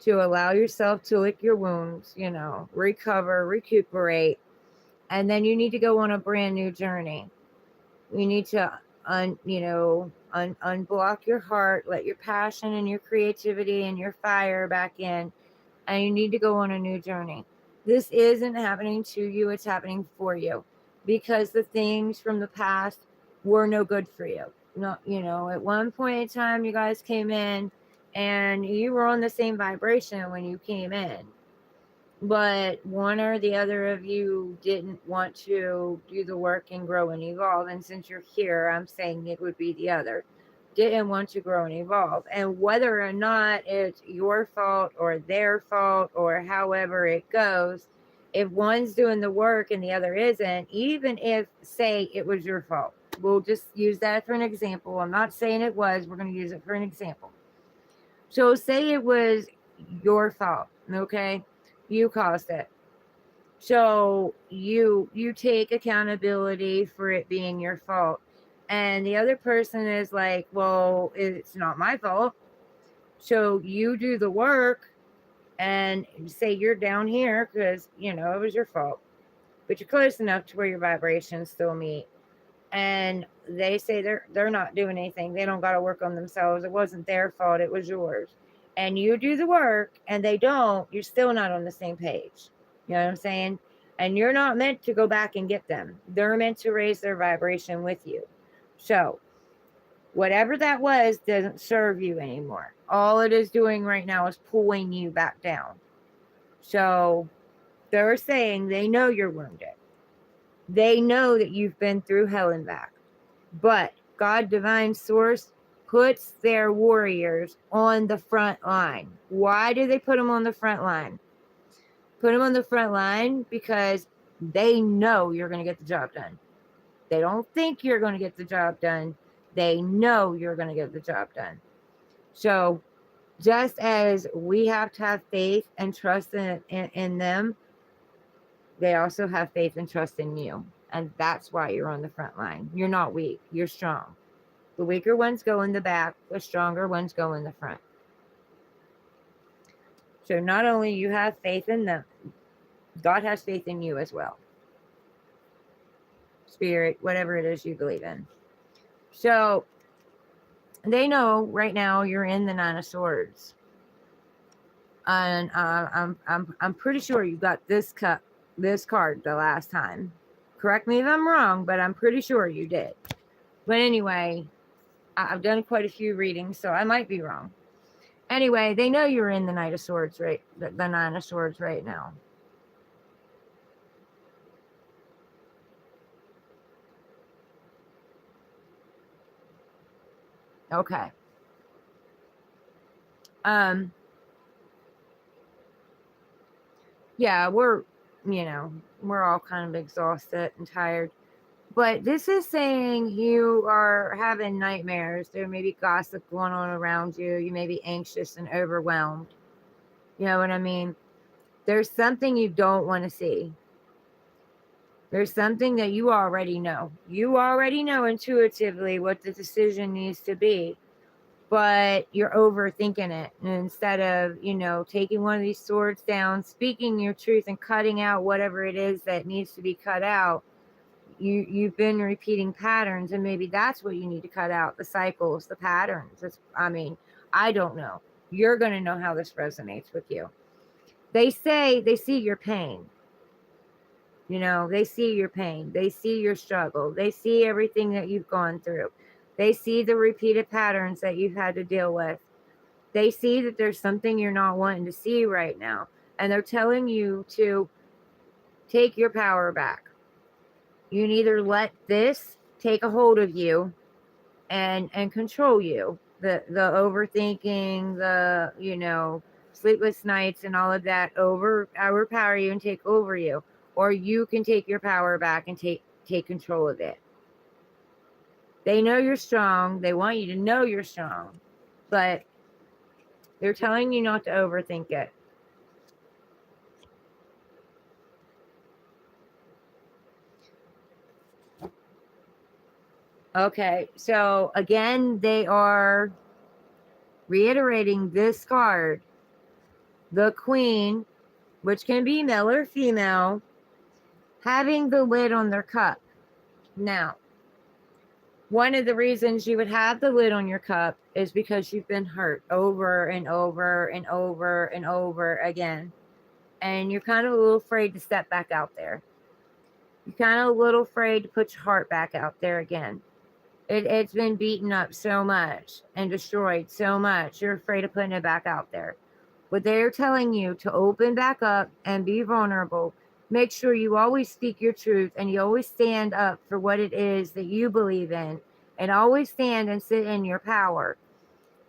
to allow yourself to lick your wounds, recover, recuperate, and then you need to go on a brand new journey. You need to unblock your heart, let your passion and your creativity and your fire back in, and you need to go on a new journey. This isn't happening to you, it's happening for you, because the things from the past were no good for you. At one point in time, you guys came in and you were on the same vibration when you came in, but one or the other of you didn't want to do the work and grow and evolve. And since you're here, I'm saying it would be the other. Didn't want to grow and evolve. And whether or not it's your fault or their fault or however it goes, if one's doing the work and the other isn't, even if, say, it was your fault, we'll just use that for an example. I'm not saying it was, we're going to use it for an example. So say it was your fault, okay? You caused it. So you take accountability for it being your fault. And the other person is like, well, it's not my fault. So you do the work and say you're down here because, it was your fault. But you're close enough to where your vibrations still meet. And they say they're not doing anything. They don't got to work on themselves. It wasn't their fault. It was yours. And you do the work and they don't, you're still not on the same page. You know what I'm saying? And you're not meant to go back and get them. They're meant to raise their vibration with you. So whatever that was doesn't serve you anymore. All it is doing right now is pulling you back down. So they're saying they know you're wounded. They know that you've been through hell and back. But God, Divine Source, puts their warriors on the front line. Why do they put them on the front line? Put them on the front line because they know you're going to get the job done. They don't think you're going to get the job done. They know you're going to get the job done. So just as we have to have faith and trust in them, they also have faith and trust in you. And that's why you're on the front line. You're not weak. You're strong. The weaker ones go in the back. The stronger ones go in the front. So not only you have faith in them, God has faith in you as well. Spirit, whatever it is you believe in. So they know right now you're in the Nine of Swords. And I'm pretty sure you got this card the last time. Correct me if I'm wrong, but I'm pretty sure you did. But anyway, I've done quite a few readings, so I might be wrong. Anyway, they know you're in the Knight of Swords, right? The Nine of Swords right now. Okay. Yeah, we're all kind of exhausted and tired. But this is saying you are having nightmares. There may be gossip going on around you. You may be anxious and overwhelmed. You know what I mean? There's something you don't want to see. There's something that you already know. You already know intuitively what the decision needs to be, but you're overthinking it. And instead of, taking one of these swords down, speaking your truth and cutting out whatever it is that needs to be cut out, you've been repeating patterns, and maybe that's what you need to cut out, the cycles, the patterns. I don't know. You're going to know how this resonates with you. They say they see your pain. They see your pain. They see your struggle. They see everything that you've gone through. They see the repeated patterns that you've had to deal with. They see that there's something you're not wanting to see right now. And they're telling you to take your power back. You can either let this take a hold of you and control you. The overthinking, the, sleepless nights and all of that overpower you and take over you. Or you can take your power back and take control of it. They know you're strong. They want you to know you're strong. But they're telling you not to overthink it. Okay, so again, they are reiterating this card. The Queen, which can be male or female, having the lid on their cup. Now, one of the reasons you would have the lid on your cup is because you've been hurt over and over and over and over again. And you're kind of a little afraid to step back out there. You're kind of a little afraid to put your heart back out there again. It's been beaten up so much and destroyed so much. You're afraid of putting it back out there. But they're telling you to open back up and be vulnerable. Make sure you always speak your truth and you always stand up for what it is that you believe in, and always stand and sit in your power.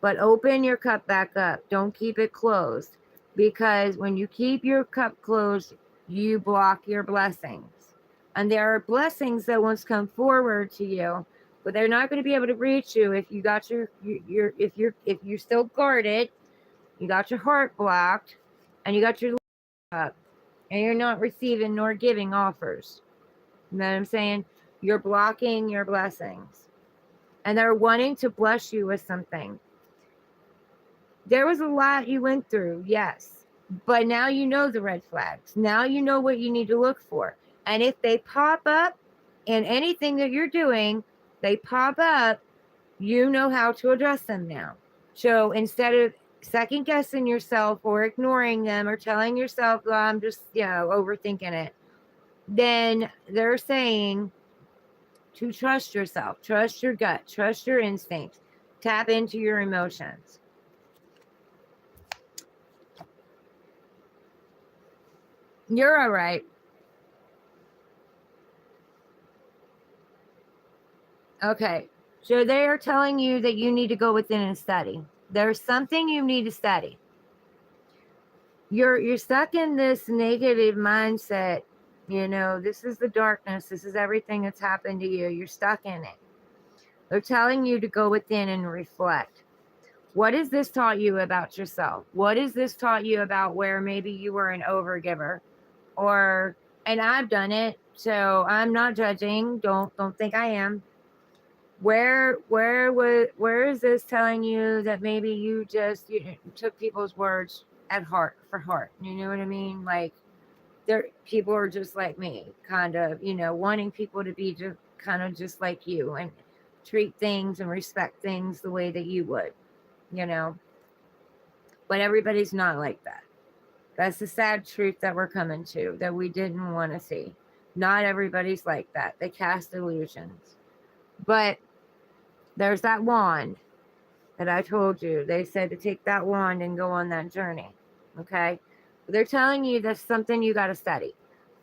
But open your cup back up. Don't keep it closed, because when you keep your cup closed, you block your blessings. And there are blessings that once come forward to you, but they're not going to be able to reach you if you got if you're still guarded, you got your heart blocked, and you got your cup, and you're not receiving nor giving offers. You know what I'm saying? You're blocking your blessings. And they're wanting to bless you with something. There was a lot you went through, yes. But now you know the red flags. Now you know what you need to look for. And if they pop up in anything that you're doing, they pop up, you know how to address them now. So instead of second guessing yourself or ignoring them or telling yourself, well, I'm just, overthinking it, then they're saying to trust yourself, trust your gut, trust your instincts, tap into your emotions. You're all right. Okay, so they are telling you that you need to go within and study. There's something you need to study. You're stuck in this negative mindset. This is the darkness. This is everything that's happened to you. You're stuck in it. They're telling you to go within and reflect. What has this taught you about yourself? What has this taught you about where maybe you were an overgiver? And I've done it, so I'm not judging. Don't think I am. Where is this telling you that maybe you just took people's words at heart for heart? You know what I mean? Like, people are just like me, kind of, wanting people to be just kind of just like you and treat things and respect things the way that you would, but everybody's not like that. That's the sad truth that we're coming to, that we didn't want to see. Not everybody's like that. They cast illusions. But there's that wand that I told you. They said to take that wand and go on that journey. Okay? They're telling you that's something you got to study.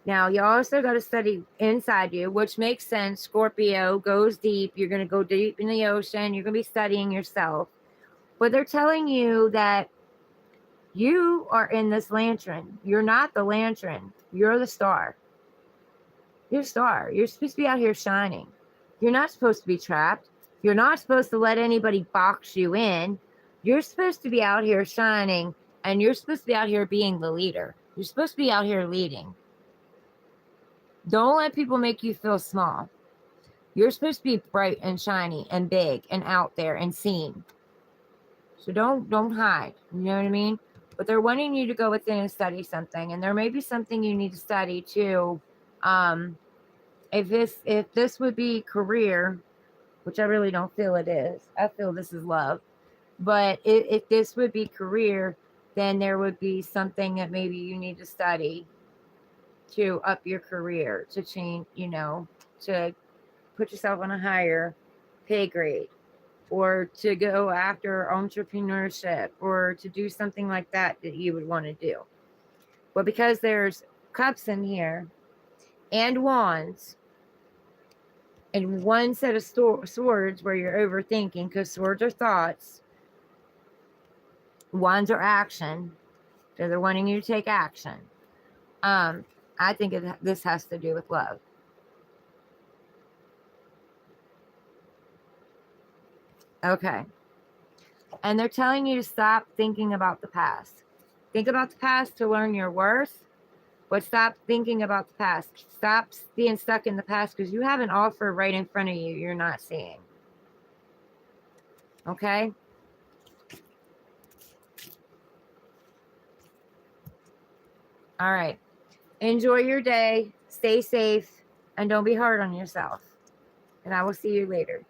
Now, you also got to study inside you, which makes sense. Scorpio goes deep. You're going to go deep in the ocean. You're going to be studying yourself. But they're telling you that you are in this lantern. You're not the lantern. You're the star. You're a star. You're supposed to be out here shining. You're not supposed to be trapped. You're not supposed to let anybody box you in. You're supposed to be out here shining And you're supposed to be out here being the leader. You're supposed to be out here leading. Don't let people make you feel small. You're supposed to be bright and shiny and big and out there and seen. So don't hide. You know what I mean? But they're wanting you to go within and study something. And there may be something you need to study too. If this would be career, which I really don't feel it is. I feel this is love. But if this would be career, then there would be something that maybe you need to study to up your career, to change, to put yourself on a higher pay grade, or to go after entrepreneurship, or to do something like that you would want to do. But because there's cups in here and wands and one set of swords where you're overthinking, because swords are thoughts, wands are action, so they're wanting you to take action. I think this has to do with love. Okay. And they're telling you to stop thinking about the past. Think about the past to learn your worth, but stop thinking about the past. Stop being stuck in the past, because you have an offer right in front of you you're not seeing. Okay? All right. Enjoy your day. Stay safe. And don't be hard on yourself. And I will see you later.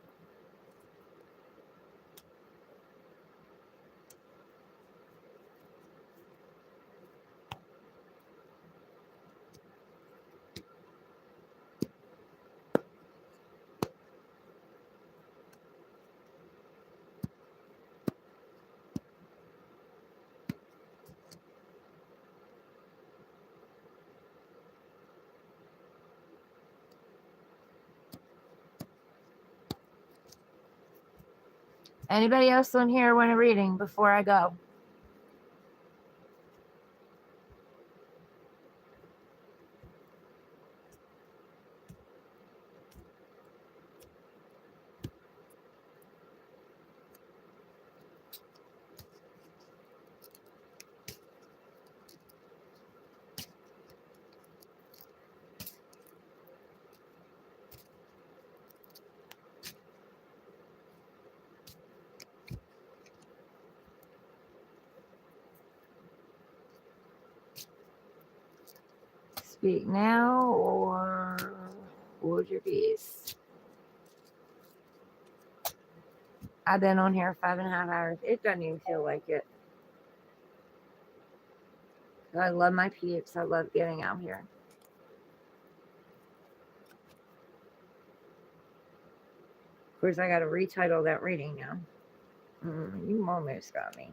Anybody else on here want a reading before I go? Speak now or hold your peace. I've been on here 5.5 hours. It doesn't even feel like it. I love my peeps. I love getting out here. Of course, I got to retitle that reading now. You almost got me.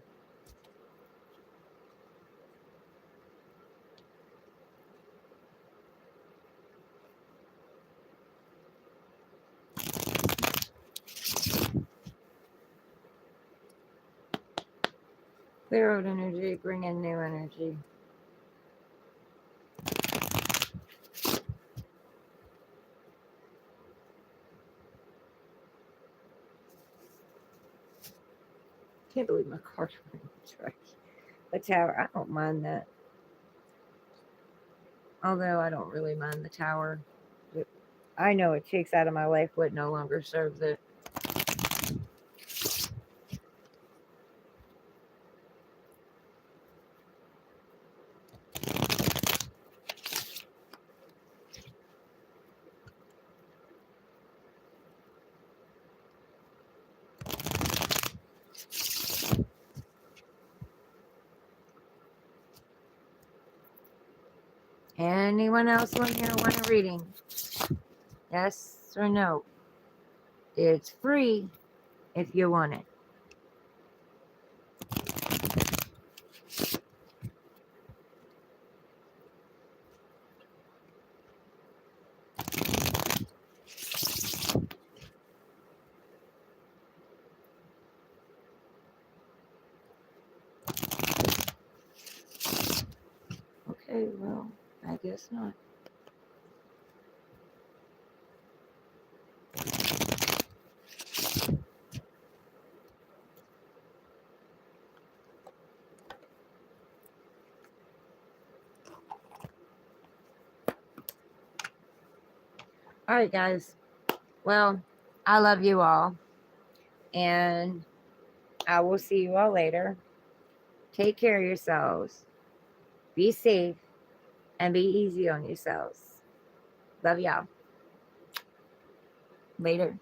Clear out energy, bring in new energy. Can't believe my car's in the trash. The tower, I don't mind that. Although I don't really mind the tower. I know it takes out of my life what no longer serves it. Anyone else on here want a reading? Yes or no? It's free if you want it. Okay, well, I guess not. All right, guys. Well, I love you all. And I will see you all later. Take care of yourselves. Be safe and be easy on yourselves. Love y'all. Later.